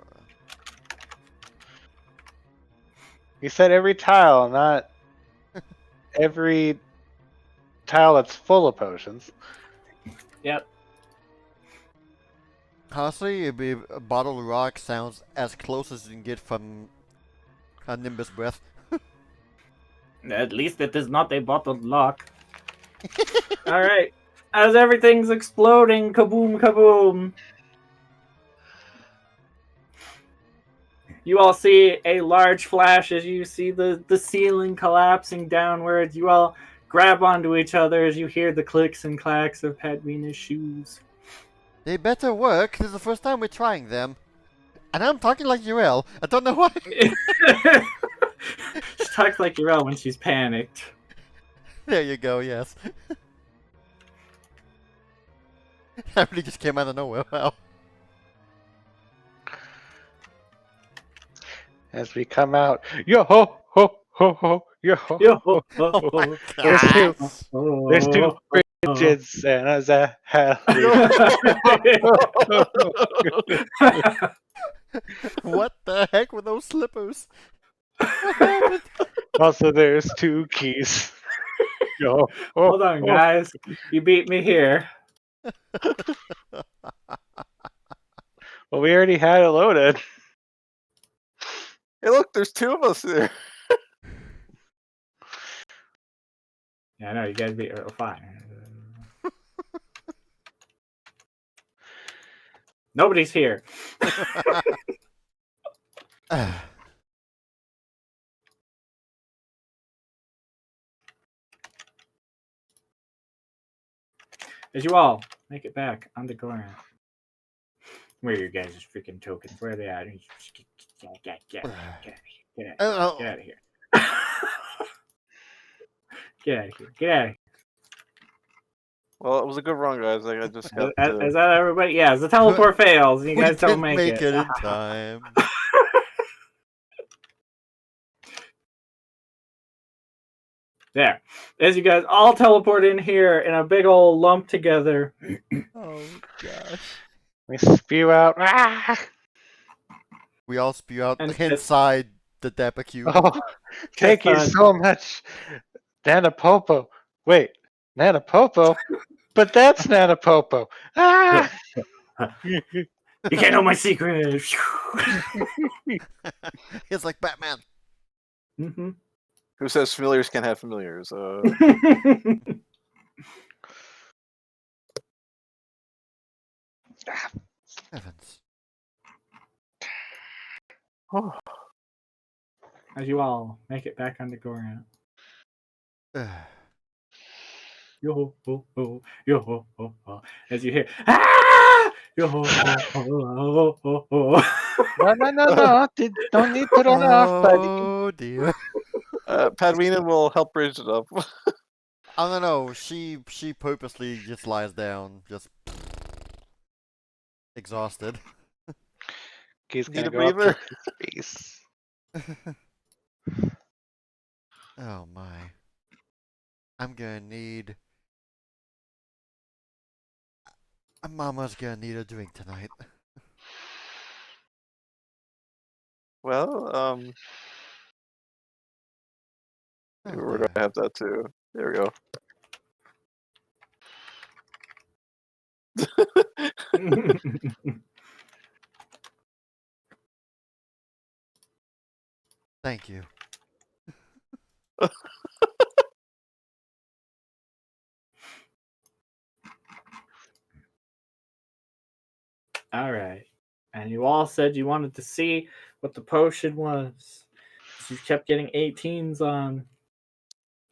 You said every tile, not every tile that's full of potions. Yep. Honestly, a bottle of rock sounds as close as you can get from a Nimbus breath. At least it is not a bottled lock. Alright. As everything's exploding, kaboom, kaboom. You all see a large flash as you see the ceiling collapsing downwards. You all grab onto each other as you hear the clicks and clacks of Padwina's shoes. They better work. This is the first time we're trying them. And I'm talking like Urel. I don't know why. She talks like Urel when she's panicked. There you go, yes. That really just came out of nowhere. Wow. As we come out, yo ho ho ho ho, yo ho. Yo, ho. Oh my There's two. oh, There's 2 Bridgets and a Zahali. What the heck were those slippers? What happened? Also, there's 2 keys. Yo. ho, Hold on, ho. guys. You beat me here. Well, we already had it loaded. Hey, look, there's 2 of us there. Yeah, I know. You guys beat her. Fine. Nobody's here. As you all make it back on the ground. Where are your guys' freaking tokens? Where are they at? Get out of here. Get out of here. Get out of here. Well, it was a good run, guys. Like, I just got Is that everybody? Yeah, the teleport fails. And you We guys don't didn't make make it. it in time. There. As you guys all teleport in here in a big old lump together. Oh gosh. We spew out. Ah! We all spew out And inside the Dapper Cube. Oh, thank you so much, Nanapopo. Wait, Nanapopo? But that's Nanapopo. Ah! You can't know my secret. It's like Batman. Mm-hmm. Who says familiars can't have familiars? Heavens. As you all make it back onto Goran. Ugh. Yo ho ho, yo ho ho ho. As you hear, ah! Yo ho ho ho ho. No. Don't need to run off, buddy. Oh dear. Padwina will help bridge it up. I don't know. She purposely just lies down, just exhausted. He's Need gonna a go up breather? to space. gonna need. Mama's gonna need a drink tonight. Well, Oh, where do dear. I have that too? There we go. Thank you. All right. And you all said you wanted to see what the potion was. You kept getting 18s on.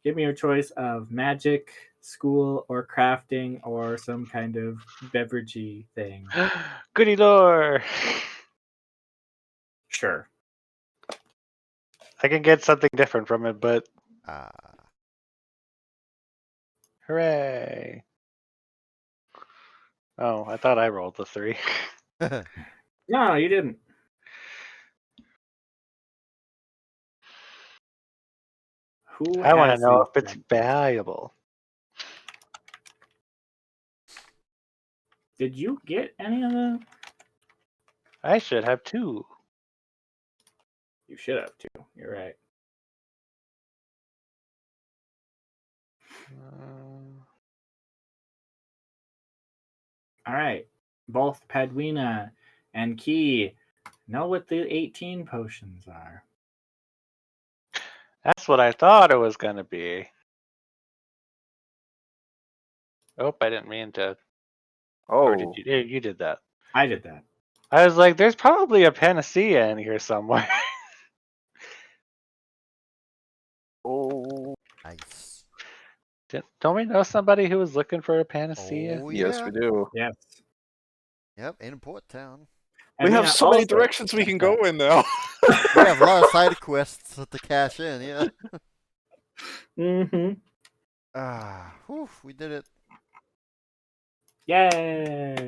Give me your choice of magic, school, or crafting, or some kind of beveragey thing. Goody lore. Sure. I can get something different from it, but hooray! Oh, I thought I rolled the 3. No, you didn't. Who I want to has know the if it's valuable. Did you get any of them? I should have 2. You should have too. You're right. All right. Both Padwina and Key know what the 18 potions are. That's what I thought it was going to be. Oh, I didn't mean to. Or did Oh, you? You did that. I did that. I was like, there's probably a panacea in here somewhere. oh, Nice. Don't we know somebody who was looking for a panacea? Oh yes, yeah. we do. Yes. Yep, in Port Town. We have Adina so many also directions we said can that. go in now. We have a lot of side quests to cash in. Yeah. Mm-hmm. Whew, we did it. Yay!